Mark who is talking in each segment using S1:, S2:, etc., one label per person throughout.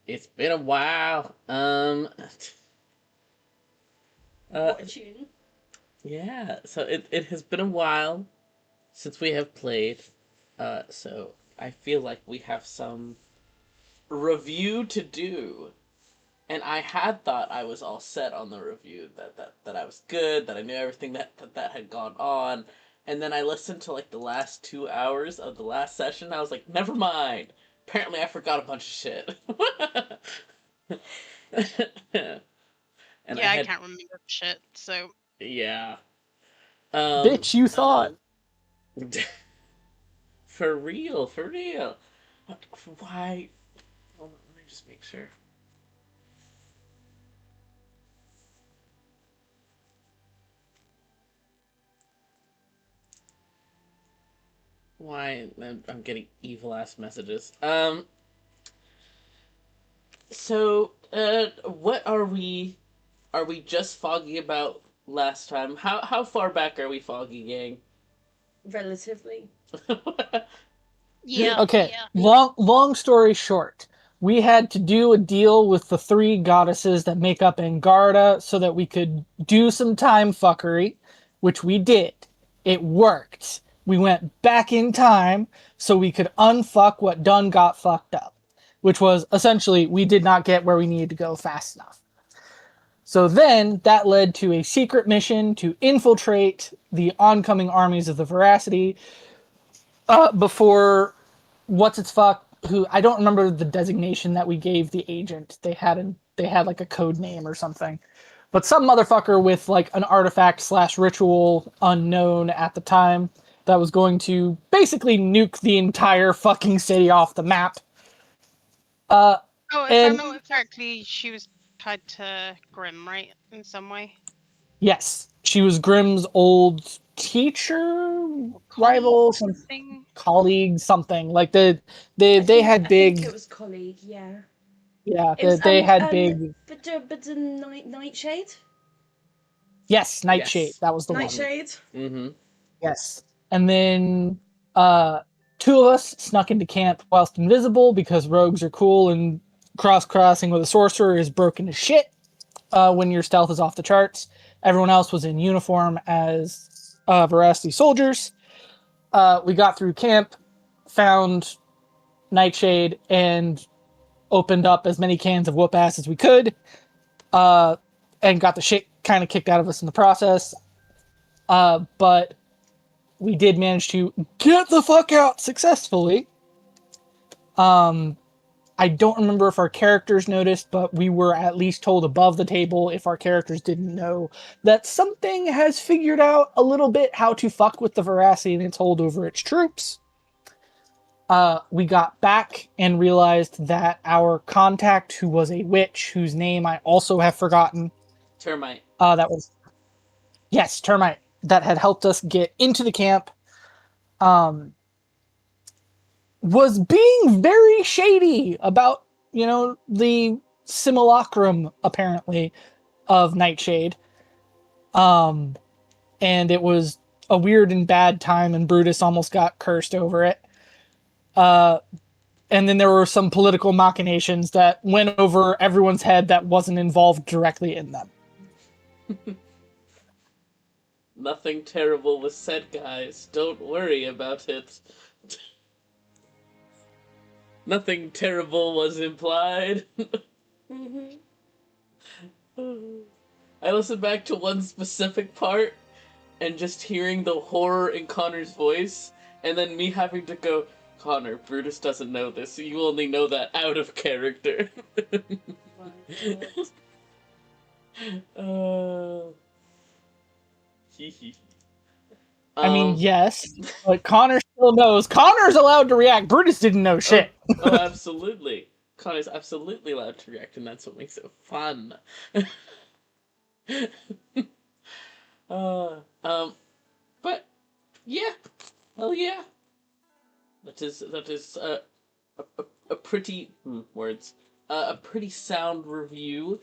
S1: It's been a while.
S2: What a tune.
S1: Yeah. So it has been a while since we have played. So I feel like we have some review to do. And I had thought I was all set on the review, that I was good, that I knew everything that had gone on. And then I listened to like the last 2 hours of the last session. I was like, never mind. Apparently, I forgot a bunch of shit. And I
S3: Yeah, I
S1: had,
S3: can't remember shit, so...
S1: yeah.
S4: Bitch, you thought.
S1: For real, for real. Why? Hold on, let me just make sure. Why I'm getting evil ass messages. So, what are we? Are we just foggy about last time? How far back are we foggy, gang?
S2: Relatively.
S3: Yeah,
S4: Okay,
S3: yeah.
S4: long story short, we had to do a deal with the three goddesses that make up Angarda so that we could do some time fuckery, which we did. It worked. We went back in time so we could unfuck what done got fucked up, which was essentially we did not get where we needed to go fast enough. So then that led to a secret mission to infiltrate the oncoming armies of the Veracity before what's its fuck, who I don't remember the designation that we gave the agent. They had like a code name or something. But some motherfucker with like an artifact slash ritual unknown at the time that was going to basically nuke the entire fucking city off the map.
S3: Oh, if I
S4: And
S3: remember correctly, she was tied to Grim, right? In some way?
S4: yes, she was Grimm's old teacher, rival, some
S3: Something?
S4: colleague, something like they had
S2: I think
S4: big.
S2: it was colleague. Yeah.
S4: Yeah,
S2: It was
S4: they had big.
S2: but the Nightshade.
S4: Yes, Nightshade.
S1: Yes.
S4: That was the one.
S2: Nightshade.
S1: Mm-hmm.
S4: Yes. And then uh two of us snuck into camp whilst invisible because rogues are cool and crossing with a sorcerer is broken as shit when your stealth is off the charts. Everyone else was in uniform as Veracity soldiers. We got through camp, found Nightshade, and opened up as many cans of whoop ass as we could, and got the shit kind of kicked out of us in the process. But we did manage to get the fuck out successfully. I don't remember if our characters noticed, but we were at least told above the table, if our characters didn't know, that something has figured out a little bit how to fuck with the Veracity and its hold over its troops. We got back and realized that our contact, who was a witch, whose name I also have forgotten,
S1: Termite.
S4: that was, yes, Termite, that had helped us get into the camp, was being very shady about, the simulacrum, apparently, of Nightshade. And it was a weird and bad time, and Brutus almost got cursed over it. And then there were some political machinations that went over everyone's head that wasn't involved directly in them.
S1: Nothing terrible was said, guys. Don't worry about it. Nothing terrible was implied.
S2: Mhm.
S1: I listened back to one specific part and just hearing the horror in Connor's voice, and then me having to go, Connor, Brutus doesn't know this. You only know that out of character. uh, hee hee.
S4: I mean,
S1: Um,
S4: yes, but Connor still knows. Connor's allowed to react. Brutus didn't know
S1: oh,
S4: shit.
S1: oh, absolutely. Connor's absolutely allowed to react, and that's what makes it fun. uh, um, but yeah, well, yeah, that is a pretty words a pretty sound review.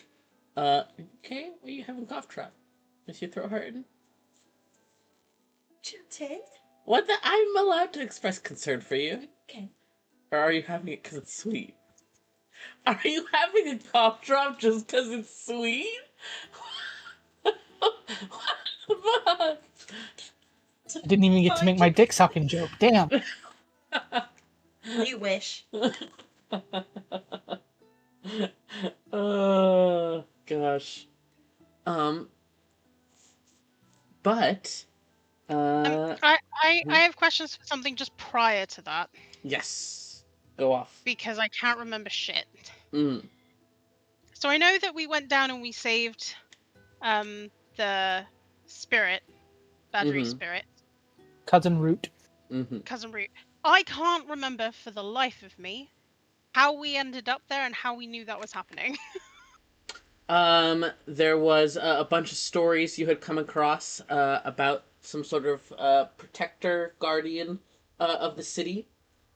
S1: Okay, what are you having cough drop? Is your throat hurting?
S2: Chatted.
S1: What the? I'm allowed to express concern for you.
S2: Okay.
S1: Or are you having it because it's sweet? Are you having a cough drop just because it's sweet? What the fuck?
S4: I didn't even get to make my dick sucking joke. Damn.
S2: You wish.
S1: Oh gosh. Um, but
S3: I have questions for something just prior to that
S1: yes, go off.
S3: because I can't remember shit.
S1: Mm.
S3: So I know that we went down and we saved the spirit, Badri
S1: Mhm.
S3: spirit,
S4: Cousin Root.
S1: Mhm.
S3: Cousin Root. I can't remember for the life of me how we ended up there and how we knew that was happening.
S1: There was a bunch of stories you had come across about some sort of protector guardian of the city,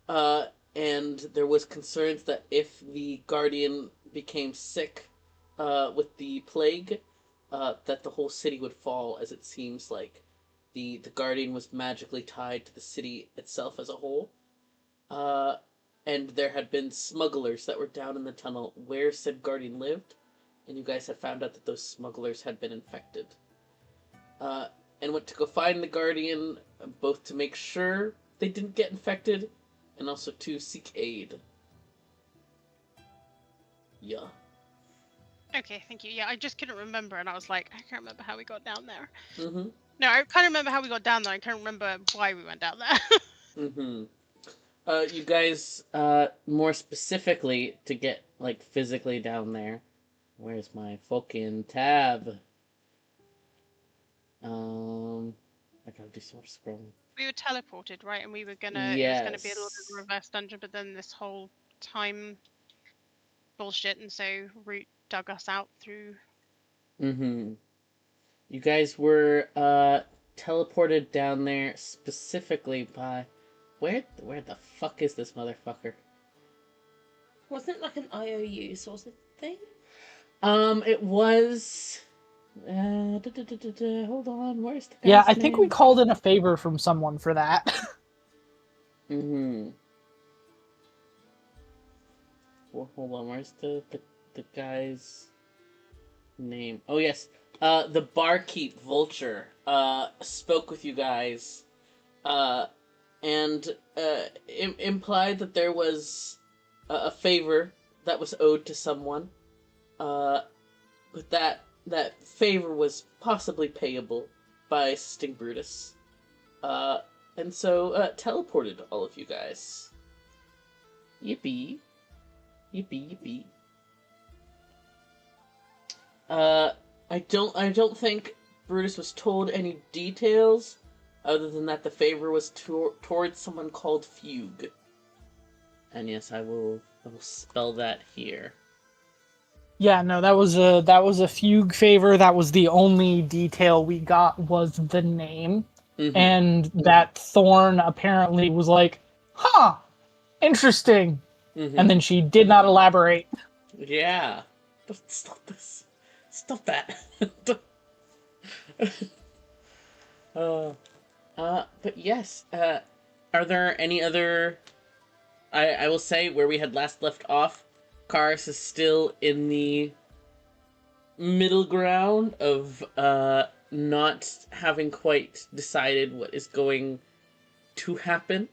S1: uh, and there was concerns that if the guardian became sick with the plague, that the whole city would fall, as it seems like the guardian was magically tied to the city itself as a whole. Uh, and there had been smugglers that were down in the tunnel where said guardian lived, and you guys had found out that those smugglers had been infected. Uh, and went to go find the guardian, both to make sure they didn't get infected, and also to seek aid. Yeah.
S3: Okay, thank you. Yeah, I just couldn't remember, and I was like, I can't remember how we got down there.
S1: Mm-hmm.
S3: No, I kind of remember how we got down there. I can't remember why we went down there.
S1: Mm-hmm. You guys, more specifically, to get, like, physically down there. Where's my fucking tab? I gotta do some more scrolling.
S3: We were teleported, right? And we were gonna. It was gonna be a little bit of a
S1: Yes.
S3: reverse dungeon, but then this whole time bullshit, and so Root dug us out through.
S1: Mm-hmm. You guys were, teleported down there specifically by... Where the fuck is this motherfucker?
S2: Wasn't it like an IOU sort of thing?
S1: It was... hold on, where's the
S4: Yeah,
S1: guy's
S4: I think we
S1: name?
S4: called in a favor from someone for that.
S1: Mm-hmm. Well, hold on, where's the guy's name? Oh, yes. The barkeep, Vulture, spoke with you guys, and, implied that there was a favor that was owed to someone, but that favor was possibly payable by assisting Brutus. And so, teleported all of you guys. Yippee. Yippee, yippee. I don't think Brutus was told any details, other than that the favor was towards someone called Fugue. And yes, I will spell that here.
S4: Yeah, no, that was a fugue favor. That was the only detail we got was the name.
S1: Mm-hmm.
S4: And that Thorn apparently was like, huh, interesting.
S1: Mm-hmm.
S4: And then she did not elaborate.
S1: Yeah. Stop this. Stop that. But yes, are there any other... I will say, where we had last left off, Karis is still in the middle ground of, not having quite decided what is going to happen.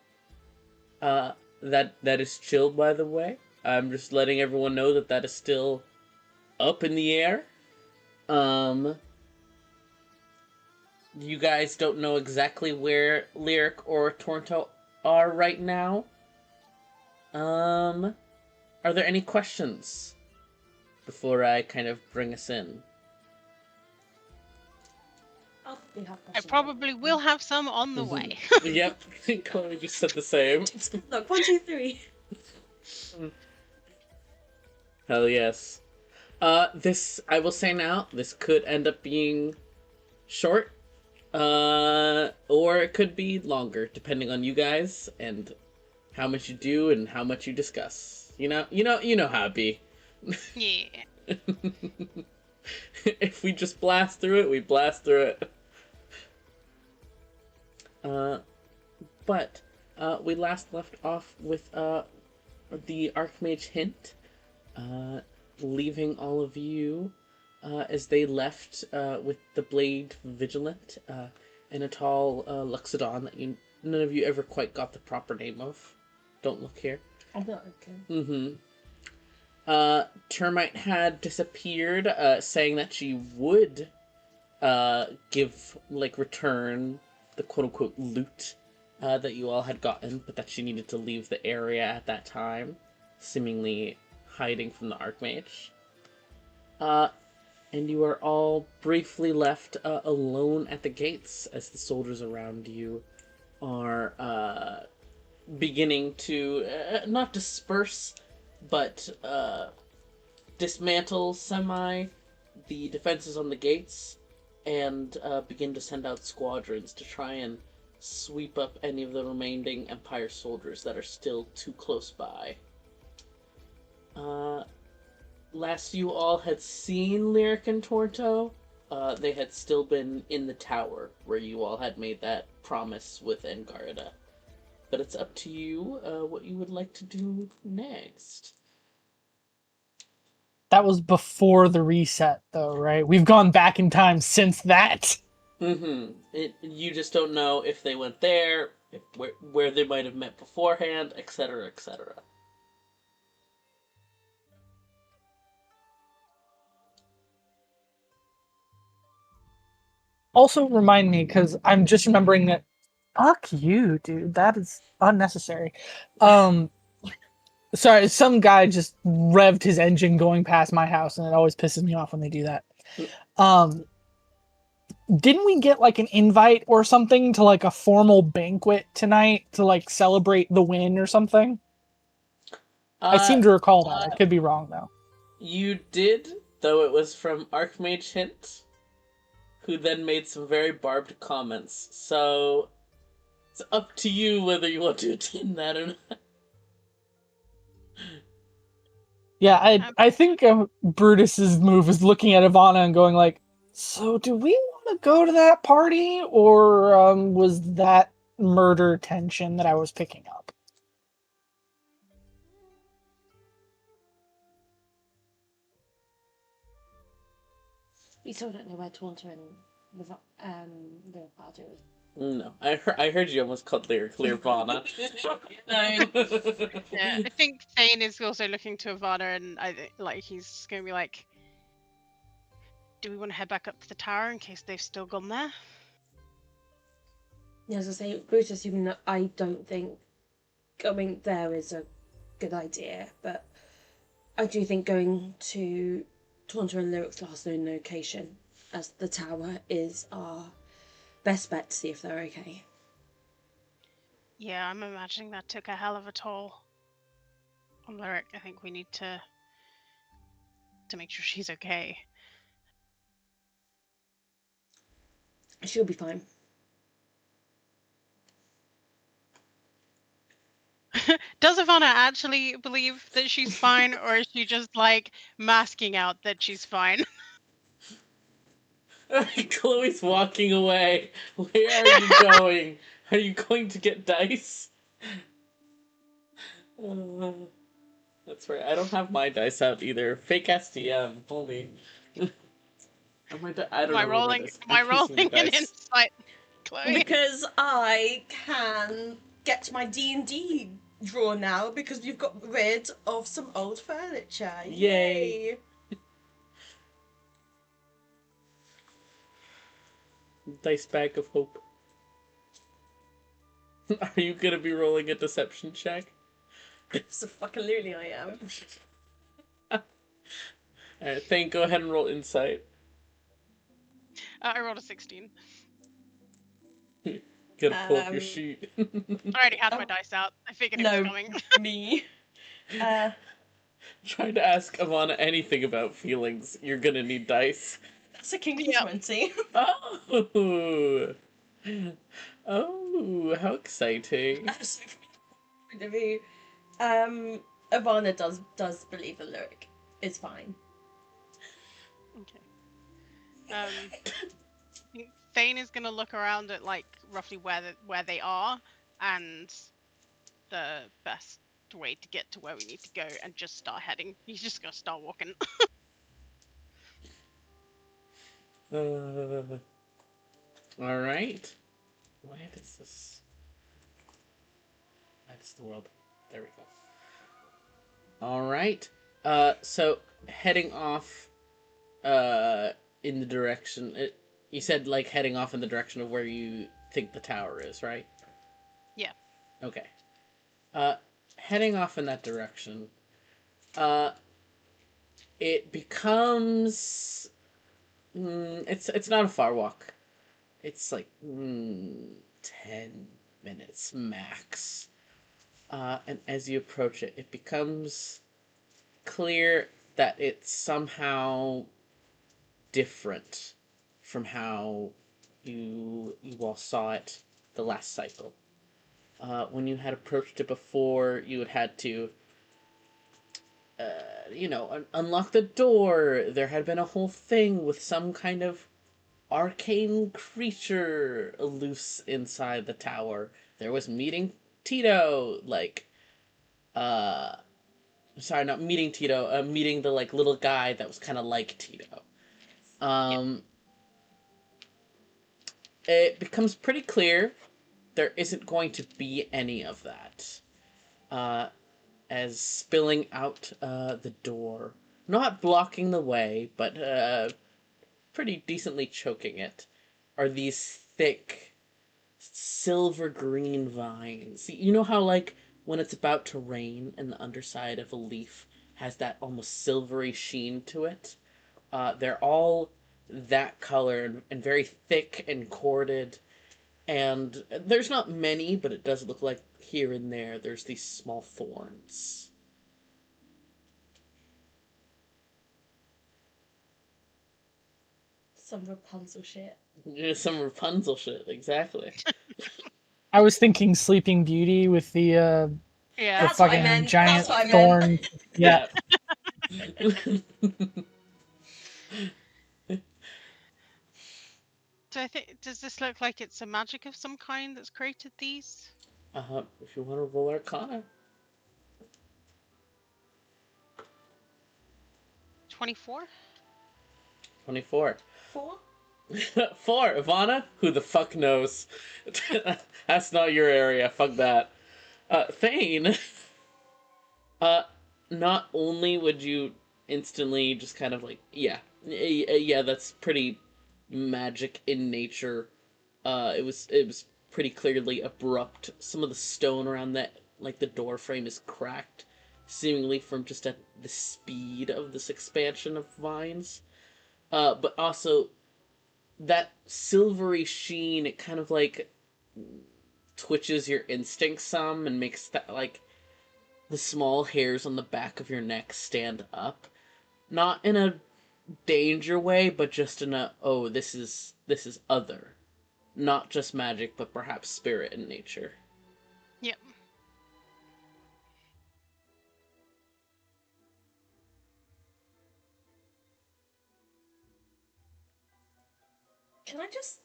S1: That is chill, by the way. I'm just letting everyone know that is still up in the air. You guys don't know exactly where Lyric or Tornto are right now. Are there any questions before I kind of bring us in?
S2: Oh, we have
S3: I
S2: questions.
S3: probably will have some on the
S1: Mhm.
S3: way.
S1: Yep, Chloe just said the same.
S2: Look, 1, 2, 3.
S1: Hell yes. This, I will say now, this could end up being short, or it could be longer, depending on you guys and how much you do and how much you discuss. You know how it be.
S3: Yeah.
S1: If we just blast through it, we blast through it. But we last left off with the Archmage hint, leaving all of you as they left with the blade vigilant and a tall Luxodon that none of you ever quite got the proper name of. Don't look here.
S2: I'm not okay.
S1: Mm-hmm. Termite had disappeared, saying that she would return the quote-unquote loot that you all had gotten, but that she needed to leave the area at that time, seemingly hiding from the Archmage. And you are all briefly left alone at the gates as the soldiers around you are beginning to not disperse, but dismantle the defenses on the gates and begin to send out squadrons to try and sweep up any of the remaining Empire soldiers that are still too close by. Last you all had seen Lyric and Torto, they had still been in the tower where you all had made that promise with Engarda. But it's up to you what you would like to do next.
S4: That was before the reset, though, right? We've gone back in time since that.
S1: Mm-hmm. You just don't know if they went there, where they might have met beforehand, etc., etc.
S4: Also, remind me, because I'm just remembering that. Fuck you, dude. That is unnecessary. Sorry, some guy just revved his engine going past my house, and it always pisses me off when they do that. Um, didn't we get like an invite or something to like a formal banquet tonight to like celebrate the win or something? I seem to recall that. I could be wrong though.
S1: You did, though it was from Archmage Hint, who then made some very barbed comments. So it's up to you whether you want to attend that or not.
S4: Yeah, I think Brutus's move is looking at Ivana and going like, "So do we want to go to that party, or was that murder tension that I was picking up?"
S2: We still don't know where Taunter and the party was.
S1: No, I heard you almost called Lyric Lyrvana.
S3: Yeah, I think Thane is also looking to Ivana, and he's going to be like, "Do we want to head back up to the tower in case they've still gone there?"
S2: Yeah, as I say, Brutus, even though I don't think going there is a good idea, but I do think going to Taunter and Lyric's last known location as the tower is our best bet to see if they're okay.
S3: Yeah, I'm imagining that took a hell of a toll on Lyric. I think we need to make sure she's okay.
S2: She'll be fine.
S3: Does Ivana actually believe that she's fine, or is she just like masking out that she's fine?
S1: Chloe's walking away. Where are you going? Are you going to get dice? That's right. I don't have my dice out either. Fake STM. Holy. I don't know where my dice.
S3: Am I
S1: I'm piecing the
S3: rolling an
S1: dice.
S3: insight, Chloe?
S5: Because I can get my D&D drawer now because we've got rid of some old furniture.
S1: Yay. Dice bag of hope. Are you gonna be rolling a deception check?
S5: Absolutely I am.
S1: Alright, Thane, go ahead and roll insight.
S3: I rolled a 16.
S1: Gotta pull up your sheet.
S3: I already had my dice out. I figured it was coming.
S5: Me.
S1: Trying to ask Ivana anything about feelings, you're gonna need dice.
S5: That's a kinky 20.
S1: Oh! Oh, how exciting.
S5: Ivana does believe the lyric is fine.
S3: Okay. Thane is gonna look around at like roughly where they are and the best direct way to get to where we need to go and just start heading. He's just gonna start walking.
S1: Uh, all right. Why does this? Why does the world? There we go. All right. So heading off. In the direction. You said like heading off in the direction of where you think the tower is, right?
S3: Yeah.
S1: Okay. Uh, Heading off in that direction. Uh, it becomes. It's not a far walk. It's like 10 minutes max. And as you approach it, it becomes clear that it's somehow different from how you all saw it the last cycle. When you had approached it before, you had to, unlock the door. There had been a whole thing with some kind of arcane creature loose inside the tower. There was meeting Tito, uh, sorry, not meeting Tito, meeting the, little guy that was kind of like Tito.
S3: Yep.
S1: Um, it becomes pretty clear there isn't going to be any of that. Uh, as spilling out the door, not blocking the way, but pretty decently choking it, are these thick silver green vines. You know how, like, when it's about to rain and the underside of a leaf has that almost silvery sheen to it? They're all that color and very thick and corded. And there's not many, but it does look like here and there there's these small thorns.
S2: Some Rapunzel shit.
S1: Yeah, some Rapunzel shit, exactly.
S4: I was thinking Sleeping Beauty with the
S3: Yeah.
S5: That's what I
S4: fucking
S5: meant.
S4: giant
S5: That's what I meant.
S4: thorn. Yeah.
S3: So I think, does this look like it's a magic of some kind that's created these?
S1: If you want to roll Arcana.
S3: 24?
S1: 24.
S5: 4?
S1: 4. Ivana? Who the fuck knows? That's not your area. Fuck that. Thane. Uh, Not only would you instantly just kind of like, yeah, that's pretty magic in nature. It was pretty clearly abrupt. Some of the stone around that, like the door frame, is cracked, seemingly from just at the speed of this expansion of vines. But also that silvery sheen, it kind of like twitches your instincts some and makes that like the small hairs on the back of your neck stand up. Not in a danger way, but just in a, oh, this is other. Not just magic, but perhaps spirit in nature.
S3: Yep.
S5: Can I just.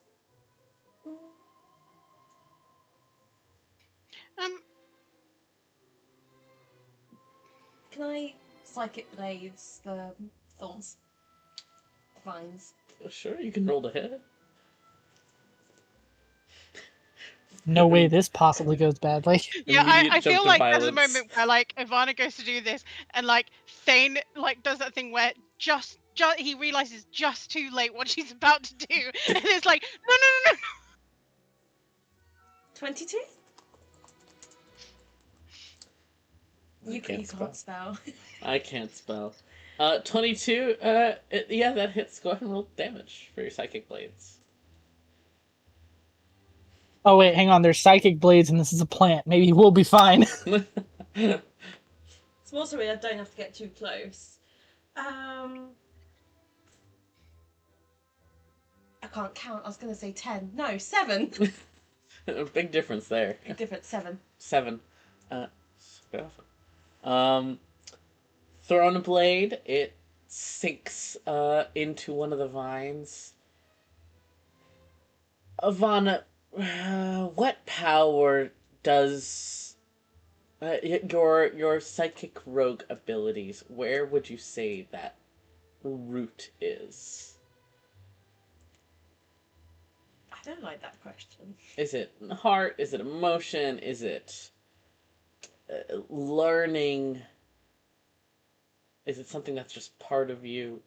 S3: Um,
S5: Can I psychic blades the thorns? Vines.
S1: Sure, you can roll to hit.
S4: No way this possibly goes badly.
S3: yeah,
S1: Immediate
S3: I
S1: jump
S3: feel
S1: to
S3: like there's a
S1: violence.
S3: moment where like Ivana goes to do this and like Thane like does that thing where just he realizes just too late what she's about to do and it's like no no no no.
S5: 22? You
S1: can't
S5: can't spell.
S1: I can't spell. 22, yeah, that hits. Go ahead and roll damage for your psychic blades.
S4: Oh wait, hang on. There's psychic blades, and this is a plant. Maybe we'll be fine.
S5: It's more so I don't have to get too close. I can't count. I was going to say 10. No, 7.
S1: A big difference there.
S5: Big difference, 7.
S1: 7. Awesome. Throw on a blade. It sinks into one of the vines. Ivana, what power does Your psychic rogue abilities. Where would you say that root is?
S5: I don't like that question.
S1: Is it heart? Is it emotion? Is it learning? Is it something that's just part of you?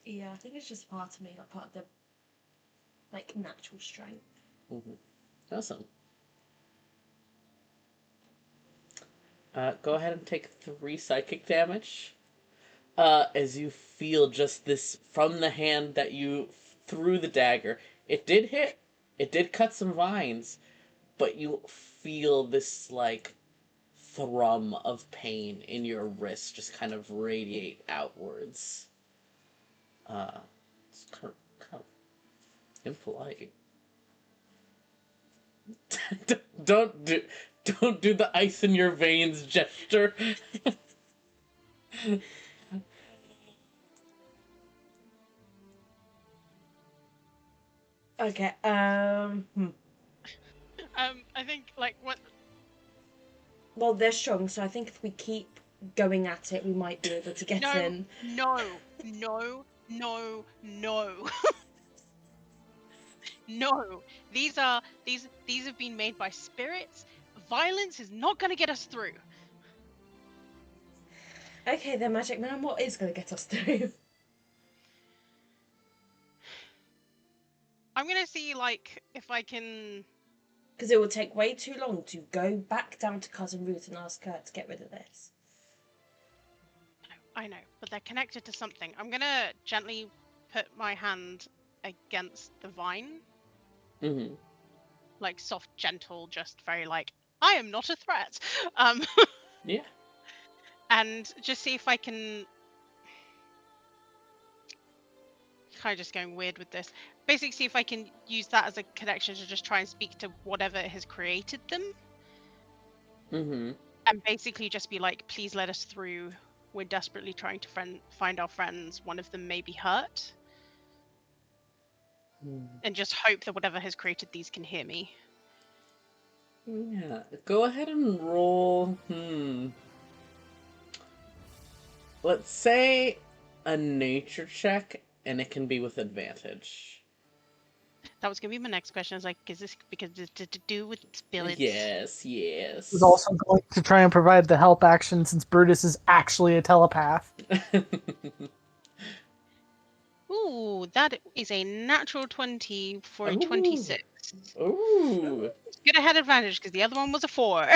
S5: Yeah, I think it's just part of me, like part of the natural strength.
S1: Mm-hmm. Awesome. Go ahead and take 3 psychic damage. As you feel just this from the hand that you threw the dagger. It did hit. It did cut some vines, but you feel this like thrum of pain in your wrist just kind of radiate outwards. It's kind of impolite. don't do don't do the ice in your veins gesture.
S5: Okay.
S3: I think like what
S5: Well, they're strong, so I think if we keep going at it, we might be able to get
S3: no,
S5: in.
S3: no, no, no, no. No. These have been made by spirits. Violence is not gonna get us through.
S5: Okay, then, Magic Man, what is going to get us through?
S3: I'm gonna see like if I can
S5: Because it will take way too long to go back down to Cousin Ruth and ask her to get rid of this.
S3: I know, but they're connected to something. I'm gonna gently put my hand against the vine.
S1: Mm-hmm.
S3: Like soft, gentle, just very like, I am not a threat.
S1: Yeah.
S3: And just see if I can kind of just going weird with this. Basically see if I can use that as a connection to just try and speak to whatever has created them.
S1: Mm-hmm.
S3: And basically just be like, please let us through. We're desperately trying to find our friends. One of them may be hurt. And just hope that whatever has created these can hear me.
S1: Yeah. Go ahead and roll. Let's say a nature check, and it can be with advantage.
S3: That was gonna be my next question. I was like, is this because it's to do with spirits?
S1: Yes, yes.
S4: Is also going to try and provide the help action since Brutus is actually a telepath.
S3: Ooh, that is a natural 20 for a
S1: Ooh.
S3: 26.
S1: Ooh,
S3: Good ahead advantage because the other one was a 4.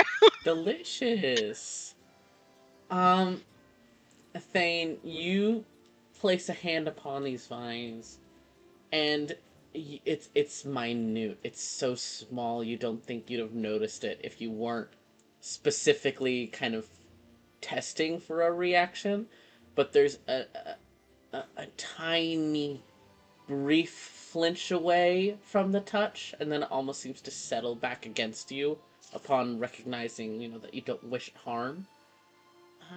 S1: delicious. Thane, you place a hand upon these vines, and it's minute. It's so small you don't think you'd have noticed it if you weren't specifically kind of testing for a reaction. But there's a tiny brief flinch away from the touch, and then it almost seems to settle back against you upon recognizing, that you don't wish harm.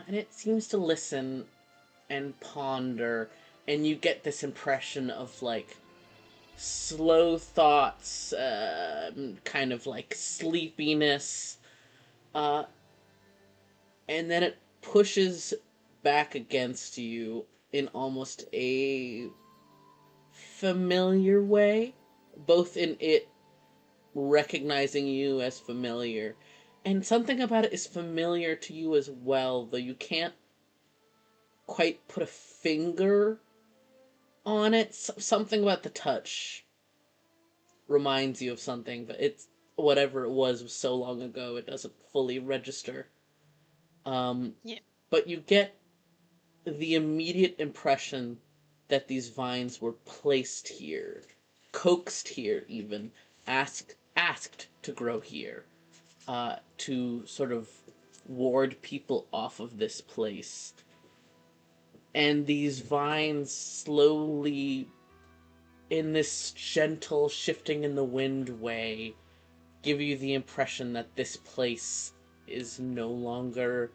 S1: And it seems to listen and ponder, and you get this impression of like slow thoughts, kind of like sleepiness, uh, and then it pushes back against you in almost a familiar way, both in it recognizing you as familiar, and something about it is familiar to you as well, though you can't quite put a finger on it. Something about the touch reminds you of something, but it's whatever it was so long ago, it doesn't fully register.
S3: Yeah.
S1: But you get the immediate impression that these vines were placed here, coaxed here, even asked to grow here, to sort of ward people off of this place. And these vines slowly, in this gentle shifting in the wind way, give you the impression that this place is no longer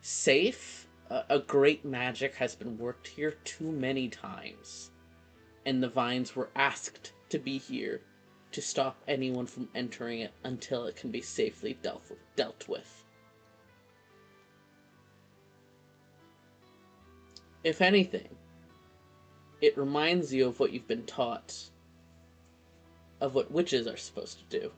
S1: safe. A great magic has been worked here too many times, and the vines were asked to be here to stop anyone from entering it until it can be safely dealt with. If anything, it reminds you of what you've been taught, of what witches are supposed to do.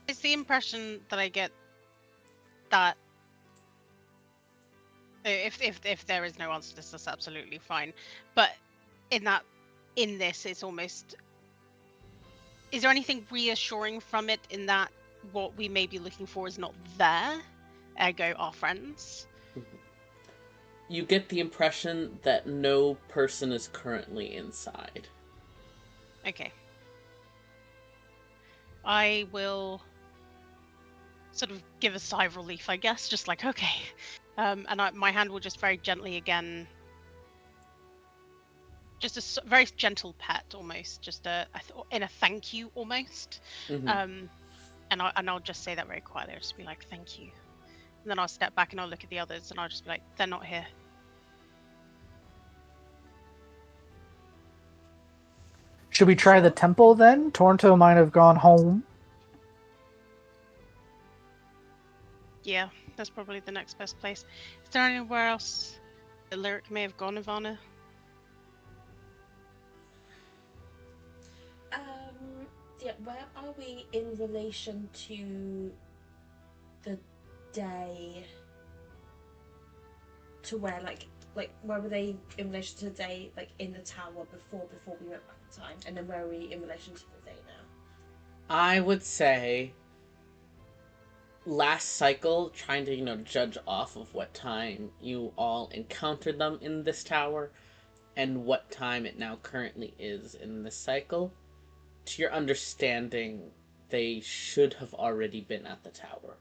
S3: It's the impression that I get that if there is no answer to this, that's absolutely fine. But in this, it's almost. Is there anything reassuring from it in that what we may be looking for is not there, ergo our friends?
S1: You get the impression that no person is currently inside.
S3: Okay. I will sort of give a sigh of relief, I guess, just like, okay. And my hand will just very gently again, just a very gentle pet almost, just in a thank you almost.
S1: Mm-hmm.
S3: And I'll just say that very quietly. I'll just be like, thank you. And then I'll step back and I'll look at the others and I'll just be like, they're not here.
S4: Should we try the temple then? Toronto might have gone home.
S3: Yeah, that's probably the next best place. Is there anywhere else the lyric may have gone, Ivana?
S2: Yeah, where are we in relation to the day? To where, like where were they in relation to the day, like in the tower before we went back in time, and then where are we in relation to the day now?
S1: I would say last cycle, trying to, judge off of what time you all encountered them in this tower and what time it now currently is in this cycle. To your understanding, they should have already been at the tower.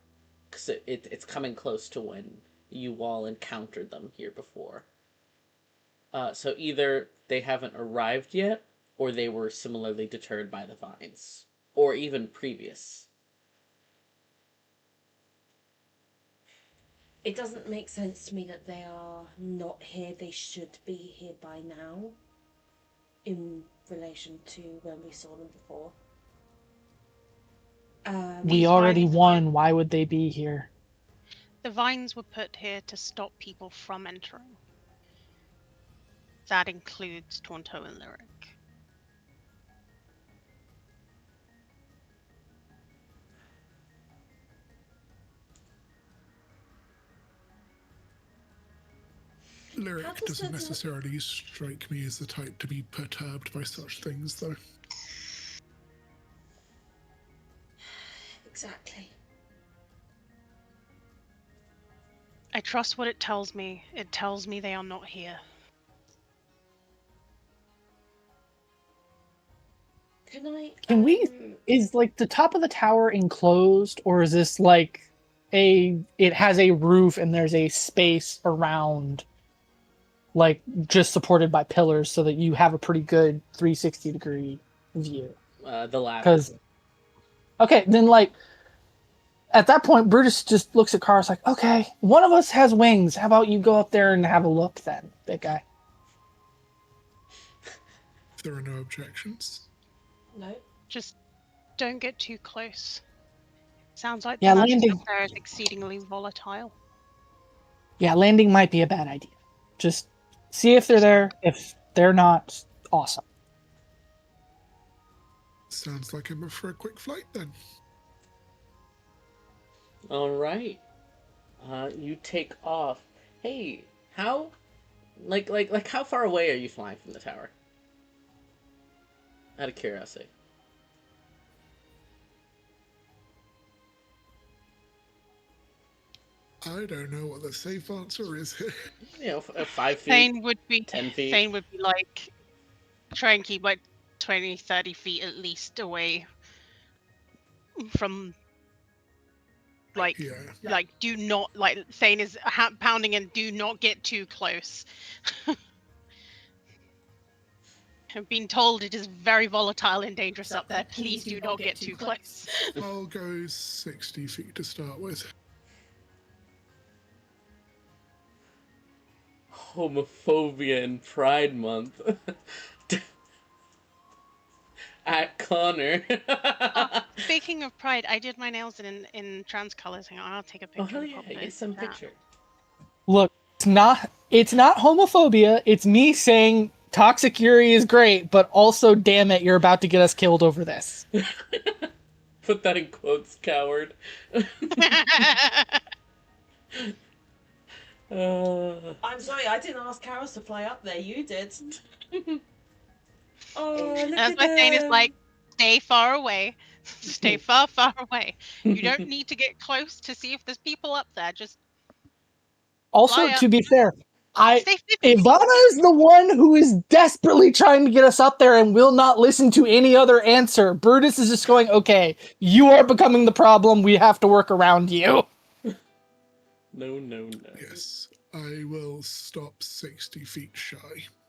S1: Because it's coming close to when you all encountered them here before. So either they haven't arrived yet, or they were similarly deterred by the vines. Or even previous.
S2: It doesn't make sense to me that they are not here. They should be here by now, in relation to when we saw them before.
S4: We
S3: These
S4: already
S3: vines
S4: won. Why would they be here?
S3: The vines were put here to stop people from entering. That includes Tonto and Lyric.
S6: Lyric doesn't necessarily strike me as the type to be perturbed by such things, though.
S2: Exactly.
S3: I trust what it tells me. It tells me they are not here.
S4: Can we? Is like the top of the tower enclosed, or is this like it has a roof and there's a space around, like just supported by pillars, so that you have a pretty good 360-degree view?
S1: The latter.
S4: Because okay, then like at that point, Brutus just looks at Karos like, okay, one of us has wings. How about you go up there and have a look then, big guy?
S6: If there are no objections.
S2: No.
S3: Just don't get too close. Sounds like the
S4: Yeah,
S3: magic
S4: landing.
S3: up there is exceedingly volatile.
S4: Yeah, landing might be a bad idea. Just see if they're there. If they're not, awesome.
S6: Sounds like I'm up for a quick flight then.
S1: All right. You take off. Hey, how, like, how far away are you flying from the tower? Out of curiosity.
S6: I don't know what the safe answer is here.
S1: 5 feet,
S3: Thane would be
S1: 10 feet.
S3: Thane would be like, try and keep like 20, 30 feet at least away from like do not, like Thane is pounding and do not get too close. I've been told it is very volatile and dangerous up there. Please do not get too close.
S6: I'll go 60 feet to start with.
S1: homophobia in Pride Month. At Connor.
S3: Oh, speaking of pride, I did my nails in trans colors. Hang on, I'll take a
S1: Oh,
S3: picture
S1: hell
S3: and
S1: yeah,
S3: pop it
S1: get
S3: into
S1: some
S3: chat.
S1: picture.
S4: Look, it's not homophobia. It's me saying Toxic Yuri is great, but also, damn it, you're about to get us killed over this.
S1: Put that in quotes, coward.
S5: I'm sorry, I didn't ask Karos to fly up there. You did. Oh, look
S3: As
S5: at
S3: my saying is like,
S5: them.
S3: stay far away. Stay far, far away. You don't need to get close to see if there's people up there. Just
S4: Also,
S3: fly up.
S4: to be fair,
S3: Stay 50 feet.
S4: Ivana is the one who is desperately trying to get us up there and will not listen to any other answer. Brutus is just going, okay, you are becoming the problem. We have to work around you.
S1: No, no, no.
S6: Yes, I will stop 60 feet shy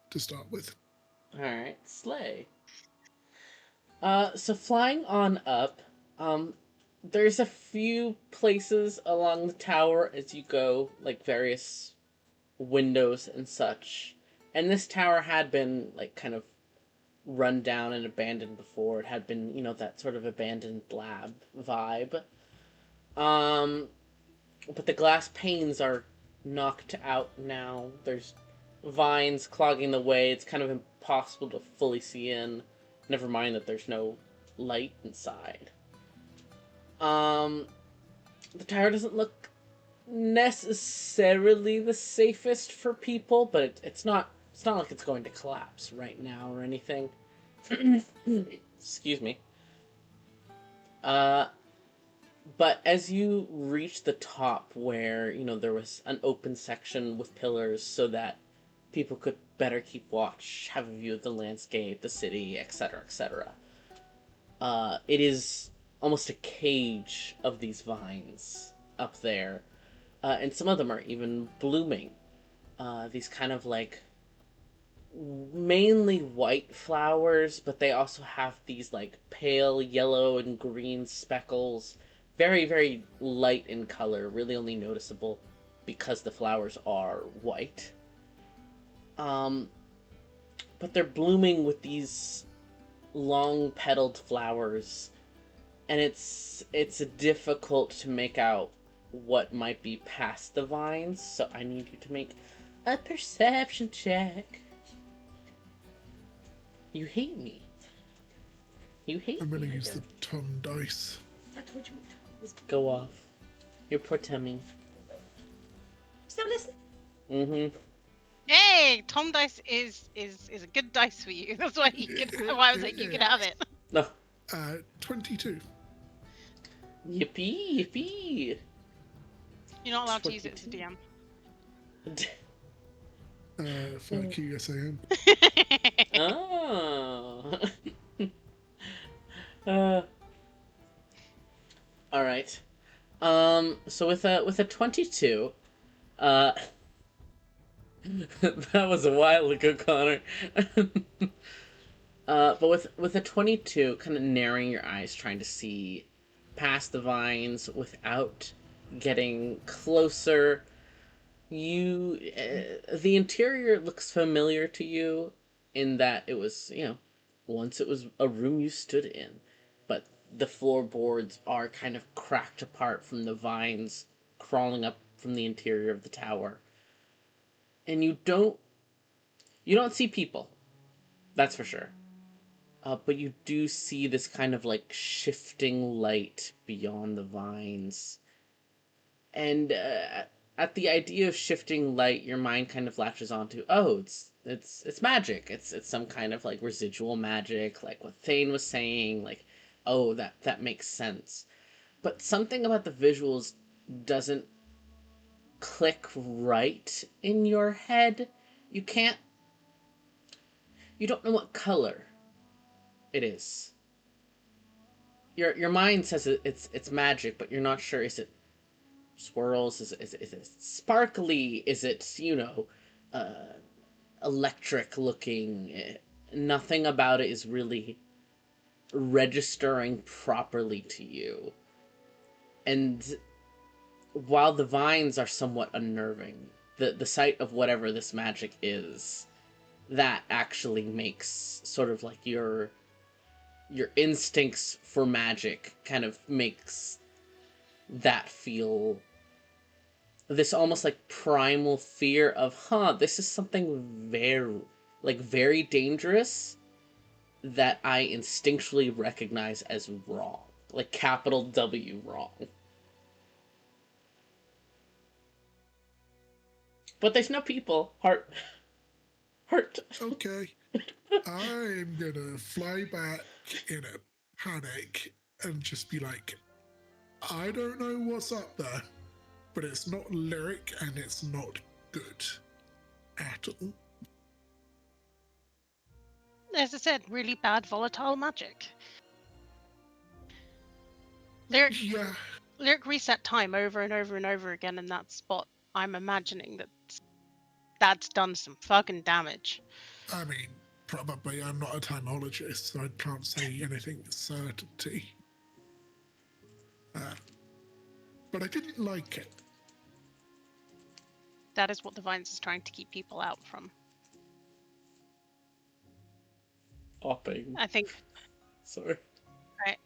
S6: to start with.
S1: Alright, slay. So flying on up, there's a few places along the tower as you go, like various windows and such. And this tower had been, like, kind of run down and abandoned before. It had been, that sort of abandoned lab vibe. Um, but the glass panes are knocked out now. There's vines clogging the way. It's kind of impossible to fully see in. Never mind that there's no light inside. Um, the tower doesn't look necessarily the safest for people, but it's not. It's not like it's going to collapse right now or anything. Excuse me. Uh, but as you reach the top where, there was an open section with pillars so that people could better keep watch, have a view of the landscape, the city, etc., etc. It is almost a cage of these vines up there. And some of them are even blooming. These kind of like mainly white flowers, but they also have these like pale yellow and green speckles. Very, very light in color, really only noticeable because the flowers are white. But they're blooming with these long petaled flowers, and it's difficult to make out what might be past the vines, so I need you to make a perception check. You hate me. You hate
S6: I'm going to
S1: me.
S6: use the ton dice.
S5: I told you.
S1: Go off. You're poor Tummy.
S5: Still listening?
S1: Mm-hmm.
S3: Hey, Tom dice is a good dice for you. That's why why I was like, you can have it.
S1: No.
S6: 22.
S1: Yippee, yippee.
S3: You're not allowed to use it as a
S1: 22.
S3: DM.
S6: Fuck you, yes I am.
S1: Oh. All right. So with a 22, that was a while ago, Connor. But with a 22, kind of narrowing your eyes, trying to see past the vines without getting closer. The interior looks familiar to you in that it was, once it was a room you stood in, but the floorboards are kind of cracked apart from the vines crawling up from the interior of the tower. And you don't see people, that's for sure. But you do see this kind of like shifting light beyond the vines. And at the idea of shifting light, your mind kind of latches onto, oh, it's magic. It's some kind of like residual magic, like what Thane was saying. Like, oh, that makes sense. But something about the visuals doesn't click right in your head. You can't. You don't know what color it is. Your mind says it's magic, but you're not sure. Is it swirls? Is it sparkly? Is it, uh, electric looking? Nothing about it is really registering properly to you. And while the vines are somewhat unnerving, the sight of whatever this magic is, that actually makes sort of like your instincts for magic kind of makes that feel this almost like primal fear of, this is something very dangerous that I instinctually recognize as wrong. Like capital W wrong. But there's no people. Heart.
S6: Okay. I'm gonna fly back in a panic and just be like, I don't know what's up there, but it's not lyric and it's not good at all.
S3: As I said, really bad volatile magic. Lyric
S6: Yeah,
S3: lyric reset time over and over and over again in that spot. I'm imagining that's done some fucking damage.
S6: I mean, probably I'm not a timologist, so I can't say anything with certainty. But I didn't like it.
S3: That is what the Vines is trying to keep people out from.
S1: Hopping.
S3: I think.
S1: Sorry.
S3: Right.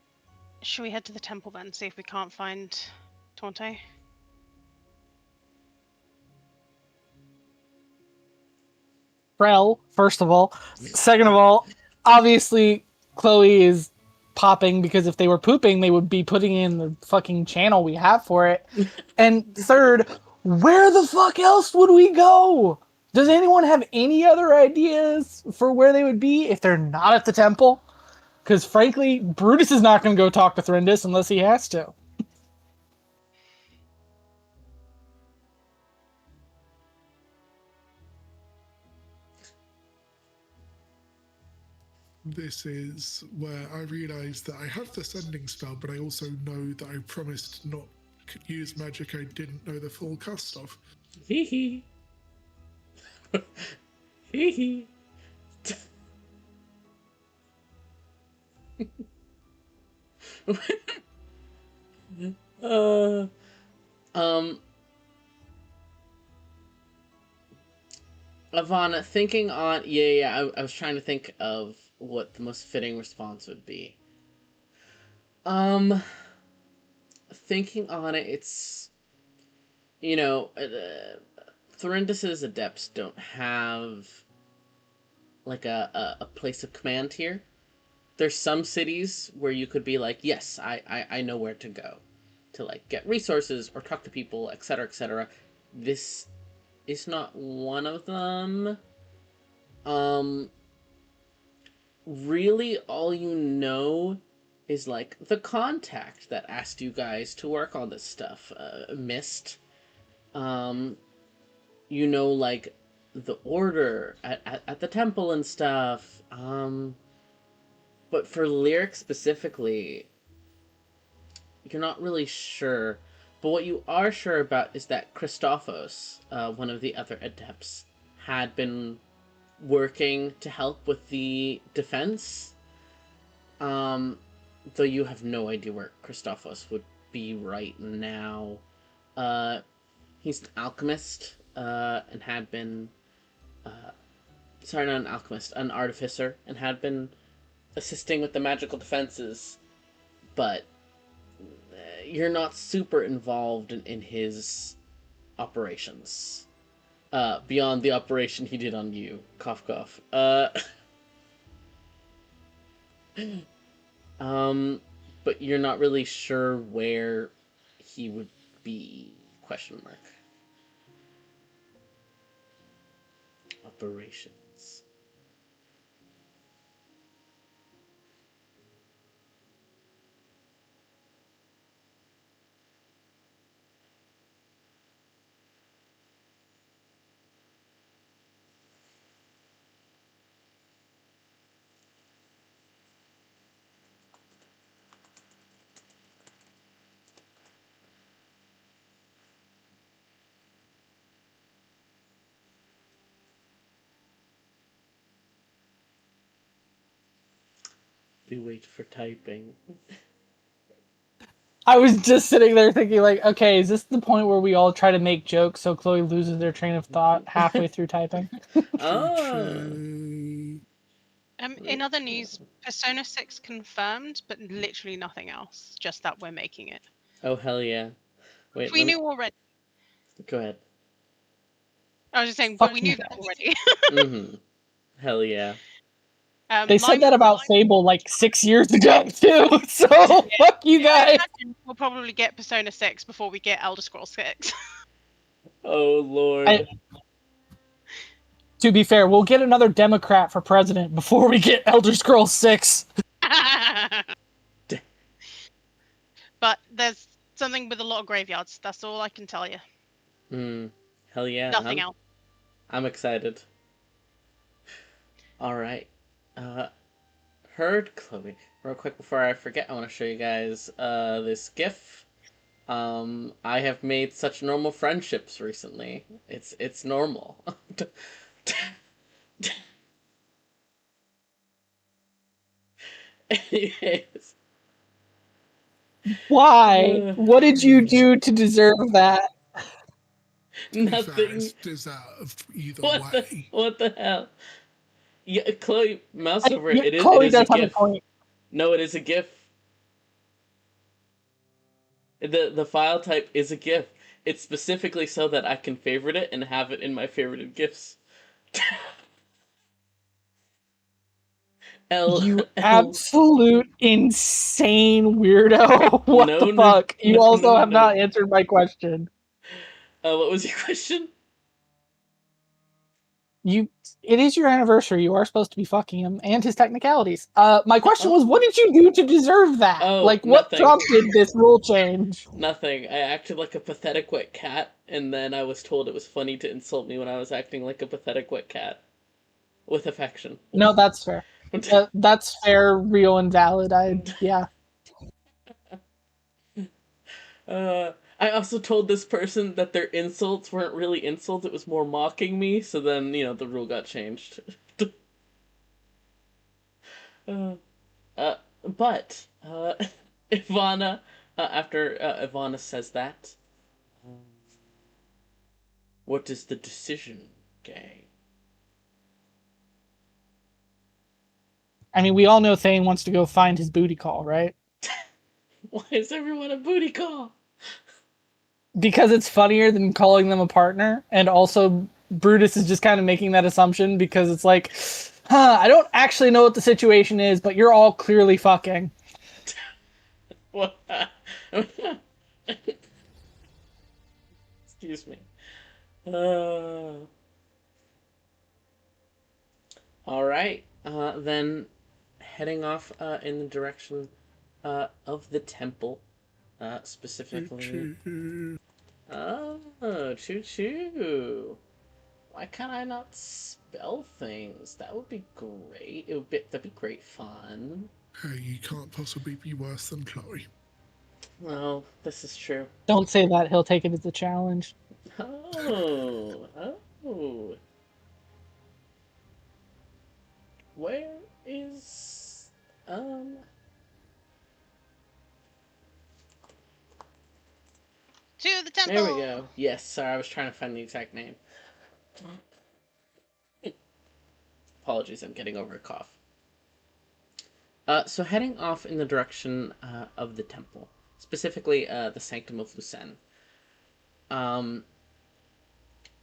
S3: Should we head to the temple then, see if we can't find Tonte?
S4: Prel, first of all. Second of all, obviously Chloe is popping because if they were pooping, they would be putting in the fucking channel we have for it. And third, where the fuck else would we go? Does anyone have any other ideas for where they would be if they're not at the temple? Because frankly, Brutus is not going to go talk to Thrindis unless he has to.
S6: This is where I realise that I have the sending spell, but I also know that I promised not to use magic I didn't know the full cost of.
S1: Hee hee. Hee hee. uh, um, Ivana, thinking on, I was trying to think of what the most fitting response would be. Thinking on it, it's, Thorindus's adepts don't have like a place of command here. There's some cities where you could be like, yes, I know where to go to like get resources or talk to people, etc., etc. This is not one of them. Um, really, all you know is like the contact that asked you guys to work on this stuff, Mist. Um, like the order at the temple and stuff. But for lyric specifically, you're not really sure. But what you are sure about is that Christophos, one of the other adepts, had been working to help with the defense. Though you have no idea where Christophos would be right now. He's an alchemist, and had been. Sorry, not an alchemist, an artificer, and had been assisting with the magical defenses. But you're not super involved in his operations. Beyond the operation he did on you. Cough, cough. But you're not really sure where he would be, question mark. Operations. We wait for typing.
S4: I was just sitting there thinking, like, okay, is this the point where we all try to make jokes so Chloe loses their train of thought halfway through typing?
S1: Oh.
S3: In other news, Persona 6 confirmed, but literally nothing else. Just that we're making it.
S1: Oh, hell yeah. Wait,
S3: We knew already.
S1: Go ahead.
S3: I was just saying, but
S4: Fuck
S3: we
S4: you
S3: knew that
S4: guys.
S3: already.
S1: Mm-hmm. Hell yeah.
S4: They said that about Fable like 6 years ago too. So fuck you
S3: I
S4: guys.
S3: imagine we'll probably get Persona 6 before we get Elder Scrolls 6.
S1: Oh, Lord.
S4: To be fair, we'll get another Democrat for president before we get Elder Scrolls 6.
S3: But there's something with a lot of graveyards. That's all I can tell you.
S1: Hell yeah.
S3: Nothing else.
S1: I'm excited. All right. Heard Chloe. Real quick before I forget, I want to show you guys this GIF. I have made such normal friendships recently. It's normal. Anyways.
S4: Why? What did you do to deserve that?
S1: Nothing.
S6: It's deserved either
S1: What
S6: way.
S1: the hell? Yeah, Chloe, mouse over it.
S4: Chloe
S1: It is a
S4: does have a
S1: GIF.
S4: point.
S1: No, it is a GIF. The file type is a GIF. It's specifically so that I can favorite it and have it in my favorited GIFs.
S4: You absolute insane weirdo. What the fuck? You also have not answered my question.
S1: What was your question?
S4: It is your anniversary. You are supposed to be fucking him and his technicalities. My question was, what did you do to deserve that? What
S1: nothing.
S4: prompted this rule change?
S1: Nothing. I acted like a pathetic wet cat, and then I was told it was funny to insult me when I was acting like a pathetic wet cat. With affection.
S4: No, that's fair. That's fair, real, and valid. Yeah.
S1: I also told this person that their insults weren't really insults, it was more mocking me, so then, the rule got changed. But, Ivana, after Ivana says that, what is the decision, gang?
S4: I mean, we all know Thane wants to go find his booty call, right?
S1: Why is everyone a booty call?
S4: Because it's funnier than calling them a partner, and also Brutus is just kind of making that assumption because it's like, I don't actually know what the situation is, but you're all clearly fucking.
S1: What? Excuse me. All right. Then heading off in the direction of the temple, specifically. Oh, choo choo. Why can't I not spell things? That would be great. That'd be great fun.
S6: Hey, you can't possibly be worse than Chloe.
S1: No, this is true.
S4: Don't say that. He'll take it as a challenge.
S1: Oh. Where is
S3: To the temple.
S1: There we go. Yes, sorry, I was trying to find the exact name. Apologies, I'm getting over a cough. So heading off in the direction of the temple, specifically the Sanctum of Lucerne.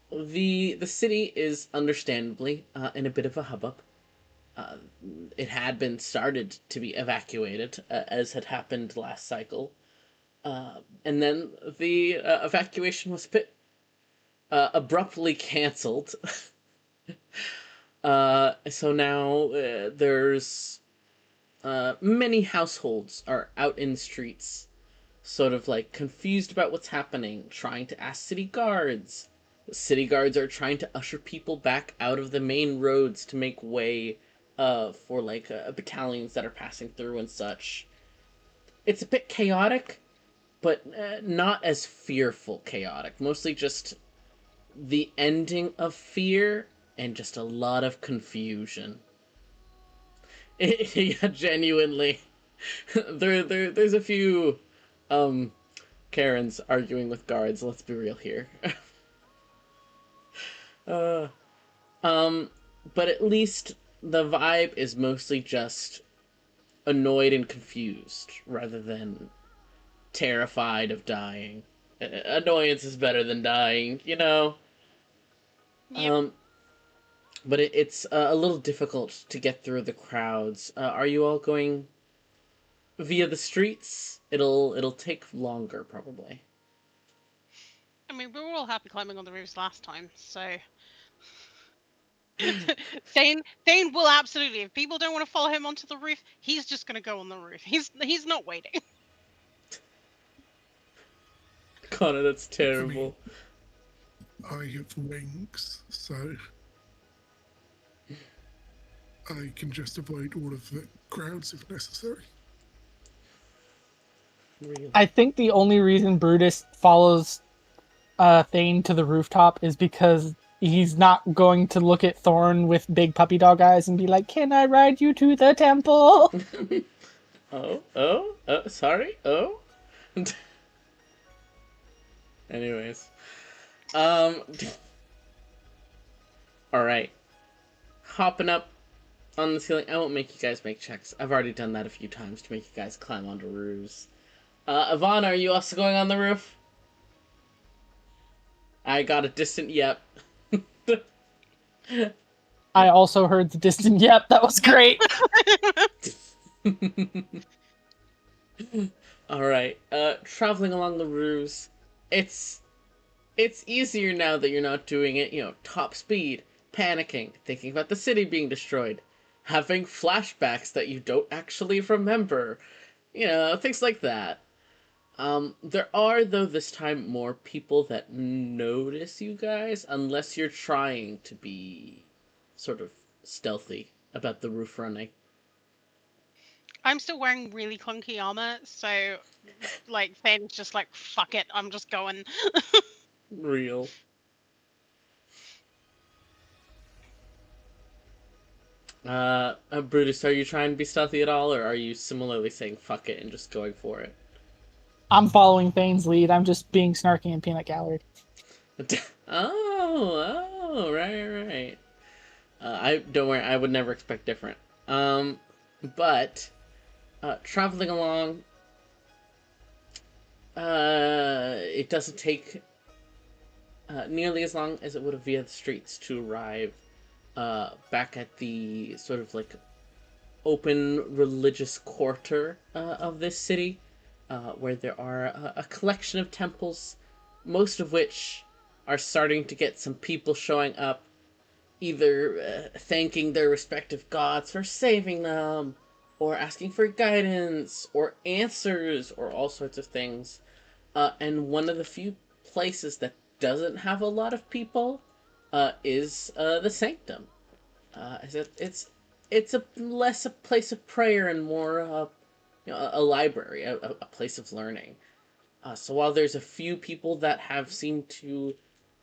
S1: The city is understandably in a bit of a hubbub. It had been started to be evacuated, as had happened last cycle. And then the evacuation was a bit abruptly cancelled. So now there's many households are out in the streets, sort of like confused about what's happening, trying to ask city guards. The city guards are trying to usher people back out of the main roads to make way for like battalions that are passing through and such. It's a bit chaotic, but not as fearful chaotic. Mostly just the ending of fear and just a lot of confusion. Yeah, genuinely. There's a few Karen's arguing with guards. Let's be real here. uh, um, but at least the vibe is mostly just annoyed and confused rather than terrified of dying. Annoyance is better than dying, you know?
S3: Yep.
S1: Um, but it's a little difficult to get through the crowds. Are you all going via the streets? It'll take longer, probably.
S3: I mean, we were all happy climbing on the roofs last time, so Thane will absolutely. If people don't want to follow him onto the roof, he's just gonna go on the roof. He's not waiting.
S1: Connor, that's
S6: I mean,
S1: terrible.
S6: I have wings, so I can just avoid all of the crowds if necessary.
S1: Really?
S4: I think the only reason Brutus follows Thane to the rooftop is because he's not going to look at Thorn with big puppy dog eyes and be like, "Can I ride you to the temple?"
S1: Sorry? Oh? Anyways. Um, Alright. Hopping up on the ceiling. I won't make you guys make checks. I've already done that a few times to make you guys climb onto roofs. Yvonne, are you also going on the roof? I got a distant yep.
S4: I also heard the distant yep. That was great.
S1: Alright. Traveling along the roofs. It's easier now that you're not doing it, top speed, panicking, thinking about the city being destroyed, having flashbacks that you don't actually remember, things like that. There are, though, this time more people that notice you guys, unless you're trying to be sort of stealthy about the roof running.
S3: I'm still wearing really clunky armor, so like Thane's just like, fuck it, I'm just going.
S1: Real. Brutus, are you trying to be stealthy at all, or are you similarly saying fuck it and just going for it?
S4: I'm following Thane's lead. I'm just being snarky and peanut gallery.
S1: Right. I don't worry. I would never expect different. But traveling along, it doesn't take nearly as long as it would have via the streets to arrive back at the sort of like open religious quarter of this city, where there are a collection of temples, most of which are starting to get some people showing up, either thanking their respective gods for saving them, or asking for guidance, or answers, or all sorts of things. And one of the few places that doesn't have a lot of people is the Sanctum. It's a less a place of prayer and more a library, a place of learning. So while there's a few people that have seemed to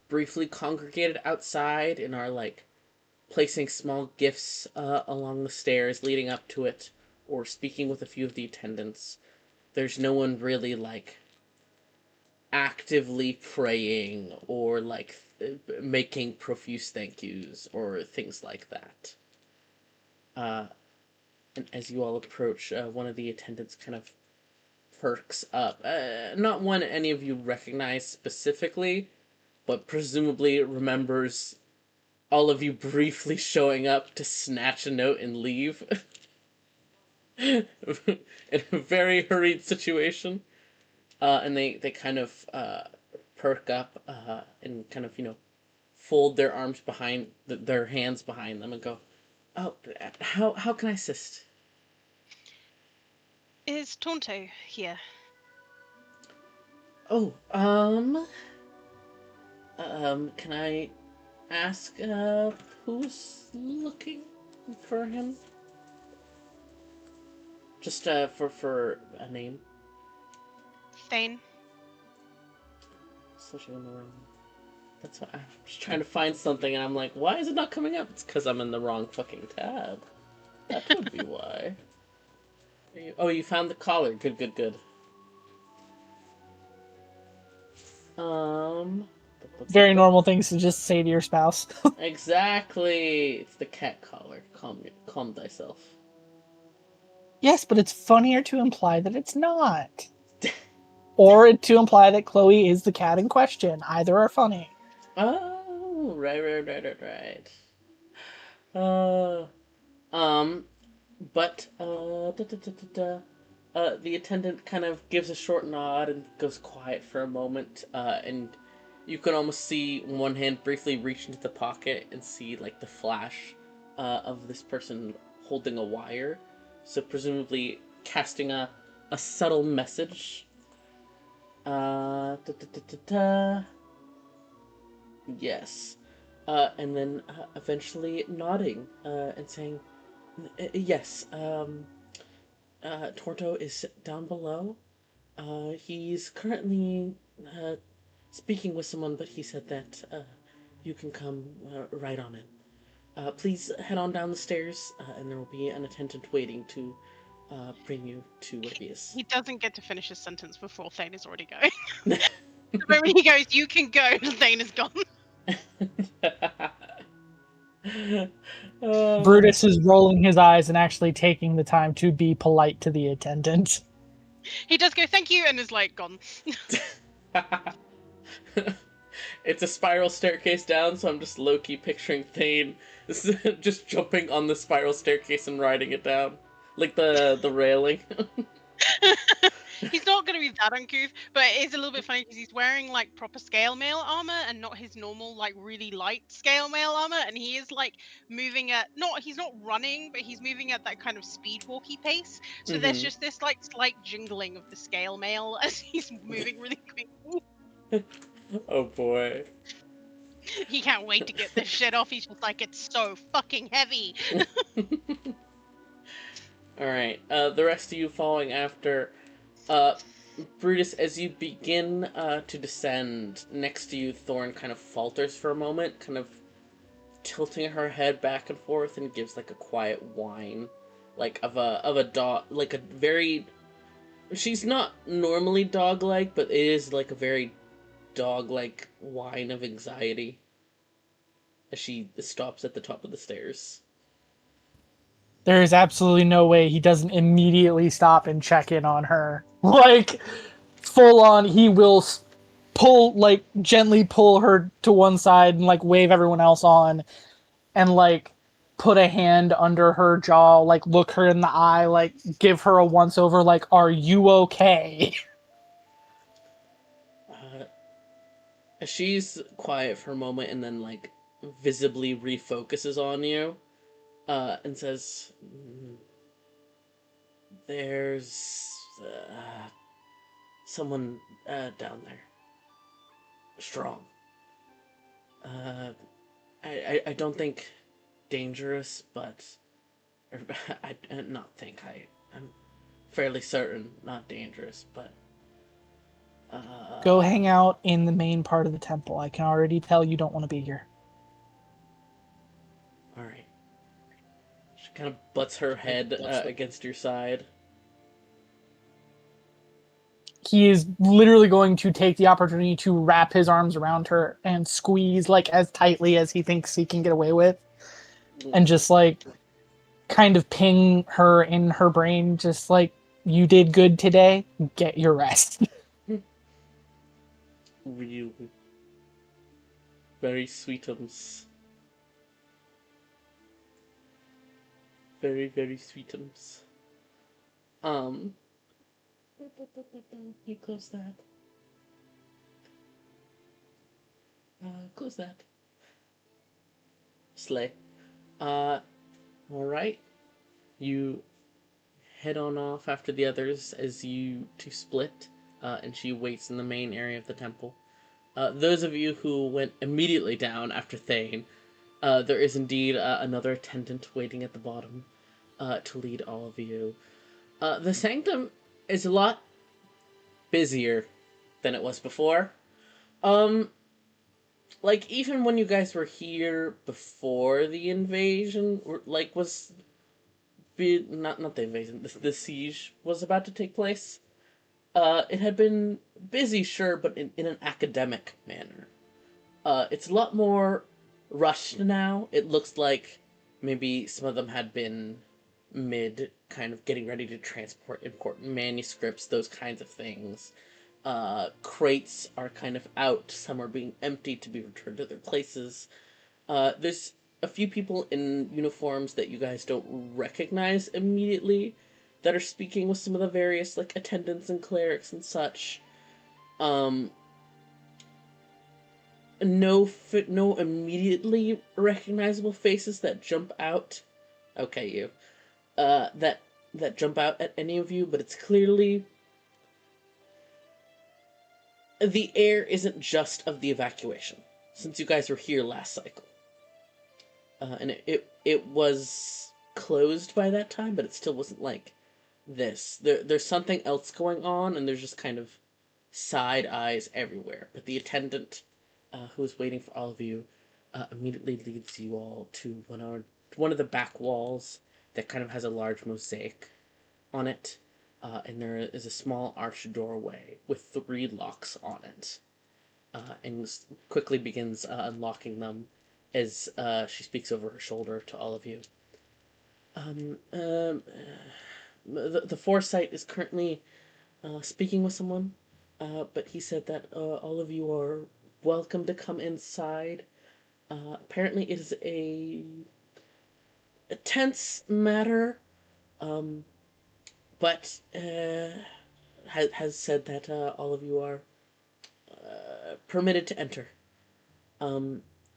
S1: briefly congregated outside and are like placing small gifts along the stairs leading up to it, or speaking with a few of the attendants, there's no one really like actively praying or like making profuse thank yous or things like that. Uh, and as you all approach, one of the attendants kind of perks up. Not one any of you recognize specifically, but presumably remembers all of you briefly showing up to snatch a note and leave. In a very hurried situation. And they kind of perk up and kind of, fold their arms behind, their hands behind them and go, "Oh, how can I assist?"
S3: Is Tonto here?
S1: Oh, can I ask, who's looking for him? Just, for a name.
S3: Thane?
S1: Searching in the room. That's why I'm just trying to find something and I'm like, why is it not coming up? It's because I'm in the wrong fucking tab. That would be why. You found the collar. Good. Um.
S4: Very normal things to just say to your spouse.
S1: Exactly. It's the cat collar. Calm thyself.
S4: Yes, but it's funnier to imply that it's not. Or to imply that Chloe is the cat in question. Either are funny.
S1: Oh, right. Uh, um, but the attendant kind of gives a short nod and goes quiet for a moment. And you can almost see one hand briefly reach into the pocket and see like the flash, of this person holding a wire. So presumably casting a subtle message. Uh, da, da, da, da, da. Yes. And then eventually nodding and saying, yes, Torto is down below. He's currently speaking with someone, but he said that you can come right on in. Please head on down the stairs, and there will be an attendant waiting to bring you to where he is.
S3: He doesn't get to finish his sentence before Thane is already going. The moment he goes, "You can go," Thane is gone.
S4: Brutus is rolling his eyes and actually taking the time to be polite to the attendant.
S3: He does go, "Thank you," and is like gone.
S1: It's a spiral staircase down, so I'm just low-key picturing Thane just jumping on the spiral staircase and riding it down. Like the railing.
S3: He's not going to be that uncouth, but it's a little bit funny because he's wearing like proper scale mail armor and not his normal like really light scale mail armor, and he is like moving at he's not running, but he's moving at that kind of speed walky pace. So there's
S1: Mm-hmm.
S3: just this like slight jingling of the scale mail as he's moving really quickly.
S1: Oh boy.
S3: He can't wait to get this shit off. He's just like, it's so fucking heavy.
S1: Alright, the rest of you following after. Uh, Brutus, as you begin to descend, next to you, Thorn kind of falters for a moment, kind of tilting her head back and forth, and gives like a quiet whine, like of a dog, like a very. She's not normally dog-like, but it is like a very dog-like whine of anxiety as she stops at the top of the stairs.
S4: There is absolutely no way he doesn't immediately stop and check in on her. Like, full on, he will gently pull her to one side and, like, wave everyone else on and, like, put a hand under her jaw, like, look her in the eye, like, give her a once over, like, are you okay?
S1: Uh, she's quiet for a moment and then, like, visibly refocuses on you, and says, There's someone down there. Strong. Uh, I don't think dangerous, but I not think I'm fairly certain not dangerous, but
S4: Go hang out in the main part of the temple. I can already tell you don't want to be here.
S1: all right. She kind of butts her head against your side.
S4: He is literally going to take the opportunity to wrap his arms around her and squeeze like as tightly as he thinks he can get away with, and just like kind of ping her in her brain, just like, you did good today, get your rest.
S1: Really, very sweetums. Very sweetums. Um, you close that. Close that. Slay. Uh, alright. You head on off after the others as you two split, and she waits in the main area of the temple. Those of you who went immediately down after Thane, there is indeed another attendant waiting at the bottom to lead all of you. The sanctum is a lot busier than it was before. Um, like even when you guys were here before the invasion, like was not the invasion, the siege was about to take place. It had been busy, sure, but in an academic manner. It's a lot more rushed now. It looks like maybe some of them had been mid kind of getting ready to transport important manuscripts, those kinds of things. Crates are kind of out, some are being emptied to be returned to their places. There's a few people in uniforms that you guys don't recognize immediately that are speaking with some of the various like attendants and clerics and such. Um, no immediately recognizable faces that jump out. Okay, you. That jump out at any of you, but it's clearly the air isn't just of the evacuation since you guys were here last cycle. And it was closed by that time, but it still wasn't like this. There's something else going on, and there's just kind of side eyes everywhere. But the attendant, who is waiting for all of you, immediately leads you all to one of the back walls that kind of has a large mosaic on it, and there is a small arched doorway with 3 locks on it, and quickly begins unlocking them as she speaks over her shoulder to all of you. The foresight is currently speaking with someone, but he said that all of you are welcome to come inside. Apparently, it is a tense matter, but has said that all of you are permitted to enter.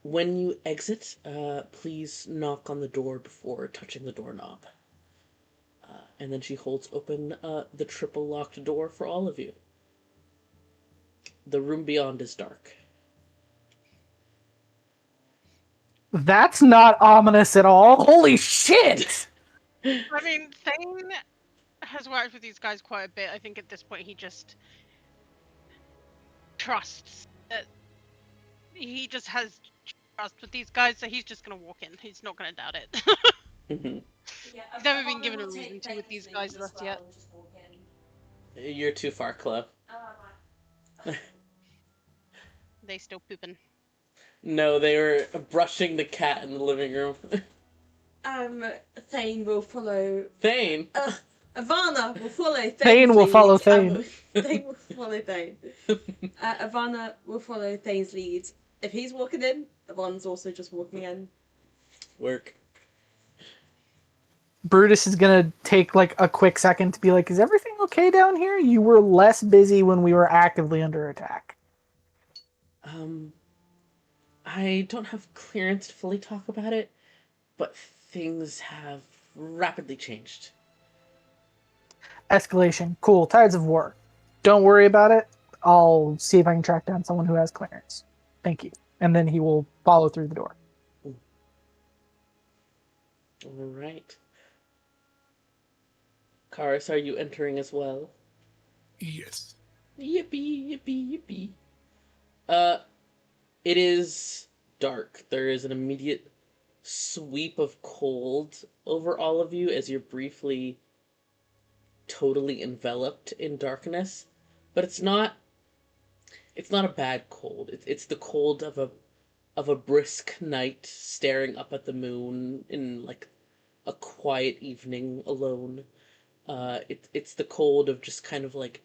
S1: When you exit, please knock on the door before touching the doorknob. And then she holds open the triple locked door for all of you. The room beyond is dark.
S4: That's not ominous at all. Holy shit!
S3: I mean, Thane has worked with these guys quite a bit. I think at this point he just trusts that he just has trust with these guys, so he's just gonna walk in. He's not gonna doubt it.
S1: Mhm.
S5: Yeah,
S3: He's never been
S5: Ivana
S3: given a
S5: will
S3: reason
S5: take
S3: to with
S5: Thane's
S3: these
S5: lead
S3: guys
S5: as
S3: thus
S5: well
S3: yet.
S5: and just walk in.
S1: You're too far, Chloe.
S3: They still pooping.
S1: No, they were brushing the cat in the living room.
S5: Thane will follow.
S1: Thane?
S5: Ivana will follow Thane's
S4: Thane will
S5: lead,
S4: follow Thane.
S5: Thane will follow Thane. Ivana will follow Thane's lead. If he's walking in, Ivana's also just walking in.
S1: Work.
S4: Brutus is gonna take like a quick second to be like, "Is everything okay down here? You were less busy when we were actively under attack."
S1: I don't have clearance to fully talk about it, but things have rapidly changed.
S4: Escalation. Cool. Tides of war. Don't worry about it. I'll see if I can track down someone who has clearance. Thank you. And then he will follow through the door.
S1: All right. Karis, are you entering as well?
S6: Yes.
S1: Yippee, yippee, yippee. Uh, it is dark. There is an immediate sweep of cold over all of you as you're briefly totally enveloped in darkness. But it's not a bad cold. It's the cold of a brisk night staring up at the moon in like a quiet evening alone. It's the cold of just kind of like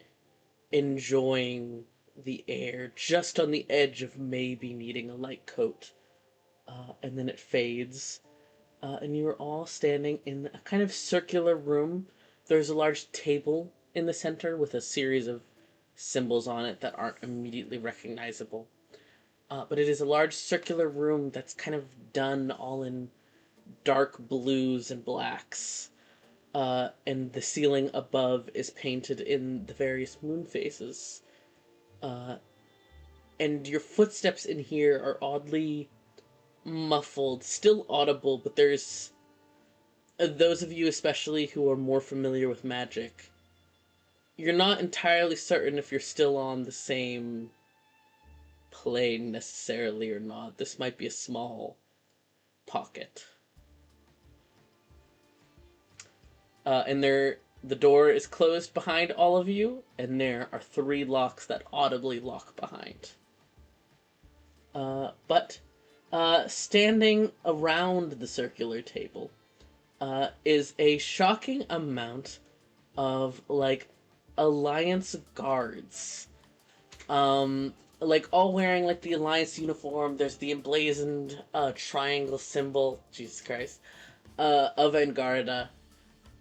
S1: enjoying the air, just on the edge of maybe needing a light coat. And then it fades, and you are all standing in a kind of circular room. There's a large table in the center with a series of symbols on it that aren't immediately recognizable. But it is a large circular room that's kind of done all in dark blues and blacks. And the ceiling above is painted in the various moon faces. Uh, and your footsteps in here are oddly muffled, still audible, but there's those of you especially who are more familiar with magic. You're not entirely certain if you're still on the same plane necessarily or not. This might be a small pocket. And there The door is closed behind all of you, and there are 3 locks that audibly lock behind. But standing around the circular table is a shocking amount of like Alliance guards. Like all wearing like the Alliance uniform. There's the emblazoned triangle symbol. Jesus Christ. Of Vanguarda.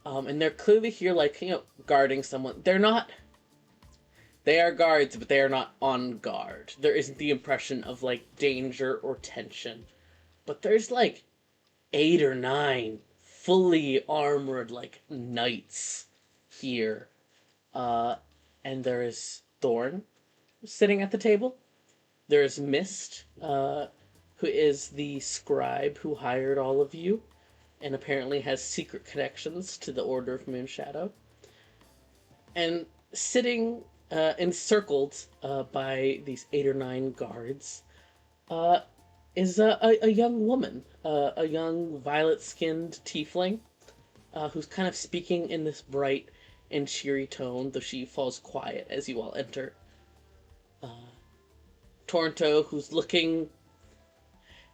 S1: And they're clearly here, like, guarding someone. They're not. They are guards, but they are not on guard. There isn't the impression of, like, danger or tension. But there's, like, 8 or 9 fully armored, like, knights here. And there is Thorn sitting at the table. There is Mist, who is the scribe who hired all of you, and apparently has secret connections to the Order of Moonshadow. And sitting encircled by these 8 or 9 guards is a young woman, a young violet-skinned tiefling, who's kind of speaking in this bright and cheery tone, though she falls quiet as you all enter. Toronto, who's looking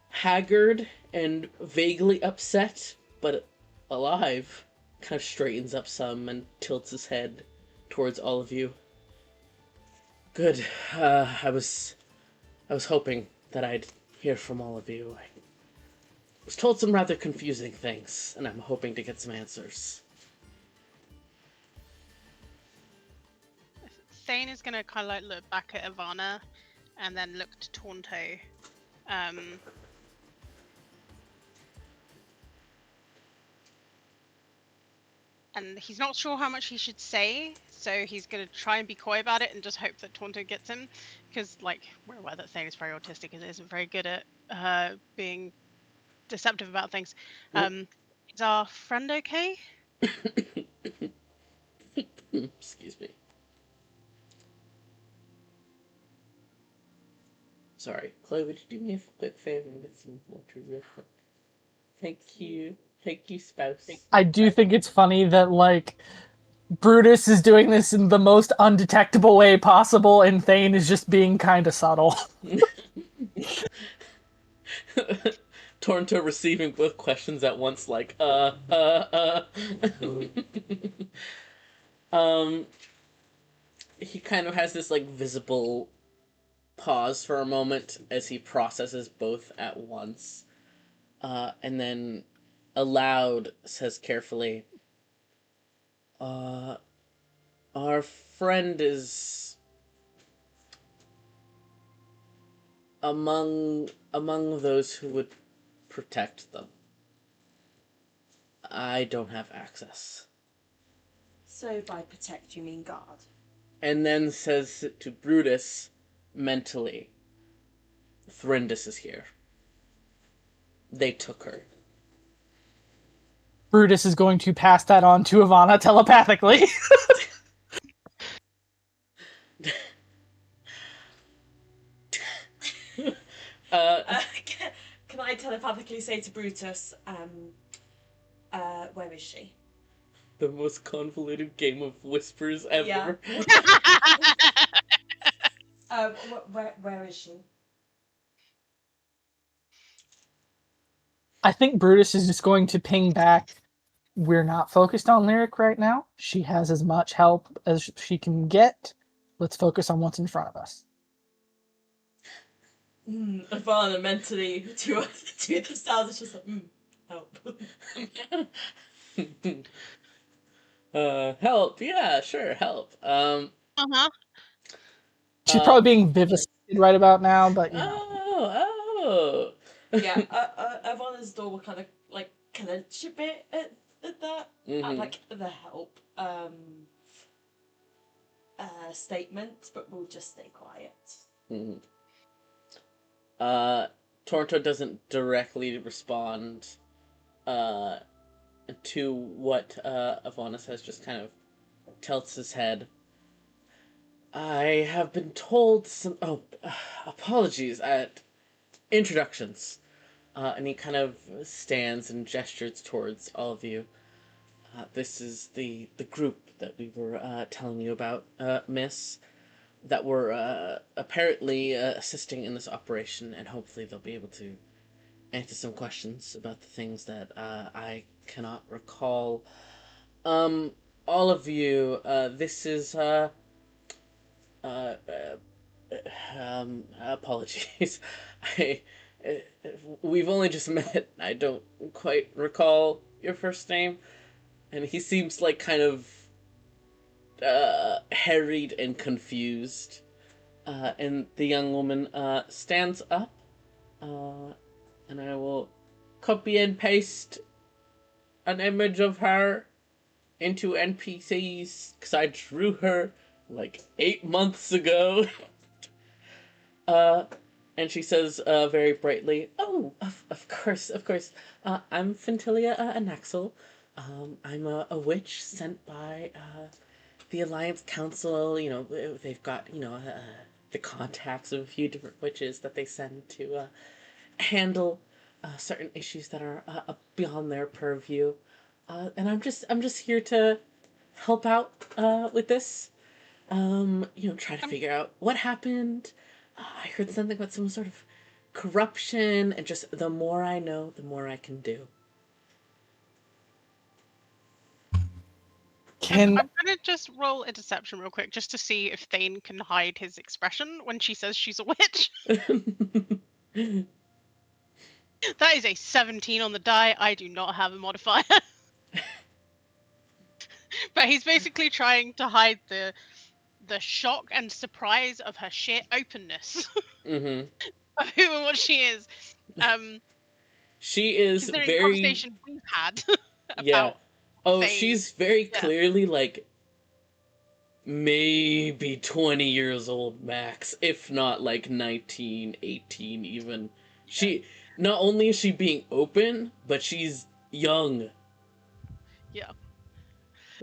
S1: haggard and vaguely upset, but alive, kind of straightens up some and tilts his head towards all of you. Good. I was hoping that I'd hear from all of you. I was told some rather confusing things, and I'm hoping to get some answers.
S3: Thane is gonna kind of like look back at Ivana, and then look to Taunto. And he's not sure how much he should say, so he's going to try and be coy about it and just hope that Taunto gets him. Because, like, we're aware that Thane is very autistic and isn't very good at being deceptive about things. Is our friend okay?
S1: Excuse me. Sorry. Chloe, would you do me a quick favor and get some water real quick? Thank you. Thank you, spouse.
S4: I do think it's funny that, like, Brutus is doing this in the most undetectable way possible, and Thane is just being kind of subtle.
S1: Toronto receiving both questions at once, like, he kind of has this, like, visible pause for a moment as he processes both at once. And then aloud says carefully, our friend is among those who would protect them. I don't have access.
S5: So by protect you mean guard?
S1: And then says to Brutus, mentally, Thrindis is here. They took her.
S4: Brutus is going to pass that on to Ivana telepathically.
S5: Can I telepathically say to Brutus, where is she?
S1: The most convoluted game of whispers ever.
S5: Yeah. Where is she?
S4: I think Brutus is just going to ping back. We're not focused on Lyric right now. She has as much help as she can get. Let's focus on what's in front of us.
S5: Ivana mentally to themselves is just like, help.
S1: Help, yeah, sure, help.
S4: She's probably being vivisected right about now, but you know.
S1: Oh.
S5: Yeah, Ivana's door will kind of like clench a bit at that, at like the help statement, but we'll just stay quiet.
S1: Mm-hmm. Toronto doesn't directly respond to what Ivana says, just kind of tilts his head. I have been told some... apologies at introductions. And he kind of stands and gestures towards all of you. This is the group that we were telling you about, Miss, that were apparently assisting in this operation, and hopefully they'll be able to answer some questions about the things that I cannot recall. Um, all of you, this is uh, apologies. I we've only just met. I don't quite recall your first name, and he seems like kind of harried and confused. And the young woman stands up, uh, and I will copy and paste an image of her into NPCs because I drew her like 8 months ago. Uh, and she says very brightly, "Oh, of course, of course. I'm Fentilia Anaxel. I'm a witch sent by the Alliance Council. You know, they've got, the contacts of a few different witches that they send to handle certain issues that are beyond their purview. And I'm just here to help out with this. Try to
S3: Um,
S1: figure out what happened. I heard something about some sort of corruption, and just the more I know, the more I can do."
S4: Can
S3: I'm gonna just roll a deception real quick just to see if Thane can hide his expression when she says she's a witch. That is a 17 on the die. I do not have a modifier. But he's basically trying to hide the shock and surprise of her sheer openness
S1: Mm-hmm.
S3: of who and what she is. Um,
S1: She is
S3: Considering the
S1: very,
S3: conversation we've had
S1: yeah.
S3: about
S1: Oh,
S3: Thane.
S1: she's very
S3: Yeah,
S1: clearly like maybe 20 years old max, if not like 19, 18 even.
S3: yeah,
S1: She, not only is she being open, but she's young.
S3: yeah.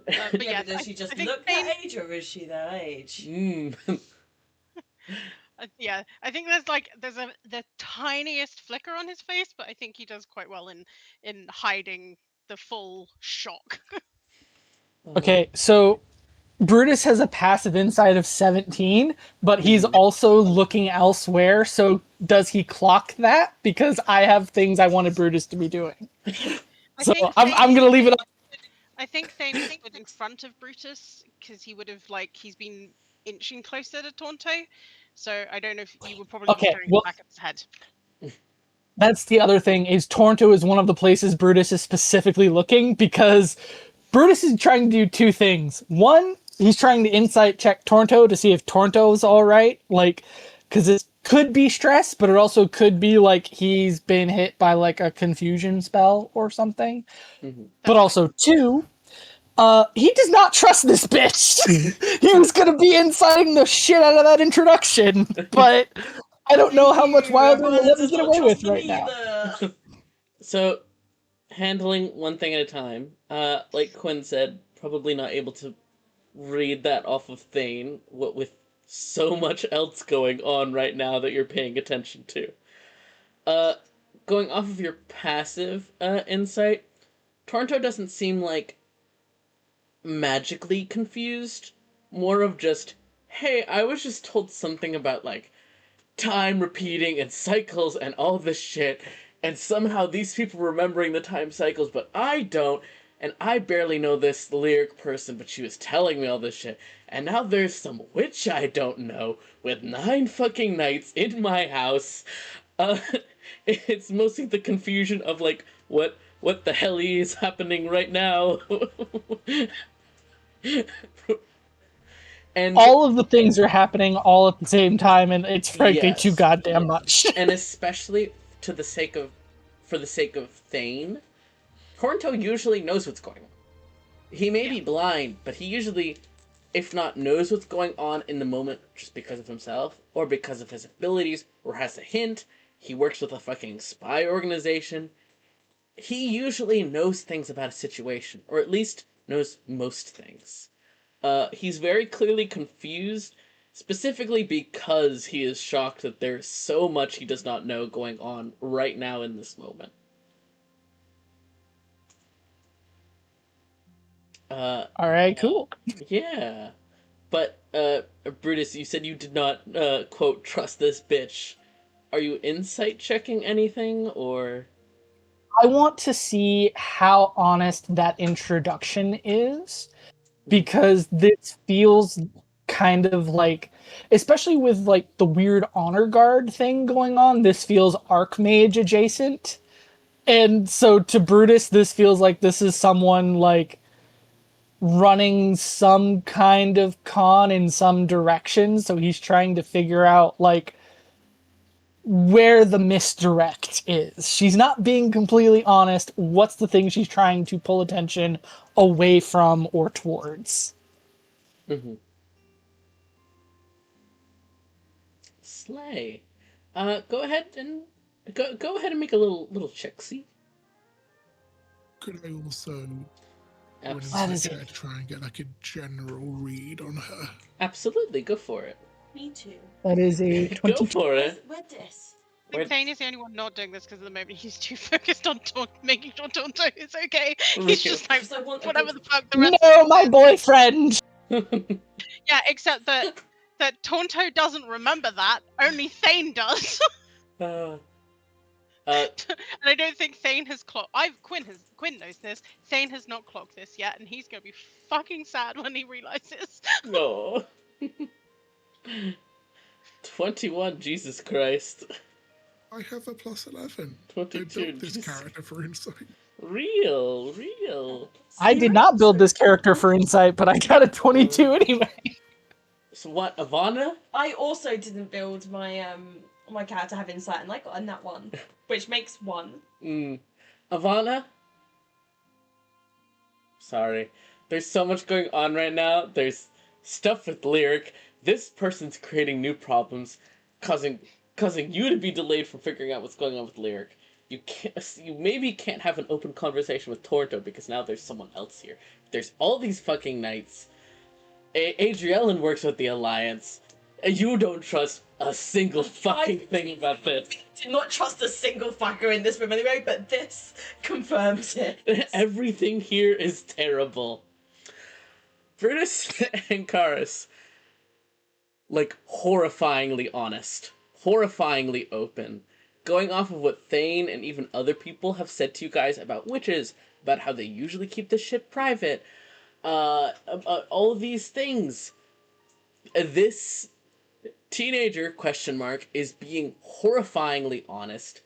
S3: But
S5: Yeah,
S3: yeah,
S5: but does she
S3: I
S5: just
S3: think
S5: look
S3: Thane.
S5: that age, or is she that age?
S1: Mm.
S3: Yeah, I think there's the tiniest flicker on his face, but I think he does quite well in hiding the full shock.
S1: Oh.
S4: okay, so Brutus has a passive insight of 17, but he's
S1: Mhm.
S4: also looking elsewhere. So does he clock that? Because I have things I wanted Brutus to be doing.
S3: I
S4: So
S3: think
S4: I'm
S3: Thane
S4: gonna leave it up.
S3: I think Thane stood in front of Brutus because he would have he's been inching closer to Tonto. So I don't know if you would probably be
S4: Okay,
S3: staring at the
S4: well
S3: back of his head.
S4: that's the other thing is Toronto is one of the places Brutus is specifically looking because Brutus is trying to do two things. One, he's trying to insight check Toronto to see if Toronto's all right, like because it could be stress, but it also could be like he's been hit by like a confusion spell or something.
S1: Mhm.
S4: But
S3: Definitely.
S4: also two, he does not trust this bitch. He was gonna be inciting the shit out of that introduction, but I don't know
S5: Me
S4: how much
S5: too.
S4: Wilder will
S5: Violet
S4: let me
S5: does
S4: get
S5: not
S4: away
S5: trust
S4: with
S5: them
S4: right now.
S5: either.
S1: So, handling one thing at a time. Like Quinn said, probably not able to read that off of Thane, what with so much else going on right now that you're paying attention to. Uh, Going off of your passive insight, Toronto doesn't seem like magically confused. More of just, hey, I was just told something about like time repeating and cycles and all this shit, and somehow these people remembering the time cycles, but I don't, and I barely know this lyric person, but she was telling me all this shit, and now there's some witch I don't know with 9 fucking nights in my house. Uh, it's mostly the confusion of like what the hell is happening right now. And
S4: All of the things are happening all at the same time, and it's frankly too
S1: yes,
S4: goddamn much.
S1: and especially to the sake of for the sake of Thane, Toronto usually knows what's going on. He may
S3: Yeah.
S1: be blind, but he usually, if not knows what's going on in the moment just because of himself, or because of his abilities, or has a hint, he works with a fucking spy organization. He usually knows things about a situation, or at least knows most things. He's very clearly confused, specifically because he is shocked that there's so much he does not know going on right now in this moment.
S4: All right, cool.
S1: Yeah. But, Brutus, you said you did not, quote, trust this bitch. Are you insight checking anything, or?
S4: I want to see how honest that introduction is because this feels kind of like, especially with like the weird honor guard thing going on, this feels archmage adjacent. And so to Brutus, this feels like this is someone like running some kind of con in some direction. So he's trying to figure out like where the misdirect is. She's not being completely honest. What's the thing she's trying to pull attention away from or towards?
S1: Mm-hmm. Slay. Go ahead and go ahead and make a little check. See.
S6: Could I also do an
S1: Absolutely.
S6: insight check to try and get like a general read on her?
S1: Absolutely, go for it.
S5: Me too.
S4: That is a
S1: Go
S4: 20.
S1: for it.
S5: Where's this?
S3: I think Thane is the only one not doing this because at the moment he's too focused on making sure Tonto is okay. He's just like,
S5: Because I want a
S3: whatever
S5: good-
S3: the fuck the rest
S4: No,
S3: of
S4: my boyfriend!
S3: Yeah, except that Tonto doesn't remember that. Only Thane does.
S1: uh,
S3: And I don't think Thane has clocked. Quinn knows this. Thane has not clocked this yet, and he's gonna be fucking sad when he realizes.
S1: no. 21, Jesus Christ.
S6: I have a plus 11.
S1: 22,
S6: I built this
S1: Jesus.
S6: character for insight.
S1: Real.
S4: I did not build this character for insight, but I got a 22 anyway.
S1: So what, Ivana?
S5: I also didn't build my character have insight, and I got a nat 1, which makes 1.
S1: Ivana? Sorry. There's so much going on right now. There's stuff with Lyric. This person's creating new problems, causing you to be delayed from figuring out what's going on with Lyric. You maybe can't have an open conversation with Torto because now there's someone else here. There's all these fucking knights. Adriellen works with the Alliance. And you don't trust a single fucking thing about this.
S5: Do not trust a single fucker in this room anyway, but this confirms it.
S1: Everything here is terrible. Brutus and Karis, like, horrifyingly honest, horrifyingly open, going off of what Thane and even other people have said to you guys about witches, about how they usually keep this shit private, all of these things. This teenager, question mark, is being horrifyingly honest,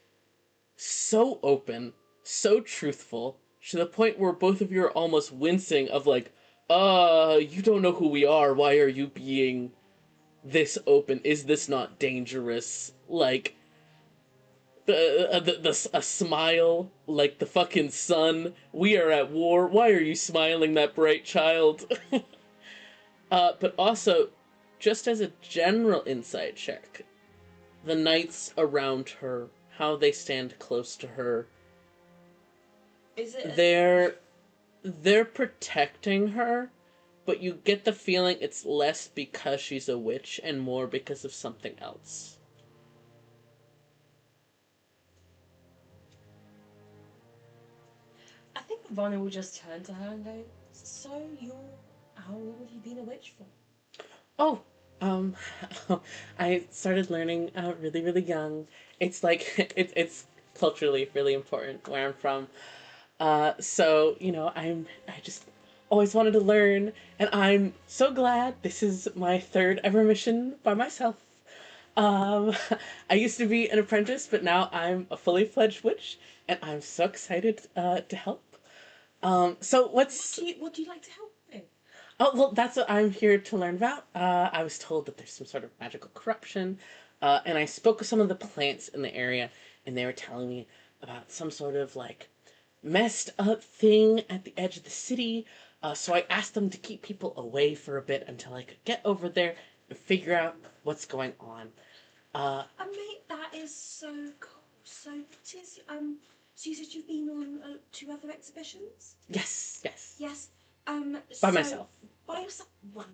S1: so open, so truthful, to the point where both of you are almost wincing of like, you don't know who we are, why are you being this open? Is this not dangerous? Like, a smile, like the fucking sun, we are at war, why are you smiling, that bright child? But also, just as a general insight check, the knights around her, how they stand close to her,
S5: Is it?
S1: they're protecting her, but you get the feeling it's less because she's a witch and more because of something else.
S5: I think Ronnie will just turn to her and go, "So how long have you been a witch for?"
S1: Oh, um, I started learning really, really young. It's like it's culturally really important where I'm from. So I just always wanted to learn, and I'm so glad this is my third ever mission by myself. Um, I used to be an apprentice, but now I'm a fully fledged witch, and I'm so excited to help. So what's
S5: What do you like to help with?
S1: Oh, well, that's what I'm here to learn about. I was told that there's some sort of magical corruption, and I spoke with some of the plants in the area, and they were telling me about some sort of, like, messed up thing at the edge of the city. So I asked them to keep people away for a bit until I could get over there and figure out what's going on.
S5: Mate, that is so cool. So what is so you said you've been on 2 other exhibitions?
S1: Yes, yes.
S5: Yes.
S1: By myself.
S5: By yourself. One.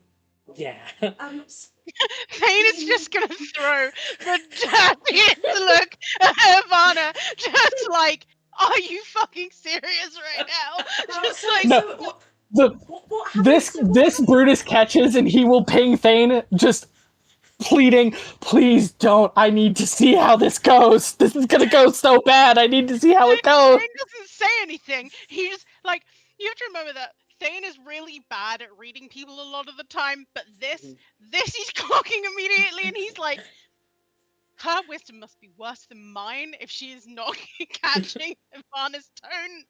S1: Yeah.
S3: Thane is just gonna throw the dirtiest look at Ivana, just like, are you fucking serious right now? Just like,
S4: No. the
S5: What happened to
S4: this Brutus catches and he will ping Thane, just pleading, please don't. I need to see how this goes. This is gonna go so bad. I need to see how it goes.
S3: Thane doesn't say anything. He's like, you have to remember that Thane is really bad at reading people a lot of the time, but this he's clocking immediately, and he's like, her wisdom must be worse than mine if she is not catching Ivana's tone.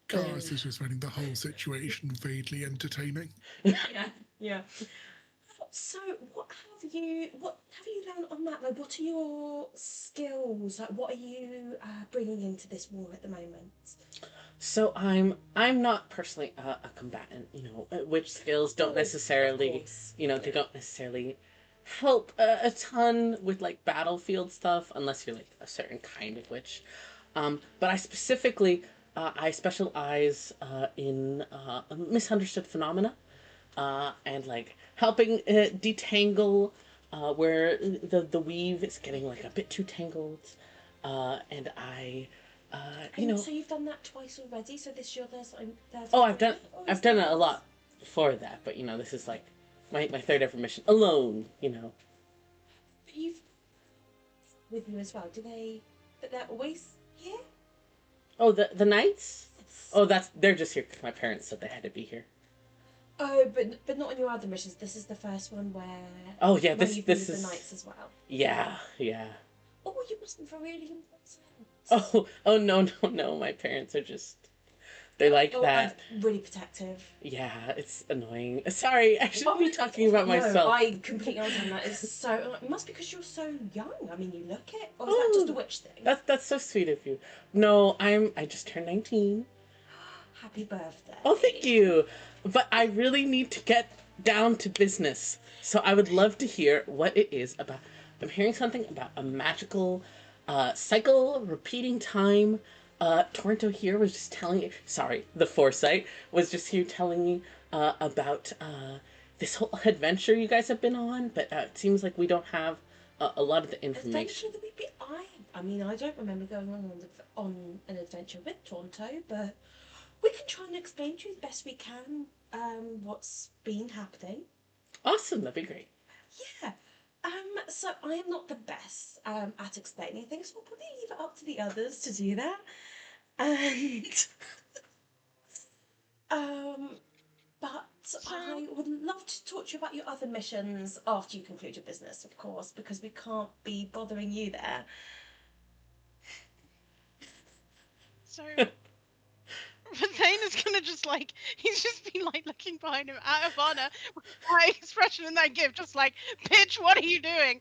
S6: Cars is just finding the whole situation vaguely entertaining.
S5: Yeah, yeah. So, what have you learned on that? Like, what are your skills? Like, what are you bringing into this war at the moment?
S1: So I'm not personally a combatant, which skills don't necessarily, they don't necessarily help a ton with like battlefield stuff unless you're like a certain kind of witch. But I specifically I specialize in misunderstood phenomena, and like helping detangle where the weave is getting like a bit too tangled, and I.
S5: So you've done that twice already. So this year there's.
S1: Oh, I've done it a lot before that, but this is like my third ever mission alone.
S5: But you've with you as well. But they're always here.
S1: Oh, the knights.
S5: It's,
S1: Oh, they're just here because my parents said they had to be here.
S5: oh, but not on your other missions. This is the first one where.
S1: Oh yeah,
S5: where
S1: this
S5: you've
S1: this
S5: been with
S1: is
S5: the knights as well.
S1: yeah.
S5: Oh, you mustn't feel really important.
S1: Oh no, my parents are just they like that.
S5: I'm really protective.
S1: Yeah, it's annoying. Sorry, I shouldn't be talking about myself.
S5: No, I completely understand that. It's so. It must be because you're so young. I mean, you look it, or is that just a witch thing?
S1: That's so sweet of you. No, I just turned 19.
S5: Happy birthday.
S1: Oh, thank you. But I really need to get down to business. So I would love to hear what it is about. I'm hearing something about a magical cycle repeating time. Toronto here was just telling me, sorry, the foresight was just here telling me about this whole adventure you guys have been on, but it seems like we don't have a lot of the information.
S5: Adventure that we'd be. I mean, I don't remember going on an adventure with Toronto, but we can try and explain to you the best we can what's been happening.
S1: Awesome, that'd be great.
S5: Yeah. So I am not the best at explaining things, so we'll probably leave it up to the others to do that. And but I would love to talk to you about your other missions after you conclude your business, of course, because we can't be bothering you there.
S3: So Thane is gonna just like he's just been like looking behind him at Ivana with my expression in that gift, just like, bitch, what are you doing?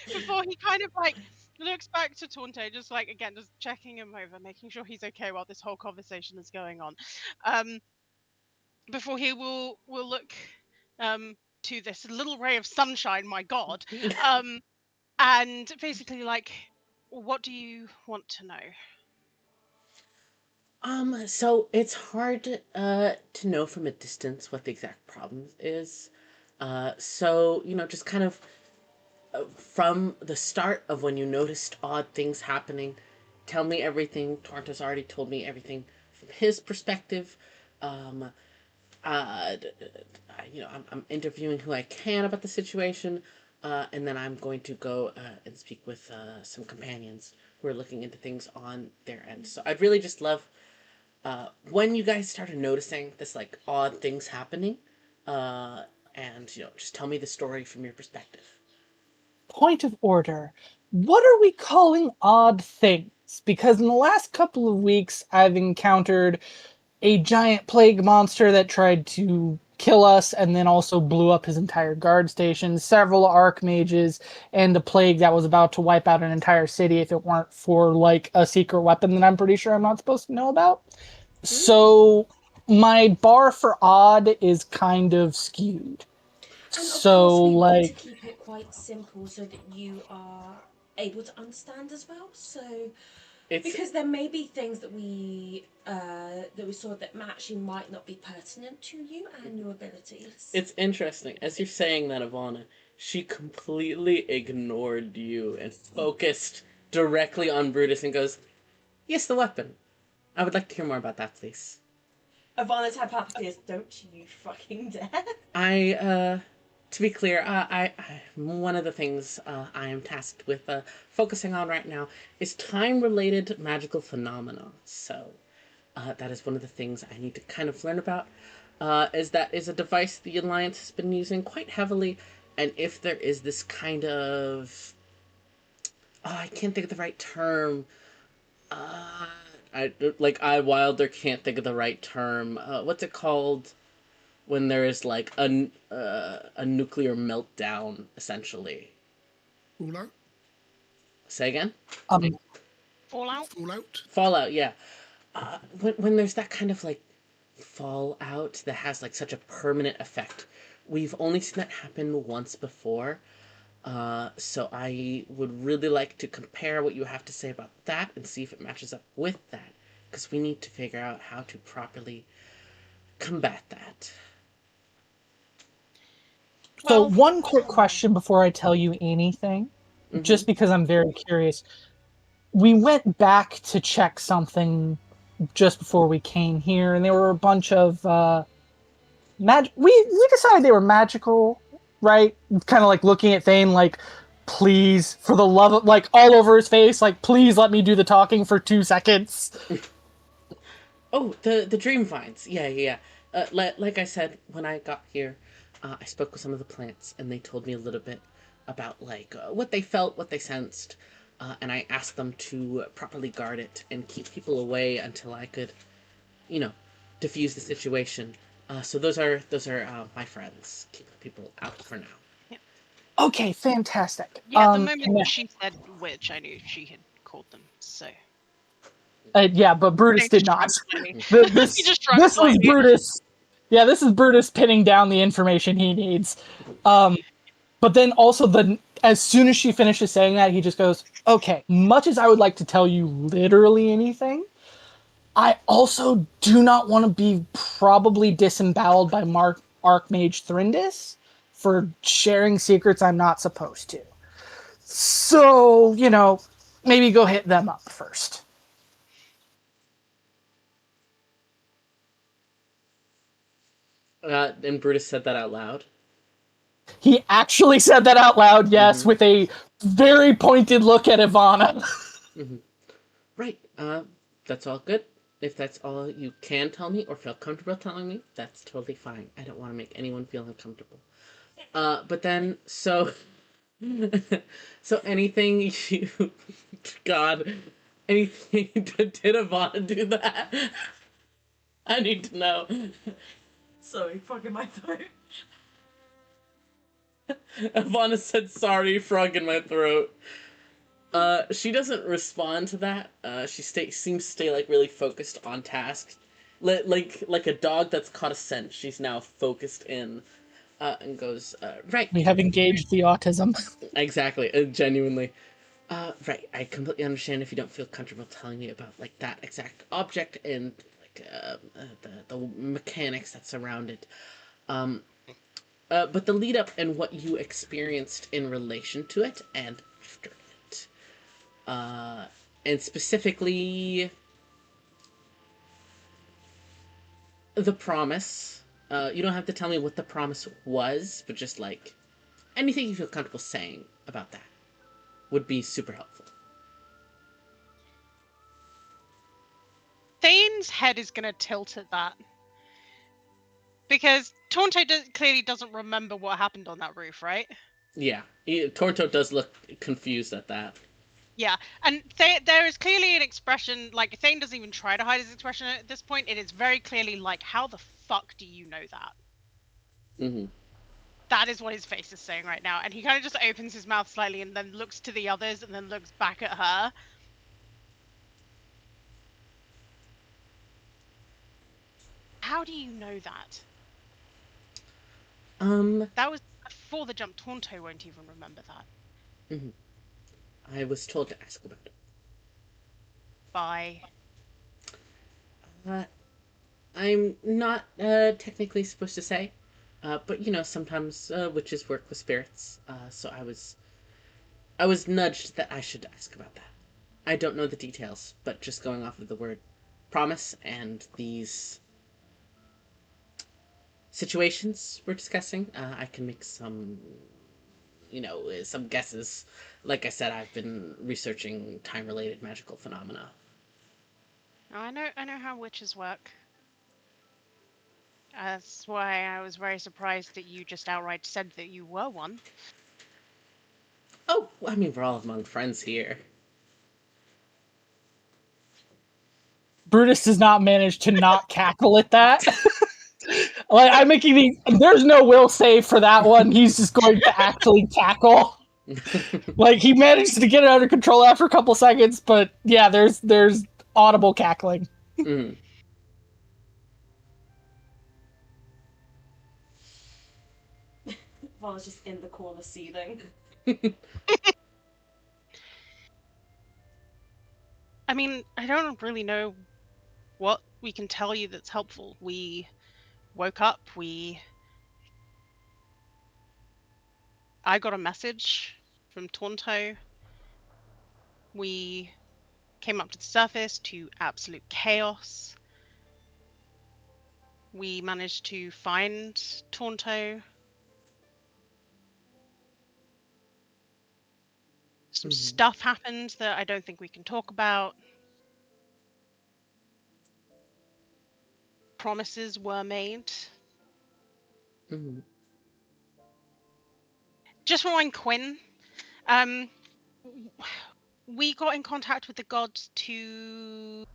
S3: Before he kind of like looks back to Taunte, just like again, just checking him over, making sure he's okay while this whole conversation is going on. Before he will look to this little ray of sunshine, my god, and basically like, what do you want to know?
S1: So it's hard to know from a distance what the exact problem is. So, just kind of from the start of when you noticed odd things happening, tell me everything. Torrenta's already told me everything from his perspective. Um, I'm interviewing who I can about the situation, and then I'm going to go and speak with some companions who are looking into things on their end. So I'd really just love when you guys started noticing this like odd things happening, and just tell me the story from your perspective.
S4: Point of order. What are we calling odd things? Because in the last couple of weeks, I've encountered a giant plague monster that tried to kill us and then also blew up his entire guard station, several archmages, and a plague that was about to wipe out an entire city if it weren't for like a secret weapon that I'm pretty sure I'm not supposed to know about. So my bar for odd is kind of skewed.
S5: And of
S4: So
S5: course, we want to
S4: like
S5: keep it quite simple so that you are able to understand as well. So,
S1: It's
S5: because there may be things that we saw that actually might not be pertinent to you and your abilities.
S1: it's interesting as you're saying that, Ivana. She completely ignored you and focused directly on Brutus and goes, "Yes, the weapon. I would like to hear more about that, please.
S5: Ivana telepathically is, don't you fucking dare.
S1: To be clear, one of the things I am tasked with focusing on right now is time-related magical phenomena. So, that is one of the things I need to kind of learn about. Is that is a device the Alliance has been using quite heavily, and if there is this kind of, I can't think of the right term. Uh, I Wilder can't think of the right term. What's it called when there is like a nuclear meltdown, essentially?
S6: Fallout?
S1: Say again.
S4: Um,
S3: Fallout.
S6: Fallout?
S1: Fallout. Yeah. When there's that kind of like fallout that has like such a permanent effect, we've only seen that happen once before. So I would really like to compare what you have to say about that and see if it matches up with that, because we need to figure out how to properly combat that.
S4: so
S3: Well,
S4: one quick question before I tell you anything,
S1: Mm-hmm.
S4: just because I'm very curious. We went back to check something just before we came here, and there were a bunch of we decided they were magical, right? Kind of like looking at Thane, like, please, for the love of, like, all over his face, like, please let me do the talking for 2 seconds.
S1: Oh, the dream vines. Yeah, yeah. Yeah. Like I said, when I got here, I spoke with some of the plants, and they told me a little bit about like what they felt, what they sensed, and I asked them to properly guard it and keep people away until I could, you know, diffuse the situation. So those are my friends. Keep people out for now.
S3: yeah,
S4: Okay, fantastic.
S3: yeah. The moment
S4: Yeah,
S3: she said witch, I knew she had called them. So
S4: yeah, but Brutus
S3: Jane
S4: did
S3: just
S4: not.
S3: shrugged slightly. He
S4: This
S3: just shrugged
S4: this was
S3: slightly.
S4: Brutus. Yeah, this is Brutus pinning down the information he needs. But then also the as soon as she finishes saying that, he just goes, "Okay, much as I would like to tell you literally anything, I also do not want to be probably disemboweled by Archmage Thrindis for sharing secrets I'm not supposed to. So, maybe go hit them up first."
S1: And Brutus said that out loud.
S4: He actually said that out loud, yes,
S1: Mm-hmm.
S4: with a very pointed look at Ivana.
S1: Mm-hmm. Right. That's all good. If that's all you can tell me or feel comfortable telling me, that's totally fine. I don't want to make anyone feel uncomfortable. But then, so anything you, God, anything, did Ivana do that? I need to know.
S5: Sorry, frog in my throat.
S1: Ivana said, sorry, frog in my throat. She doesn't respond to that. Seems to stay like really focused on task, like a dog that's caught a scent. She's now focused in, and goes right.
S4: We have engaged the autism.
S1: Exactly, genuinely. Right. I completely understand if you don't feel comfortable telling me about like that exact object and like the mechanics that surround it. Um, but the lead up and what you experienced in relation to it and after it. Uh, and specifically the promise. You don't have to tell me what the promise was, but just like anything you feel comfortable saying about that would be super helpful.
S3: Thane's head is going to tilt at that because clearly doesn't remember what happened on that roof, right?
S1: Yeah, Torto does look confused at that.
S3: Yeah, and there is clearly an expression, like, Thane doesn't even try to hide his expression at this point. It is very clearly like, how the fuck do you know that?
S1: Mm-hmm.
S3: That is what his face is saying right now. And he kind of just opens his mouth slightly and then looks to the others and then looks back at her. How do you know that?
S1: Um,
S3: That was before the jump. Taunto won't even remember that.
S1: mhm. I was told to ask about it.
S3: By...
S1: Uh, I'm not technically supposed to say, but sometimes witches work with spirits. So I was nudged that I should ask about that. I don't know the details, but just going off of the word promise and these situations we're discussing, I can make some, some guesses. Like I said, I've been researching time-related magical phenomena.
S3: Oh, I know how witches work. That's why I was very surprised that you just outright said that you were one.
S1: Oh, I mean, we're all among friends here.
S4: Brutus does not manage to not cackle at that. Like I'm making the there's no will save for that one. He's just going to actually cackle. Like he managed to get it under control after a couple seconds, but yeah, there's audible cackling.
S1: Mm.
S5: Vala's just in the corner seething.
S3: I mean, I don't really know what we can tell you that's helpful. We woke up, I got a message from Tonto. We came up to the surface to absolute chaos. We managed to find Tonto. Some stuff happened that I don't think we can talk about. Promises were made.
S1: Mm.
S3: Just remind Quinn. We got in contact with the gods to,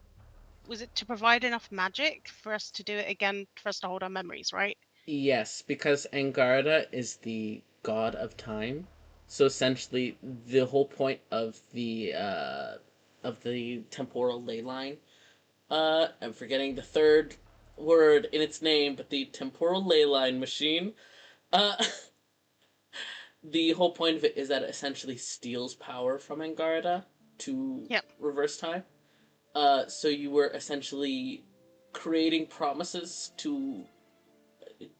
S3: was it to provide enough magic for us to do it again, for us to hold our memories, right?
S1: Yes, because Angarda is the god of time. So essentially, the whole point of the temporal ley line. I'm forgetting the third word in its name, but the temporal ley line machine. Uh, the whole point of it is that it essentially steals power from Angarda to
S3: Yep.
S1: reverse time. So you were essentially creating promises to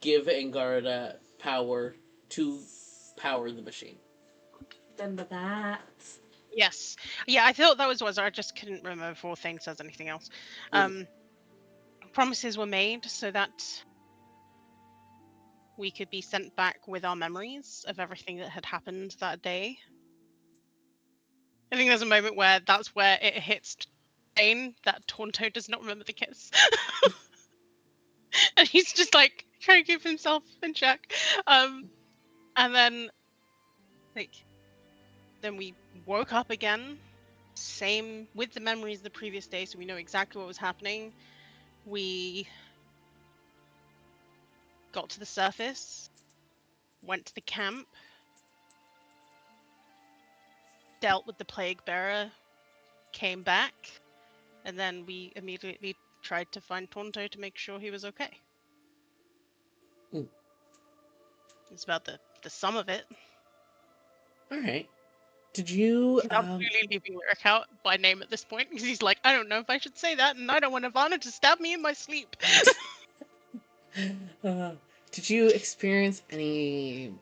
S1: give Angarda power to power the machine.
S5: Remember that.
S3: Yes. Yeah, I thought that was I just couldn't remember if Thing says anything else. Promises were made so that we could be sent back with our memories of everything that had happened that day. I think there's a moment where that's where it hits Dane that Tonto does not remember the kiss. And he's just like trying to keep himself in check. And then then we woke up again, same with the memories of the previous day, so we know exactly what was happening. We got to the surface, went to the camp, dealt with the plague bearer, came back, and then we immediately tried to find Tonto to make sure he was okay.
S1: Mm.
S3: It's about the sum of it.
S1: All right. Did you?
S3: I'm absolutely leaving Lyric out by name at this point because he's like, I don't know if I should say that, and I don't want Ivana to stab me in my sleep.
S1: Did you experience any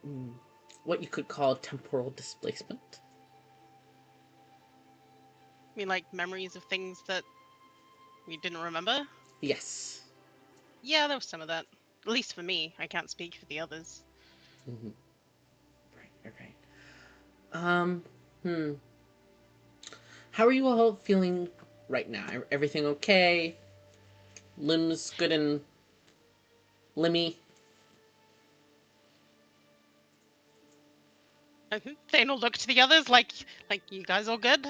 S1: what you could call temporal displacement?
S3: I mean, like memories of things that we didn't remember.
S1: Yes.
S3: Yeah, there was some of that. At least for me. I can't speak for the others.
S1: Mm-hmm. Right. Right. How are you all feeling right now? Everything okay? Limbs good and limmy?
S3: Thane will look to the others like you guys all good?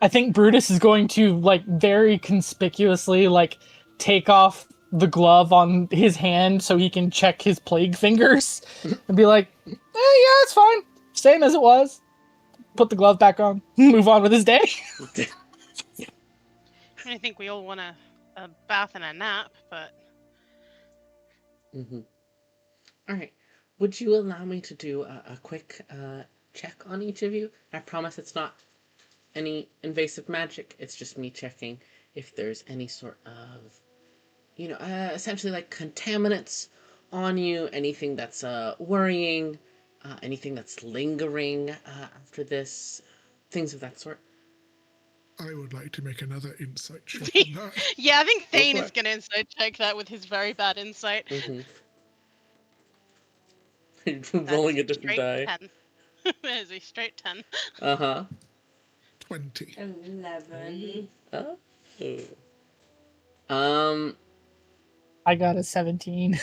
S4: I think Brutus is going to like very conspicuously like take off the glove on his hand so he can check his plague fingers and be like, yeah, it's fine. Same as it was. Put the glove back on. Move on with his day.
S3: I think we all want a bath and a nap, but
S1: Mm-hmm. All right. Would you allow me to do a quick check on each of you? I promise it's not any invasive magic. It's just me checking if there's any sort of, essentially like contaminants on you, anything that's worrying, anything that's lingering after this, things of that sort.
S6: I would like to make another insight check on that.
S3: Yeah, I think
S1: Go
S3: Thane
S1: for
S3: is
S1: it.
S3: going to insight check that with his very bad insight.
S1: You're
S3: That
S1: rolling a
S3: is a
S1: different
S3: straight
S1: die.
S3: 10. That is a straight 10.
S1: Uh-huh.
S6: 20.
S5: 11.
S1: Oh. Um,
S4: I got a 17.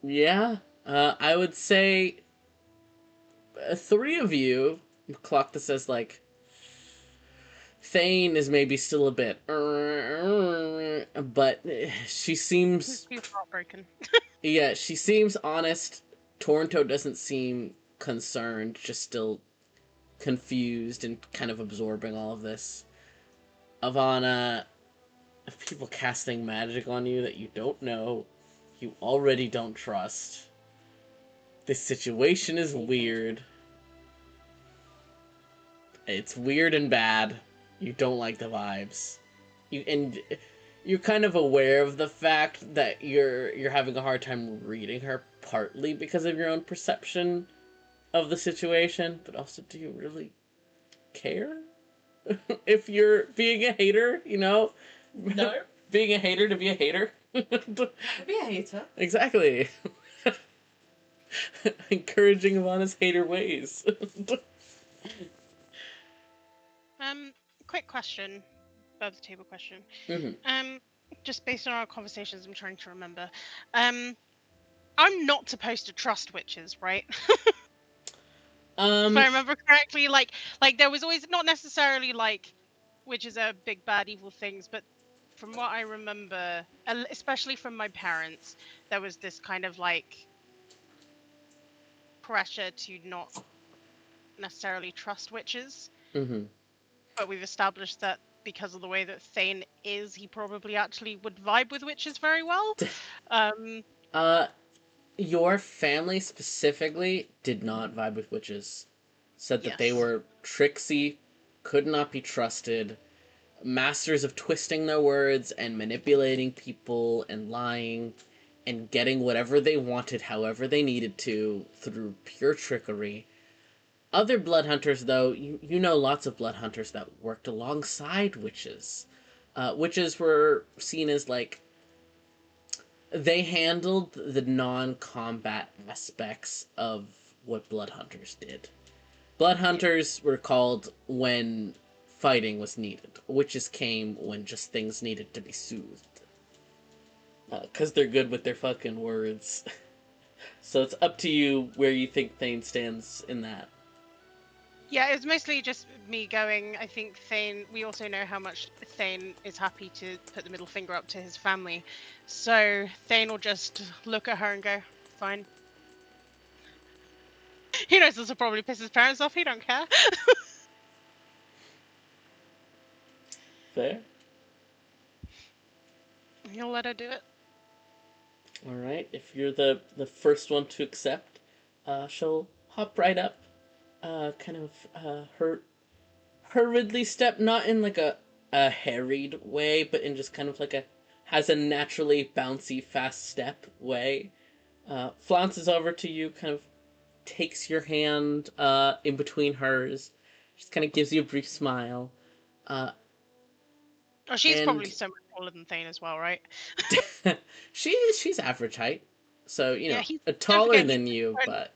S1: yeah. I would say three of you, clock that says, like, Thane is maybe still a bit, but she seems,
S3: He's heartbroken.
S1: yeah, she seems honest. Toronto doesn't seem concerned, just still confused and kind of absorbing all of this. Ivana, people casting magic on you that you don't know, you already don't trust. This situation is weird. It's weird and bad. You don't like the vibes. You're kind of aware of the fact that you're having a hard time reading her, partly because of your own perception of the situation, but also, do you really care? If you're being a hater, you know?
S5: No.
S1: Being a hater to be a hater.
S5: I'd be a hater.
S1: Exactly. Encouraging Ivana's hater ways.
S3: Quick question, above the table question.
S1: Mhm.
S3: Just based on our conversations, I'm trying to remember. I'm not supposed to trust witches, right? If I remember correctly, like there was always not necessarily like witches are big bad evil things, but from what I remember, especially from my parents, there was this kind of like pressure to not necessarily trust witches.
S1: Mhm.
S3: But we've established that because of the way that Thane is, he probably actually would vibe with witches very well. Um,
S1: Uh, your family specifically did not vibe with witches. Said that they
S3: yes.
S1: were tricksy, could not be trusted, masters of twisting their words and manipulating people and lying and getting whatever they wanted however they needed to through pure trickery. Other blood hunters, though, you know lots of blood hunters that worked alongside witches. Witches were seen as, like, they handled the non-combat aspects of what blood hunters did. Blood
S3: Yeah.
S1: hunters were called when fighting was needed. Witches came when just things needed to be soothed. Because they're good with their fucking words. So it's up to you where you think Thane stands in that.
S3: Yeah, it was mostly just me going, I think Thane, we also know how much Thane is happy to put the middle finger up to his family. So Thane will just look at her and go, fine. He knows this will probably piss his parents off, he don't care.
S1: Fair?
S3: He'll let her do it.
S1: Alright, if you're the first one to accept, she'll hop right up, kind of, hurriedly step, not in like a harried way, but in just kind of like has a naturally bouncy, fast step way. Flounces over to you, kind of takes your hand in between hers, just kind of gives you a brief smile. Uh,
S3: Oh, she's probably
S1: and
S3: so much taller than Thane as well, right?
S1: she's average height, so
S3: Yeah, he's, don't
S1: taller
S3: forget,
S1: than you,
S3: only,
S1: but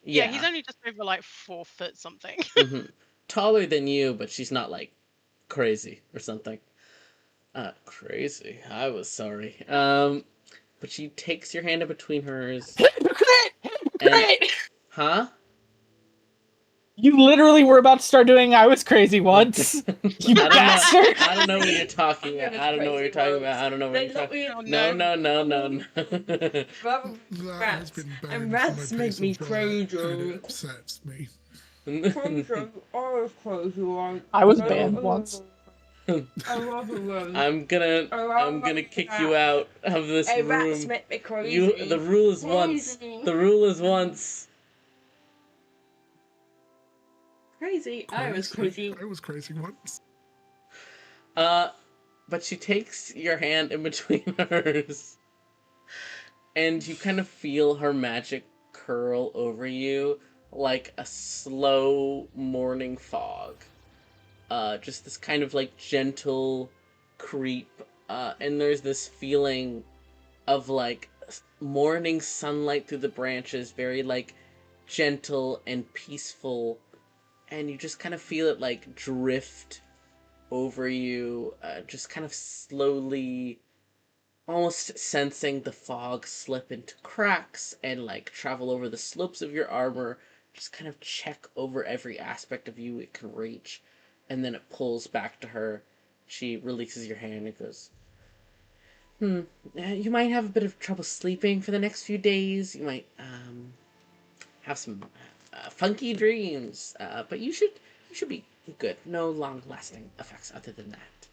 S3: yeah, he's
S1: yeah,
S3: only just over like 4 foot something.
S1: taller than you, but she's not like crazy or something. Crazy. I was sorry. But she takes your hand in between hers,
S4: Hypocrite!
S1: and
S4: Hypocrite!
S1: huh?
S4: You literally were about to start doing I was crazy once. You
S1: I don't know.
S4: bastard!
S1: I don't know what you're talking about. I don't know what you're talking about. I don't know what you're talking.
S3: Oh
S1: No,
S3: no.
S1: no, no, no, no.
S5: Rather
S6: That has
S5: rats.
S6: been
S5: And
S6: banned from
S5: rats
S6: my
S5: make
S6: place
S5: me
S6: of work,
S5: crazy.
S6: and it upsets me.
S5: Crazy. I was crazy once.
S4: I was
S1: Oh.
S4: banned once.
S5: I love them.
S1: I'm gonna kick you out of this
S5: Hey, rats
S1: room.
S5: make me crazy.
S1: You. The rule is once.
S5: Crazy.
S1: The rule is once.
S5: Crazy. I was crazy.
S6: I was crazy once.
S1: Uh, but she takes your hand in between hers, and you kind of feel her magic curl over you like a slow morning fog. just this kind of like gentle creep, and there's this feeling of like morning sunlight through the branches, very like gentle and peaceful, and you just kind of feel it like drift over you, just kind of slowly, almost sensing the fog slip into cracks and like travel over the slopes of your armor, just kind of check over every aspect of you it can reach, and then it pulls back to her. She releases your hand and goes, you might have a bit of trouble sleeping for the next few days. You might have some funky dreams, but you should be good. No long lasting effects other than that.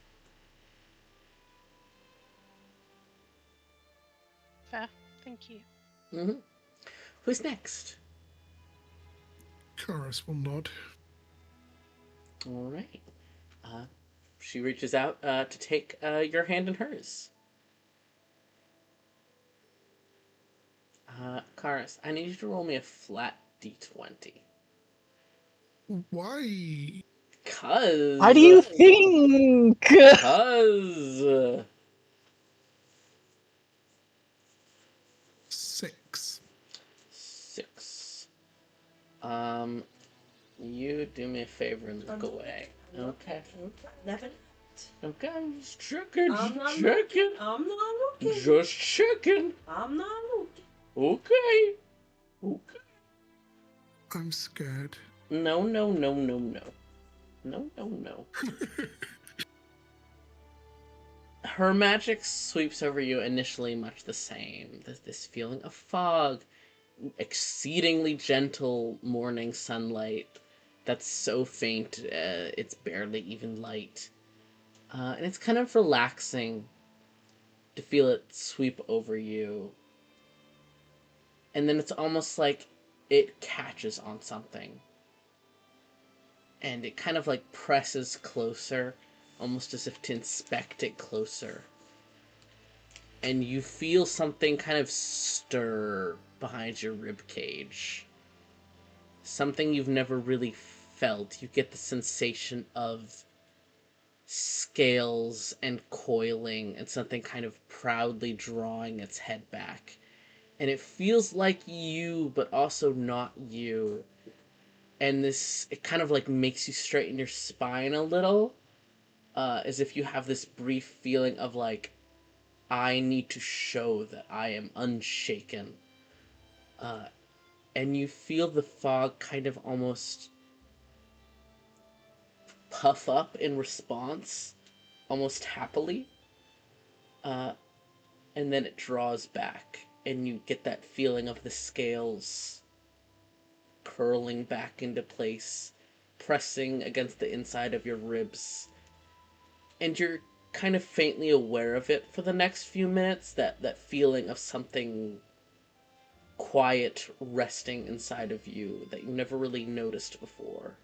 S3: Fair. Thank you.
S1: Mm-hmm. Who's next?
S6: Chorus will nod.
S1: All right. She reaches out to take your hand in hers. Karis, I need you to roll me a flat d20.
S6: Why?
S1: Cause.
S4: How do you think?
S1: Cause.
S6: 6.
S1: 6. You do me a favor and look away. Okay.
S5: Never.
S1: Okay, I'm just checking.
S5: I'm not
S1: checking.
S5: I'm not looking.
S1: Just checking.
S5: I'm not looking.
S1: Okay. Okay.
S6: I'm scared.
S1: No, no, no, no, no. No, no, no. Her magic sweeps over you initially much the same. There's this feeling of fog, exceedingly gentle morning sunlight that's so faint it's barely even light. And it's kind of relaxing to feel it sweep over you. And then it's almost like it catches on something. And it kind of like presses closer, almost as if to inspect it closer. And you feel something kind of stir behind your rib cage. Something you've never really felt. You get the sensation of scales and coiling and something kind of proudly drawing its head back. And it feels like you, but also not you. And it kind of like makes you straighten your spine a little, as if you have this brief feeling of like, I need to show that I am unshaken. And you feel the fog kind of almost puff up in response, almost happily. And then it draws back, and you get that feeling of the scales curling back into place, pressing against the inside of your ribs. And you're kind of faintly aware of it for the next few minutes, that feeling of something quiet resting inside of you that you never really noticed before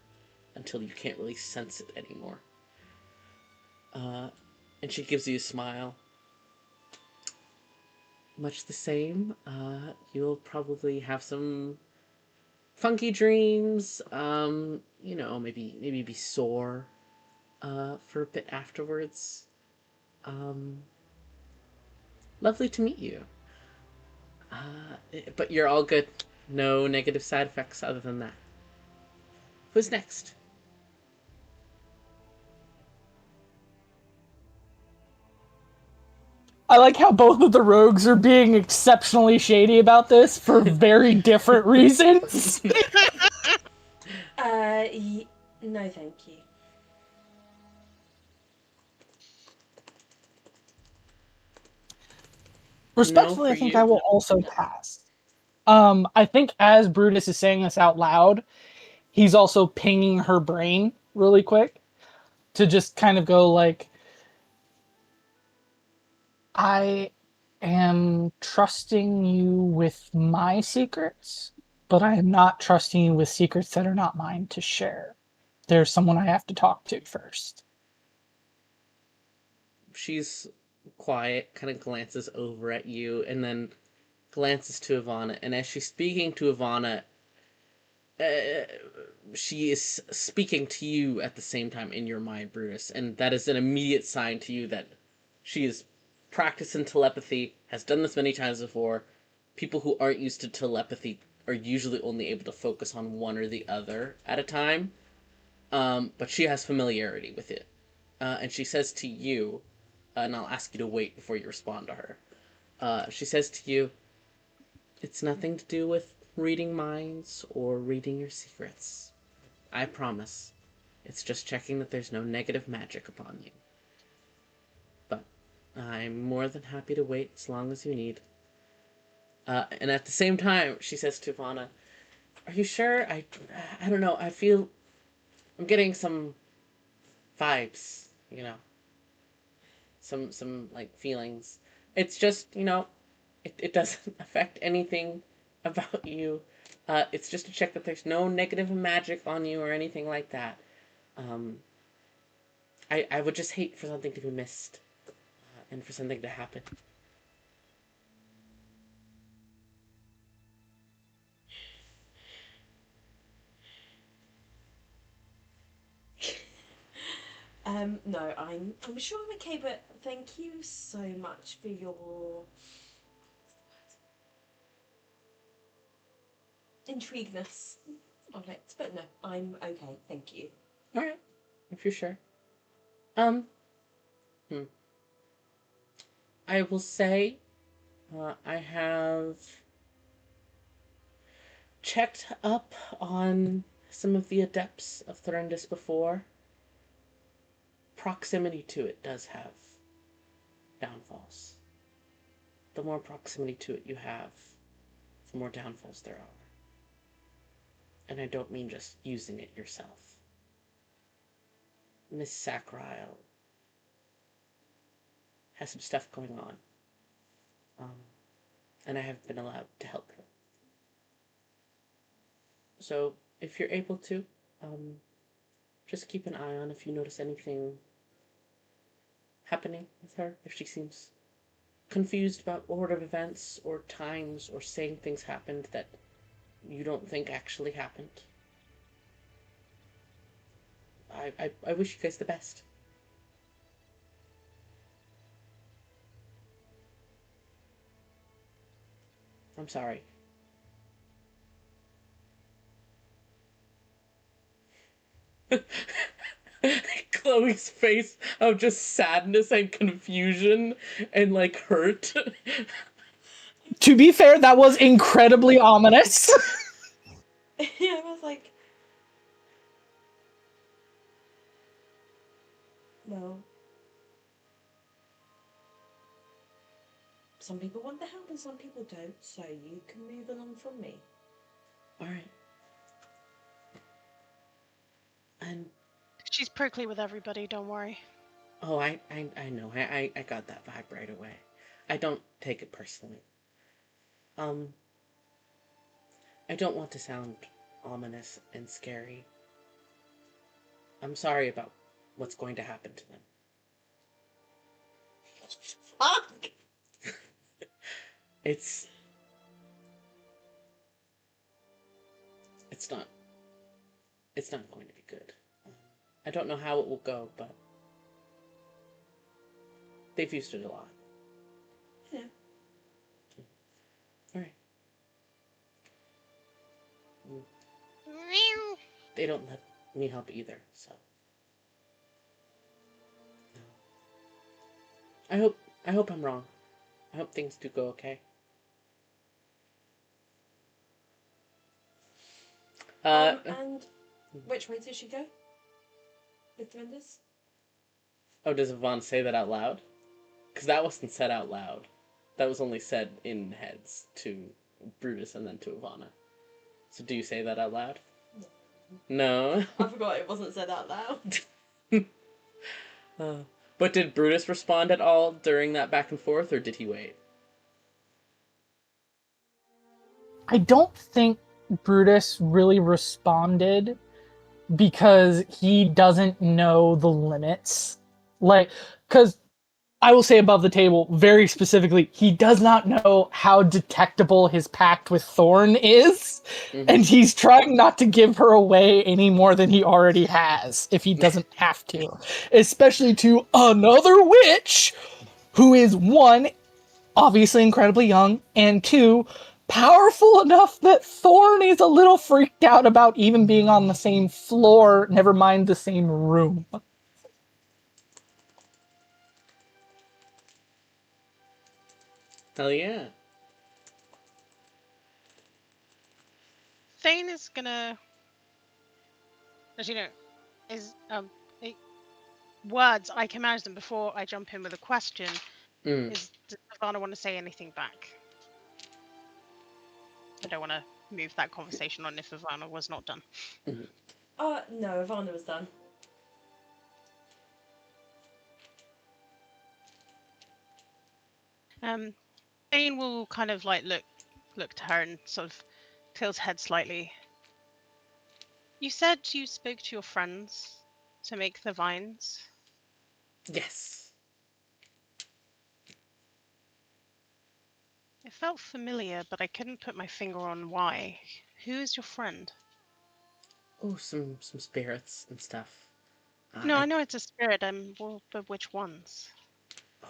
S1: until you can't really sense it anymore. And she gives you a smile. Much the same. You'll probably have some funky dreams. Maybe be sore for a bit afterwards. Um, Lovely to meet you. But you're all good. No negative side effects other than that. Who's next?
S4: I like how both of the rogues are being exceptionally shady about this for very different reasons.
S5: No, thank you.
S4: Respectfully,
S1: for
S4: I think
S1: you.
S4: I will also pass. I think as Brutus is saying this out loud, he's also pinging her brain really quick to just kind of go like, I am trusting you with my secrets, but I am not trusting you with secrets that are not mine to share. There's someone I have to talk to first.
S1: She's quiet, kind of glances over at you, and then glances to Ivana. And as she's speaking to Ivana, she is speaking to you at the same time in your mind, Brutus, and that is an immediate sign to you that she is practicing telepathy, has done this many times before. People who aren't used to telepathy are usually only able to focus on one or the other at a time, but she has familiarity with it. And she says to you, and I'll ask you to wait before you respond to her. She says to you, it's nothing to do with reading minds or reading your secrets. I promise. It's just checking that there's no negative magic upon you. But I'm more than happy to wait as long as you need. And at the same time, she says to Ivana, are you sure? I don't know. I feel I'm getting some vibes, some like feelings. It's just, it doesn't affect anything about you. It's just to check that there's no negative magic on you or anything like that. Um, I would just hate for something to be missed and for something to happen.
S5: No, I'm sure I'm okay, but thank you so much for your intrigueness of it. But no, I'm okay, thank you.
S1: All right, if you're sure. Um, hmm. I will say, I have checked up on some of the adepts of Thorendis before. Proximity to it does have downfalls. The more proximity to it you have, the more downfalls there are. And I don't mean just using it yourself. Miss Sacrile has some stuff going on. And I have been allowed to help her. So, if you're able to, just keep an eye on if you notice anything happening with her, if she seems confused about order of events or times or saying things happened that you don't think actually happened. I wish you guys the best. I'm sorry. Chloe's face of just sadness and confusion and like hurt.
S4: To be fair, that was incredibly ominous.
S5: Yeah, I was like, well, some people want the help and some people don't, so you can move along from me.
S1: All right. And
S3: She's prickly with everybody, don't worry.
S1: oh, I know. I got that vibe right away. I don't take it personally. Um, I don't want to sound ominous and scary. I'm sorry about what's going to happen to them.
S5: Fuck!
S1: It's it's not it's not going to be good. I don't know how it will go, but they've used it a lot.
S5: Yeah.
S1: All right. They don't let me help either, so I hope I'm wrong. I hope things do go okay.
S5: And which way did she go? With Thorendis?
S1: Oh, does Yvonne say that out loud? Because that wasn't said out loud. That was only said in heads to Brutus and then to Ivana. So do you say that out loud? No.
S5: I forgot it wasn't said out loud.
S1: But did Brutus respond at all during that back and forth, or did he wait?
S4: I don't think Brutus really responded because he doesn't know the limits. Like, because I will say above the table, very specifically, he does not know how detectable his pact with Thorn is, and he's trying not to give her away any more than he already has, if he doesn't have to. Especially to another witch, who is, one, obviously incredibly young, and two, powerful enough that Thorn is a little freaked out about even being on the same floor, never mind the same room.
S1: Hell yeah.
S3: Thane is gonna, as you know, is eh, words. I can manage them before I jump in with a question.
S1: Mm.
S3: Does Ivana want to say anything back? I don't want to move that conversation on if Ivana was not done.
S5: No, Ivana was done.
S3: Thane will kind of like look to her and sort of tilts head slightly. You said you spoke to your friends to make the vines.
S1: Yes.
S3: It felt familiar, but I couldn't put my finger on why. Who is your friend?
S1: Oh, some spirits and stuff.
S3: No, I know it's a spirit. Well, but which ones?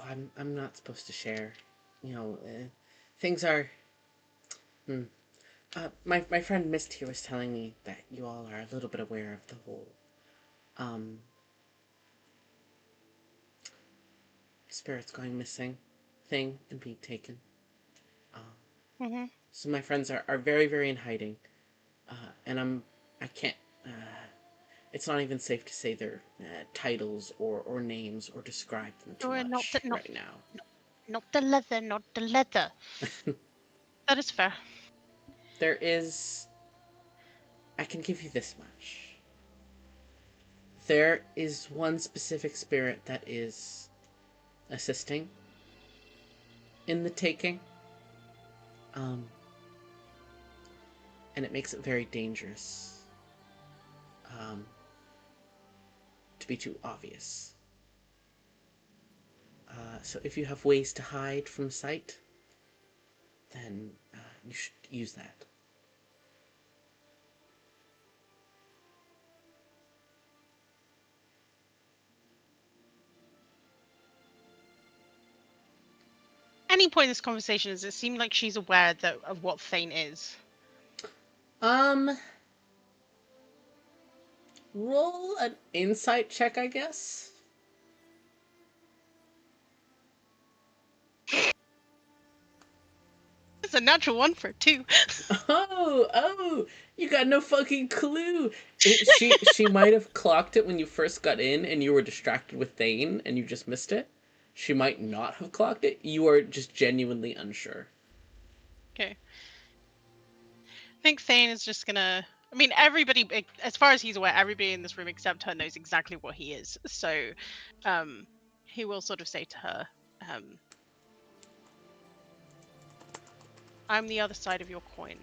S1: I'm not supposed to share. You know, things are. Hmm. My friend Mist here was telling me that you all are a little bit aware of the whole um spirits going missing thing and being taken.
S3: Mm-hmm.
S1: So my friends are very, very in hiding. And I can't, it's not even safe to say their titles or names or describe them too
S3: Or not the
S1: much right now.
S3: not the leather, not the leather. That is fair.
S1: There is, I can give you this much. There is one specific spirit that is assisting in the taking. Um, and it makes it very dangerous. Um, to be too obvious. So if you have ways to hide from sight, then you should use that.
S3: Any point in this conversation, does it seem like she's aware of what Thane is?
S1: Um, roll an insight check, I guess.
S3: It's a natural one for two.
S1: Oh, you got no fucking clue. She might have clocked it when you first got in and you were distracted with Thane and you just missed it. She might not have clocked it. You are just genuinely unsure.
S3: Okay. I think Thane is just gonna. I mean, everybody, as far as he's aware, everybody in this room except her knows exactly what he is. So, he will sort of say to her, "I'm the other side of your coin.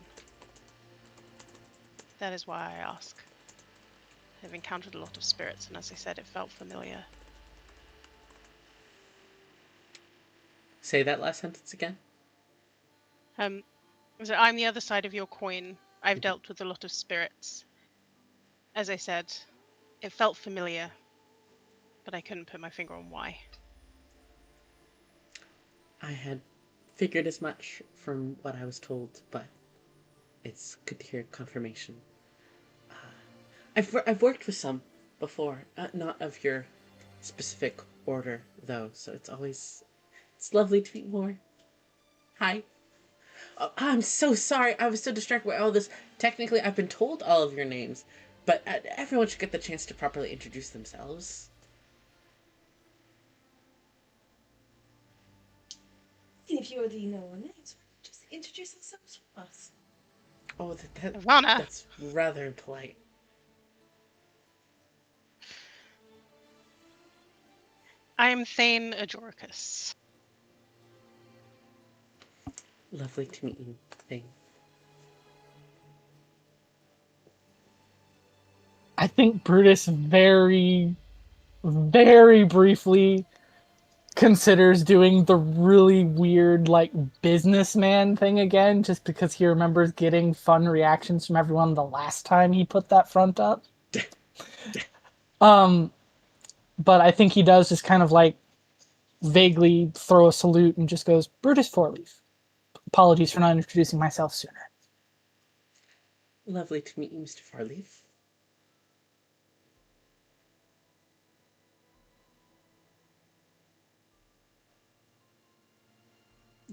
S3: That is why I ask. I've encountered a lot of spirits, and as I said, it felt familiar.
S1: Say that last sentence again.
S3: So I'm the other side of your coin. I've dealt with a lot of spirits. As I said, it felt familiar, but I couldn't put my finger on why."
S1: I had figured as much from what I was told, but it's good to hear confirmation. I've worked with some before, not of your specific order though, so it's lovely to meet more. Hi. Oh, I'm so sorry. I was so distracted by all this. Technically, I've been told all of your names, but everyone should get the chance to properly introduce themselves.
S5: If you already know our names, just introduce ourselves for us.
S1: Oh,
S3: Ivana,
S1: that's rather impolite.
S3: I am Thane Ajoricus.
S1: Lovely to meet you. Thing.
S4: I think Brutus very, very briefly considers doing the really weird, like, businessman thing again, just because he remembers getting fun reactions from everyone the last time he put that front up. But I think he does just kind of, like, vaguely throw a salute and just goes, Brutus Fourleaf. Apologies for not introducing myself sooner.
S1: Lovely to meet you, Mr. Farleaf.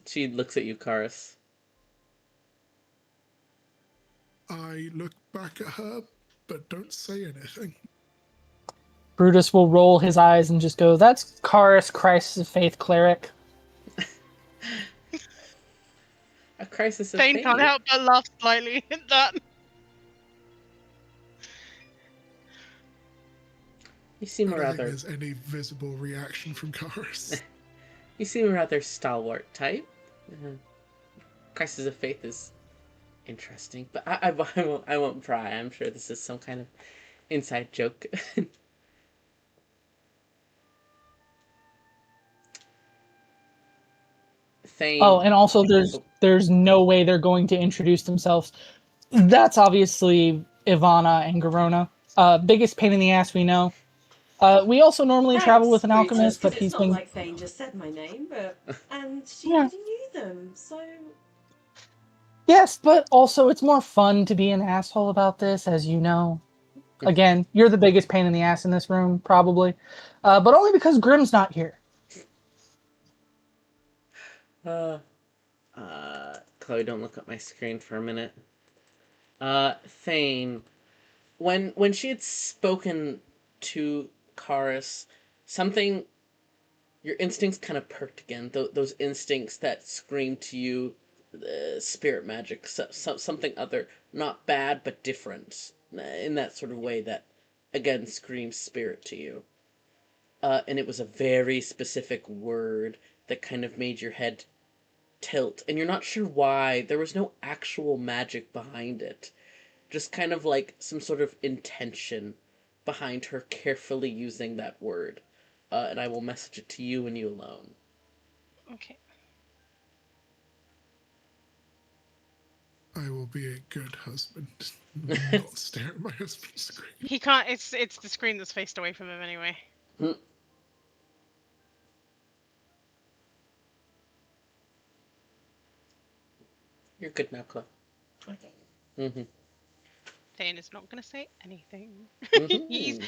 S1: She looks at you, Karis.
S6: I look back at her, but don't say anything.
S4: Brutus will roll his eyes and just go, that's Karis, Crisis of Faith cleric.
S1: A crisis of
S3: Thane
S1: faith.
S3: can't help but laugh slightly at that.
S1: You seem
S6: I
S1: a
S6: don't think
S1: rather.
S6: there's any visible reaction from Karis.
S1: You seem a rather stalwart type. Crisis of faith is interesting, but I won't pry. I'm sure this is some kind of inside joke. Thane.
S4: Oh, and also there's no way they're going to introduce themselves. That's obviously Ivana and Garona. Biggest pain in the ass we know. We also normally travel with an alchemist, but
S5: it's
S4: he's
S5: not
S4: been...
S5: like Thane just said my name, but and she
S4: Yeah.
S5: already knew them, so
S4: Yes, but also it's more fun to be an asshole about this, as you know. Again, you're the biggest pain in the ass in this room, probably. But only because Grimm's not here.
S1: Chloe, don't look at my screen for a minute. Thane, when she had spoken to Karis, something, your instincts kind of perked again. Those instincts that scream to you, spirit magic, something other, not bad but different, in that sort of way that, again, screams spirit to you. And it was a very specific word that kind of made your head tilt, and you're not sure why. There was no actual magic behind it, just kind of like some sort of intention behind her carefully using that word. And I will message it to you and you alone.
S3: Okay.
S6: I will be a good husband, not stare at my husband's screen.
S3: He can't. It's the screen that's faced away from him anyway.
S1: You're good now, Chloe.
S5: okay.
S1: Mm-hmm.
S3: Thane is not going to say anything.
S1: Mm-hmm.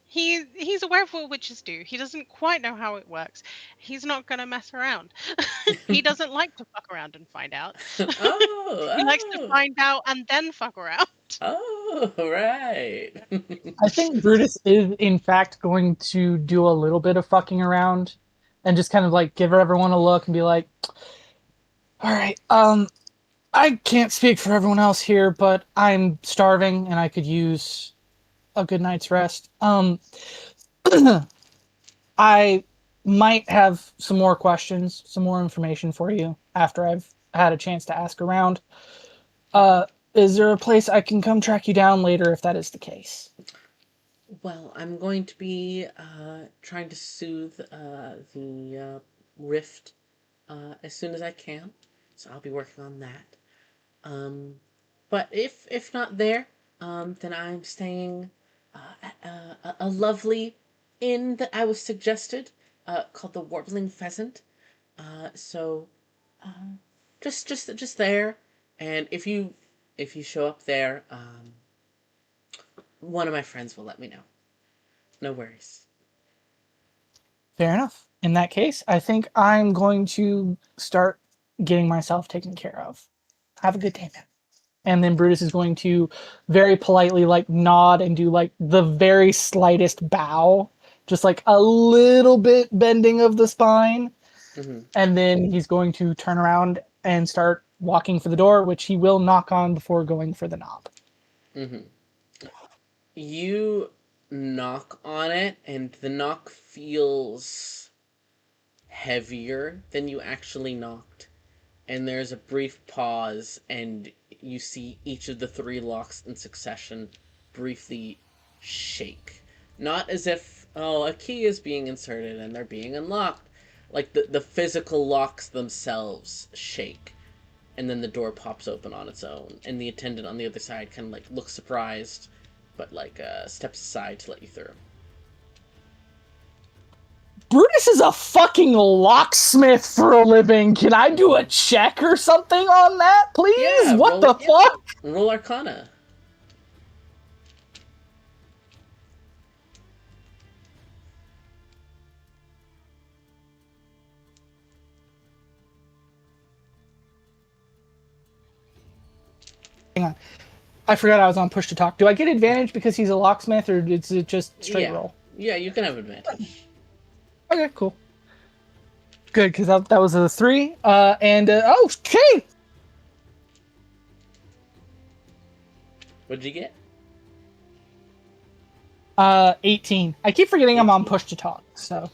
S3: He's aware of what witches do. He doesn't quite know how it works. He's not going to mess around. He doesn't like to fuck around and find out. He likes to find out and then fuck around.
S1: Oh, right.
S4: I think Brutus is, in fact, going to do a little bit of fucking around and just kind of, like, give everyone a look and be like, all right, I can't speak for everyone else here, but I'm starving and I could use a good night's rest. I might have some more questions, some more information for you after I've had a chance to ask around. Is there a place I can come track you down later if that is the case?
S1: Well, I'm going to be trying to soothe the rift as soon as I can, so I'll be working on that. But if not there, then I'm staying at a lovely inn that I was suggested, called the Warbling Pheasant. So just there, and if you show up there, one of my friends will let me know. No worries.
S4: Fair enough. In that case, I think I'm going to start getting myself taken care of. Have a good day, man. And then Brutus is going to very politely like nod and do like the very slightest bow, just like a little bit bending of the spine.
S1: Mm-hmm.
S4: And then he's going to turn around and start walking for the door, which he will knock on before going for the knob.
S1: Mm-hmm. You knock on it, and the knock feels heavier than you actually knocked. And there's a brief pause, and you see each of the three locks in succession briefly shake. Not as if, oh, a key is being inserted and they're being unlocked, like the physical locks themselves shake, and then the door pops open on its own, and the attendant on the other side kind of like looks surprised, but like steps aside to let you through.
S4: Brutus is a fucking locksmith for a living. Can I do a check or something on that, please?
S1: Yeah,
S4: What the fuck?
S1: Roll Arcana.
S4: Hang on. I forgot I was on push to talk. Do I get advantage because he's a locksmith, or is it just straight roll?
S1: Yeah, you can have advantage.
S4: Okay, cool. Good, because that was a 3. Okay!
S1: What'd you get?
S4: 18. I keep forgetting
S1: 18.
S4: I'm on push to talk, so.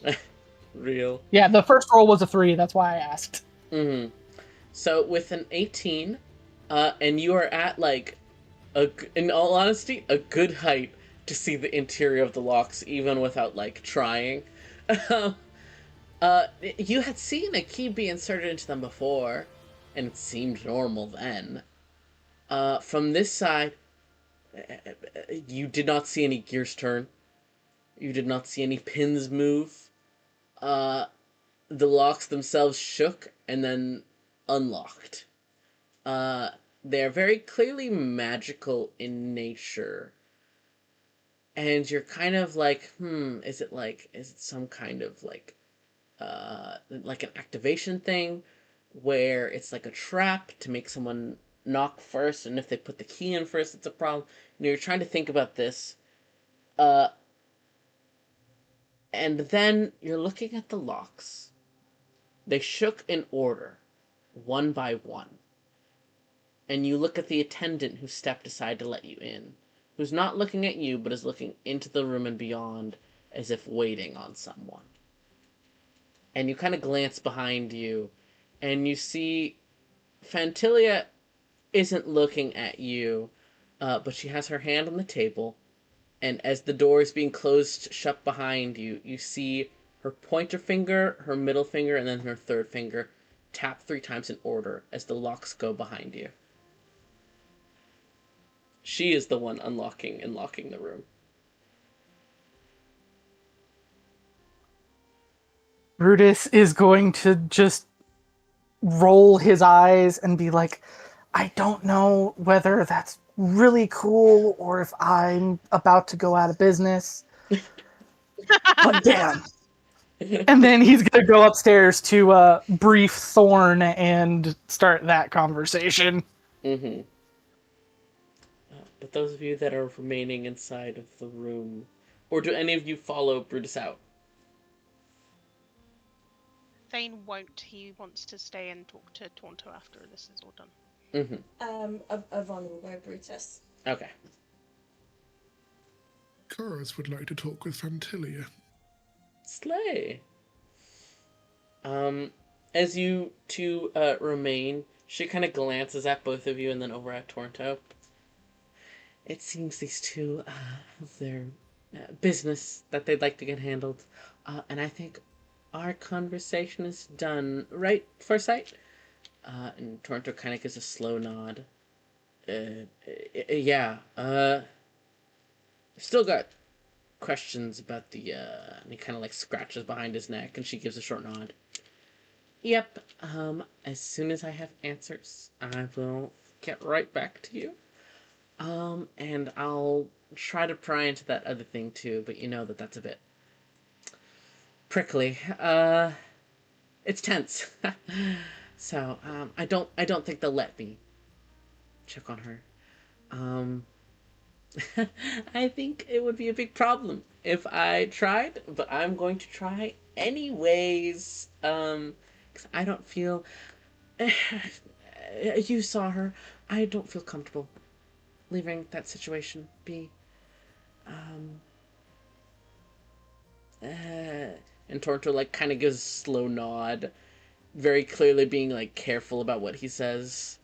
S1: Real.
S4: Yeah, the first roll was a 3, that's why I asked.
S1: Mm-hmm. So with an 18, and you are at like in all honesty, a good height to see the interior of the locks, even without like trying. You had seen a key be inserted into them before, and it seemed normal then. From this side, you did not see any gears turn. You did not see any pins move. Uh, the locks themselves shook and then unlocked. Uh, they're very clearly magical in nature. And you're kind of like, is it some kind of like an activation thing where it's like a trap to make someone knock first, and if they put the key in first, it's a problem. You're trying to think about this. Uh, and then you're looking at the locks. They shook in order, one by one. And you look at the attendant who stepped aside to let you in, who's not looking at you, but is looking into the room and beyond, as if waiting on someone. And you kind of glance behind you, and you see Fantilia isn't looking at you, but she has her hand on the table, and as the door is being closed shut behind you, you see her pointer finger, her middle finger, and then her third finger tap 3 times in order as the locks go behind you. She is the one unlocking and locking the room.
S4: Brutus is going to just roll his eyes and be like, I don't know whether that's really cool or if I'm about to go out of business. But damn. And then he's going to go upstairs to brief Thorn and start that conversation.
S1: Mm-hmm. But those of you that are remaining inside of the room, or do any of you follow Brutus out?
S3: Thane won't. He wants to stay and talk to Taunto after this is all done.
S1: Mm-hmm.
S5: Avon will go Brutus.
S1: Okay.
S6: Chorus would like to talk with Fantilia.
S1: Slay. As you two remain, she kind of glances at both of you and then over at Tornto. It seems these two have their business that they'd like to get handled, and I think our conversation is done, right, Foresight? And Tornto kind of gives a slow nod. Yeah, still got questions about the, and he kind of like scratches behind his neck, and she gives a short nod. Yep, as soon as I have answers, I will get right back to you. And I'll try to pry into that other thing too, but you know that's a bit prickly. It's tense. So, I don't think they'll let me check on her. I think it would be a big problem if I tried, but I'm going to try anyways. 'Cause I don't feel. You saw her. I don't feel comfortable leaving that situation be. Um. And Torto like kind of gives a slow nod, very clearly being like careful about what he says.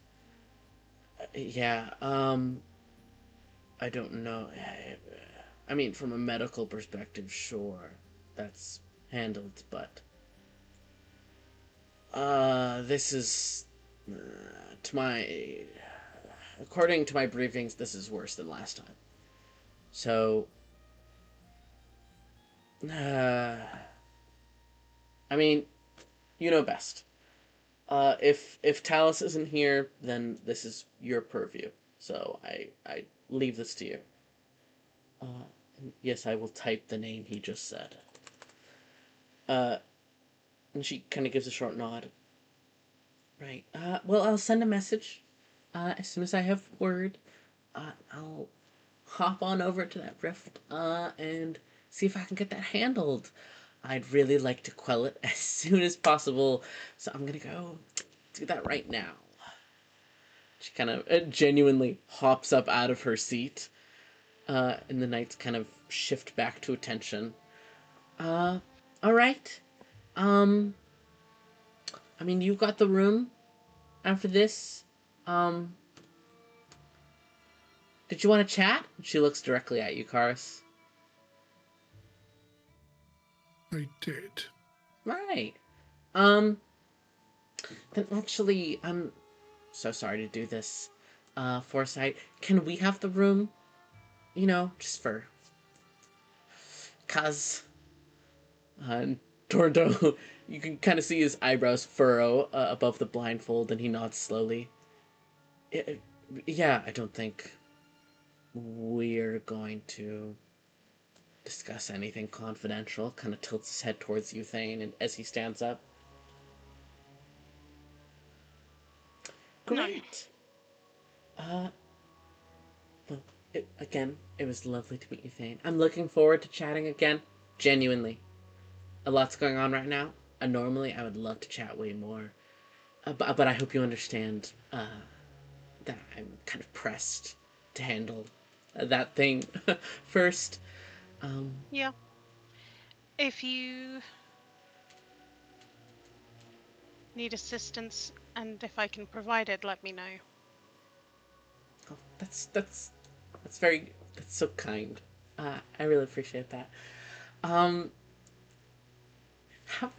S1: Yeah. I don't know. I mean, from a medical perspective, sure, that's handled, but This is, to my, according to my briefings, this is worse than last time. So, uh, I mean, you know best. If Talus isn't here, then this is your purview. So I leave this to you. Yes, I will type the name he just said. Uh, and she kind of gives a short nod. Right. Well, I'll send a message. As soon as I have word, I'll hop on over to that rift. And see if I can get that handled. I'd really like to quell it as soon as possible, so I'm gonna go do that right now. She kind of genuinely hops up out of her seat, and the knights kind of shift back to attention. Uh, all right. Um, I mean, you've got the room after this. Um, did you want to chat? She looks directly at you, Karis.
S6: I did.
S1: Right. Um, then actually, I'm so sorry to do this. Foresight, can we have the room? You know, just for cuz. And Tordo, you can kind of see his eyebrows furrow above the blindfold, and he nods slowly. I yeah, I don't think we're going to discuss anything confidential. Kind of tilts his head towards you, Thane, and as he stands up.
S3: No.
S1: Great. Uh, well, again, it was lovely to meet you, Thane. I'm looking forward to chatting again. Genuinely. A lot's going on right now. Normally, I would love to chat way more. But I hope you understand that I'm kind of pressed to handle that thing first. Um,
S3: Yeah. If you need assistance and if I can provide it, let me know.
S1: oh, that's so kind. I really appreciate that. Um,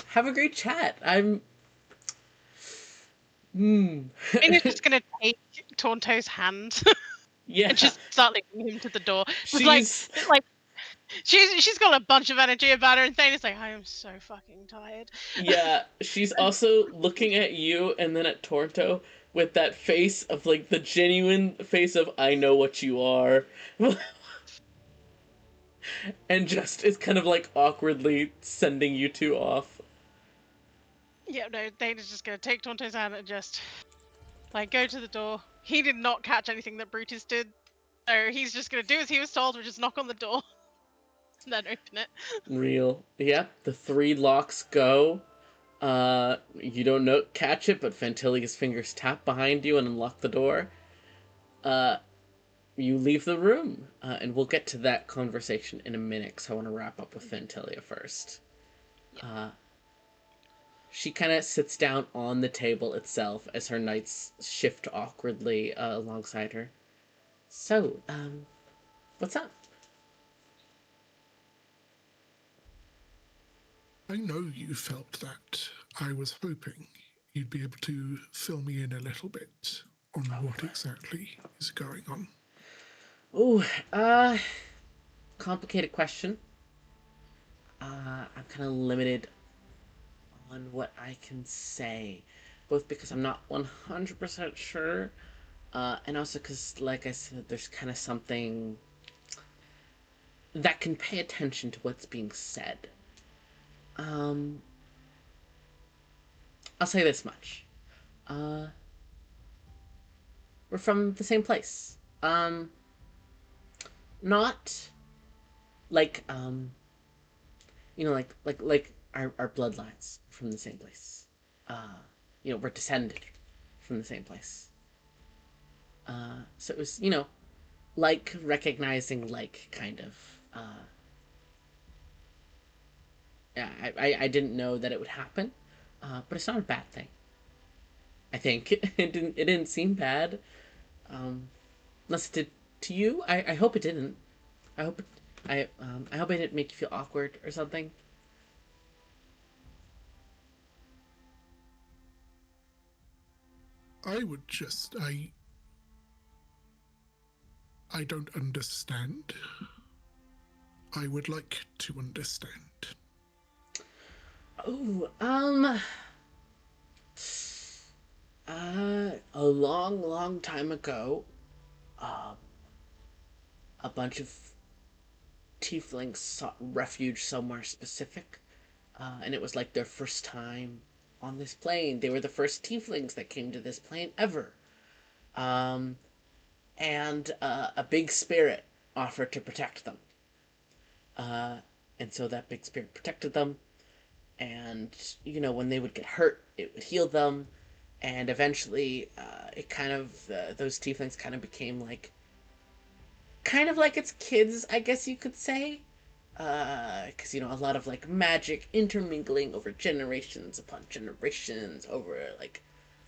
S1: have a great chat. I'm. Hmm.
S3: Maybe just gonna take Taunto's hand
S1: Yeah,
S3: and just start leading him to the door. With
S1: she's
S3: like she's got a bunch of energy about her, and Thane is like, I am so fucking tired.
S1: yeah, she's also looking at you and then at Torto with that face of like the genuine face of I know what you are. And just is kind of like awkwardly sending you two off.
S3: Yeah, no, Thane is just gonna take Taunto's hand and just like go to the door. He did not catch anything that Brutus did, so he's just gonna do as he was told, which is knock on the door and then open it.
S1: Real. Yep, the three locks go. You don't know catch it, but Fantilia's fingers tap behind you and unlock the door. Uh, you leave the room, and we'll get to that conversation in a minute, because I want to wrap up with Fantilia first. Uh, she kind of sits down on the table itself as her knights shift awkwardly alongside her. So, what's up?
S6: I know you felt that. I was hoping you'd be able to fill me in a little bit on what exactly is going on.
S1: Ooh, complicated question. I'm kind of limited on what I can say, both because I'm not 100% sure, and also because, like I said, there's kind of something that can pay attention to what's being said. Um, I'll say this much. Uh, we're from the same place. Not like, like our bloodlines from the same place. We're descended from the same place. So it was, like recognizing like kind of. Yeah, I didn't know that it would happen, but it's not a bad thing. I think it didn't seem bad, unless it did to you. I hope it didn't. I hope I hope it didn't make you feel awkward or something.
S6: I would just I don't understand. I would like to understand.
S1: Oh, a long, long time ago, uh, a bunch of tieflings sought refuge somewhere specific, and it was like their first time on this plane. They were the first tieflings that came to this plane ever. Um, and a big spirit offered to protect them. Uh, and so that big spirit protected them, and when they would get hurt, it would heal them, and eventually, it kind of those tieflings kind of became like its kids, I guess you could say, because a lot of like magic intermingling over generations upon generations, over like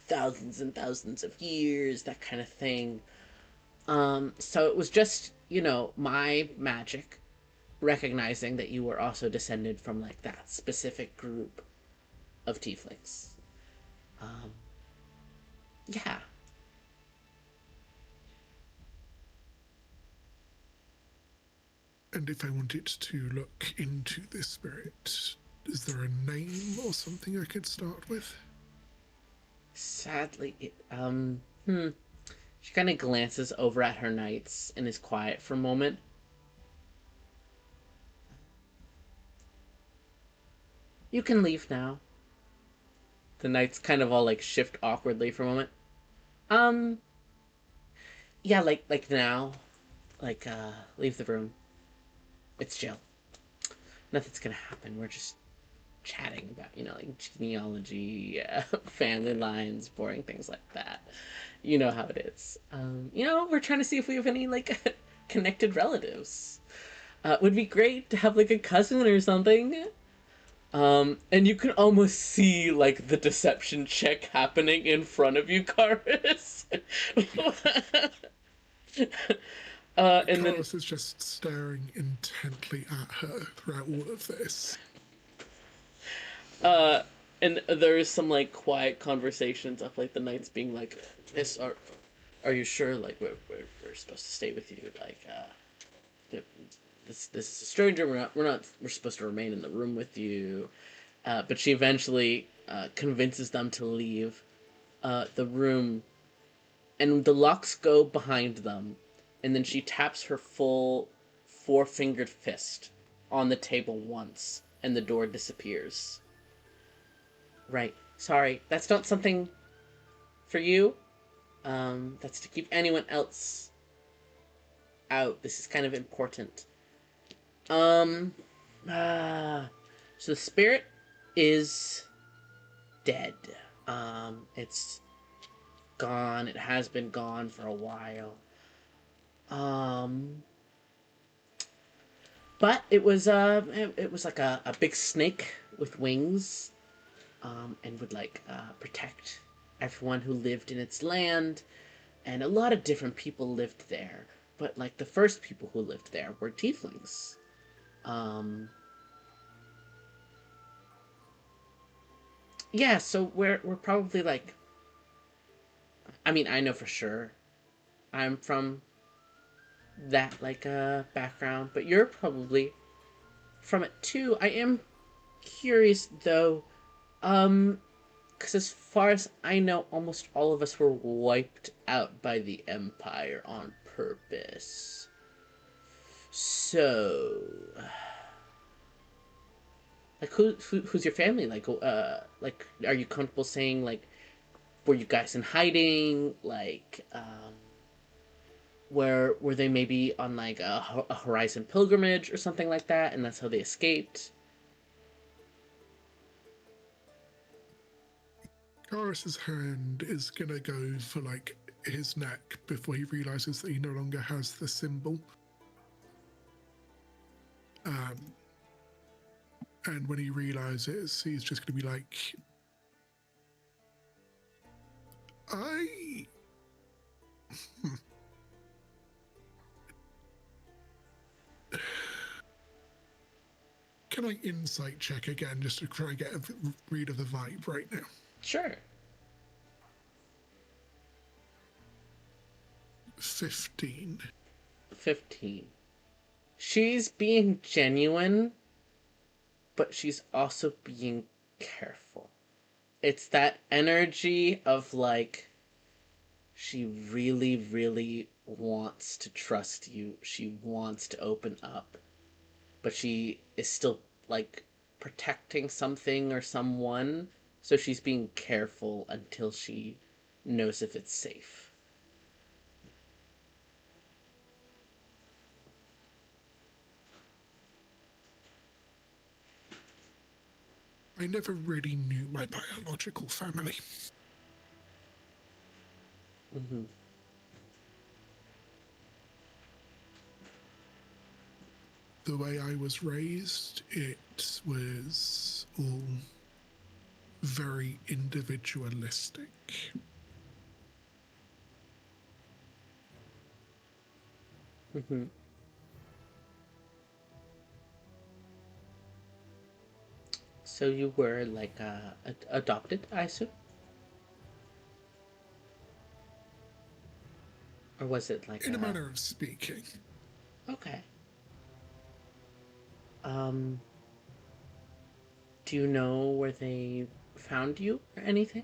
S1: thousands and thousands of years, that kind of thing. So it was just my magic recognizing that you were also descended from like that specific group of tieflings. Um, yeah.
S6: And if I wanted to look into this spirit, is there a name or something I could start with?
S1: Sadly, she kind of glances over at her knights and is quiet for a moment. You can leave now. The knights kind of all like shift awkwardly for a moment. Um, yeah, like now, leave the room. It's chill. Nothing's gonna happen. We're just chatting about like genealogy, family lines, boring things like that. You know how it is. We're trying to see if we have any like connected relatives. Would be great to have like a cousin or something. And you can almost see like the deception check happening in front of you, Karis. And then
S6: Carlos is just staring intently at her throughout all of this.
S1: uh, and there's some like quiet conversations of like the knights being like, "Miss, are you sure? Like we're supposed to stay with you? Like this is a stranger. We're supposed to remain in the room with you." But she eventually convinces them to leave the room, and the locks go behind them, and then she taps her full four-fingered fist on the table once, and the door disappears. Right. Sorry, that's not something for you. That's to keep anyone else out. This is kind of important. Um, so the spirit is dead. It's gone. It has been gone for a while. Um, but it was like a big snake with wings, and would like protect everyone who lived in its land, and a lot of different people lived there. But like the first people who lived there were tieflings. Um, yeah, so we're probably like, I mean, I know for sure I'm from that like background, but you're probably from it too. I am curious though, because as far as I know, almost all of us were wiped out by the Empire on purpose. So, like, who's your family? Like, are you comfortable saying like, were you guys in hiding? Like, where were they maybe on like a Horizon pilgrimage or something like that, and that's how they escaped?
S6: Carlos's hand is gonna go for like his neck before he realizes that he no longer has the symbol. And when he realizes, he's just gonna be like, I. Can I insight check again just to try and get a read of the vibe right now?
S1: Sure.
S6: 15.
S1: 15. She's being genuine, but she's also being careful. It's that energy of like, she really, really wants to trust you. She wants to open up, but she is still like protecting something or someone. So she's being careful until she knows if it's safe.
S6: I never really knew my biological family.
S1: Mm-hmm.
S6: The way I was raised, it was all very individualistic.
S1: Mm-hmm. So you were like adopted, I assume, or was it like
S6: In a
S1: a
S6: manner of speaking.
S1: okay? Um, do you know where they found you or anything?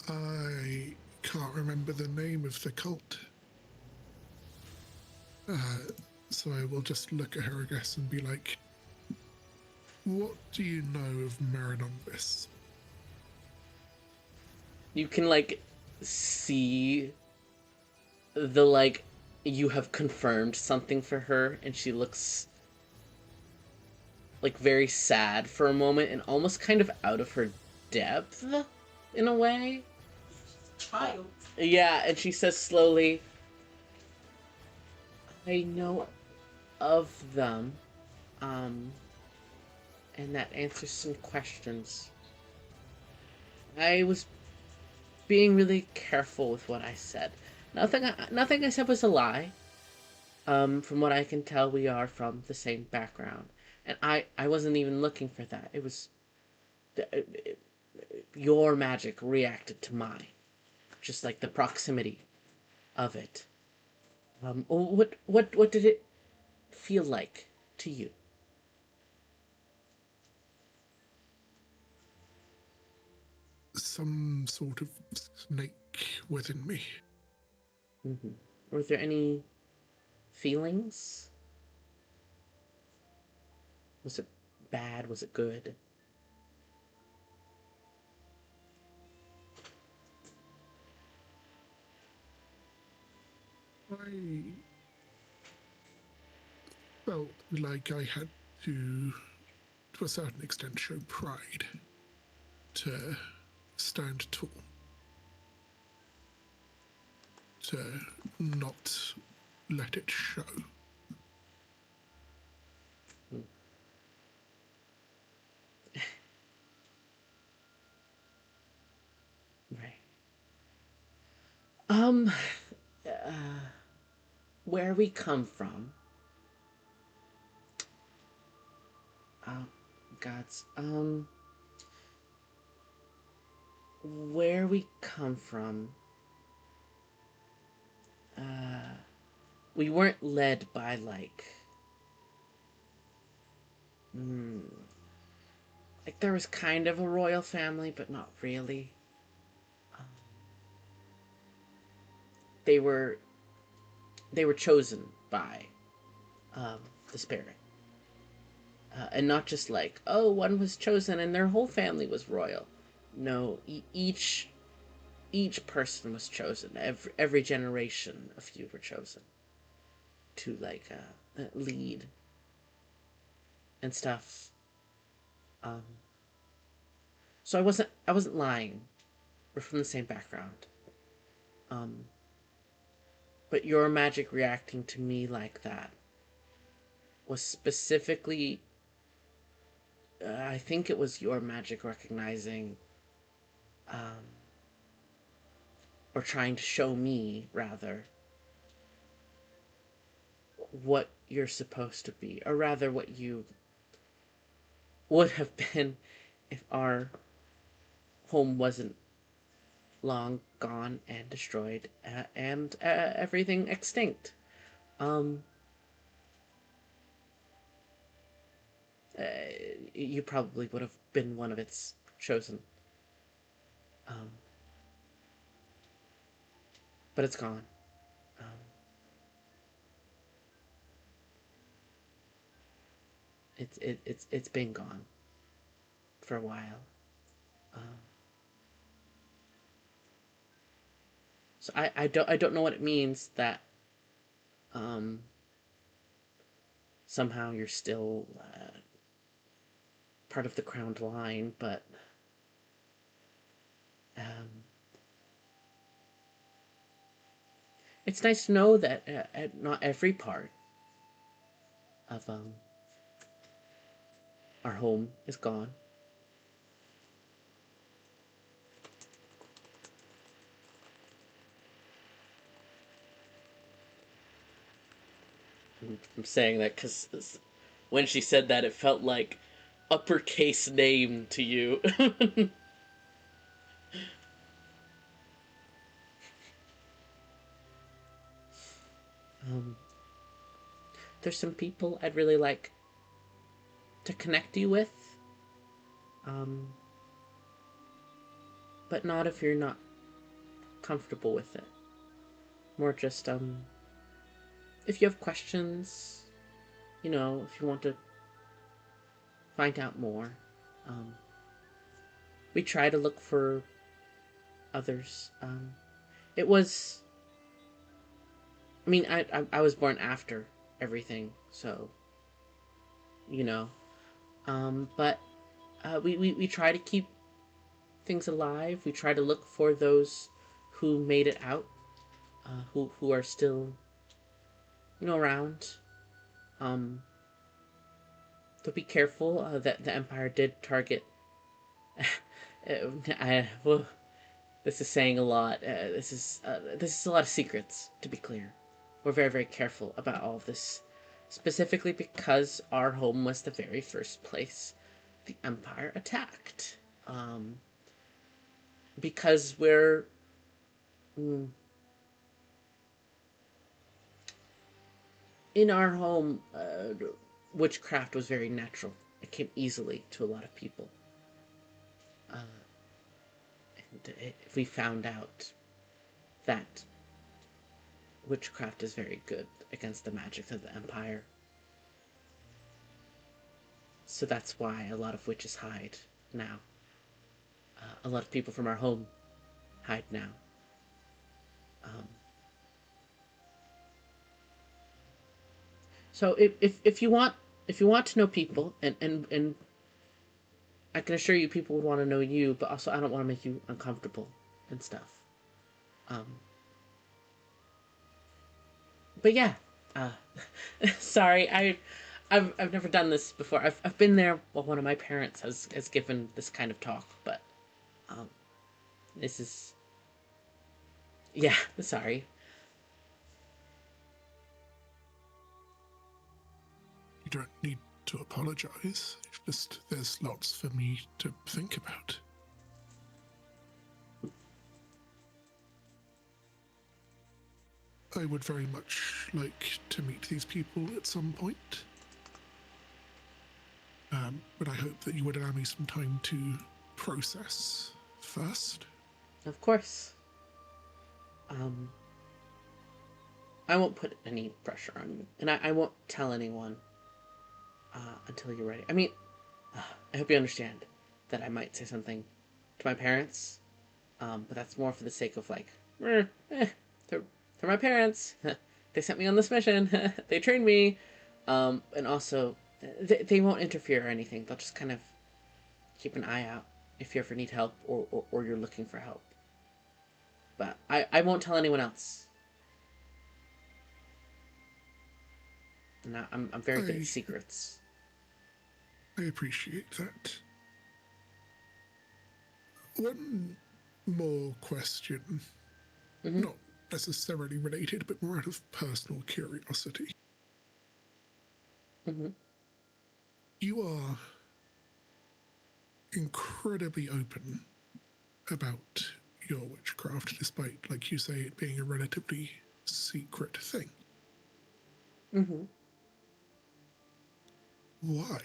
S6: I can't remember the name of the cult. So I will just look at her, I guess, and be like, what do you know of Merinombis?
S1: You can like see the like you have confirmed something for her, and she looks like very sad for a moment and almost kind of out of her depth in a way.
S5: Child.
S1: Yeah, and she says slowly, I know of them, um, and that answers some questions. I was being really careful with what I said. Nothing I said was a lie. From what I can tell, we are from the same background, and I wasn't even looking for that. It was your magic reacted to mine, just like the proximity of it. What did it feel like to you?
S6: Some sort of snake within me.
S1: Mm-hmm. Were there any feelings? Was it bad? Was it good?
S6: I felt like I had to a certain extent, show pride to stand tall, to not let it show.
S1: Right. Um, uh, where we come from. Oh, gods. Where we come from. Uh, we weren't led by hmm, like there was kind of a royal family, but not really. Um, they were they were chosen by um, the spirit, and not just like oh one was chosen and their whole family was royal. No, each person was chosen. Every generation of you were chosen to like lead and stuff. Um, so I wasn't lying. We're from the same background. Um, but your magic reacting to me like that was specifically, I think it was your magic recognizing, um, or trying to show me rather, what you're supposed to be, or rather what you would have been if our home wasn't long gone and destroyed, and everything extinct. Um, uh, you probably would have been one of its chosen. Um, but it's gone. Um, it's been gone for a while. Um, so I don't know what it means that um, somehow you're still part of the crowned line, but um, it's nice to know that not every part of our home is gone. I'm saying that because when she said that, it felt like uppercase name to you. um, there's some people I'd really like to connect you with, um, but not if you're not comfortable with it. More just if you have questions, if you want to find out more. Um, we try to look for others. It was, I mean, I was born after everything, so you know. But we try to keep things alive. We try to look for those who made it out, who are still, around. Um, to be careful that the Empire did target. Well, this is saying a lot. This is a lot of secrets. To be clear, we're very very careful about all of this, specifically because our home was the very first place the Empire attacked. Um, because we're mm, in our home, witchcraft was very natural. It came easily to a lot of people. Uh, and if we found out that witchcraft is very good against the magic of the Empire, so that's why a lot of witches hide now. A lot of people from our home hide now. Um, so if you want to know people, and I can assure you people would want to know you, but also I don't want to make you uncomfortable and stuff. Um, but yeah, uh, sorry, I've never done this before. I've been there while one of my parents has given this kind of talk, but um, this is, yeah. Sorry.
S6: You don't need to apologize. It's just there's lots for me to think about. I would very much like to meet these people at some point. But I hope that you would allow me some time to process first.
S1: Of course. Um, I won't put any pressure on you, and I won't tell anyone until you're ready. I mean, I hope you understand that I might say something to my parents, but that's more for the sake of like, they're my parents. They sent me on this mission. They trained me, and also they won't interfere or anything. They'll just kind of keep an eye out if you ever need help or you're looking for help. But I won't tell anyone else. And I'm very good at secrets.
S6: I appreciate that. One more question.
S1: Mm-hmm.
S6: Not necessarily related, but more out of personal curiosity.
S1: Mm-hmm.
S6: You are incredibly open about your witchcraft, despite, like you say, it being a relatively secret thing.
S1: Mm-hmm.
S6: Why?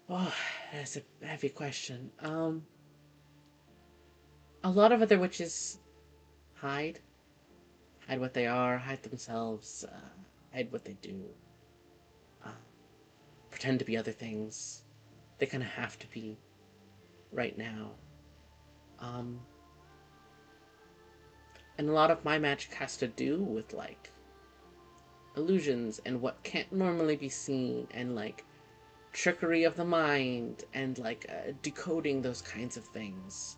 S1: Oh, that's a heavy question. A lot of other witches hide. Hide what they are, hide themselves, hide what they do. Uh, Pretend to be other things. They kind of have to be right now. Um, and a lot of my magic has to do with, like, illusions and what can't normally be seen, and, like, trickery of the mind, and, like, decoding those kinds of things.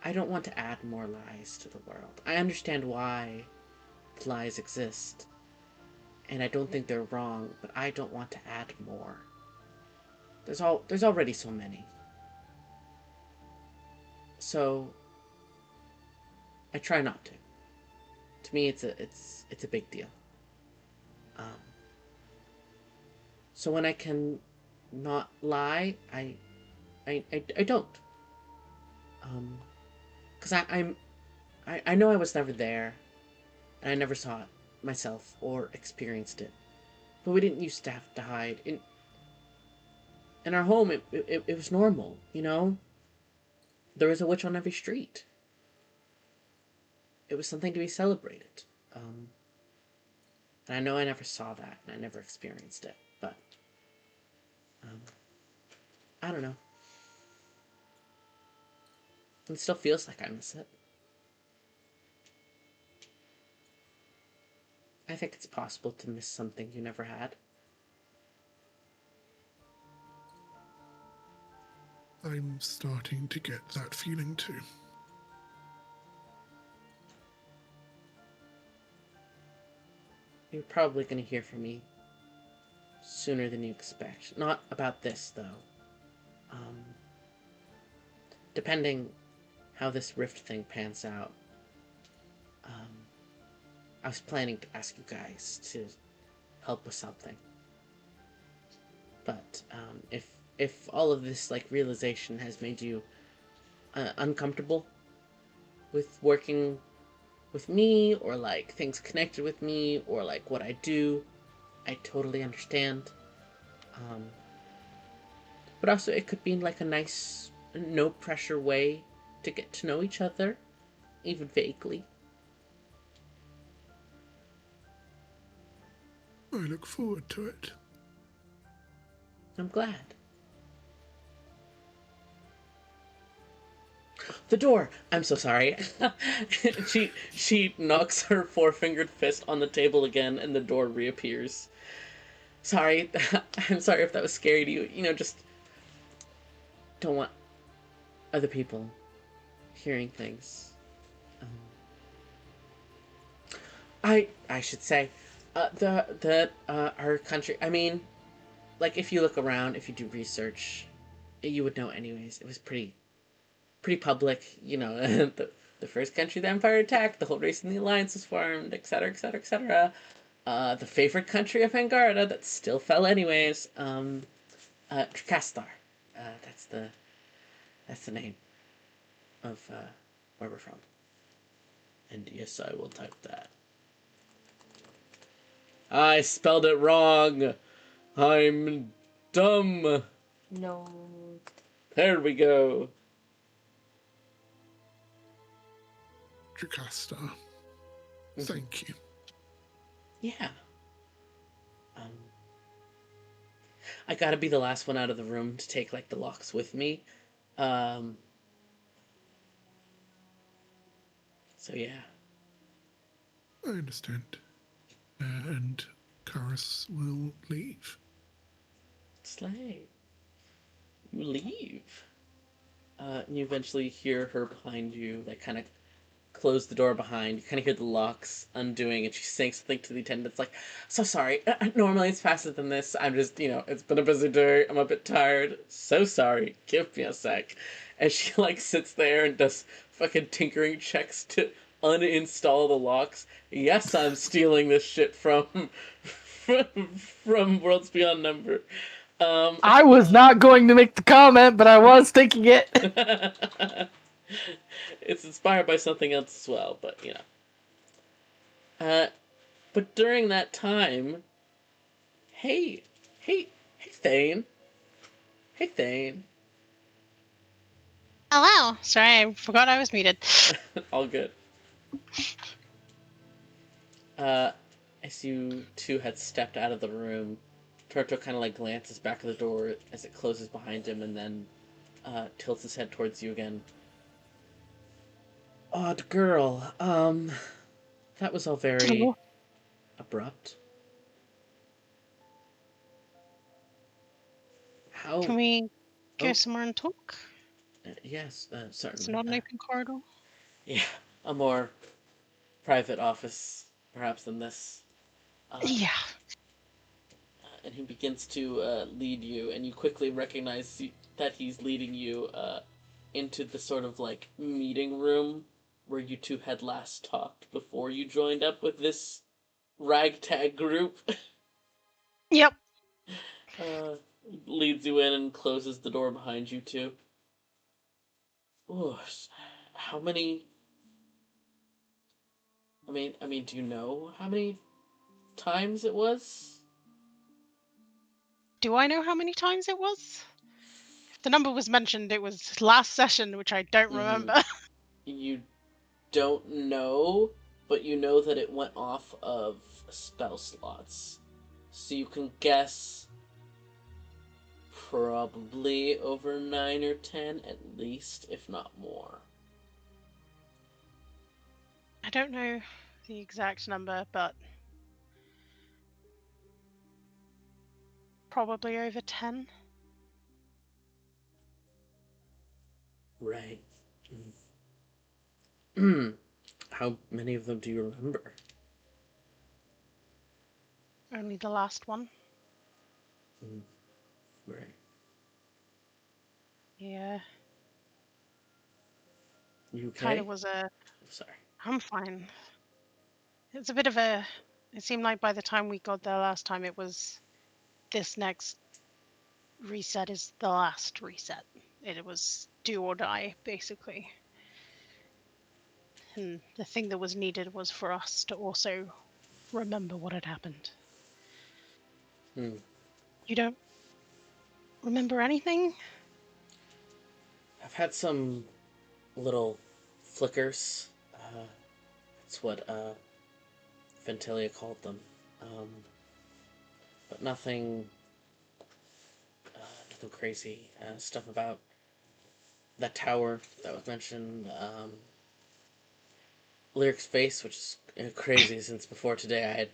S1: I don't want to add more lies to the world. I understand why lies exist, and I don't think they're wrong, but I don't want to add more. There's already so many. So I try not to. To me, it's a big deal. Um, so when I can not lie, I don't. Because I know I was never there, and I never saw it myself or experienced it. But we didn't used to have to hide. In our home, it was normal, you know? There was a witch on every street. It was something to be celebrated. Um, and I know I never saw that, and I never experienced it, but um, I don't know. It still feels like I miss it. I think it's possible to miss something you never had.
S6: I'm starting to get that feeling too.
S1: You're probably going to hear from me sooner than you expect. Not about this, though. Um, Depending how this rift thing pans out, I was planning to ask you guys to help with something. But if all of this, like, realization has made you uncomfortable with working with me, or, like, things connected with me, or, like, what I do, I totally understand. Um, but also, it could be, like, a nice, no pressure way to get to know each other, even vaguely.
S6: I look forward to it.
S1: I'm glad. The door! I'm so sorry. She knocks her four-fingered fist on the table again, and the door reappears. Sorry. I'm sorry if that was scary to you. You know, just don't want other people hearing things. Um, I should say, our country. I mean, like, if you look around, if you do research, you would know anyways. It was pretty public. You know, the first country the Empire attacked, the whole race in the Alliance was formed, etc., etc., etc. The favorite country of Angarda that still fell anyways. Tricastar. That's the name of where we're from. And yes, I will type that. I spelled it wrong. I'm dumb.
S2: No.
S1: There we go.
S6: Jocasta,
S1: Mm-hmm.
S6: thank you.
S1: Yeah. Um, I gotta be the last one out of the room to take, like, the locks with me. Um, so yeah.
S6: I understand. And Karis will leave.
S1: Slay. You leave. And you eventually hear her behind you, like, kind of close the door behind. You kind of hear the locks undoing, and she's saying something to the attendants, like, "So sorry. Normally it's faster than this. I'm just, it's been a busy day. I'm a bit tired. So sorry. Give me a sec." And she, like, sits there and does fucking tinkering checks to uninstall the locks. Yes, I'm stealing this shit from from Worlds Beyond Number.
S4: I was not going to make the comment, but I was thinking it.
S1: It's inspired by something else as well, but you know. But during that time, hey, hey, Thane. Hey, Thane.
S3: Oh wow! Sorry, I forgot I was muted.
S1: All good. Uh, as you two had stepped out of the room, Torto kind of like glances back at the door as it closes behind him, and then tilts his head towards you again. Odd girl. That was all very abrupt.
S3: Can
S1: How?
S3: we go
S1: Oh,
S3: somewhere and talk?
S1: yes,
S3: It's
S1: certainly.
S3: not an open corridor.
S1: Yeah, a more private office, perhaps, than this.
S3: Yeah.
S1: And he begins to lead you, and you quickly recognize that he's leading you into the sort of like meeting room where you two had last talked before you joined up with this ragtag group.
S3: Yep.
S1: uh, Leads you in and closes the door behind you two. Ooh, how many? I mean, do you know how many times it was?
S3: Do I know how many times it was? If the number was mentioned, it was last session, which I don't
S1: Mm-hmm.
S3: remember.
S1: You don't know, but you know that it went off of spell slots. So you can guess probably over 9 or 10 at least, if not more.
S3: I don't know the exact number, but probably over 10.
S1: Right. How many of them do you remember?
S3: Only the last one.
S1: Right.
S3: Yeah.
S1: You
S3: Kind
S1: okay?
S3: of was a.
S1: Oh, sorry.
S3: I'm fine. It's a bit of a. It seemed like by the time we got there last time, it was this next reset is the last reset. It was do or die, basically. And the thing that was needed was for us to also remember what had happened.
S1: Hmm.
S3: You don't remember anything?
S1: I've had some little flickers. That's what Ventilia called them. Um, but nothing crazy. Stuff about that tower that was mentioned. Lyric's face, which is crazy since before today I had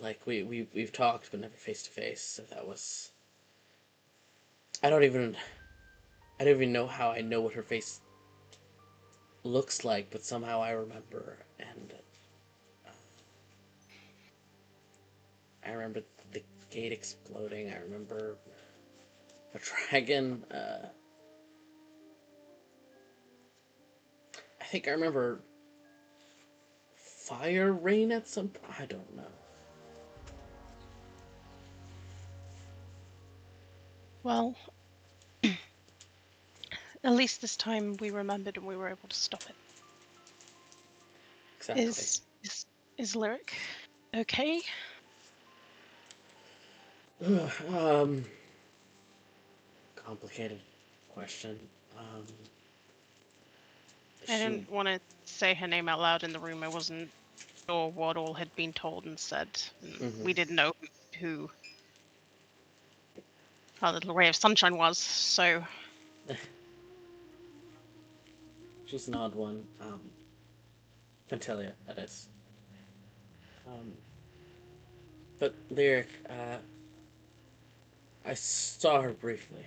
S1: like we've talked but never face to face. So that was I don't even I don't even know how I know what her face looks like, but somehow I remember, and I remember the gate exploding. I remember a dragon. I think I remember fire rain at some point. I don't know.
S3: Well, at least this time we remembered and we were able to stop it.
S1: Exactly.
S3: Is Lyric okay?
S1: um, Complicated question.
S3: I
S1: She.
S3: didn't want to say her name out loud in the room. I wasn't sure what all had been told and said.
S1: Mhm.
S3: We didn't know who our little ray of sunshine was, so
S1: She's an odd one. Pentelia, that is. Um, but Lyric, I saw her briefly.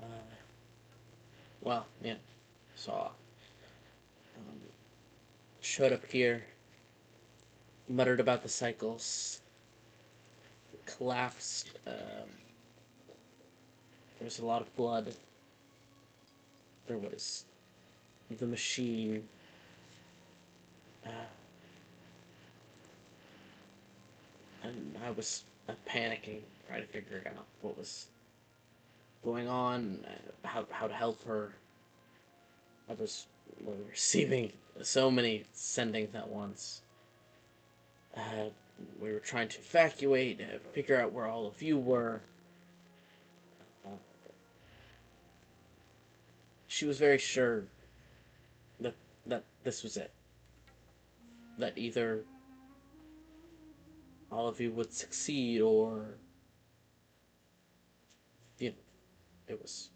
S1: Uh, well, yeah, saw. Showed up here, muttered about the cycles, collapsed. There was a lot of blood. There was the machine. Uh, and I was panicking, trying to figure out what was going on, how to help her. I was receiving so many sendings at once. Uh, we were trying to evacuate, figure out where all of you were. Uh, she was very sure that this was it. That either all of you would succeed, or you know, it was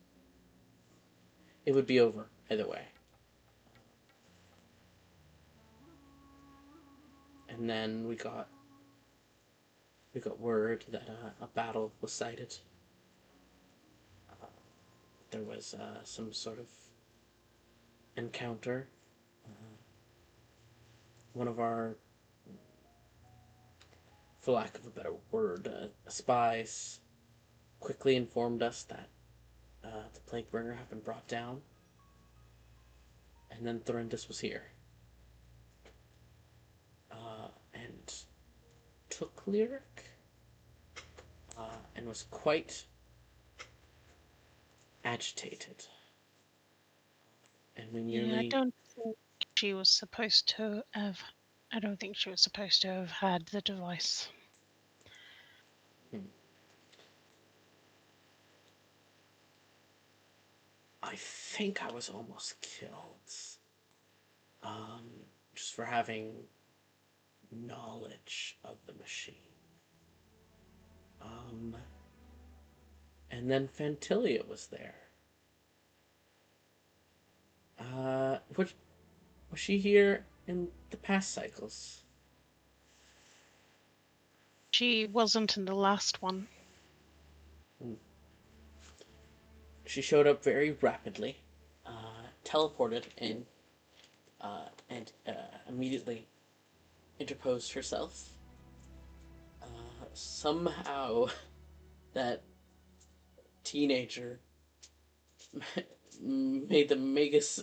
S1: it would be over either way. And then we got word that a battle was cited. Uh, there was some sort of encounter. Uh, one of our, for lack of a better word, spies quickly informed us that the plague bringer had been brought down, and then Thorindus was here, and took Lyric, and was quite agitated, and we
S3: Yeah, I
S1: nearly.
S3: don't think she was supposed to have. I don't think she was supposed to have had the device.
S1: Hmm, I think I was almost killed, um, just for having knowledge of the machine. Um, and then Fantilia was there. Was she here in the past cycles?
S3: She wasn't in the last one.
S1: Hmm. She showed up very rapidly, teleported in, and immediately interposed herself. Somehow, that teenager made the Magus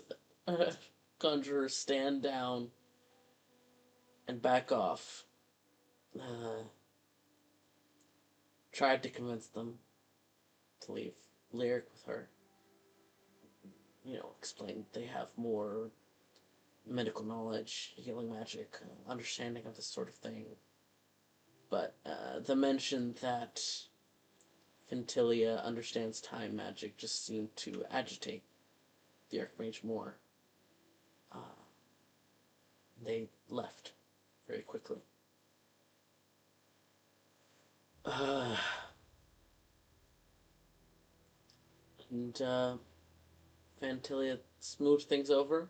S1: uh, conjurer stand down and back off. Uh, Tried to convince them to leave Lyric with her. Explained they have more medical knowledge, healing magic, understanding of this sort of thing. But the mention that Fintilia understands time magic just seemed to agitate the Archmage more. Uh, they left very quickly. Uh, and Fantilia smoothed things over,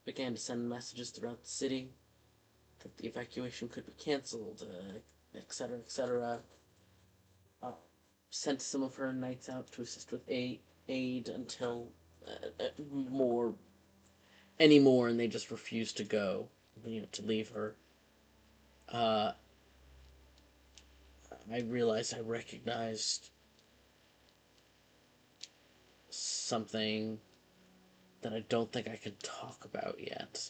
S1: began to send messages throughout the city that the evacuation could be cancelled, etc., etc. Uh, Sent some of her knights out to assist with aid until more anymore, and they just refused to go, to leave her. Uh, I realized I recognized something that I don't think I can talk about yet.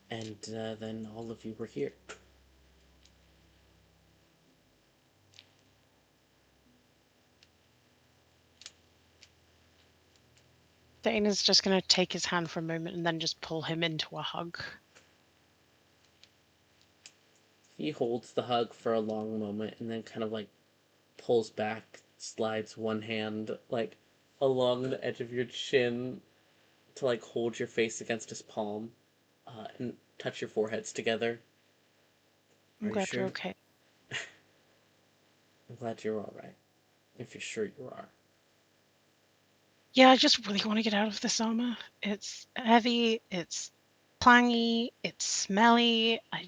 S1: And then all of you were here.
S3: Thane is just going to take his hand for a moment and then just pull him into a hug.
S1: He holds the hug for a long moment and then kind of like pulls back, slides one hand like along the edge of your chin to like hold your face against his palm, and touch your foreheads together.
S3: I'm
S1: Are you
S3: glad you're
S1: sure?
S3: okay.
S1: I'm glad you're all right. If you're sure you are.
S3: Yeah, I just really want to get out of this armor. It's heavy, it's clangy, it's smelly. I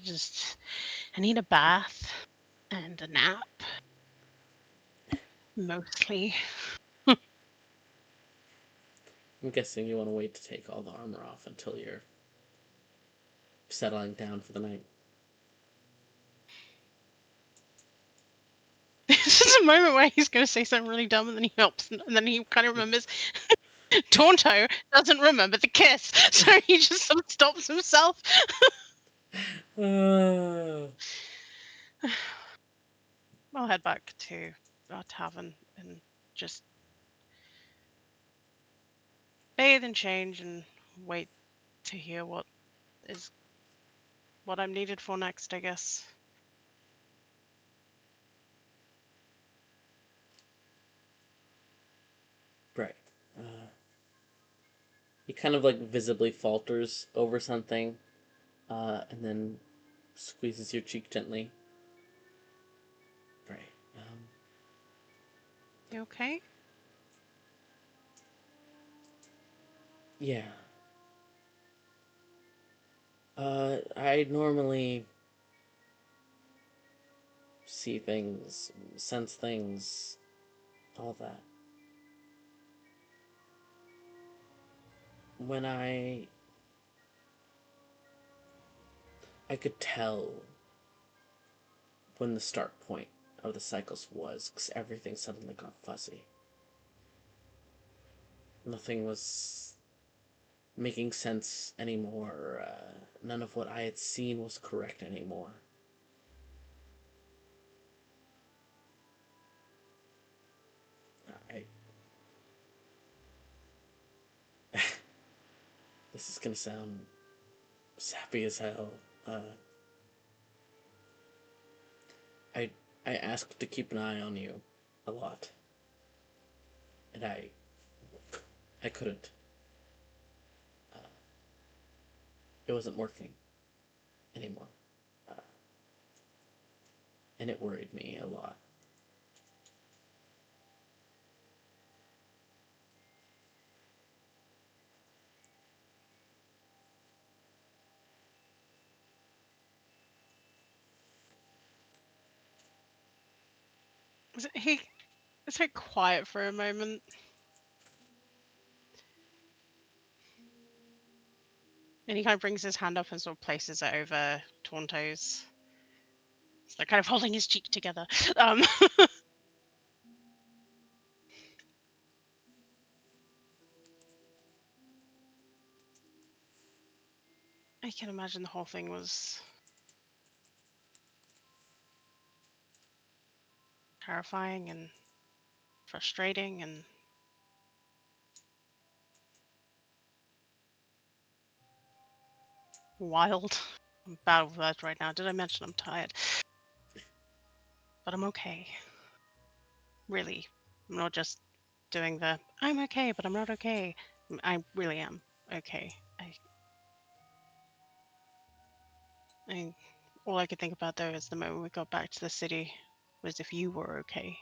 S3: need a bath and a nap. Mostly.
S1: I'm guessing you want to wait to take all the armor off until you're settling down for the night.
S3: This is a moment where he's going to say something really dumb and then he helps and then he kind of remembers Tonto doesn't remember the kiss, so he just sort of stops himself.
S1: Uh,
S3: I'll head back to our tavern and just bathe and change and wait to hear what I'm needed for next, I guess.
S1: right. He kind of like visibly falters over something, and then squeezes your cheek gently. Right.
S3: You okay?
S1: Yeah. I normally see things, sense things, all that. When I could tell when the start point of the cycles was, because everything suddenly got fuzzy. Nothing was making sense anymore. None of what I had seen was correct anymore. I. This is gonna sound sappy as hell. Uh, I I asked to keep an eye on you a lot, and I couldn't. It wasn't working anymore, uh, and it worried me a lot.
S3: He is very quiet for a moment. And he kind of brings his hand up and sort of places it over Taunto's. So kind of holding his cheek together. Um, I can imagine the whole thing was terrifying and frustrating and wild. I'm bad with words right now. Did I mention I'm tired? But I'm okay. Really. I'm not just doing the I'm okay, but I'm not okay. I really am okay. I all I could think about though is the moment we got back to the city was if you were okay.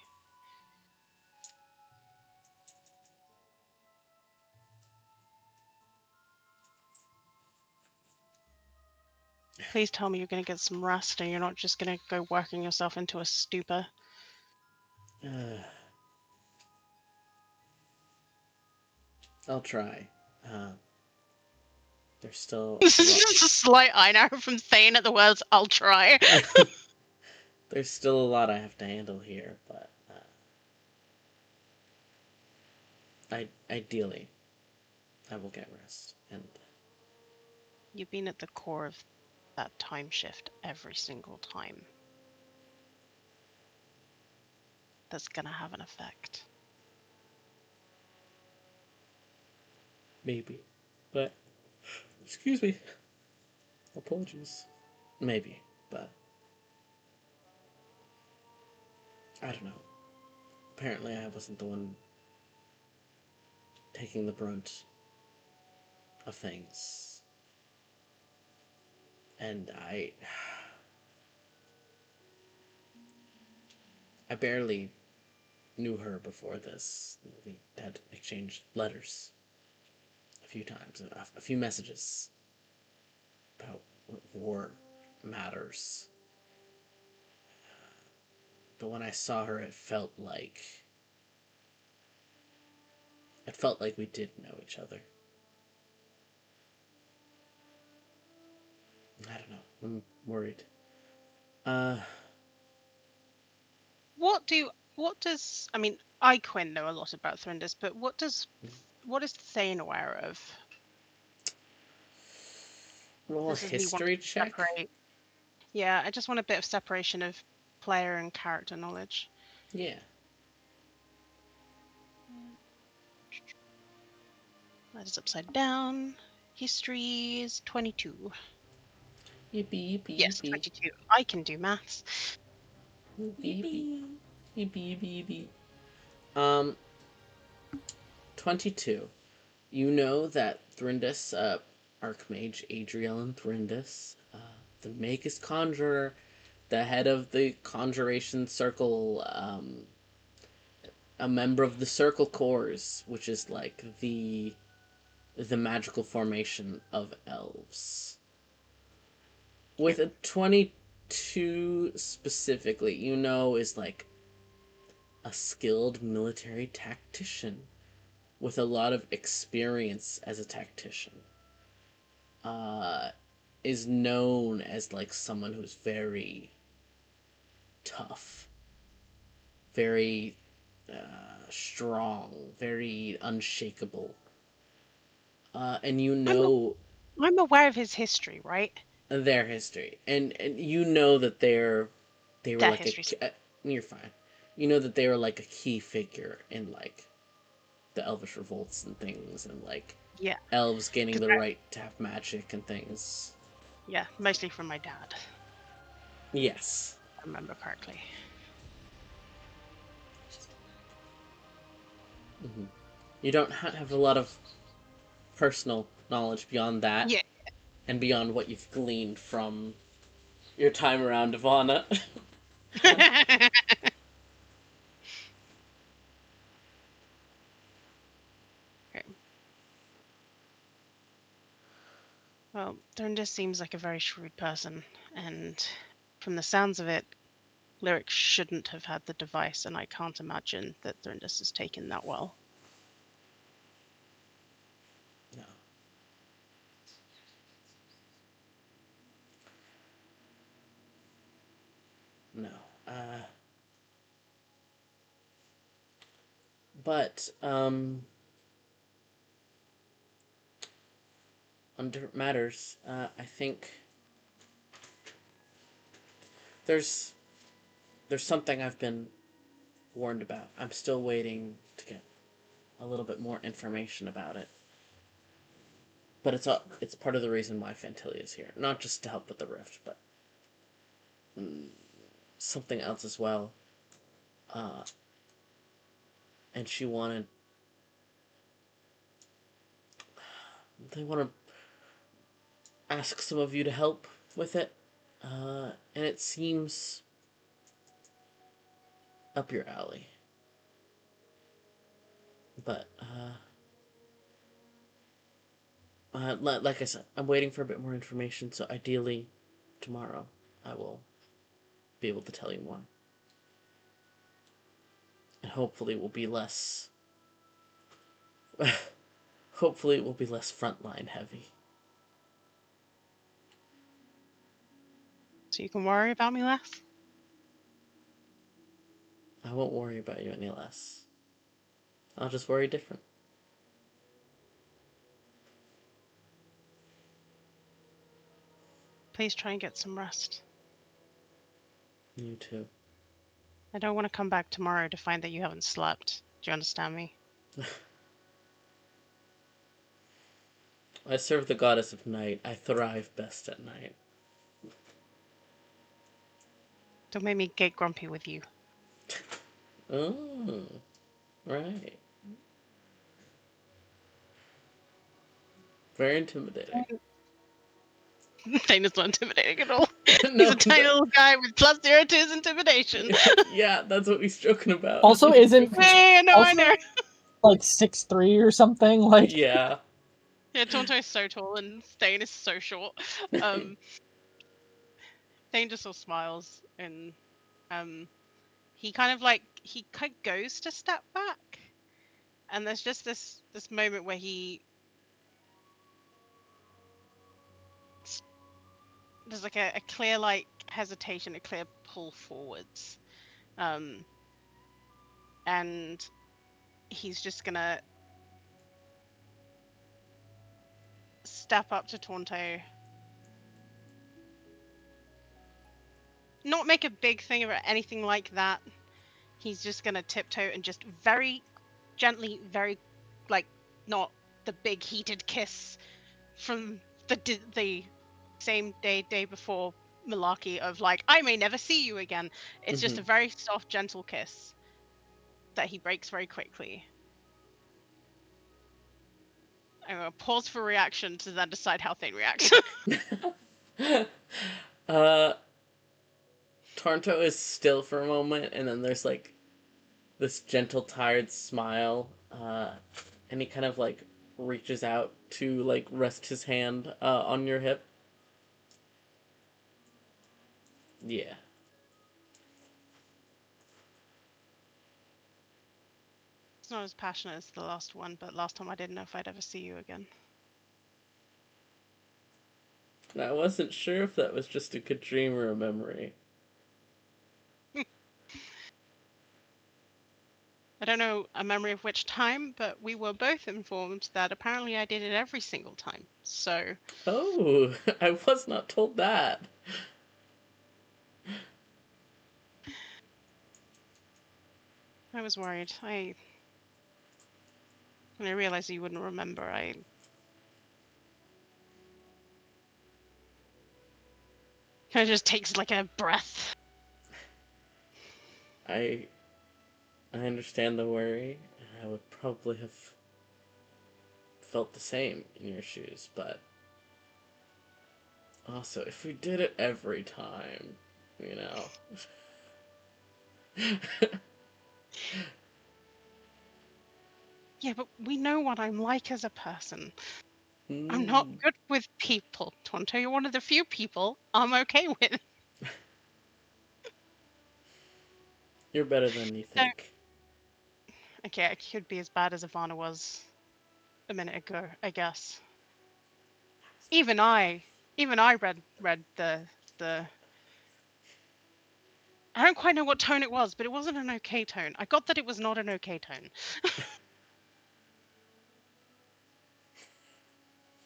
S3: Please tell me you're going to get some rest and you're not just going to go working yourself into a stupor.
S1: I'll try. Uh, there's still
S3: This
S1: a
S3: is
S1: lot.
S3: just a slight eye narrow from saying at the words, I'll try.
S1: There's still a lot I have to handle here, but ideally, I will get rest. And
S3: You've been at the core of that time shift every single time. That's going to have an effect.
S1: maybe, but excuse me, apologies. Maybe, but I don't know. Apparently, I wasn't the one taking the brunt of things, and I barely knew her before this. We had exchanged letters a few times, a few messages about war matters. But when I saw her, it felt like we did know each other. I don't know. I'm worried. Uh,
S3: What does I mean, I Quinn know a lot about Thrinders, but what is Thane aware of?
S1: roll a
S3: This is me wanting
S1: history
S3: to
S1: check.
S3: separate. Yeah, I just want a bit of separation of player and character knowledge.
S1: Yeah.
S3: That is upside down. History is 22.
S1: Yippee, yippee,
S3: Yes,
S1: yippee.
S3: 22. I can do maths.
S1: Yippee, yippee.
S5: Yippee.
S1: Yippee, yippee, yippee. 22. You know that Thrindus, Archmage Adriel Thrindus, the Magus Conjurer, the head of the Conjuration Circle, a member of the Circle Corps, which is like the magical formation of elves. With a 22 specifically, you know, is like a skilled military tactician with a lot of experience as a tactician. Is known as like someone who's very tough, very strong, very unshakable. And you
S3: I'm,
S1: know
S3: I'm aware of his history, right?
S1: their history, and you know that they were
S3: Their
S1: like
S3: history.
S1: you're fine. You know that they were like a key figure in like the Elvish revolts and things, and like
S3: Yeah.
S1: elves gaining
S3: 'Cause
S1: the right to have magic and things.
S3: yeah, mostly from my dad,
S1: Yes.
S3: if I remember correctly.
S1: Hmm. You don't have a lot of personal knowledge beyond that,
S3: Yeah.
S1: and beyond what you've gleaned from your time around Ivana.
S3: Okay. Well, Durandus seems like a very shrewd person, and from the sounds of it, Lyric shouldn't have had the device, and I can't imagine that Durandus is taken that well.
S1: No. No. But on different matters, I think there's there's something I've been warned about. I'm still waiting to get a little bit more information about it. But it's part of the reason why Fantilia is here, not just to help with the rift, but something else as well. Uh, and she wanted they want to ask some of you to help with it, and it seems up your alley. But like I said, I'm waiting for a bit more information. So ideally, tomorrow I will be able to tell you more, and hopefully, will be less. Hopefully, it will be less frontline heavy.
S3: So you can worry about me less?
S1: I won't worry about you any less. I'll just worry different.
S3: Please try and get some rest.
S1: You too.
S3: I don't want to come back tomorrow to find that you haven't slept. Do you understand me?
S1: I serve the goddess of night. I thrive best at night.
S3: Don't make me get grumpy with you.
S1: Oh, right. Very intimidating.
S3: Dana's not intimidating at all. He's
S1: No,
S3: a tiny little guy with +0 to his intimidation.
S1: yeah, that's what we's joking about.
S4: Also, isn't
S3: Hey, no, I
S4: also
S3: know.
S4: like 6'3" or something? Like,
S1: Yeah.
S3: Yeah, Tonto is so tall and Dane is so short. Dane just sort of smiles and he kind of goes to step back, and there's just this moment where there's like a clear like hesitation, a clear pull forwards, and he's just gonna step up to Tonto not make a big thing of anything like that. He's just gonna tiptoe and just very gently, very like not the big heated kiss from the same day before malarkey of like I may never see you again. It's just a very soft, gentle kiss that he breaks very quickly. I'm gonna pause for reaction to then decide how Thane reacts.
S1: Toronto is still for a moment, and then there's like this gentle, tired smile, and he kind of like reaches out to like rest his hand on your hip. Yeah.
S3: It's not as passionate as the last one, but last time I didn't know if I'd ever see you again.
S1: I wasn't sure if that was just a good dream or a memory.
S3: I don't know a memory of which time, but we were both informed that apparently I did it every single time. So.
S1: Oh, I was not told that.
S3: I was worried. When I realized you wouldn't remember, it just takes like a breath.
S1: I understand the worry. I would probably have felt the same in your shoes, but also if we did it every time, you know.
S3: Yeah, but we know what I'm like as a person. I'm not
S1: Mm,
S3: good with people, Tonto. You're one of the few people I'm okay with.
S1: you're better than you
S3: So,
S1: think.
S3: okay, I could be as bad as Ivana was a minute ago, I guess. Even I, read the. I don't quite know what tone it was, but it wasn't an okay tone. I got that it was not an okay tone.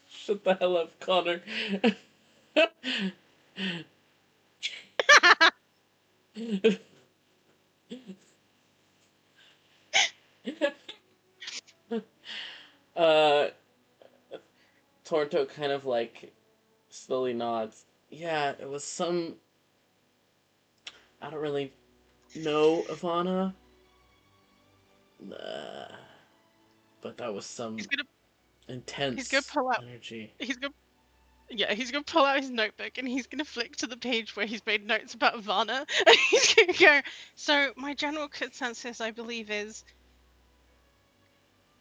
S1: Shut the hell up, Connor. uh, Torto kind of like slowly nods. Yeah, it was some. I don't really know Ivana. Uh, but that was
S3: he's
S1: some
S3: gonna he's gonna
S1: intense
S3: pull out
S1: energy.
S3: he's gonna Yeah, he's gonna pull out his notebook and he's gonna flick to the page where he's made notes about Ivana. And he's gonna go, so my general consensus, I believe, is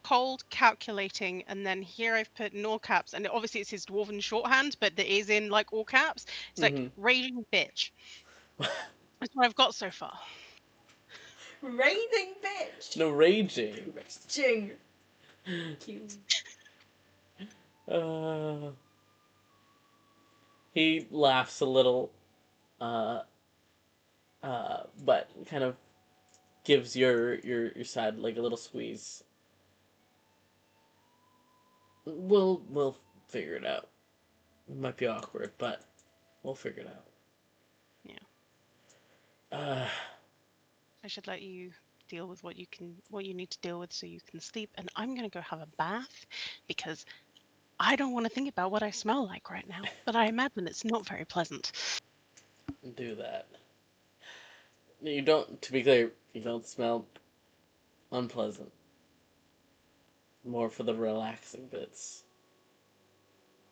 S3: cold, calculating, and then here I've put in all caps, and obviously it's his dwarven shorthand, but it is in like all caps. It's like
S1: Mm-hmm.
S3: raging bitch. That's what I've got so far.
S5: Raining bitch.
S1: No raging.
S5: Raging. Cute.
S1: Uh, he laughs a little, uh, but kind of gives your side like a little squeeze. We'll figure it out. It might be awkward, but we'll figure it out.
S3: Yeah,
S1: Uh,
S3: I should let you deal with what you need to deal with so you can sleep, and I'm gonna go have a bath because I don't want to think about what I smell like right now, but I imagine it's not very pleasant.
S1: do that. You don't. To be clear, you don't smell unpleasant. More for the relaxing bits.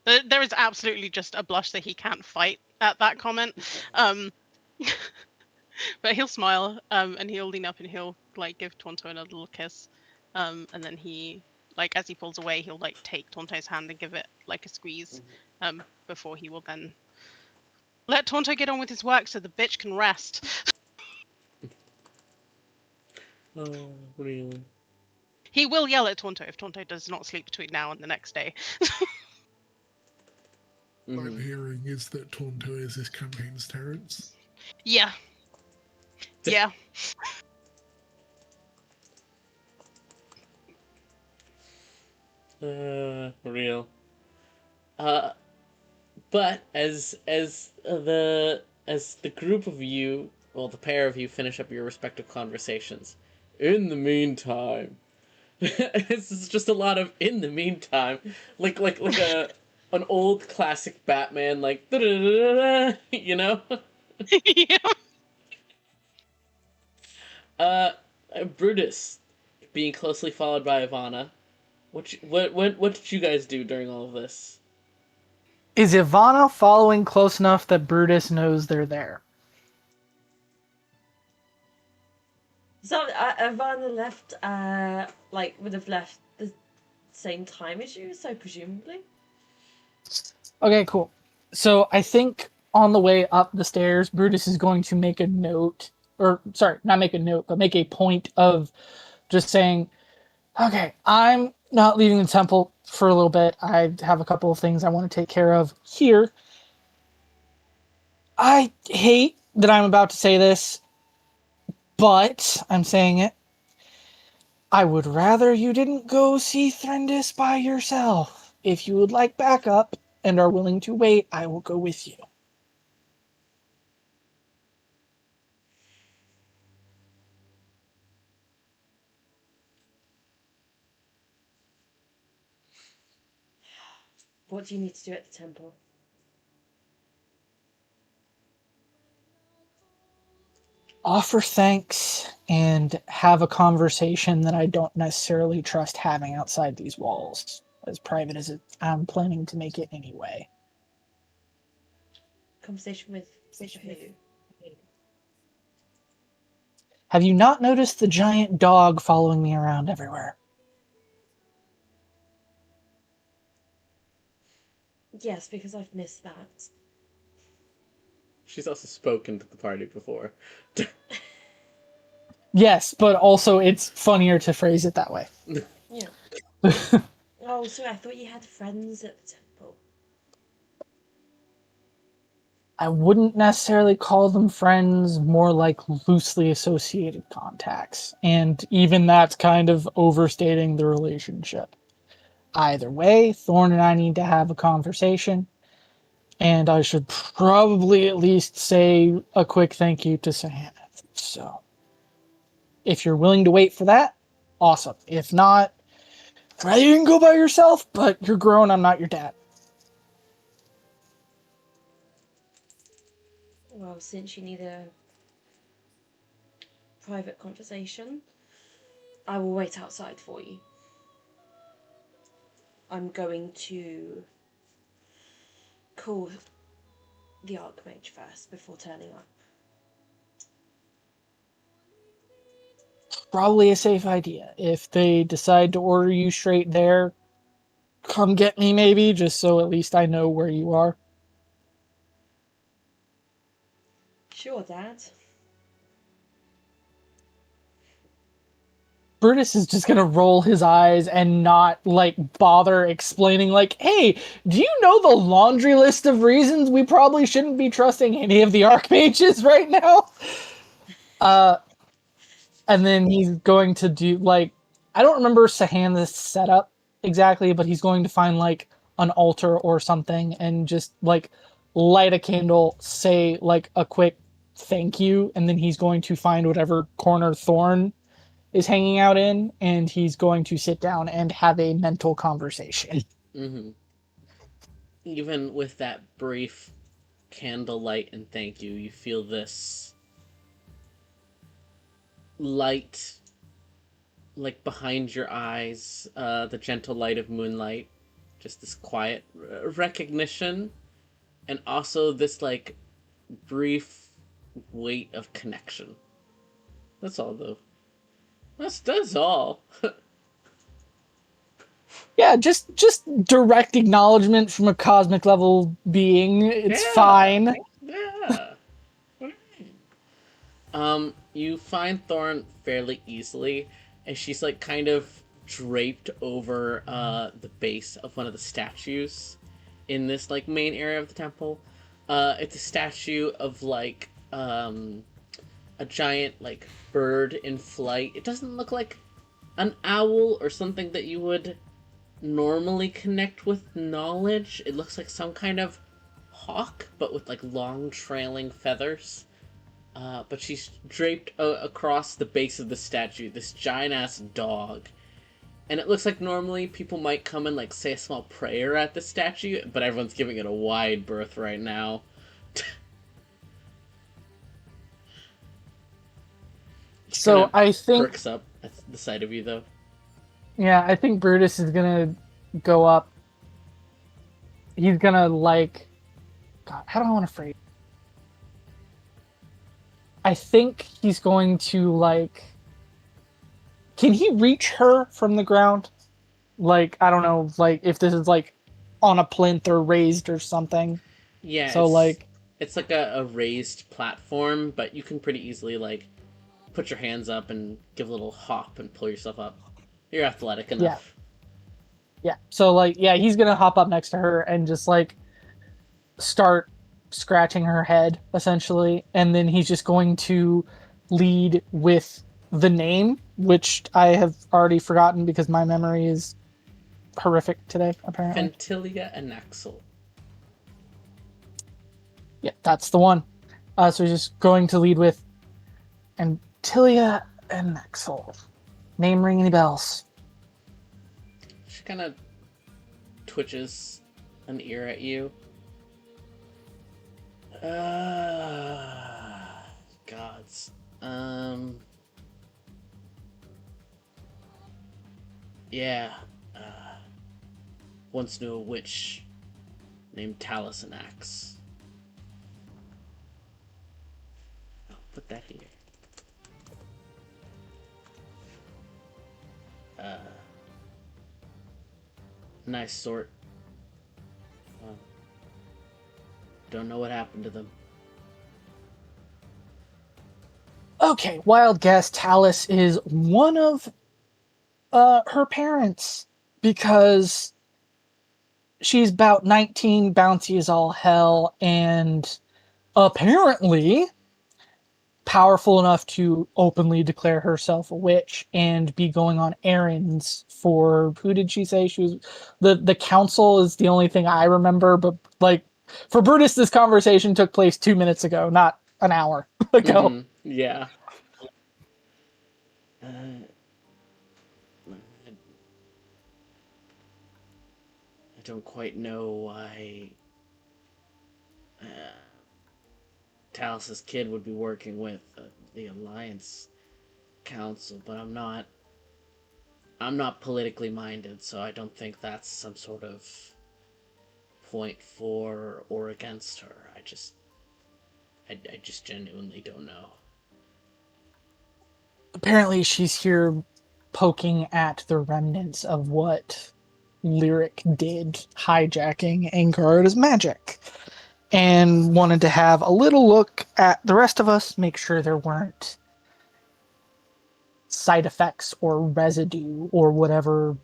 S3: There is absolutely just a blush that he can't fight at that comment. Um, but he'll smile, and he'll lean up and he'll like give Tonto another little kiss. And then like as he pulls away, he'll like take Tonto's hand and give it like a squeeze. Before he will then let Tonto get on with his work so the bitch can rest.
S1: Oh, really?
S3: He will yell at Tonto if Tonto does not sleep between now and the next day.
S6: What I'm
S1: Mm-hmm.
S6: hearing is that Tonto is his campaign's Terrence.
S3: Yeah. Yeah.
S1: Real. Uh, but as the as the group of you, well, the pair of you, finish up your respective conversations. In the meantime, this is just a lot of "in the meantime," like a an old classic Batman, like da-da-da-da-da, you know.
S3: Yeah.
S1: Uh, Brutus, being closely followed by Ivana. What did you guys do during all of this?
S4: Is Ivana following close enough that Brutus knows they're there?
S5: So Ivana left, like would have left the same time as you, so presumably.
S4: Okay, cool. So I think on the way up the stairs, Brutus is going to make a note, or sorry, not make a note, but make a point of just saying, okay, I'm not leaving the temple for a little bit. I have a couple of things I want to take care of here. I hate that I'm about to say this, but I'm saying it. I would rather you didn't go see Threndis by yourself. If you would like backup and are willing to wait, I will go with you.
S5: What do you need to do at the temple?
S4: Offer thanks and have a conversation that I don't necessarily trust having outside these walls, as private as I'm planning to make it anyway.
S5: Conversation with who?
S4: Have you not noticed the giant dog following me around everywhere?
S5: Yes, because I've missed that.
S1: She's also spoken to the party before.
S4: Yes, but also it's funnier to phrase it that way.
S5: Yeah. Oh, so I thought you had friends at the temple.
S4: I wouldn't necessarily call them friends, more like loosely associated contacts. And even that's kind of overstating the relationship. Either way, Thorn and I need to have a conversation. And I should probably at least say a quick thank you to Sahan. So, if you're willing to wait for that, awesome. If not, rather you can go by yourself, but you're grown, I'm not your dad.
S5: Well, since you need a private conversation, I will wait outside for you. I'm going to call the Archmage first before turning up.
S4: Probably a safe idea. If they decide to order you straight there, come get me maybe, just so at least I know where you are.
S5: Sure, Dad.
S4: Brutus is just gonna roll his eyes and not like bother explaining like, hey, do you know the laundry list of reasons we probably shouldn't be trusting any of the archmages right now? And then he's going to do like, I don't remember Sahan's setup exactly, but he's going to find like an altar or something and just like light a candle, say like a quick thank you, and then he's going to find whatever corner Thorn is hanging out in, and he's going to sit down and have a mental conversation.
S1: Mm-hmm. Even with that brief candlelight and thank you, you feel this light, like behind your eyes, the gentle light of moonlight, just this quiet recognition, and also this like brief weight of connection. That's all, though. That's all.
S4: Yeah, just direct acknowledgement from a cosmic level being. It's
S1: Yeah.
S4: fine.
S1: Yeah. You find Thorn fairly easily, and she's like kind of draped over the base of one of the statues in this like main area of the temple. It's a statue of like a giant like bird in flight. It doesn't look like an owl or something that you would normally connect with knowledge. It looks like some kind of hawk, but with like long trailing feathers. But she's draped across the base of the statue, this giant ass dog. And it looks like normally people might come and like say a small prayer at the statue, but everyone's giving it a wide berth right now. She kind
S4: So
S1: of
S4: I think,
S1: perks up at the sight of you, though.
S4: yeah, I think Brutus is gonna go up. He's gonna like, God, how do I want to phrase? I think he's going to like. Can he reach her from the ground? Like, I don't know, like if this is like on a plinth or raised or something.
S1: Yeah,
S4: So like,
S1: it's like a raised platform, but you can pretty easily like put your hands up and give a little hop and pull yourself up. You're athletic
S4: yeah,
S1: enough.
S4: yeah. So like, yeah, he's gonna hop up next to her and just like start scratching her head essentially, and then he's just going to lead with the name, which I have already forgotten because my memory is horrific today, apparently.
S1: Ventilia and Axel.
S4: Yeah, that's the one. So he's just going to lead with Antilia and Axel. Name ring any bells?
S1: She kind of twitches an ear at you. Gods. Yeah. Once knew a witch named Talisanax. I'll put that here. Nice sort. Don't know what happened to them.
S4: Okay, wild guess. Talus is one of her parents because she's about 19, bouncy as all hell, and apparently powerful enough to openly declare herself a witch and be going on errands for, who did she say she was? The council is the only thing I remember, but like for Brutus, this conversation took place 2 minutes ago, not an hour ago.
S1: Mm-hmm. Yeah. I don't quite know why Talus's kid would be working with the Alliance Council, but I'm not politically minded, so I don't think that's some sort of point for or against her. I just genuinely don't know.
S4: Apparently, she's here poking at the remnants of what Lyric did, hijacking Angarada's magic, and wanted to have a little look at the rest of us, make sure there weren't side effects or residue or whatever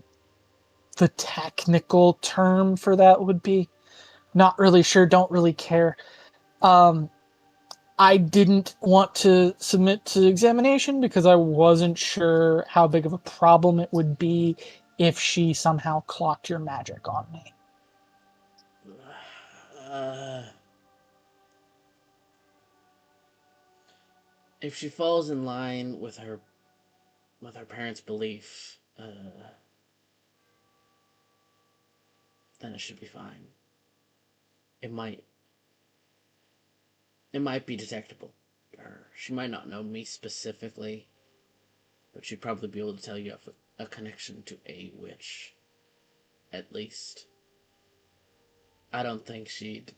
S4: the technical term for that would be. Not really sure, don't really care. I didn't want to submit to examination because I wasn't sure how big of a problem it would be if she somehow clocked your magic on me.
S1: If she falls in line with her parents' belief, then it should be fine. It might be detectable. She might not know me specifically, but she'd probably be able to tell you a connection to a witch, at least. I don't think she'd.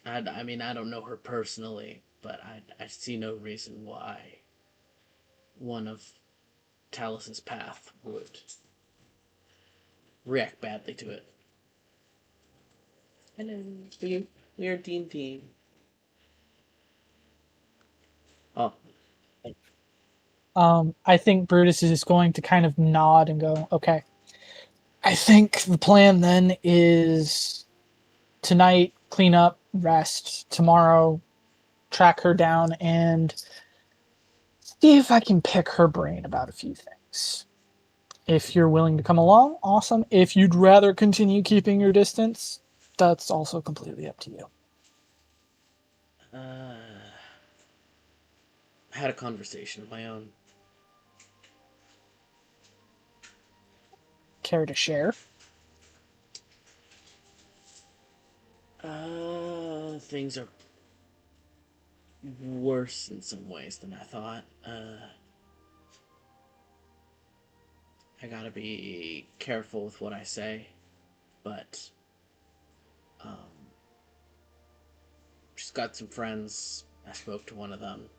S1: I mean, I don't know her personally, but I see no reason why one of Talus's path would react badly to it. Hello, we are D&D. Oh,
S4: I think Brutus is just going to kind of nod and go, okay. I think the plan then is tonight, clean up, rest, tomorrow, track her down, and see if I can pick her brain about a few things. If you're willing to come along, awesome. If you'd rather continue keeping your distance, That's also completely up to you.
S1: I had a conversation of my own.
S4: Care to share?
S1: Things are worse in some ways than I thought. I gotta be careful with what I say, but she's got some friends. I spoke to one of them.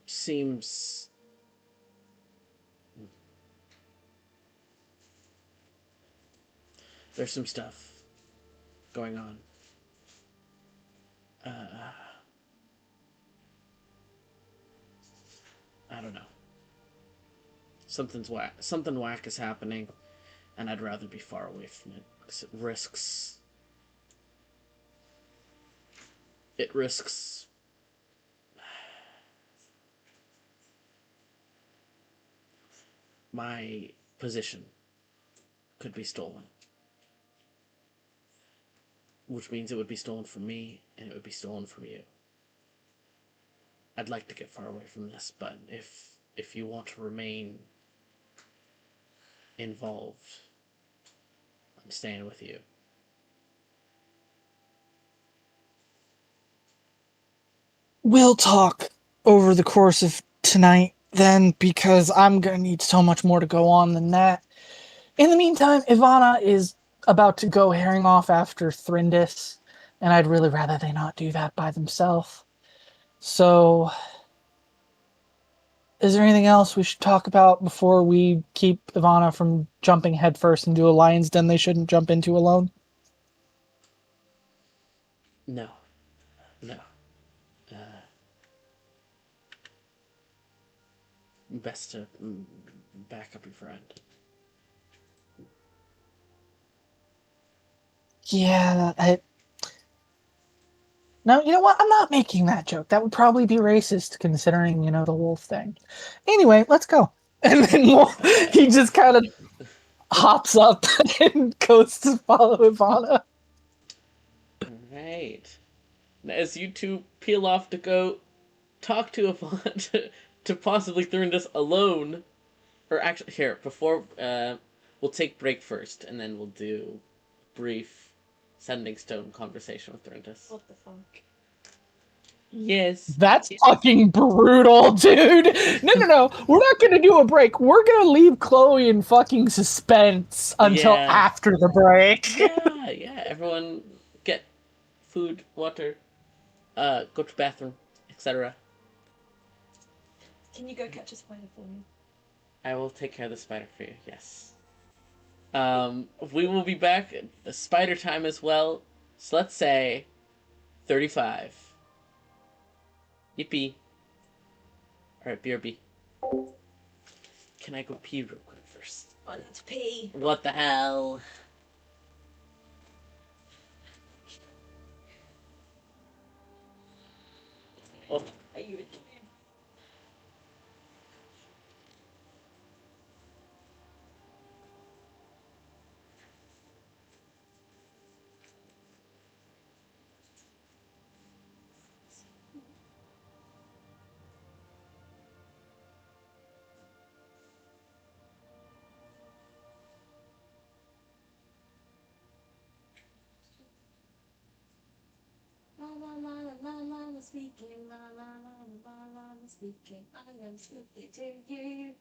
S1: Seems there's some stuff going on. I don't know. Something's whack. Something whack is happening, and I'd rather be far away from it because it risks. It risks my position could be stolen, which means it would be stolen from me and it would be stolen from you. I'd like to get far away from this, but if you want to remain involved, I'm staying with you.
S4: We'll talk over the course of tonight then, because I'm gonna need so much more to go on than that. In the meantime, Ivana is about to go herring off after Thrindis, and I'd really rather they not do that by themselves. So, is there anything else we should talk about before we keep Ivana from jumping headfirst into a lion's den they shouldn't jump into alone?
S1: No, no. Best to back up your friend.
S4: Yeah, no, you know what? I'm not making that joke. That would probably be racist considering, the wolf thing. Anyway, let's go. And then he just kind of hops up and goes to follow Ivana.
S1: Right. As you two peel off to go talk to Yvonne to possibly turn this alone, or actually, here, before, we'll take break first, and then we'll do brief sending stone conversation with Thrintus.
S5: What the fuck?
S1: Yes.
S4: That's fucking brutal, dude. No. We're not going to do a break. We're going to leave Chloe in fucking suspense until
S1: Yeah.
S4: after the break.
S1: Yeah. Everyone get food, water, go to the bathroom, etc.
S5: Can you go catch a spider for me?
S1: I will take care of the spider for you, yes. We will be back at the spider time as well. So let's say 35. Yippee. Alright, BRB. Can I go pee real quick first?
S5: I need to pee.
S1: What the hell? Oh,
S5: Are you enjoying? La la la la la la speaking, la la la la la la speaking. I am speaking to you.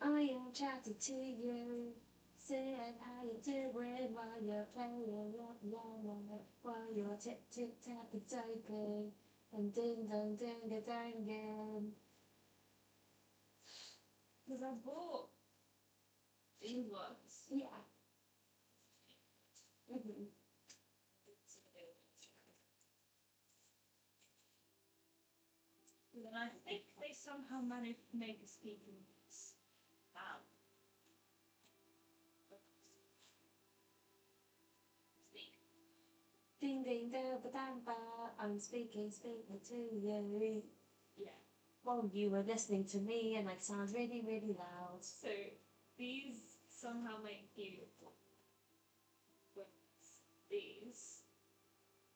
S5: I am chatting to you. Saying how you doing while you're playing, while you're tick tick tapping typing, and ding dong ding a danging. Because I bought these ones. Yeah. Mm-hmm. And then I think they somehow managed to make a speaking sound. Speak. Ding ding da ba dang ba. I'm speaking to you. Yeah. Well, you were listening to me, and I sound really, really loud. So these somehow make you these,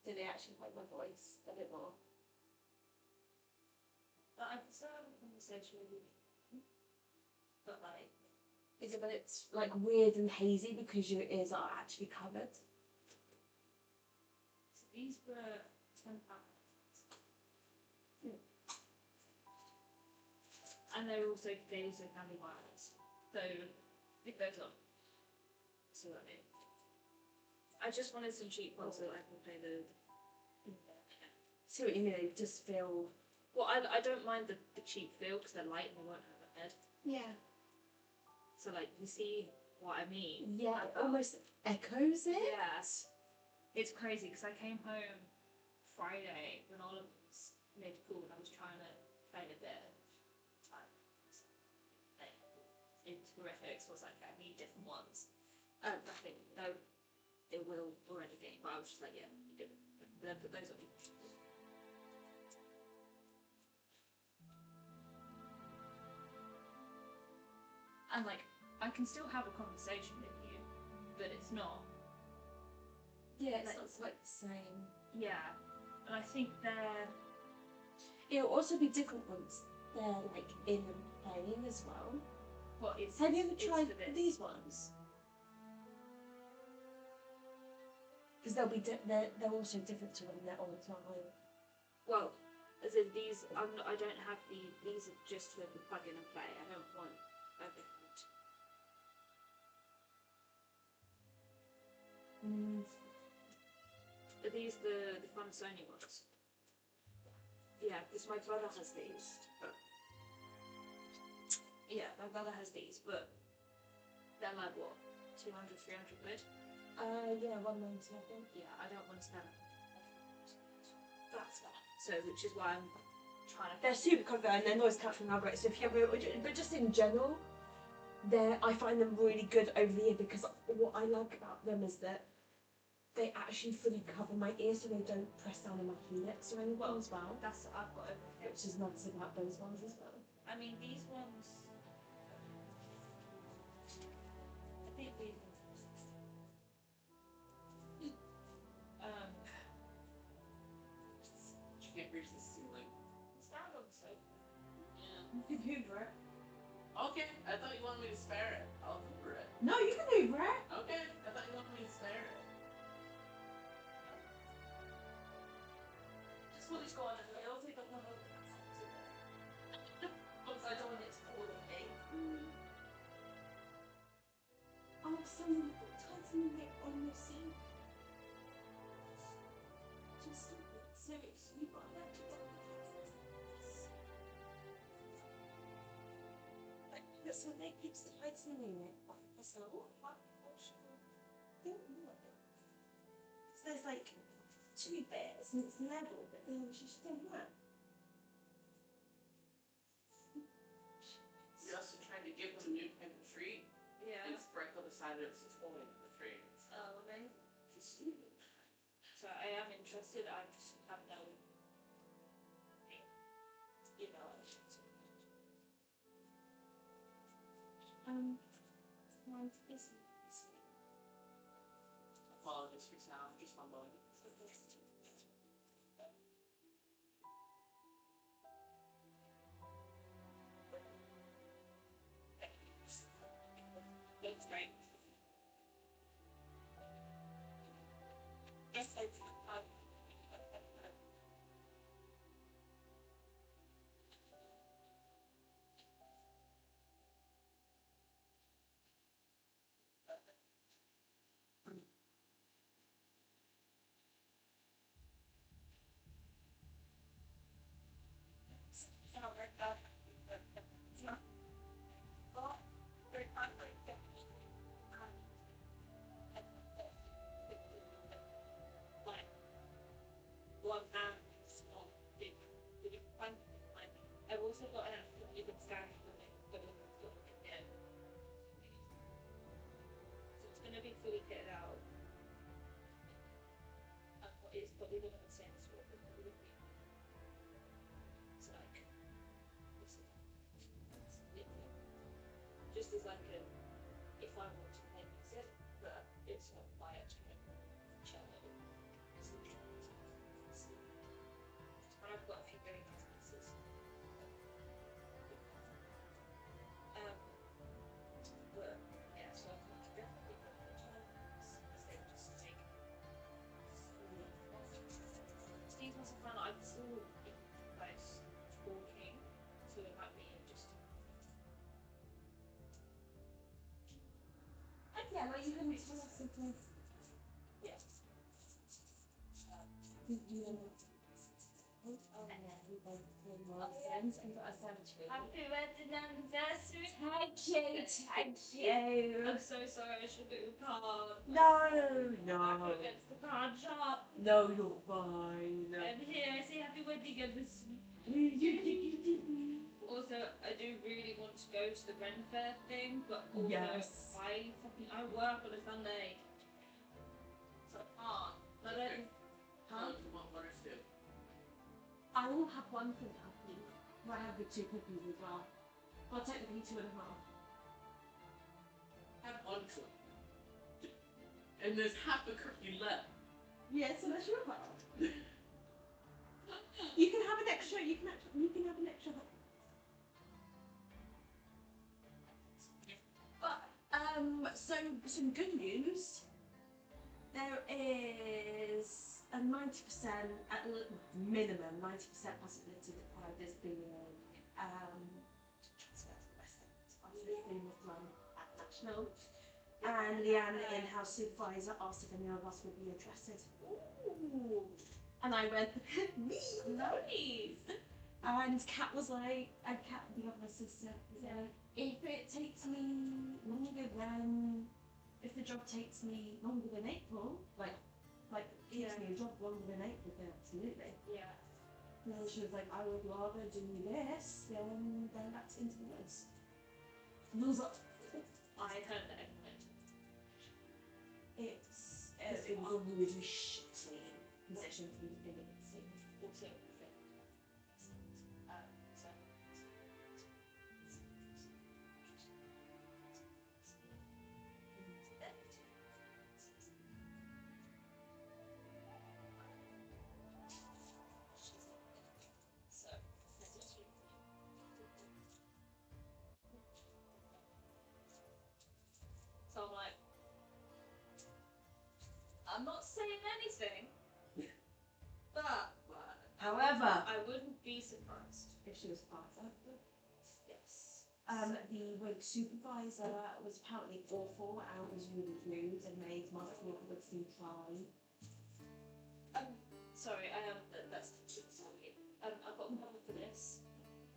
S5: so they actually like my voice a bit more. But I can still have a conversation with you. But like, is it, but it's like weird and hazy because your ears are actually covered. So these were £10. And they also can be wireless. So it goes on. So I mean, I just wanted some cheap ones so that I can play the. See what you mean? They just feel. Well, I don't mind the cheap feel because they're light and they won't have a head. Yeah. So like you see what I mean? Yeah, it almost echoes it. Yes. It's crazy because I came home Friday when all of us made school and I was trying to play a bit. Like, in terrifics was like I need different ones. I think no, it will or anything. But I was just like, yeah, you do it. Then put those on. And like, I can still have a conversation with you, but it's not. Yeah, it's not quite the same. Yeah, and I think they're. It'll also be different ones. They're like in and playing as well. What is? Have you ever tried these ones? Because they're also different to when they're all the time. Well, as in these, I don't have these are just for the plug in and play. I don't want a different. Are these the fun Sony ones? Yeah, because my brother has these. But yeah, my brother has these, but they're like what, 200, 300 quid? Yeah, 190 I think. Yeah, I don't want to spend. That's fair. So, which is why I'm trying to. They're super comfy and they're noise cancelling are great. So if you ever, but just in general, I find them really good over the ear because what I like about them is that they actually fully cover my ears so they don't press down on my helix or anything as well. That's I've got over here. Which is nice about those ones as well. I mean these ones I think these ones
S1: You can't reach the ceiling.
S5: stand on the sofa.
S1: Yeah.
S5: You can hoover it.
S1: Okay, I thought you wanted me to spare it. I'll hoover it.
S5: No, you can hoover it.
S1: Okay, I thought you wanted me to spare it.
S5: Just fully go on and I'll take one over the because I don't want it to fall on me. Oh, someone tightening it on your seat. Just so you got that to but so they keeps tightening it. So what? Don't know. So there's like two bits and it's level, but then she's still that.
S1: You're also trying to give them a new type of tree.
S5: Yeah.
S1: And sprinkle the side of its toy in the tree.
S5: Oh, amazing. So I am interested. I just have no, you know. Mine's busy.
S1: Apologies for sound, just one moment.
S5: That's great. Yes, I do. Yeah, like you can tell us something. Yeah. Happy wedding anniversary. Thank you, thank you. I'm so sorry I should do the card. No, no. It's the card shop. No, you're fine. And here I say happy wedding anniversary. Also, I do really want to go to the Ren Fair thing, but also
S2: Yes.
S5: I work on a Sunday. So I can't. But then, huh? I will have one thing happening. I have the 2 cookies as well. Well, technically 2.5.
S1: Have one cookie. And there's half a cookie left.
S5: Yes, so that's your part. You can have an extra. You can have an extra. But so some good news. There is a 90% at minimum 90% possibility that there's been transfer to the West End after being withdrawn at National. And Leanne, in-house supervisor, asked if any of us would be interested. Ooh. And I went, me, nice. And Kat was like, and Kat, the other sister, was like, if it takes me longer than, if the job takes me longer than April, like takes me a job longer than April, then absolutely. Yeah. And then she was like, I would rather do this than back into the woods. And I was like, I heard that. It was a really shitty position for me to be in. Also, so. So I'm like, I'm not saying anything, but however, I wouldn't be surprised if she was part of it. Yes. The wig supervisor was apparently awful and was really rude and made multiple of us try. Sorry, that's sorry. I've got a number for this.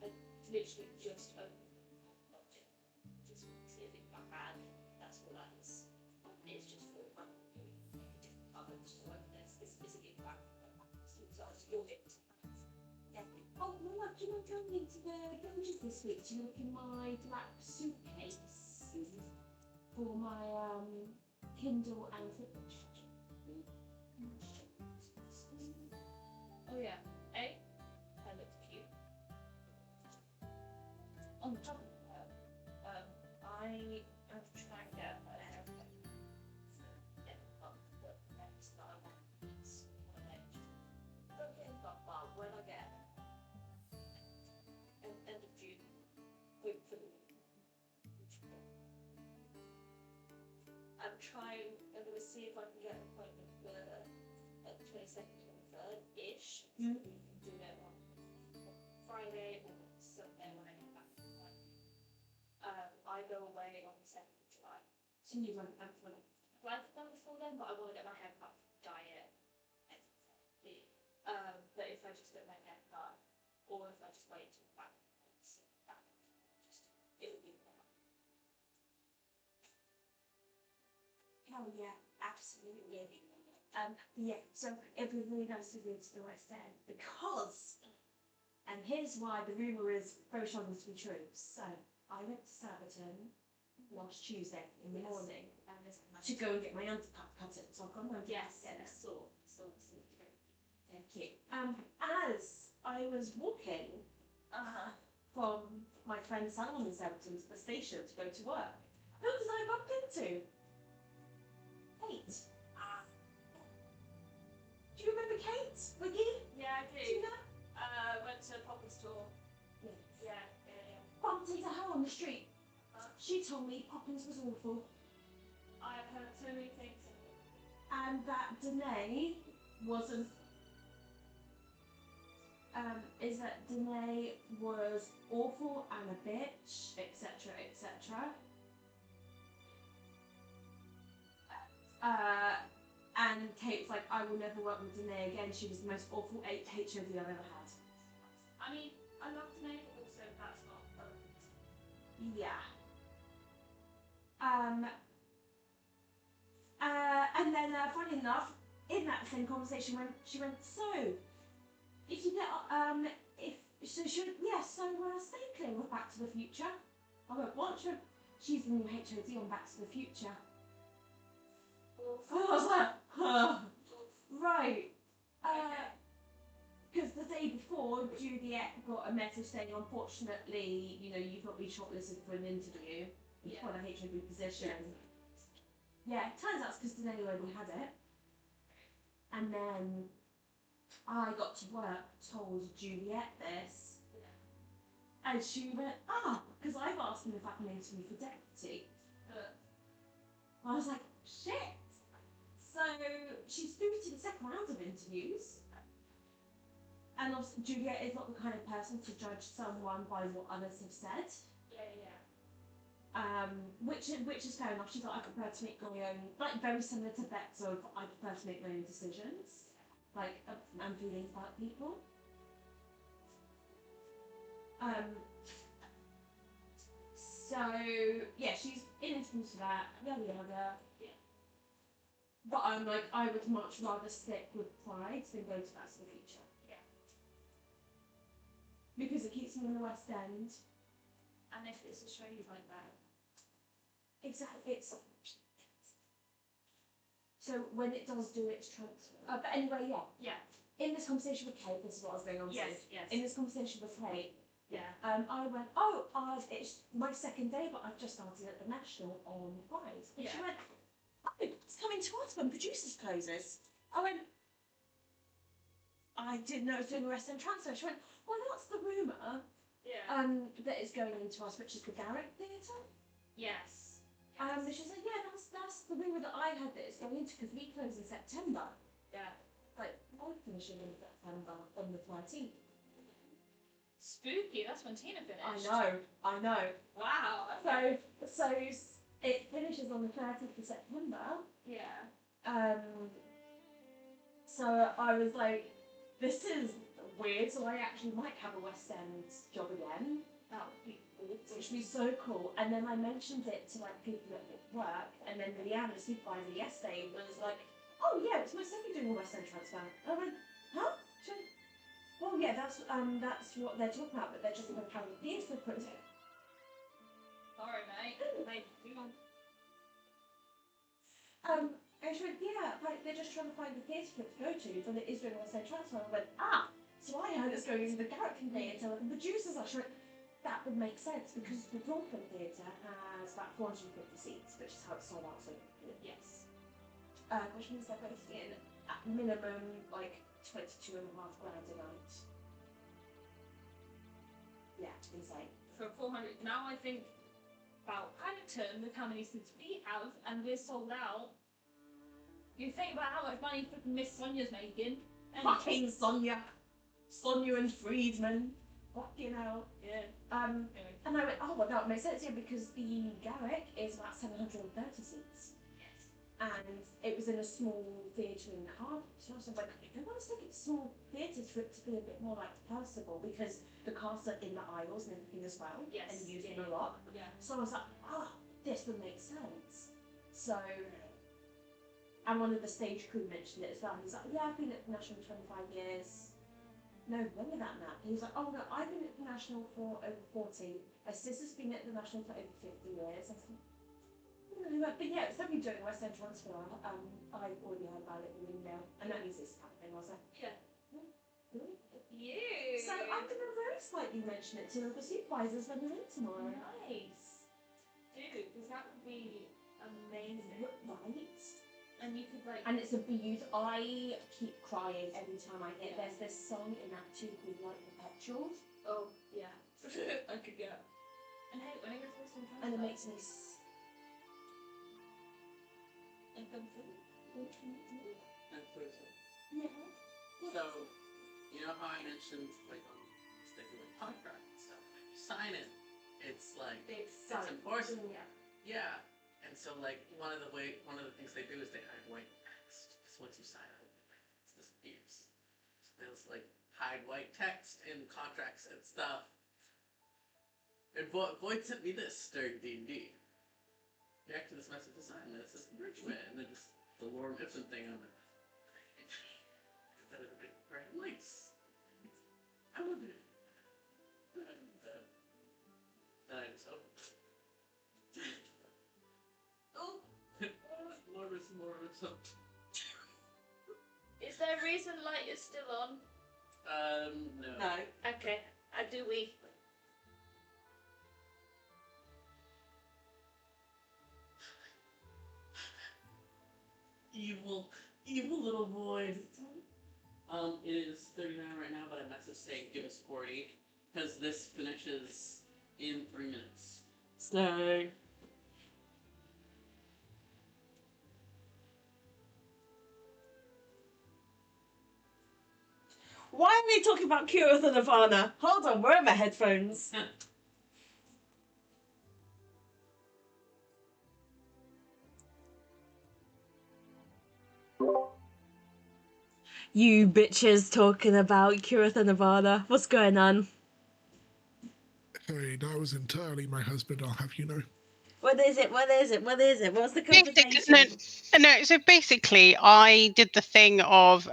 S5: I literally just opened it. Just see if it's my bag. That's all that is. It's just for my other work. This is a gift back. So I'll do it. Yeah. Oh, Mama, do you mind coming to the Lingers this week to look in my black suitcase for my Kindle and Fitbit charger? Oh yeah. Hey, that looks cute. On top of that, I am trying to get a haircut. Yeah, but that's not a it's one edge. Okay, but when I get end of June, hopefully. I'm going to see if I can get an appointment at the 22nd, 23rd-ish. So we can do it on Friday or Sunday when I get back from work. I go away on the 2nd of July. So you won't have to plan for that before then, but I want to get my hair cut, dye it, but if I just get my hair cut, or if I just wait till back, it would be better. Hell yeah, absolutely. Yeah, so it'd be really nice to go to the West End because, and here's why the rumour is very strong to be true. So I went to Surbiton last Tuesday in the morning to go and get my undercut cut it. So I've gone home. Yes, I saw. Thank you. As I was walking from my friend Salomon's Surbiton to the station to go to work, who was I bumped into? Kate. Do you remember Kate? Wiggy? Yeah, I do. Do you know? Went to a pop store. Yeah. Bumped into her on the street. She told me Poppins was awful. I've heard so many things. And that Danae wasn't. Is that Danae was awful and a bitch, etc., etc.
S2: And Kate was like, I will never work with Danae again. She was the most awful HOD I've ever had.
S5: I mean, I love Danae, but also that's not relevant.
S2: Yeah. And then, funny enough, in that same conversation, when she went, so, if you get, she went, yeah, so, stay clear with Back to the Future. I went, what? She's the new HOD on Back to the Future. I was like, huh. Right. Because the day before, Juliet got a message saying, unfortunately, you've not been shortlisted for an interview for the HOD position. Yeah, it turns out it's because Danae already had it. And then I got to work, told Juliet this. And she went, because I've asked them if I can interview for deputy. I was like, shit. So she's through to the second round of interviews. And obviously Juliet is not the kind of person to judge someone by what others have said. Which is fair enough. She's like, I prefer to make my own, like very similar to Beck's of I prefer to make my own decisions, like and feelings about people. So yeah, she's in interviews for that, yada yada. But I'm like, I would much rather stick with Pride than go to Back to the Future. Because it keeps me in the West End.
S5: And if it's a show you like that.
S2: Exactly. So when it does do its transfer. But anyway,
S5: Yeah.
S2: In this conversation with Kate, this is what I was going on to.
S5: Yes.
S2: In this conversation with Kate,
S5: Yeah.
S2: I went, it's my second day, but I've just started at the National on Friday. And she went, it's coming to us when Producers closes. I went, I didn't know it was doing a West End transfer. She went, well, that's the rumour.
S5: Yeah.
S2: That is going into us, which is the Garrick Theatre.
S5: Yes.
S2: She said, yeah, that's the rumour that I had that it's going into, because we close in September.
S5: Yeah.
S2: Like, I'm finishing in September on the 13th.
S5: Spooky. That's when Tina finished.
S2: I know.
S5: Wow. Okay.
S2: So it finishes on the 30th of September.
S5: Yeah.
S2: So I was like, this is weird. So I actually might have a West End job again.
S5: That would be awesome.
S2: Which would be so cool. And then I mentioned it to like people at work, and then Leanne, the supervisor yesterday, was like, oh yeah, it's most definitely doing a West End transfer. And I went, huh? She went, well yeah, that's what they're talking about, but they're just going to carry the theatre for it.
S5: Sorry, mate. Mate, move on.
S2: And she went, yeah, like they're just trying to find the theatre for it to go to, but it is doing a West End transfer. I went, so I heard it's going into the Garrick Theatre, and the producers actually went, that would make sense because the Broadway Theatre has about 450 seats, which is how it's sold out. So
S5: Yes.
S2: which means they're both in at minimum like 22.5 grand a night. Yeah, insane.
S5: For 400. Now I think about Paddington, look how many seats we have, and we're sold out. You think about how much money freaking Miss Sonia's making. And
S2: Fucking Sonia and Friedman. Fucking hell.
S5: Yeah.
S2: And I went, oh well, that makes sense, yeah, because the Garrick is about 730 seats.
S5: Yes.
S2: And it was in a small theatre in Cardiff. So I was like, I want to take it to small theatres for it to be a bit more like personable, because the cast are in the aisles and everything as well.
S5: Yes.
S2: And using a lot.
S5: Yeah.
S2: So I was like, this would make sense. So, and one of the stage crew mentioned it as well. He's like, yeah, I've been at the National 25 years. No, longer than that. He was like, oh no, I've been at the National for over 40. My sister's been at the National for over 50 years. I said, but yeah, it's definitely doing a West End transfer. I've already heard about it in the email, and that means it's happening. I was like,
S5: Yeah.
S2: really?
S5: You.
S2: So I'm going to very slightly mention it to the supervisors when they're in tomorrow.
S5: Nice. Dude, because that would be amazing.
S2: Right?
S5: And you could like.
S2: And it's a beaut. I keep crying every time I hear. There's this song in that tune called like Perpetuals,
S5: Oh yeah. I could go. And hey, when I go to some
S2: and it makes me.
S5: and come through.
S1: And Thursday.
S2: Yeah.
S1: So, you know how I mentioned like on sticking with contract and stuff. When you sign it, it's like
S2: It's
S1: it's important.
S2: Yeah.
S1: Yeah. And And so like one of the things they do is they hide white text. Because once you sign up, it disappears. So there's like hide white text in contracts and stuff. And Void sent me this during D&D. React to this message design, and it says enrichment, and then just the Lorem Ipsum thing on it. Instead of the big links. I love it. Then I just opened it. Oh! Lorem Ipsum.
S5: Is there a reason light is still on?
S1: No.
S2: No.
S5: Okay, do we?
S1: Evil, evil little Void. It is 39 right now, but I messaged saying give us 40 because this finishes in 3 minutes. So.
S2: Why are we talking about Cure of the Nirvana? Hold on, where are my headphones? You bitches talking about Cure of the Nirvana. What's going on?
S6: Hey, that was entirely my husband, I'll have you know.
S2: What is it? What's the
S3: Basically,
S2: conversation?
S3: no. So basically, I did the thing of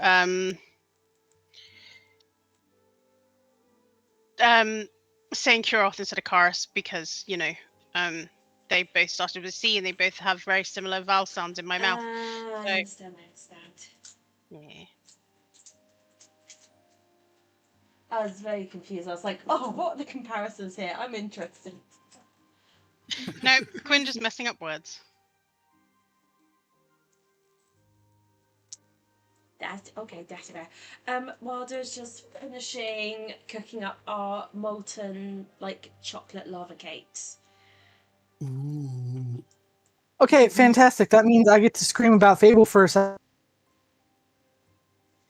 S3: saying Kuroth instead of Karis because they both started with C and they both have very similar vowel sounds in my mouth.
S2: I
S3: So-
S2: understand.
S3: Yeah.
S2: I was very confused. I was like, oh, what are the comparisons here? I'm interested.
S3: No, Quinn just messing up words.
S2: That's okay, that's fair. Wilder's just finishing cooking up our molten, like, chocolate lava cakes.
S6: Ooh.
S4: Okay, fantastic. That means I get to scream about Fable for a second.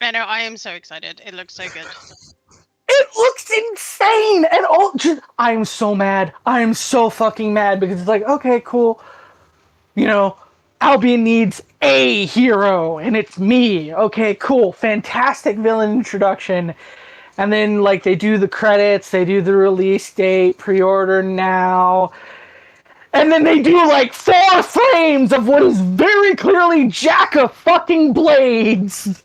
S3: I know, I am so excited. It looks so good.
S4: It looks insane, and I'm so mad. I'm so fucking mad because it's like, okay, cool. You know, Albion needs a hero, and it's me. Okay, cool, fantastic villain introduction. And then, like, they do the credits, they do the release date, pre-order now. And then they do, like, 4 frames of what is very clearly Jack of fucking Blades.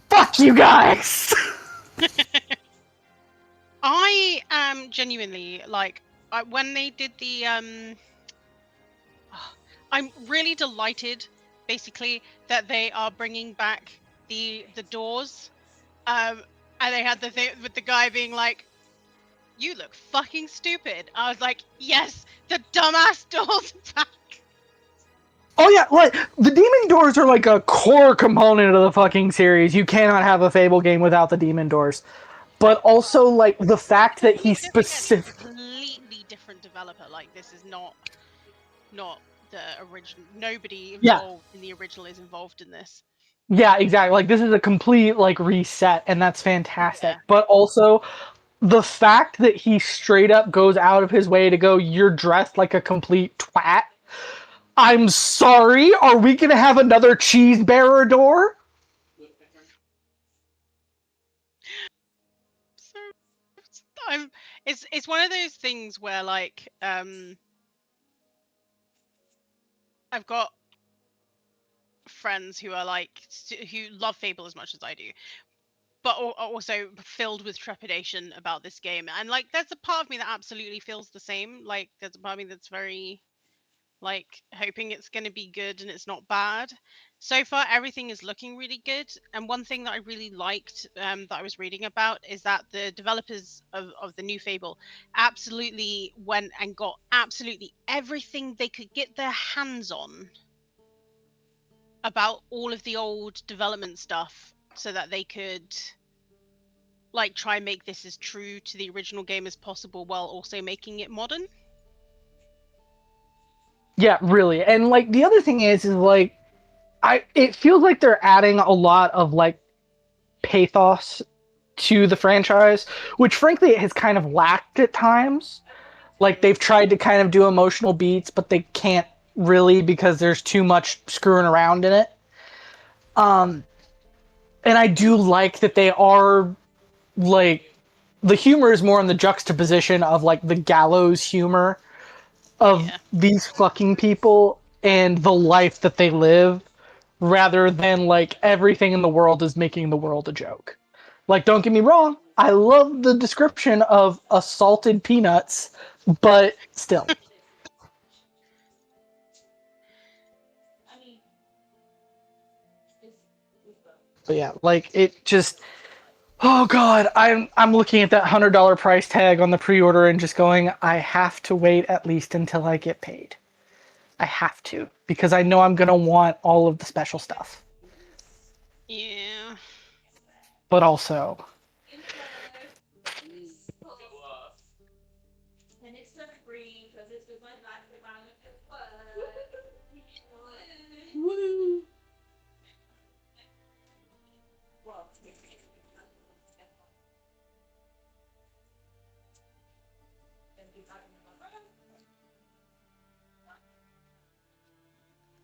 S4: Fuck you guys!
S3: I am genuinely like when they did the I'm really delighted basically that they are bringing back the doors and they had the thing with the guy being like, you look fucking stupid. I was like, yes, the dumbass doors are back.
S4: Oh yeah, like, the Demon Doors are like a core component of the fucking series. You cannot have a Fable game without the Demon Doors. But also, like, the fact that he specific...
S3: Completely different developer. Like, this is not the original. Nobody
S4: Yeah.
S3: involved in the original is involved in this.
S4: Yeah, exactly. Like, this is a complete, like, reset, and that's fantastic.
S3: Yeah.
S4: But also, the fact that he straight up goes out of his way to go, you're dressed like a complete twat. I'm sorry, are we gonna have another cheese bearer door?
S3: So it's one of those things where like I've got friends who are like who love Fable as much as I do, but also filled with trepidation about this game. And like there's a part of me that absolutely feels the same. Like there's a part of me that's very like hoping it's going to be good and it's not bad. So far everything is looking really good, and one thing that I really liked that I was reading about is that the developers of the new Fable absolutely went and got absolutely everything they could get their hands on about all of the old development stuff so that they could like try and make this as true to the original game as possible while also making it modern.
S4: Yeah, really. And, like, the other thing is like, it feels like they're adding a lot of, like, pathos to the franchise, which frankly it has kind of lacked at times. Like they've tried to kind of do emotional beats, but they can't really because there's too much screwing around in it. And I do like that they are like the humor is more in the juxtaposition of like the gallows humor of
S3: Yeah.
S4: these fucking people and the life that they live rather than like everything in the world is making the world a joke. Like, don't get me wrong, I love the description of assaulted peanuts, but still. But yeah, like it just oh god, I'm looking at that $100 price tag on the pre-order and just going, I have to wait at least until I get paid. I have to because I know I'm gonna want all of the special stuff.
S3: Yeah.
S4: But also,
S5: And it's not free because it's with my life around
S1: Woo!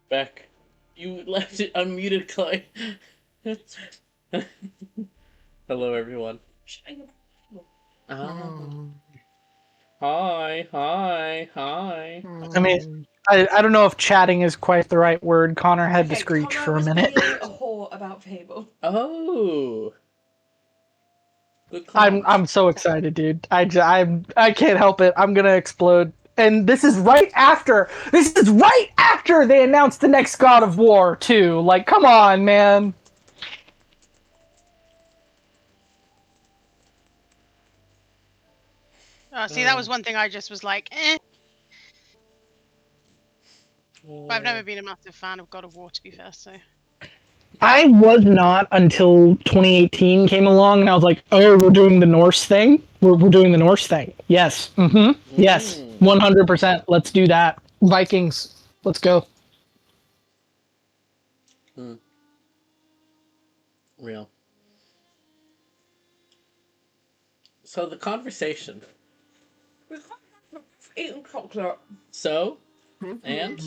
S1: Beck, you left it unmuted, Clay. Hello, everyone. Ah. Hi, hi, hi.
S4: I mean, I don't know if chatting is quite the right word. Connor had to
S2: Okay,
S4: screech
S2: Connor
S4: for a
S2: was
S4: minute.
S2: being a whore about Fable.
S1: Oh. Good call.
S4: I'm so excited, dude. I can't help it. I'm gonna explode. And this is right after they announced the next God of War too. Like, come on, man.
S3: See, that was one thing I just was like, eh. But I've never been a massive fan of God of War, to be fair. So
S4: I was not until 2018 came along, and I was like, "Oh, we're doing the Norse thing. We're doing the Norse thing. Yes, yes, 100%. Let's do that. Vikings. Let's go."
S1: Real. So the conversation.
S2: Eating chocolate.
S1: So, and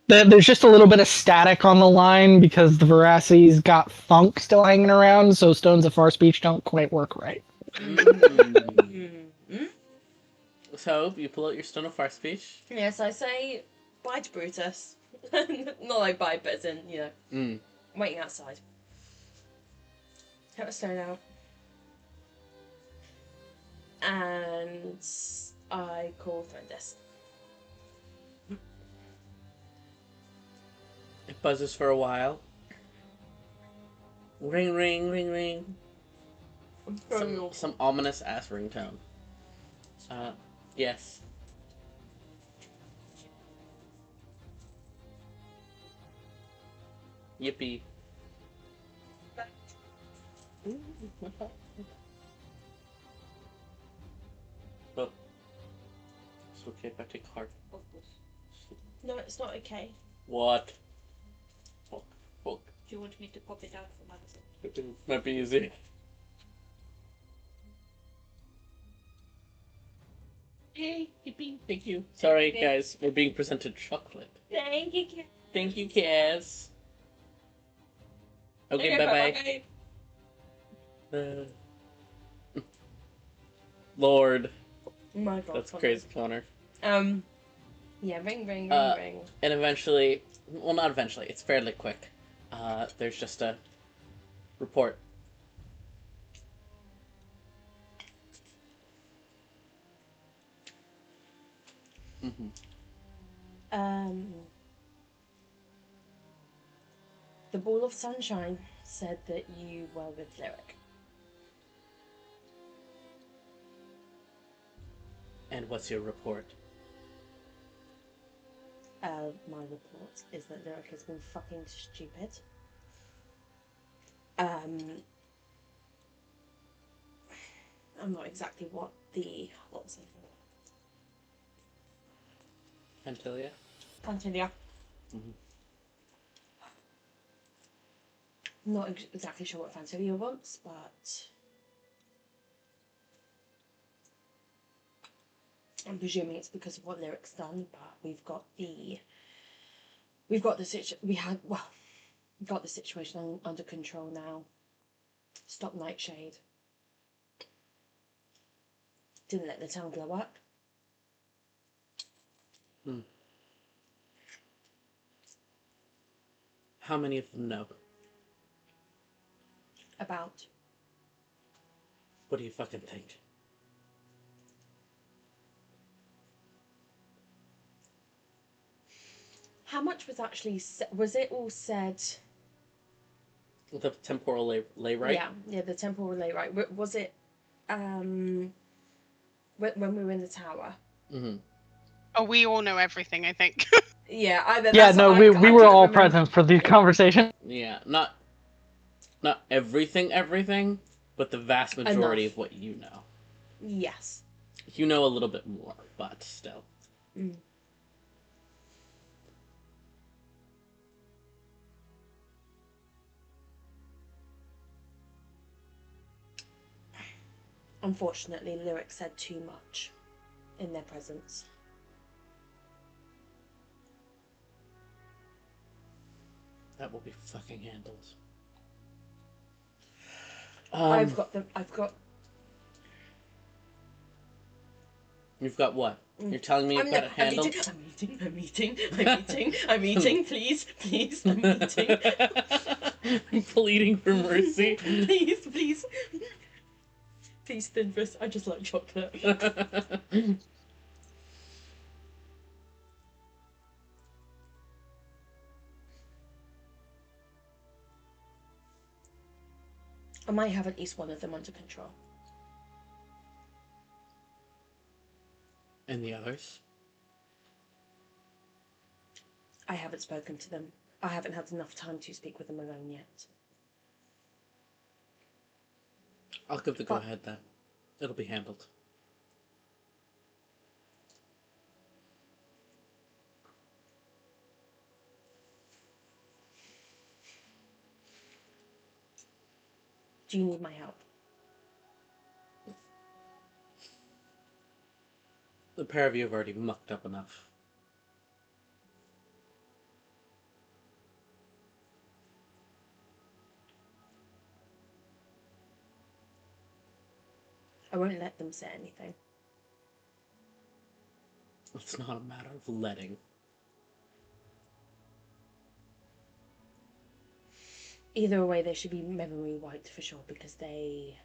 S4: There's just a little bit of static on the line because the Veracity's got funk still hanging around, so Stones of Far Speech don't quite work right.
S2: Mm-hmm.
S1: so you pull out your stone of far speech.
S2: Yes, I say bye to Brutus. Not like bye, but as in, I'm waiting outside. Get a stone out. And I call Threndis.
S1: It buzzes for a while. Ring, ring, ring, ring. Some ominous ass ringtone. Yes. Yippee. Oh, it's okay if I take heart.
S2: No, it's not okay.
S1: What? Fuck. Fuck.
S5: Do you want me to pop it out for myself?
S1: Might be easy. Hey, yippee. Thank you. Sorry, guys. We're being presented chocolate.
S5: Thank you, Kat.
S1: Thank you, Kaz. Okay, bye-bye. Lord.
S2: Oh my god.
S1: That's crazy, Connor.
S2: Yeah, ring, ring, ring.
S1: And eventually, well, not eventually, it's fairly quick. There's just a report.
S2: The Ball of Sunshine said that you were with Lyric.
S1: And what's your report?
S2: My report is that Lyric has been fucking stupid. I'm not exactly what was it?
S1: Antilia?
S2: Antilia. Not exactly sure what Fantasia wants, but I'm presuming it's because of what Lyric's done, but we've got the situation under control now. Stop Nightshade. Didn't let the town blow up.
S1: How many of them know?
S2: About.
S1: What do you fucking think?
S2: How much was actually was it all said?
S1: The temporal lay right?
S2: Yeah, the temporal relay right. Was it when we were in the tower?
S1: Mm-hmm.
S3: Oh, we all know everything, I think.
S2: Yeah,
S4: Yeah, no, we were all present for the conversation.
S1: Yeah, not everything, but the vast majority of what you know.
S2: Yes.
S1: You know a little bit more, but still.
S2: Mm. Unfortunately, Lyric said too much in their presence.
S1: That will be fucking handled.
S2: I've got them.
S1: You've got what? You're telling me you've got it handled?
S2: I'm eating. Please, I'm eating.
S1: I'm pleading for mercy.
S2: Please. Please, Thinfus, I just like chocolate. I might have at least one of them under control.
S1: And the others?
S2: I haven't spoken to them. I haven't had enough time to speak with them alone yet.
S1: I'll give the go-ahead then. It'll be handled.
S2: Do you need my help?
S1: The pair of you have already mucked up enough.
S2: I won't let them say anything.
S1: It's not a matter of letting.
S2: Either way, they should be memory wiped for sure because I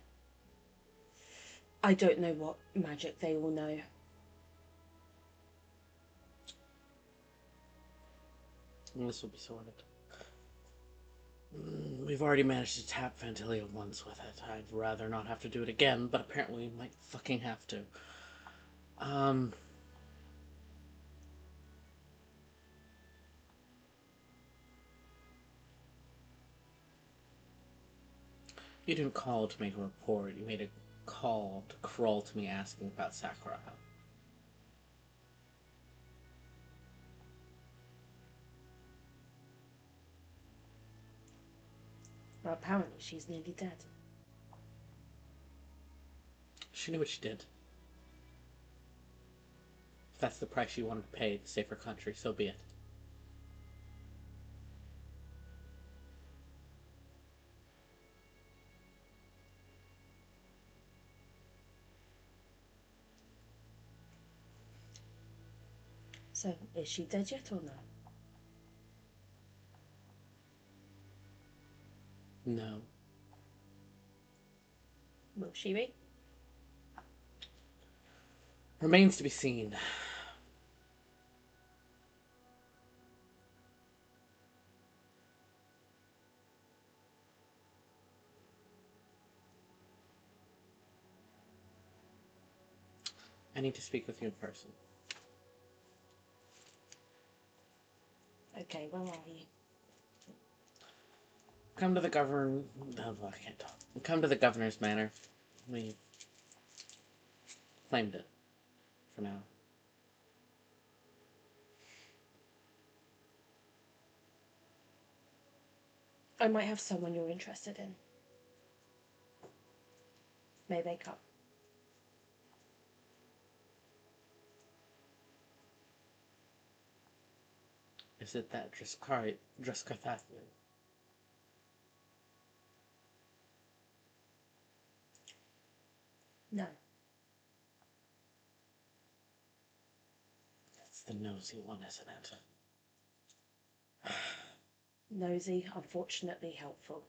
S2: don't know what magic they all know.
S1: And this will be sorted. We've already managed to tap Vantilia once with it. I'd rather not have to do it again, but apparently we might fucking have to. You didn't call to make a report. You made a call to crawl to me asking about Sakura.
S2: Well, apparently she's nearly dead.
S1: She knew what she did. If that's the price she wanted to pay to save her country, so be it.
S2: So, is she dead yet or no?
S1: No.
S2: Will she be?
S1: Remains to be seen. I need to speak with you in person.
S2: Okay, where are you?
S1: Come to the governor. Oh, I can't talk. Come to the governor's manor. We claimed it. For now.
S2: I might have someone you're interested in. May they come?
S1: Is it that Driscarthathian?
S2: No.
S1: It's the nosy one, isn't it?
S2: Nosy, unfortunately helpful.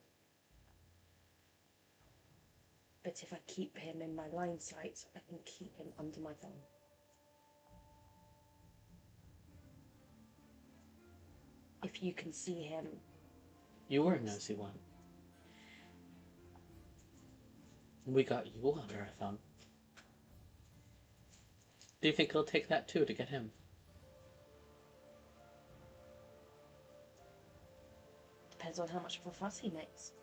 S2: But if I keep him in my line sight, I can keep him under my thumb. If you can see him...
S1: You were a nosy one. We got you under our thumb. Do you think it'll take that too to get him?
S2: Depends on how much of a fuss he makes.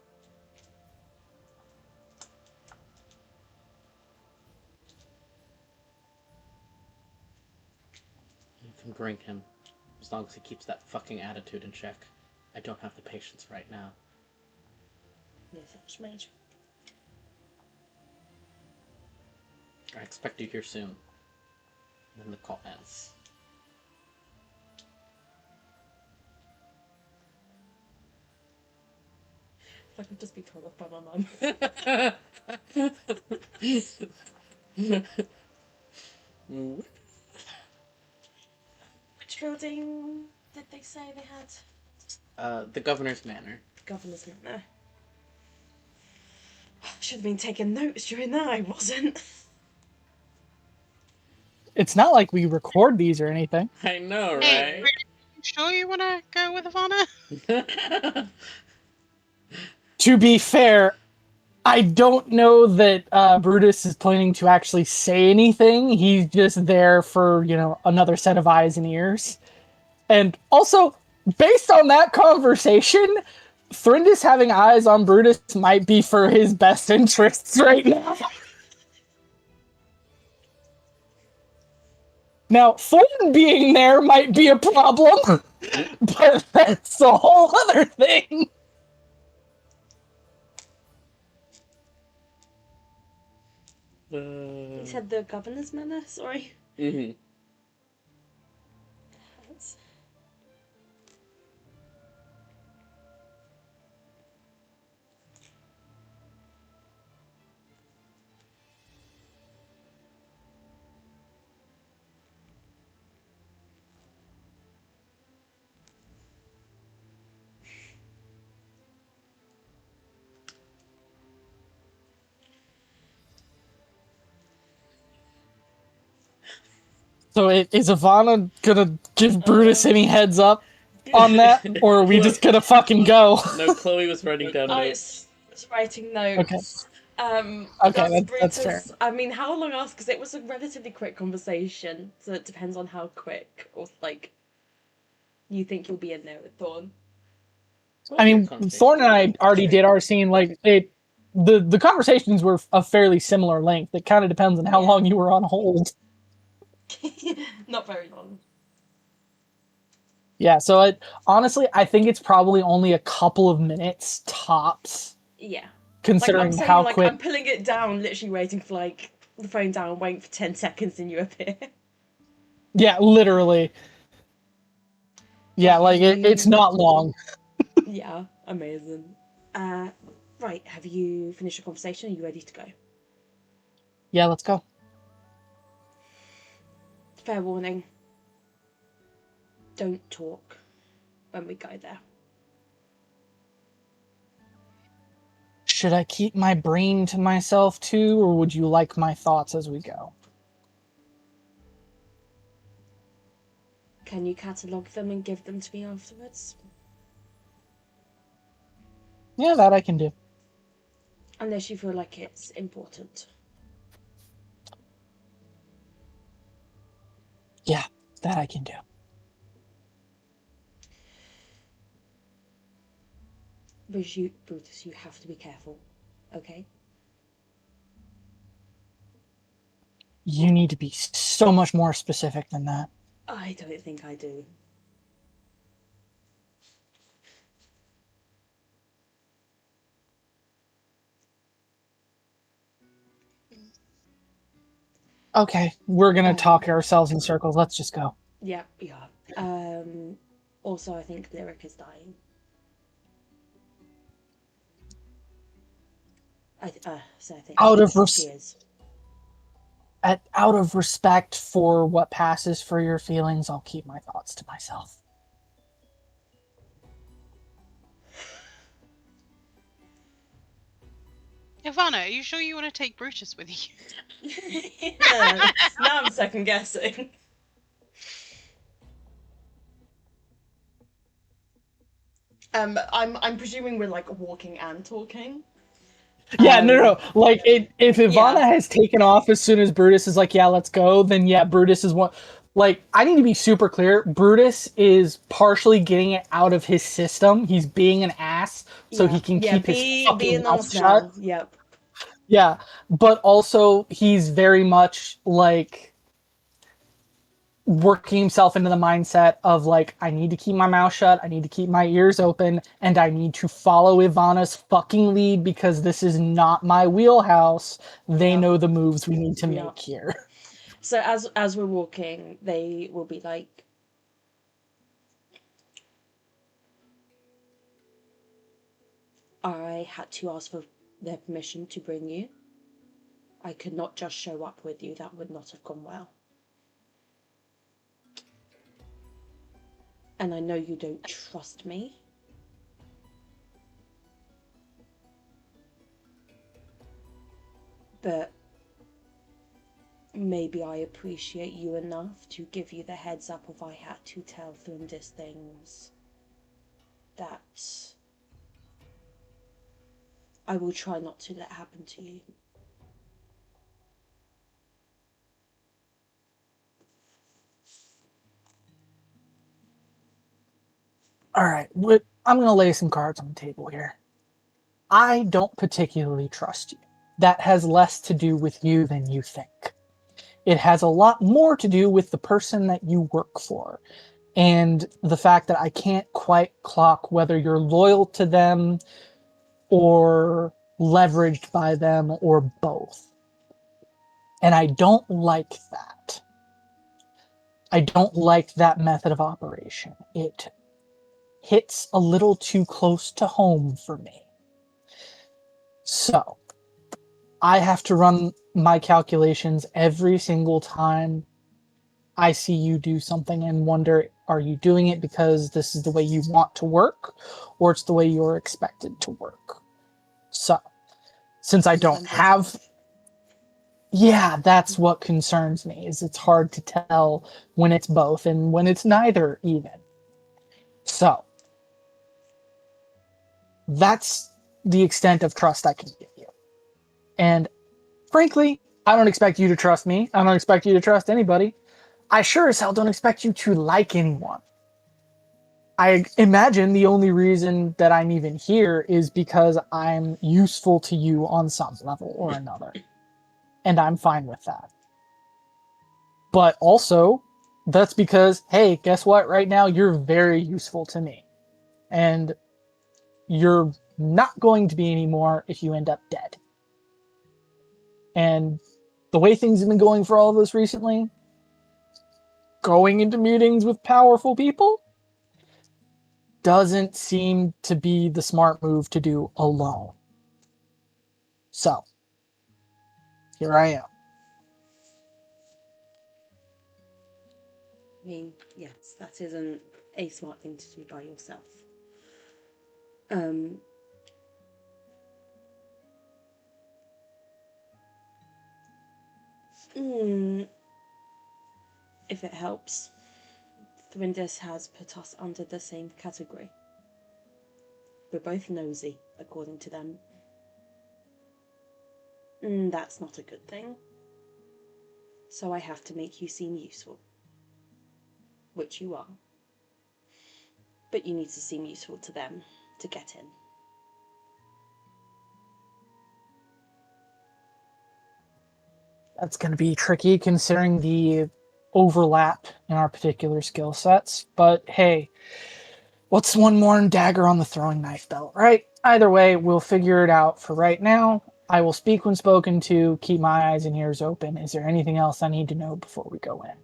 S1: You can bring him, as long as he keeps that fucking attitude in check. I don't have the patience right now.
S2: Yes, it's mage.
S1: I expect you here soon. Then the call ends.
S2: If I could just be told off by my mum. Which building did they say they had?
S1: The Governor's Manor.
S2: The Governor's Manor. Should have been taking notes during that, I wasn't.
S4: It's not like we record these or anything.
S1: I know,
S3: Hey,
S1: right?
S3: you sure you want to go with Ivana?
S4: To be fair, I don't know that Brutus is planning to actually say anything. He's just there for, another set of eyes and ears. And also, based on that conversation, Thrindis having eyes on Brutus might be for his best interests right now. Now, Thorn being there might be a problem, but that's a whole other thing.
S2: You said the Governor's Manor? Sorry.
S1: Mm-hmm.
S2: That's...
S4: So is Ivana gonna give Brutus any heads up on that? Or are we just gonna fucking go?
S1: No, Chloe was writing down
S2: I
S1: notes.
S2: was writing notes.
S4: Okay,
S2: That's
S4: that's fair.
S2: I mean, how long else? Because it was a relatively quick conversation, so it depends on how quick or you think you'll be in there with Thorn.
S4: I mean, Thorn and I already did our scene. The conversations were a fairly similar length. It kind of depends on how long you were on hold.
S2: Not very long.
S4: Yeah, so honestly, I think it's probably only a couple of minutes tops.
S2: Yeah.
S4: Considering
S2: I'm saying,
S4: how quick.
S2: I'm pulling it down, literally waiting for the phone down, waiting for 10 seconds, and you appear.
S4: Yeah, literally. Yeah, it's not long.
S2: Yeah, amazing. Right, have you finished your conversation? Are you ready to go?
S4: Yeah, let's go.
S2: Fair warning. Don't talk when we go there.
S4: Should I keep my brain to myself too, or would you like my thoughts as we go?
S2: Can you catalogue them and give them to me afterwards?
S4: Yeah, that I can do.
S2: Unless you feel like it's important.
S4: Yeah, that I can do.
S2: Brutus, you have to be careful, okay?
S4: You need to be so much more specific than that.
S2: I don't think I do.
S4: Okay, we're gonna talk ourselves in circles. Let's just go.
S2: Yeah, we are. Also, I think Lyric is dying. So I think
S4: Out of
S2: she
S4: res-
S2: is.
S4: out of respect for what passes for your feelings, I'll keep my thoughts to myself.
S3: Ivana, are you sure you want to take Brutus with you?
S2: Yeah, now I'm second guessing. I'm presuming we're like walking and talking.
S4: Yeah, no. Like, if Ivana
S2: Yeah.
S4: has taken off as soon as Brutus is like, yeah, let's go, then yeah, Brutus is one. Like, I need to be super clear. Brutus is partially getting it out of his system. He's being an ass so he can keep his
S2: Be
S4: fucking
S2: an
S4: mouth
S2: ass
S4: shut.
S2: now. Yep.
S4: Yeah, but also he's very much like working himself into the mindset of like, I need to keep my mouth shut, I need to keep my ears open, and I need to follow Ivana's fucking lead because this is not my wheelhouse. They
S2: Yeah.
S4: know the moves we need to
S2: Yeah.
S4: make here.
S2: So as we're walking, they will be like, I had to ask for their permission to bring you. I could not just show up with you. That would not have gone well. And I know you don't trust me. But maybe I appreciate you enough to give you the heads up if I had to tell Thundis things that I will try not to let happen to you.
S4: All right, I'm going to lay some cards on the table here. I don't particularly trust you. That has less to do with you than you think. It has a lot more to do with the person that you work for and the fact that I can't quite clock whether you're loyal to them or leveraged by them or both. And I don't like that. I don't like that method of operation. It hits a little too close to home for me. So, I have to run my calculations every single time I see you do something and wonder, are you doing it because this is the way you want to work or it's the way you're expected to work? So, since I don't have, yeah, that's what concerns me, is it's hard to tell when it's both and when it's neither even. So, that's the extent of trust I can give you. And frankly, I don't expect you to trust me. I don't expect you to trust anybody. I sure as hell don't expect you to like anyone. I imagine the only reason that I'm even here is because I'm useful to you on some level or another. And I'm fine with that. But also, that's because, hey, guess what? Right now, you're very useful to me. And you're not going to be anymore if you end up dead. And the way things have been going for all of us recently, going into meetings with powerful people doesn't seem to be the smart move to do alone. So, here I am.
S2: I mean, yes, that isn't a smart thing to do by yourself. If it helps, Thrindis has put us under the same category. We're both nosy, according to them. That's not a good thing. So I have to make you seem useful. Which you are. But you need to seem useful to them to get in.
S4: That's going to be tricky considering the overlap in our particular skill sets. But hey, what's one more dagger on the throwing knife belt, right? Either way, we'll figure it out. For right now, I will speak when spoken to, keep my eyes and ears open. Is there anything else I need to know before we go in?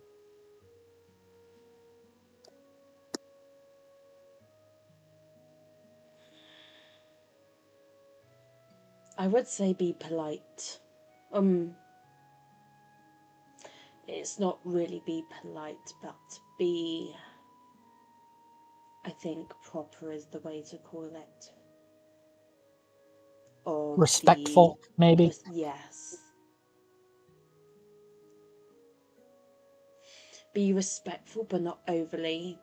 S2: I would say be polite. It's not really be polite, but be, I think proper is the way to call it. Or
S4: Respectful, maybe.
S2: yes. Be respectful, but not overly.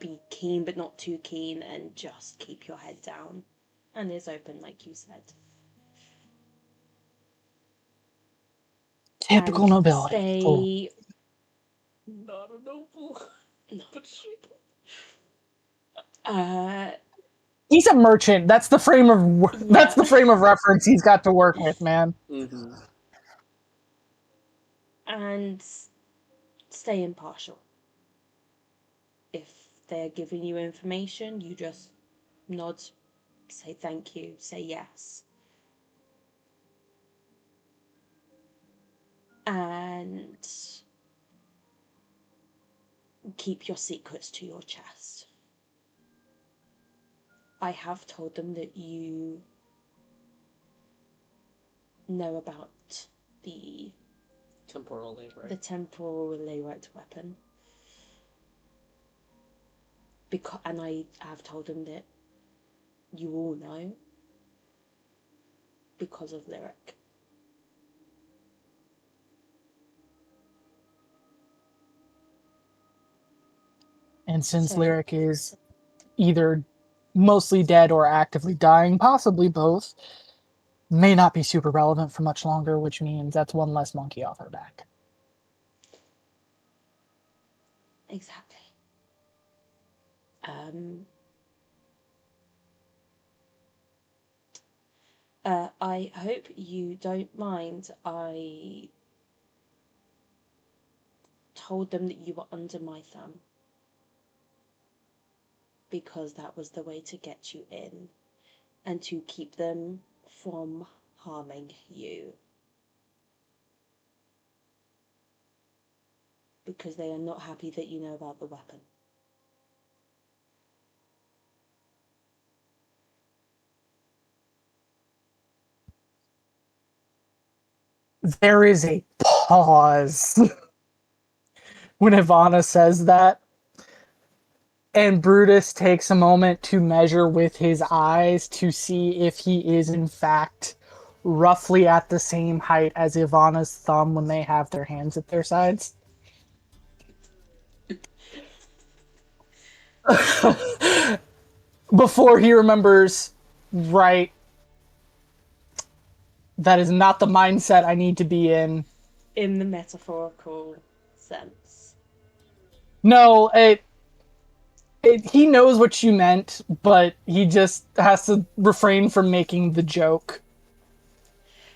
S2: Be keen, but not too keen, and just keep your head down and ears open, like you said.
S4: Typical
S2: And
S4: nobility.
S2: stay.
S1: Not a noble.
S2: No.
S1: But sheep.
S4: He's a merchant. That's the frame of that's the frame of reference he's got to work with, man.
S1: Mm-hmm.
S2: And stay impartial. If they're giving you information, you just nod, say thank you, say yes. And keep your secrets to your chest. I have told them that you know about the
S1: Temporal labor.
S2: the temporal layrite weapon. And I have told them that you all know because of Lyric.
S4: And since
S2: So-
S4: Lyric is either mostly dead or actively dying, possibly both, may not be super relevant for much longer, which means that's one less monkey off her back.
S2: Exactly. I hope you don't mind. I told them that you were under my thumb because that was the way to get you in and to keep them from harming you. Because they are not happy that you know about the weapon.
S4: There is a pause when Ivana says that, and Brutus takes a moment to measure with his eyes to see if he is in fact roughly at the same height as Ivana's thumb when they have their hands at their sides. Before he remembers, right, that is not the mindset I need to be in.
S2: In the metaphorical sense.
S4: No, he knows what you meant, but he just has to refrain from making the joke.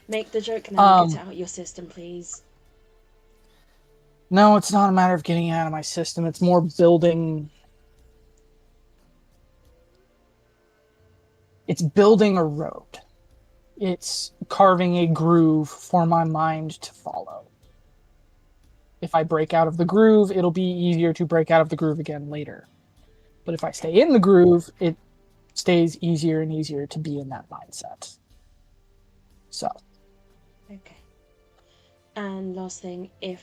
S2: Make the joke now, get it out your system, please.
S4: No, it's not a matter of getting it out of my system. It's more building. It's building a road. It's carving a groove for my mind to follow. If I break out of the groove, it'll be easier to break out of the groove again later. But if I stay in the groove, it stays easier and easier to be in that mindset. So.
S2: Okay. And last thing, if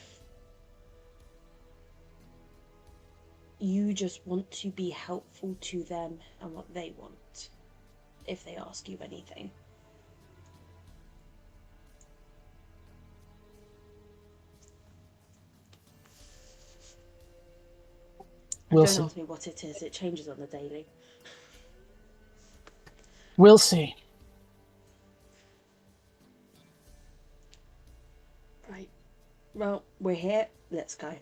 S2: you just want to be helpful to them and what they want, if they ask you anything.
S4: We'll
S2: Don't
S4: see.
S2: ask me what it is, it changes on the daily.
S4: We'll see.
S2: Right. Well, we're here, let's go.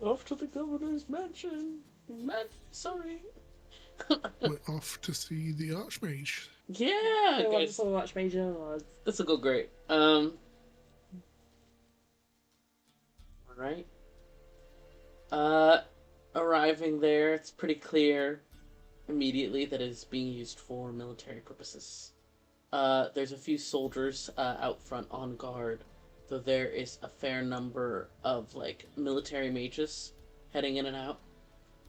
S1: Off to the governor's mansion. Sorry.
S6: We're off to see the Archmage.
S1: Yeah,
S2: The
S1: guys.
S2: wonderful Archmage was.
S1: This will go great. Alright. Arriving there, it's pretty clear immediately that it is being used for military purposes. There's a few soldiers out front on guard, though there is a fair number of, like, military mages heading in and out.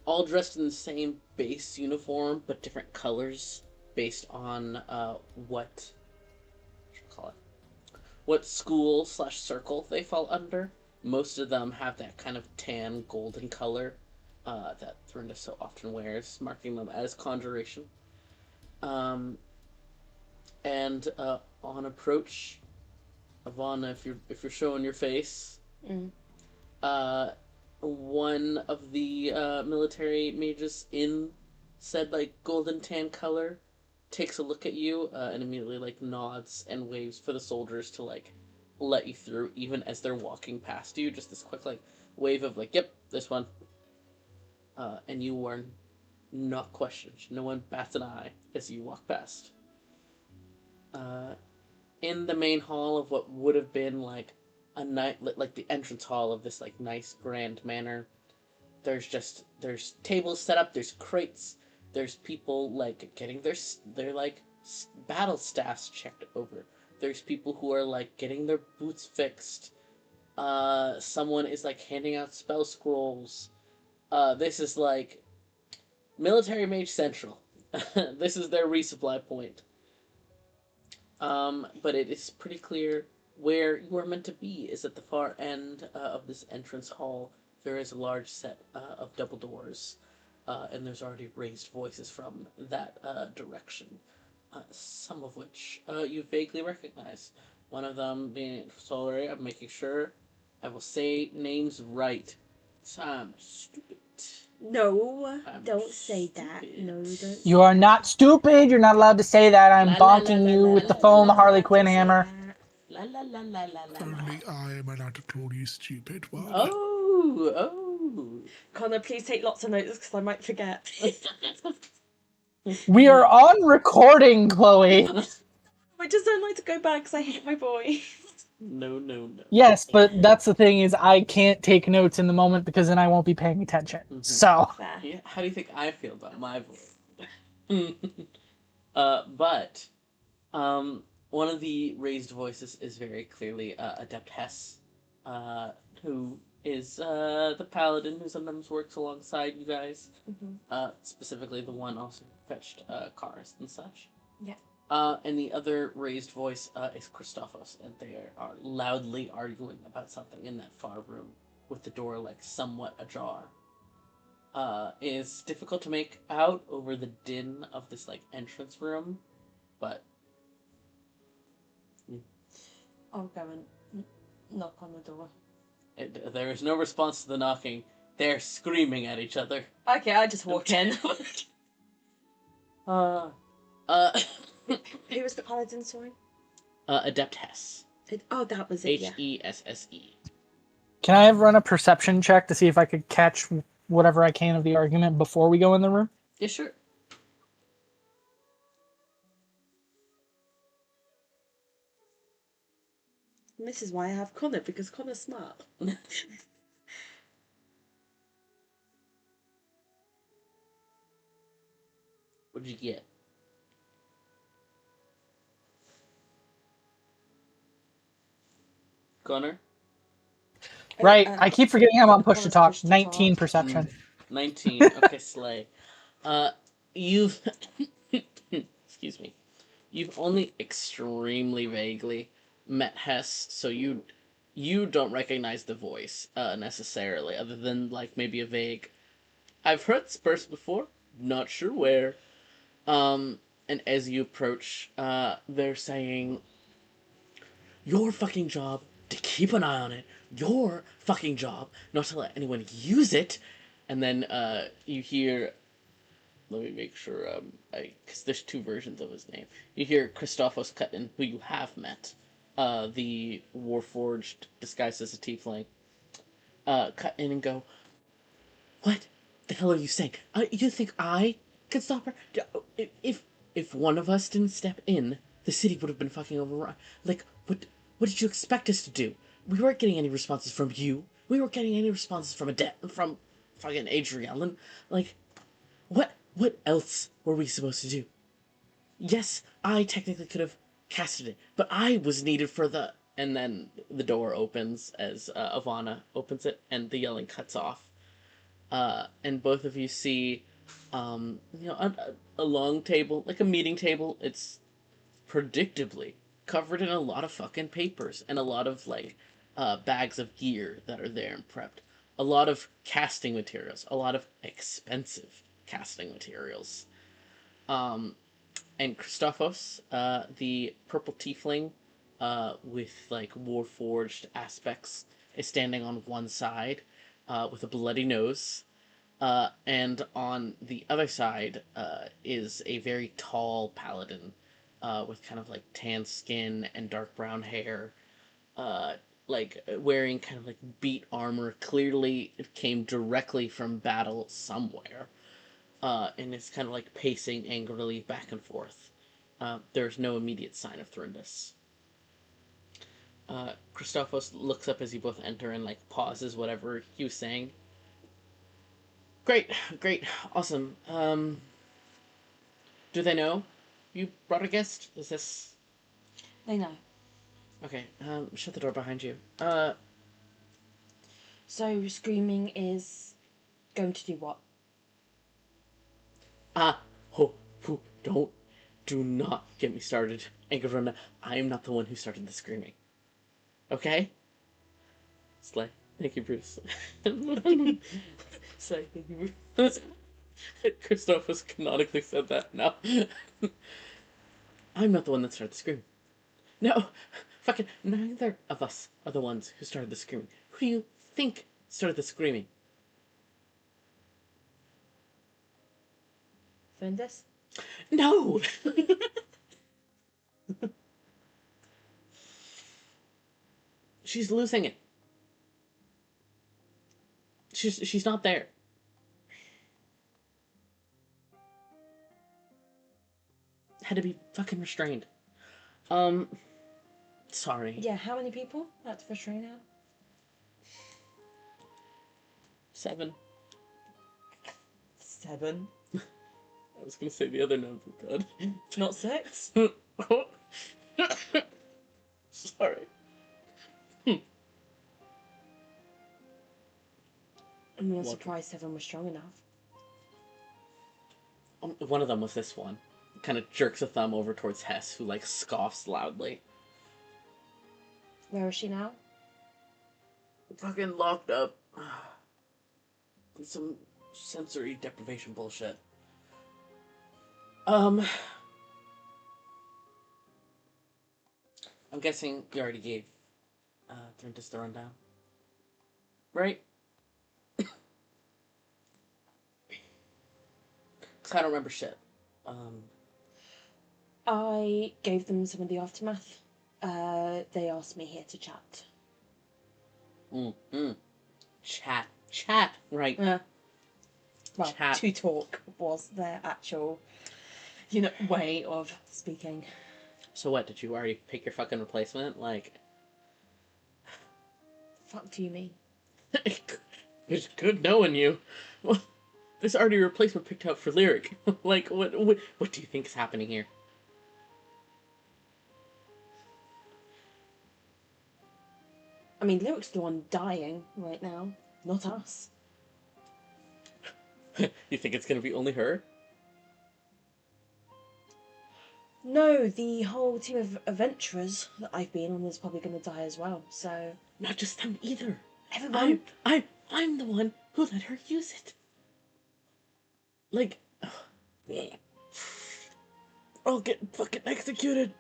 S1: all dressed in the same base uniform, but different colors based on what call it what school slash circle they fall under. Most of them have that kind of tan golden color that Thrinda so often wears, marking them as conjuration. Um, and on approach, Ivana, if you're showing your face,
S2: Mm.
S1: uh, one of the military mages in said like golden tan color takes a look at you and immediately like nods and waves for the soldiers to like let you through, even as they're walking past you. Just this quick like wave of like, yep, this one. And you are not questioned. No one bats an eye as you walk past. Uh, in the main hall of what would have been like a night, like the entrance hall of this like nice grand manor, there's tables set up, there's crates, there's people like getting their like battle staffs checked over, there's people who are like getting their boots fixed, someone is like handing out spell scrolls. This is like military mage central. This is their resupply point. But it is pretty clear where you are meant to be is at the far end of this entrance hall. There is a large set of double doors, and there's already raised voices from that direction, some of which you vaguely recognize. One of them being, sorry, I'm making sure I will say names right. So I'm stupid.
S2: No,
S1: I'm
S2: don't say that.
S1: stupid.
S2: No, don't.
S4: You are not stupid. You're not allowed to say that. I'm
S1: La la la
S4: bonking
S1: la
S4: you
S1: la
S4: with
S1: la
S4: the
S1: la
S4: phone, the
S1: la
S4: Harley
S1: la.
S4: Quinn hammer.
S1: La la la la la la la.
S6: Only I am allowed to call you stupid. Well,
S1: Oh, oh.
S2: Connor, please take lots of notes because I might forget.
S4: We are on recording, Chloe.
S2: I just don't like to go back because I hate my voice.
S1: No, no, no.
S4: Yes, but that's the thing is I can't take notes in the moment because then I won't be paying attention.
S1: Mhm.
S4: So
S2: Fair.
S1: Yeah, how do you think I feel about my voice? But one of the raised voices is very clearly Adept Hess, who is the paladin who sometimes works alongside you guys. Specifically, the one also who fetched cars and such.
S2: Yeah.
S1: And the other raised voice is Christophos, and they are loudly arguing about something in that far room, with the door like somewhat ajar. Is difficult to make out over the din of this like entrance room, but
S2: I'll go and knock on the door.
S1: there is no response to the knocking. They're screaming at each other.
S2: Okay, I just walk in.
S1: Uh,
S2: Who was the paladin, sorry?
S1: Adept Hess.
S2: Oh, that was it, yeah.
S1: Hesse.
S4: can I run a perception check to see if I could catch whatever I can of the argument before we go in the room?
S1: Yeah, sure.
S2: And this is why I have Connor, because Connor's smart.
S1: What'd you get? Connor?
S4: Right. I keep forgetting I'm on push to talk.
S2: Push to
S4: 19
S2: talk.
S4: perception.
S1: 19. Okay, slay. You've... Excuse me. You've only extremely vaguely met Hess, so you don't recognize the voice, necessarily, other than, like, maybe a vague... I've heard this person before, not sure where. And as you approach, they're saying, your fucking job to keep an eye on it, your fucking job not to let anyone use it, and then, you hear... Let me make sure, because there's two versions of his name. You hear Christophos Cutton, who you have met, the Warforged disguised as a tiefling, cut in and go, what the hell are you saying? You think I could stop her? If one of us didn't step in, the city would have been fucking overrun. Like, what did you expect us to do? We weren't getting any responses from you. We weren't getting any responses from from fucking Adriellen. Like, what else were we supposed to do? Yes, I technically could have casted it, but I was needed for the... And then the door opens as Ivana opens it, and the yelling cuts off. and both of you see, a long table, like a meeting table. It's predictably covered in a lot of fucking papers and a lot of like bags of gear that are there and prepped. A lot of casting materials, a lot of expensive casting materials. Um, and Christophos, the purple tiefling, with like warforged aspects, is standing on one side, with a bloody nose. And on the other side is a very tall paladin with kind of like tan skin and dark brown hair, uh, like wearing kind of like beat armor. Clearly, it came directly from battle somewhere, and is kind of like pacing angrily back and forth. There's no immediate sign of Thrindus. Christophos looks up as you both enter and like pauses whatever he was saying. Great, great, awesome. Do they know you brought a guest? Is this
S2: They know.
S1: okay? Shut the door behind you.
S2: So screaming is going to do what?
S1: Ho, poo, don't, do not get me started, Angarona. I am not the one who started the screaming. Okay? Slay. Thank you, Bruce. Slay. Thank you, Bruce. Christophus canonically said that now. I'm not the one that started the screaming. No, fucking neither of us are the ones who started the screaming. Who do you think started the screaming?
S2: Findus?
S1: No! She's losing it. She's not there. Had to be fucking restrained. Sorry.
S2: Yeah, how many people? That's for sure now.
S1: 7.
S2: 7.
S1: I was gonna say the other number, God.
S2: Not 6?
S1: Sorry.
S2: I'm not
S1: What?
S2: surprised 7 was strong enough.
S1: One of them was this one. Kind of jerks a thumb over towards Hess, who like scoffs loudly.
S2: Where is she now?
S1: Fucking locked up. Some sensory deprivation bullshit. I'm guessing you already gave Thrintus the rundown. Right? Cause I don't remember shit.
S2: I gave them some of the aftermath. They asked me here to chat.
S1: Chat, right.
S2: Well,
S1: Chat.
S2: to talk was their actual, way of speaking.
S1: So what, did you already pick your fucking replacement? Like...
S2: Fuck do you mean?
S1: It's good knowing you. Well, there's already a replacement picked out for Lyric. Like, what do you think is happening here?
S2: I mean, Lyric's the one dying right now, not us.
S1: You think it's gonna be only her?
S2: No, the whole team of adventurers that I've been on is probably going to die as well, so...
S1: Not just them either.
S2: Everyone...
S1: I'm the one who let her use it. Like... I'll get fucking executed.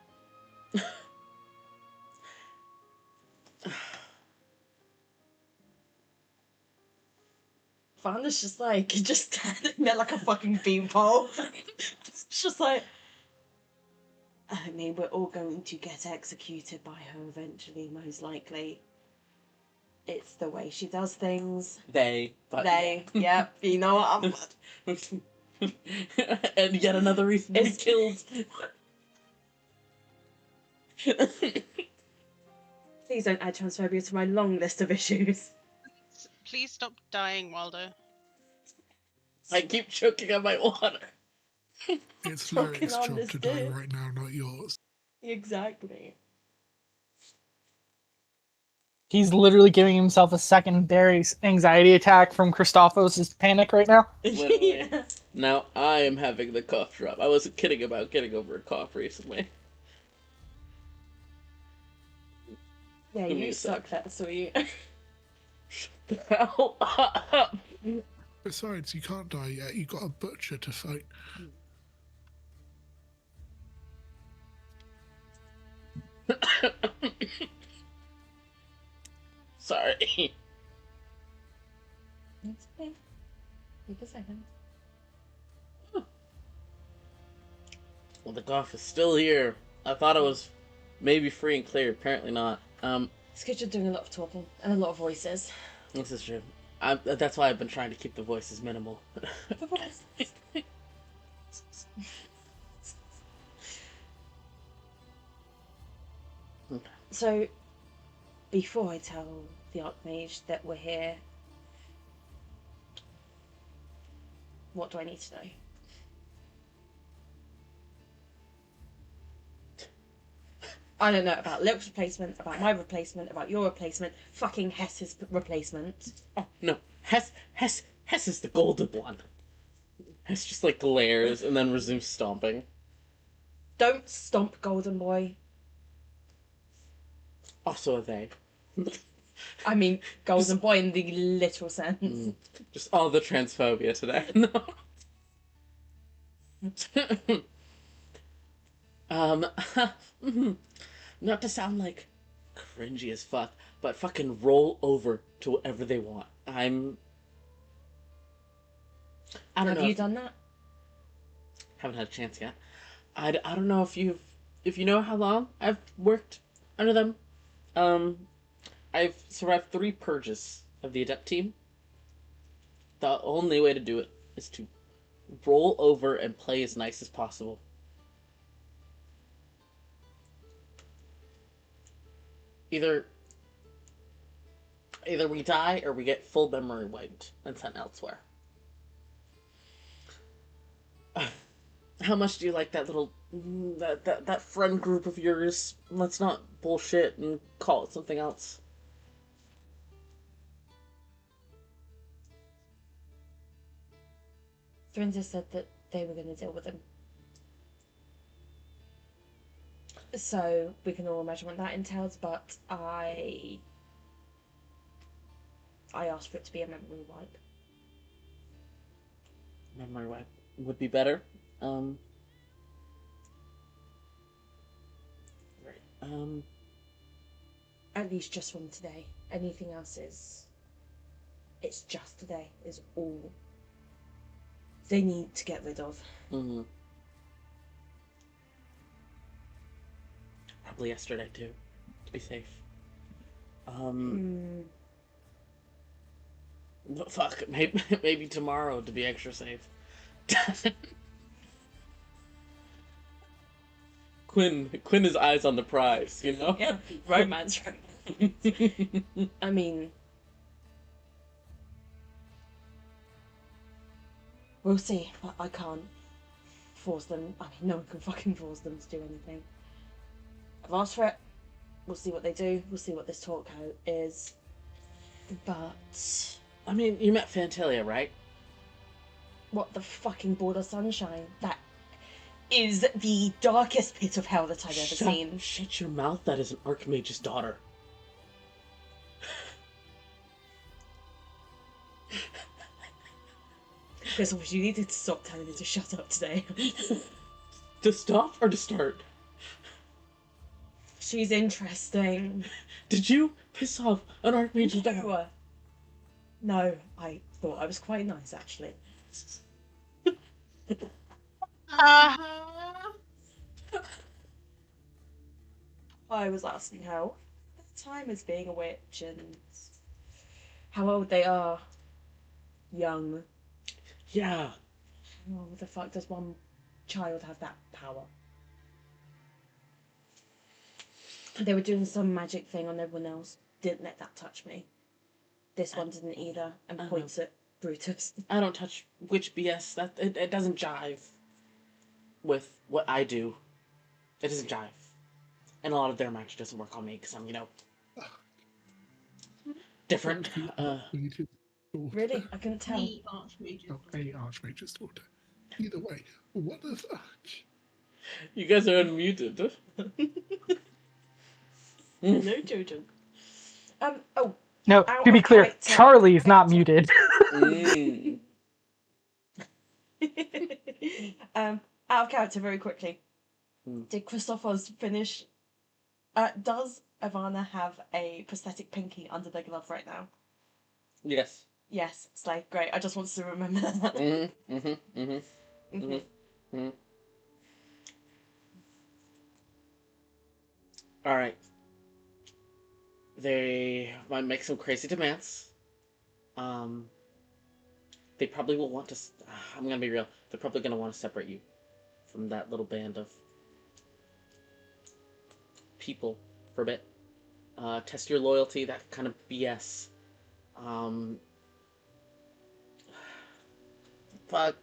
S2: Vanda's just like, just standing there like a fucking beanpole. It's just like... I mean, we're all going to get executed by her eventually, most likely. It's the way she does things. Yep, you know what I'm...
S1: And yet another reason to be killed.
S2: Please don't add transphobia to my long list of issues.
S3: Please stop dying, Waldo.
S1: I keep choking on my water.
S6: It's
S2: Fucking
S6: Lyric's job to die
S2: understood.
S6: right now, not yours.
S2: Exactly.
S4: He's literally giving himself a secondary anxiety attack from Christophos' panic right now.
S1: Literally.
S2: Yeah.
S1: Now I am having the cough drop. I wasn't kidding about getting over a cough recently.
S2: Yeah,
S1: Give me
S2: you
S1: a
S2: suck
S1: sec.
S2: that sweet.
S1: The hell up.
S6: Besides, you can't die yet. You got a butcher to fight.
S1: Sorry.
S2: It's okay. Take a second.
S1: Well, the cough is still here. I thought it was maybe free and clear. Apparently not.
S2: It's because you're doing a lot of talking and a lot of voices.
S1: This is true. That's why I've been trying to keep the voices minimal.
S2: The voices. So, before I tell the Archmage that we're here, what do I need to know? I don't know about Luke's replacement, about my replacement, about your replacement, fucking Hess's replacement.
S1: Oh no, Hess is the golden one. Hess just like glares and then resumes stomping.
S2: Don't stomp, Golden Boy.
S1: Also a they.
S2: I mean, Golden Boy in the literal sense.
S1: Just all the transphobia today. No. um, not to sound like cringy as fuck, but fucking roll over to whatever they want. I don't
S2: Have
S1: know.
S2: you done that?
S1: Haven't had a chance yet. I don't know if you know how long I've worked under them. I've survived 3 purges of the adept team. The only way to do it is to roll over and play as nice as possible. Either we die or we get full memory wiped and sent elsewhere. How much do you like that little that friend group of yours? Let's not bullshit and call it something else.
S2: Thrinza said that they were going to deal with them. So we can all imagine what that entails, but I asked for it to be a memory wipe.
S1: Memory wipe would be better. Right.
S2: At least just from today. Anything else is... It's just today is all they need to get rid of.
S1: Mm-hmm. Probably yesterday too, to be safe. Fuck, maybe tomorrow to be extra safe. Quinn is eyes on the prize, you know?
S2: Yeah, romance. I mean... We'll see, but I can't force them. I mean, no one can fucking force them to do anything. I've asked for it. We'll see what they do. We'll see what this talk is. But...
S1: I mean, you met Fantalia, right?
S2: What the fucking border sunshine? That is the darkest pit of hell that I've ever seen.
S1: Shut your mouth, that is an Archmage's daughter.
S2: Chris, you needed to stop telling me to shut up today.
S1: To stop or to start?
S2: She's interesting.
S1: Did you piss off an Archmage's daughter?
S2: No, I thought I was quite nice, actually. I was asking how the time is being a witch and how old they are. Young.
S1: Yeah.
S2: Oh, the fuck does one child have that power? They were doing some magic thing on everyone else. Didn't let that touch me. This one didn't either, and points at Brutus.
S1: I don't touch witch BS. That it doesn't jive with what I do. It doesn't jive. And a lot of their magic doesn't work on me because I'm, different.
S6: The Archmage's daughter.
S2: Really? I couldn't tell.
S5: The Archmage's
S6: Oh, a Archmage's daughter. Either way, what the fuck?
S1: You guys are unmuted.
S2: No, Jojo. Oh,
S4: No,
S2: out
S4: to be
S2: of
S4: clear,
S2: character.
S4: Charlie's not muted.
S1: Mm.
S2: Out of character, very quickly.
S1: Hmm.
S2: Did Christophos finish? Does Ivana have a prosthetic pinky under their glove right now?
S1: Yes.
S2: Yes, Slay. Great. I just wanted to remember that.
S1: Mm-hmm. Mm-hmm. Mm-hmm.
S2: Mhm.
S1: Mm-hmm. All right. They might make some crazy demands. They probably will want to. I'm gonna be real. They're probably gonna want to separate you from that little band of people for a bit. Test your loyalty. That kind of BS. Um. Fuck.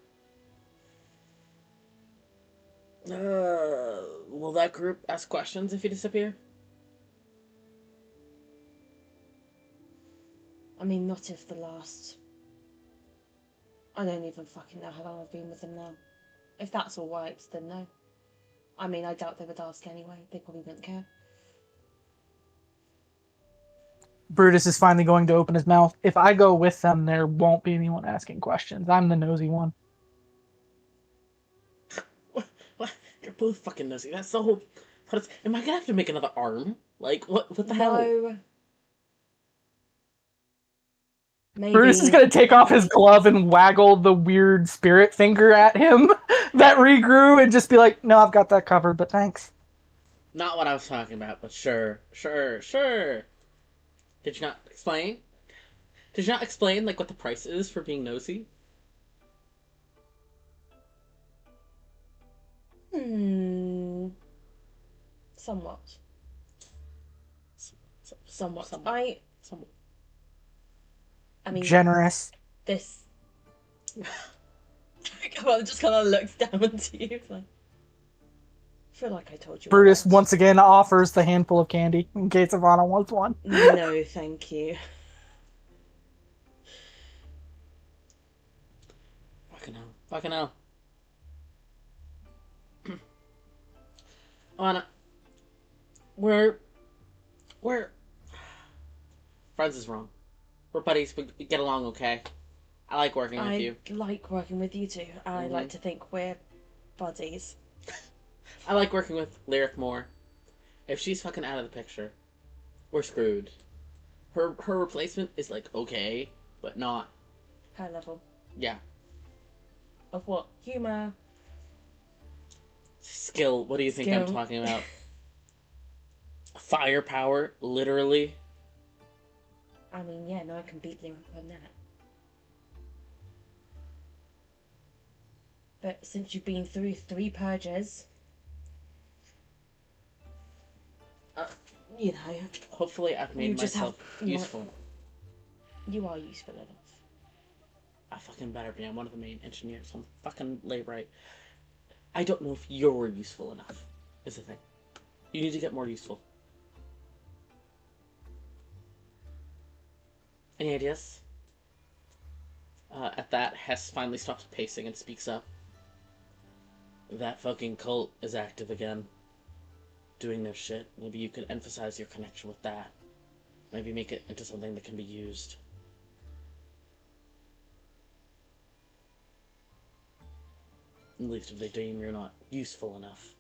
S1: Will that group ask questions if you disappear?
S2: I mean, not if the last. I don't even fucking know how long I've been with them now. If that's all right, then no. I mean, I doubt they would ask anyway. They probably wouldn't care.
S4: Brutus is finally going to open his mouth. If I go with them, there won't be anyone asking questions. I'm the nosy one.
S1: What? You're both fucking nosy. That's the whole. Am I gonna have to make another arm? Like what? What the hell?
S2: No. Maybe.
S4: Brutus is going to take off his glove and waggle the weird spirit finger at him that regrew and just be like, no, I've got that covered, but thanks.
S1: Not what I was talking about, but sure. Did you not explain? Did you not explain like what the price is for being nosy?
S2: Somewhat. Somewhat.
S1: Somewhat.
S2: I mean,
S4: Generous.
S2: this. Well, just kind of looks down to you. Like, I feel like I told you.
S4: Brutus
S2: once.
S4: once again offers the handful of candy in case Ivana wants one.
S2: No, thank you.
S1: Fucking hell. Anna, we're friends is wrong. We're buddies. We get along okay. I like working with you.
S2: I like working with you too. I like to think we're buddies.
S1: I like working with Lyric more. If she's fucking out of the picture, we're screwed. Her replacement is like okay, but not.
S2: High level.
S1: Yeah.
S2: Of what? Humor.
S1: Skill. What do you think I'm
S2: Skill.
S1: talking about? Firepower, literally.
S2: I mean, yeah, no, I can beat Lyric on that. But since you've been through 3 purges, you know,
S1: Hopefully, I've
S2: You
S1: made
S2: just
S1: myself
S2: have-
S1: useful.
S2: you are useful enough.
S1: I fucking better be. I'm one of the main engineers. I'm fucking late right. I don't know if you're useful enough. Is the thing. You need to get more useful. Any ideas? At that, Hess finally stops pacing and speaks up. That fucking cult is active again. Doing their shit. Maybe you could emphasize your connection with that. Maybe make it into something that can be used. At least if they deem you're not useful enough.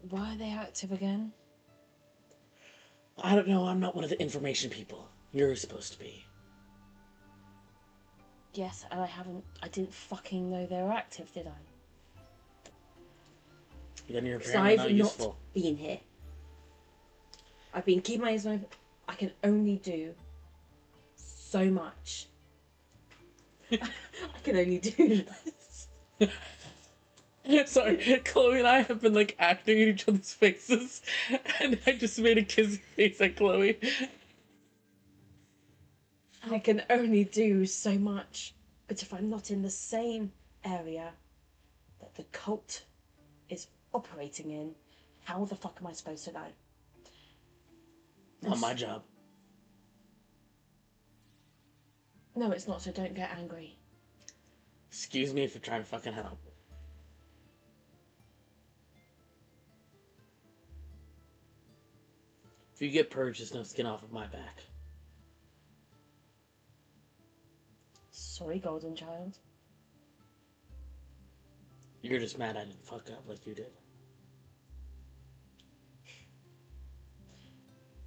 S2: Why are they active again?
S1: I don't know, I'm not one of the information people. You're supposed to be.
S2: Yes, and I didn't fucking know they were active, did I?
S1: Then you're
S2: Because
S1: apparently
S2: I've
S1: not
S2: not
S1: useful.
S2: been here. I've been keeping my eyes open. I can only do so much. I can only do this.
S1: Sorry, Chloe and I have been like acting in each other's faces, and I just made a kissy face at Chloe.
S2: I can only do so much. But if I'm not in the same area that the cult is operating in, how the fuck am I supposed to know?
S1: Not my job.
S2: No, it's not, so don't get angry.
S1: Excuse me if you're trying to fucking help. If you get purged, there's no skin off of my back.
S2: Sorry, golden child.
S1: You're just mad I didn't fuck up like you did.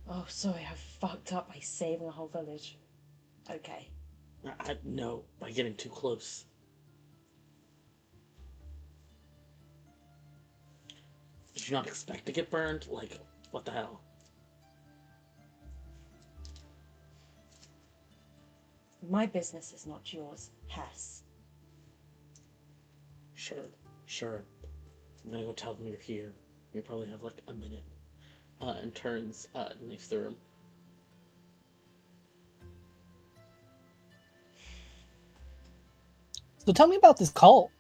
S2: Oh, sorry, I fucked up by saving a whole village. Okay.
S1: No, by getting too close. Did you not expect to get burned? Like, what the hell?
S2: My business is not yours, Hess.
S1: Sure. I'm gonna go tell them you're here. You probably have like a minute. And turns and leaves the room.
S4: So tell me about this cult.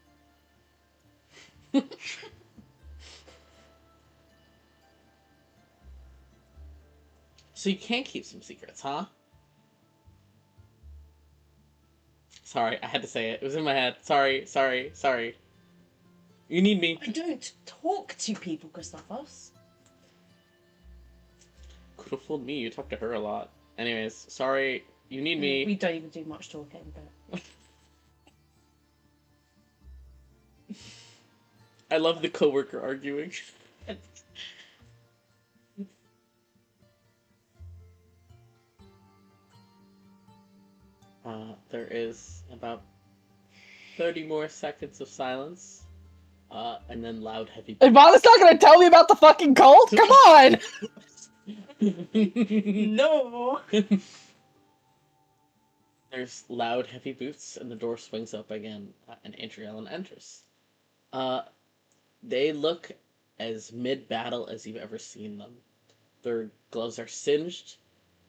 S1: So you can keep some secrets, huh? Sorry, I had to say it. It was in my head. Sorry. You need me.
S2: I don't talk to people, Gustavus.
S1: Could have fooled me. You talk to her a lot. Anyways, sorry. You need me.
S2: We don't even do much talking, but...
S1: I love the coworker arguing. There is about 30 more seconds of silence. And then loud, heavy.
S4: Ivana's not gonna tell me about the fucking cult? Come on!
S2: No!
S1: There's loud, heavy boots, and the door swings up again, and Adriellen enters. They look as mid-battle as you've ever seen them. Their gloves are singed.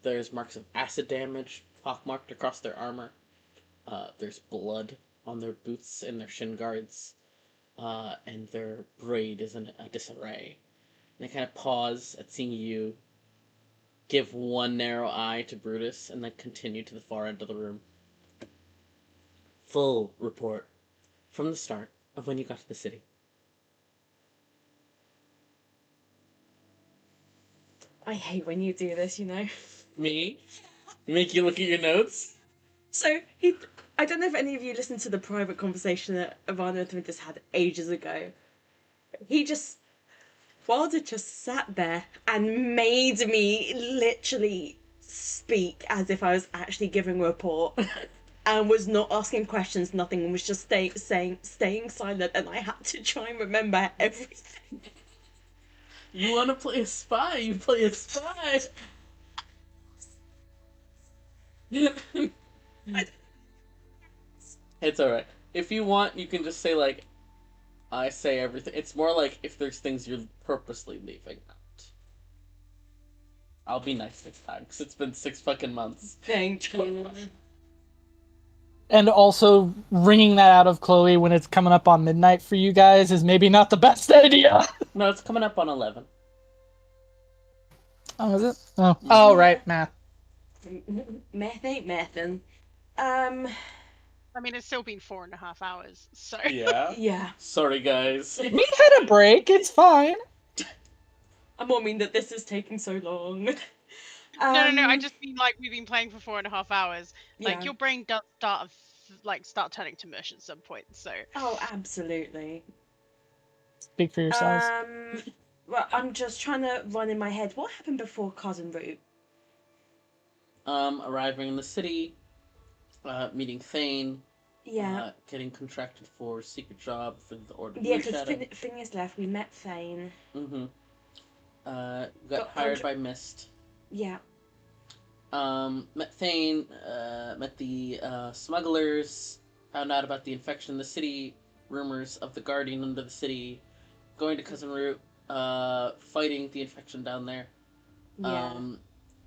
S1: There's marks of acid damage pockmarked across their armor. There's blood on their boots and their shin guards. And their braid is in a disarray. And they kind of pause at seeing you, give one narrow eye to Brutus, and then continue to the far end of the room. Full report from the start of when you got to the city.
S2: I hate when you do this, you know.
S1: Me? Make you look at your notes?
S2: So, I don't know if any of you listened to the private conversation that Ivana and Thrintis had ages ago. Wilder just sat there and made me literally speak as if I was actually giving a report. And was not asking questions, nothing, and was just staying silent, and I had to try and remember everything.
S1: You want to play a spy? You play a spy. It's alright. If you want, you can just say, like, I say everything. It's more like if there's things you're purposely leaving out. I'll be nice next time, because it's been 6 fucking months.
S2: Thank you.
S4: And also, wringing that out of Chloe when it's coming up on midnight for you guys is maybe not the best idea.
S1: No, it's coming up on 11.
S4: Oh, is it? Oh, right, math.
S2: Meth ain't methin'.
S3: I mean, it's still been 4.5 hours, so.
S1: Yeah?
S2: Yeah.
S1: Sorry, guys.
S4: We had a break, it's fine.
S3: Oh,
S2: I more mean that this is taking so long.
S3: No. I just mean like we've been playing for 4.5 hours. Like
S2: Yeah.
S3: your brain does start turning to mush at some point. So.
S2: Oh, absolutely.
S4: Speak for yourselves.
S2: Well, I'm just trying to run in my head. What happened before Cousin Root?
S1: Arriving in the city, meeting Thane,
S2: Yeah.
S1: getting contracted for secret job for the Order of
S2: Yeah, because
S1: Moonshadow.
S2: Phineas left. We met Thane.
S1: Mm-hmm. Got
S2: Got
S1: hired
S2: under-
S1: by Mist.
S2: Yeah.
S1: Met Thane, met the smugglers, found out about the infection in the city, rumors of the Guardian under the city, going to Cousin Root, fighting the infection down there.
S2: Yeah.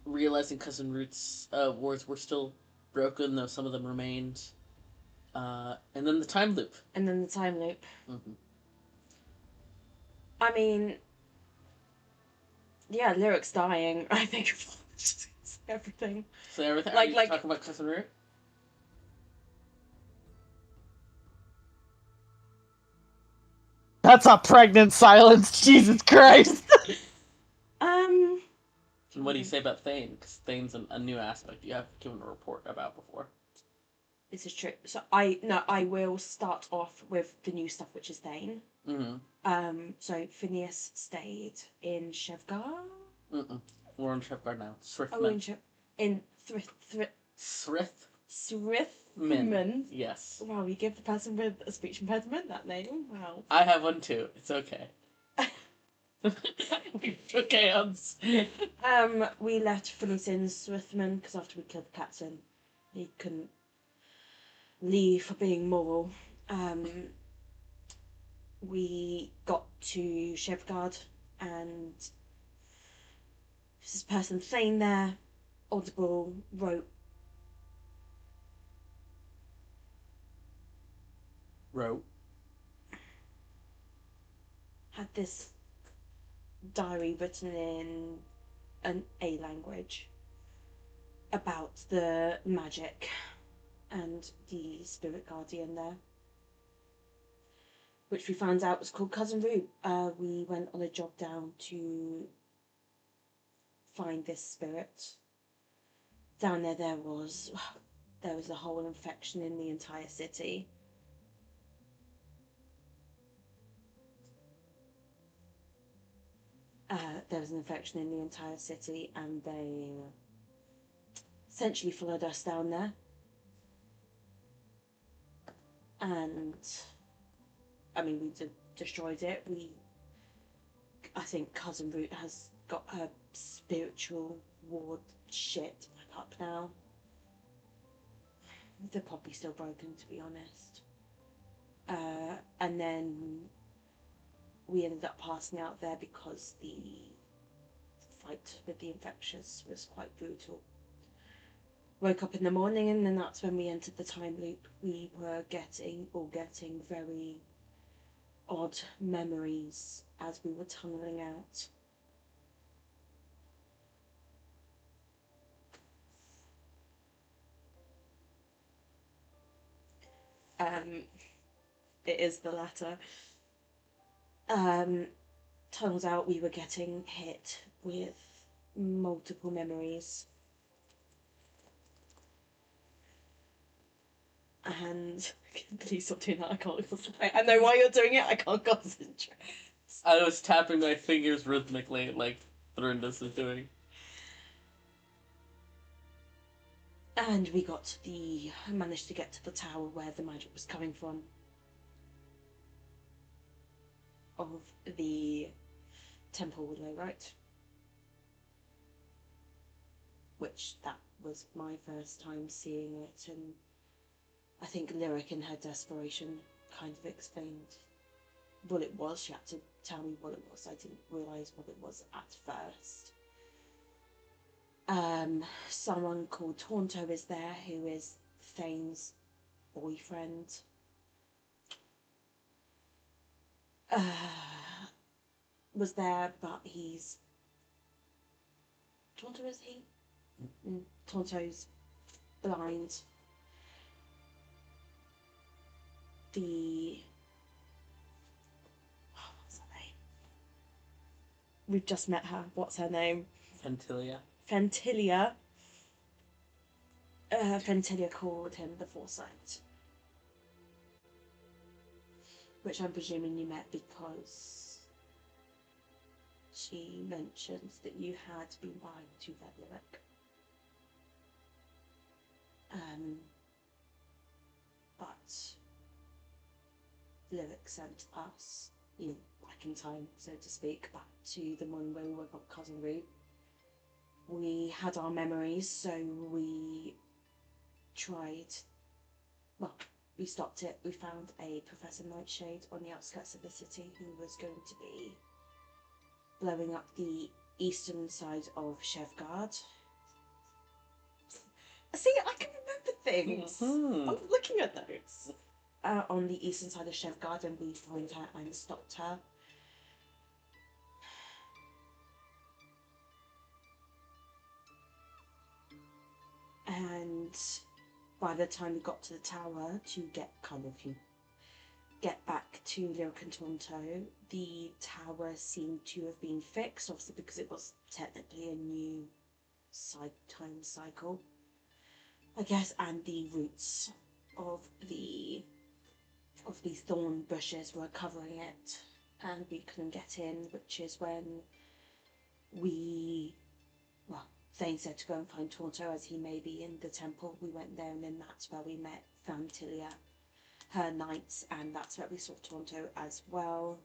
S1: Realizing Cousin Root's wards were still broken, though some of them remained. And then the time loop.
S2: And then the time loop.
S1: Mm-hmm.
S2: I mean, yeah, Lyric's dying. I think everything.
S1: So everything.
S2: Like-
S1: Are you
S2: like-
S1: talking about Cousin Root?
S4: That's a pregnant silence. Jesus Christ.
S2: Um,
S1: And what do you say about Thane? Because Thane's a new aspect you have given a report about before.
S2: this is true. So I will start off with the new stuff, which is Thane.
S1: Mm-hmm.
S2: So Phineas stayed in Shevgar.
S1: Mm-mm. We're in Shepguard now.
S2: Oh, in
S1: Srithman.
S2: in
S1: Srith.
S2: Srithman.
S1: Yes.
S2: Wow, you give the person with a speech impediment that name. Wow.
S1: I have one too. It's okay. We took hands.
S2: We left Phineas in Srithman because after we killed the captain, he couldn't leave for being moral. We got to Shevgard and this person Thane there, Audible, wrote had this diary written in an A language about the magic and the spirit guardian there, which we found out was called Cousin Root. We went on a job down to find this spirit. Down there was a whole infection in the entire city. There was an infection in the entire city, and they essentially followed us down there. And I mean, we destroyed it. I think Cousin Root has got her spiritual ward shit back up now. They're probably still broken, to be honest. And then we ended up passing out there because the fight with the infectious was quite brutal. Woke up in the morning, and then that's when we entered the time loop. We were getting very odd memories as we were tunneling out. It is the latter. Turns out we were getting hit with multiple memories. And please stop doing that. I can't concentrate. I know why you're doing it. I can't concentrate.
S1: I was tapping my fingers rhythmically, like Thorindus is doing.
S2: And we managed to get to the tower where the magic was coming from. Of the temple willow, right? Which that was my first time seeing it, and I think Lyric in her desperation kind of explained what it was. She had to tell me what it was. I didn't realise what it was at first. Someone called Taunto is there, who is Thane's boyfriend. Was there, but he's... Taunto, is he? Taunto's blind. What's her name? We've just met her. What's her name?
S1: Fentilia.
S2: Fentilia. Fentilia called him the Foresight. Which I'm presuming you met because she mentions that you had been by to that Lyric. But Lyric sent us, back in time, so to speak, back to the one where we were got Cousin Root. We had our memories, so we we stopped it. We found a Professor Nightshade on the outskirts of the city who was going to be blowing up the eastern side of Shevgard. See, I can remember things. I'm looking at notes. On the eastern side of Shevgard, and we found her and stopped her. And by the time we got to the tower to get kind of get back to Lyric and Toronto, the tower seemed to have been fixed, obviously because it was technically a new time cycle, I guess, and the roots of the thorn bushes were covering it, and we couldn't get in, which is when Thane said to go and find Toronto as he may be in the temple. We went there, and then that's where we met Fantilia, her knights, and that's where we saw Toronto as well.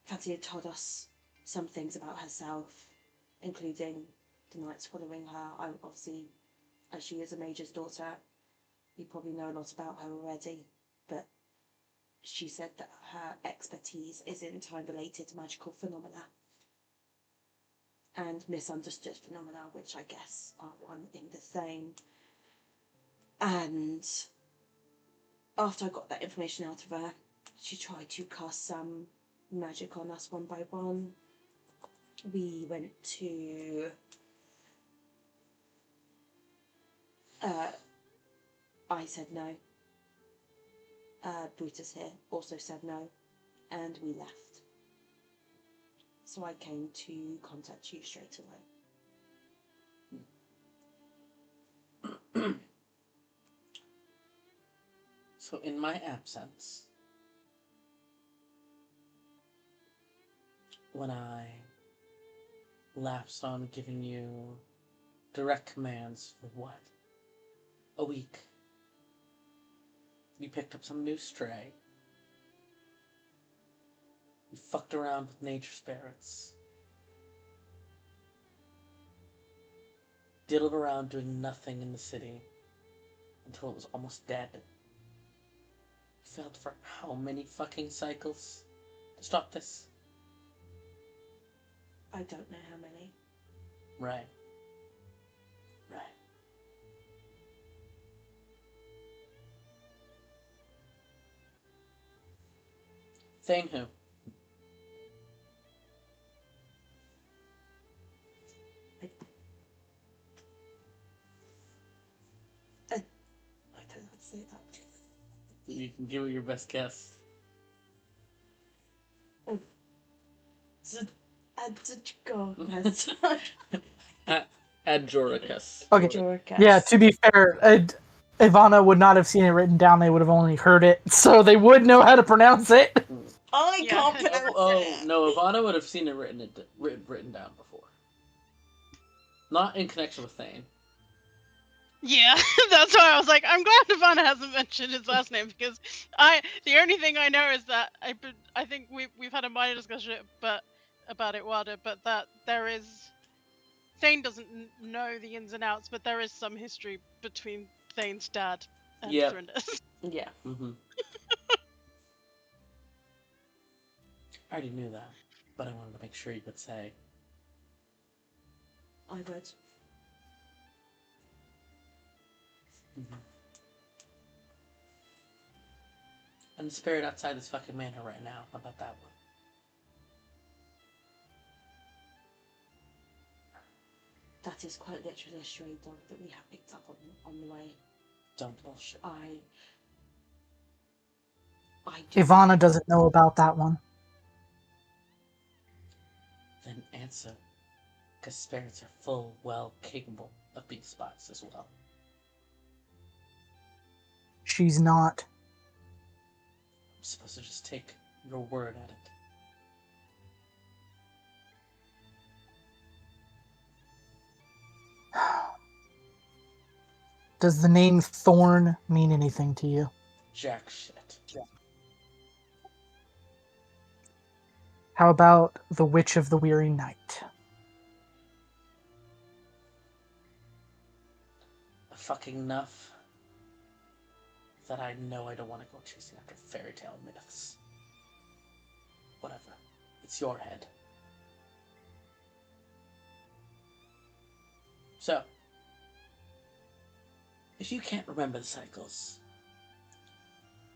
S2: Fantilia told us some things about herself, including the knights following her. Obviously, as she is a mage's daughter, you probably know a lot about her already, but she said that her expertise is in time-related magical phenomena and misunderstood phenomena, which I guess are one in the same. And after I got that information out of her, she tried to cast some magic on us one by one. We went to I said no. Brutus here also said no, and we left. So I came to contact you straight away.
S1: So in my absence, when I lapsed on giving you direct commands for what? A week. You picked up some new stray. You fucked around with nature spirits. Diddled around doing nothing in the city until it was almost dead. You failed for how many fucking cycles to stop this?
S2: I don't know how many.
S1: Right. Right. Thing who?
S2: I don't know how to say that.
S1: You can give it your best guess. Adjoricus.
S4: Okay.
S2: Joricus.
S4: Yeah, to be fair, Ivana would not have seen it written down. They would have only heard it, so they would know how to pronounce it.
S2: I
S3: Yeah.
S2: can't pronounce
S1: Oh,
S2: it.
S1: no, Ivana would have seen it written down before. Not in connection with Thane.
S3: Yeah, that's why I was like, I'm glad Ivana hasn't mentioned his last name, because the only thing I know is that I think we've had a minor discussion about it, Wada, but that there is Thane doesn't know the ins and outs, but there is some history between Thane's dad and
S1: Yep.
S3: Thrindus.
S2: Yeah.
S1: Mm-hmm. I already knew that, but I wanted to make sure you could say.
S2: I would.
S1: Mm-hmm. And the spirit outside this fucking manor right now. How about that one?
S2: That is quite literally a stray dog that we have picked up on the way.
S1: Don't bullshit.
S2: I
S4: Ivana doesn't know about that one.
S1: Then answer. Because spirits are full well capable of being spots as well.
S4: She's not.
S1: I'm supposed to just take your word at it.
S4: Does the name Thorn mean anything to you?
S1: Jack shit.
S4: How about the Witch of the Weary Night?
S1: Fucking enough that I know I don't want to go chasing after fairy tale myths. Whatever. It's your head. So, if you can't remember the cycles,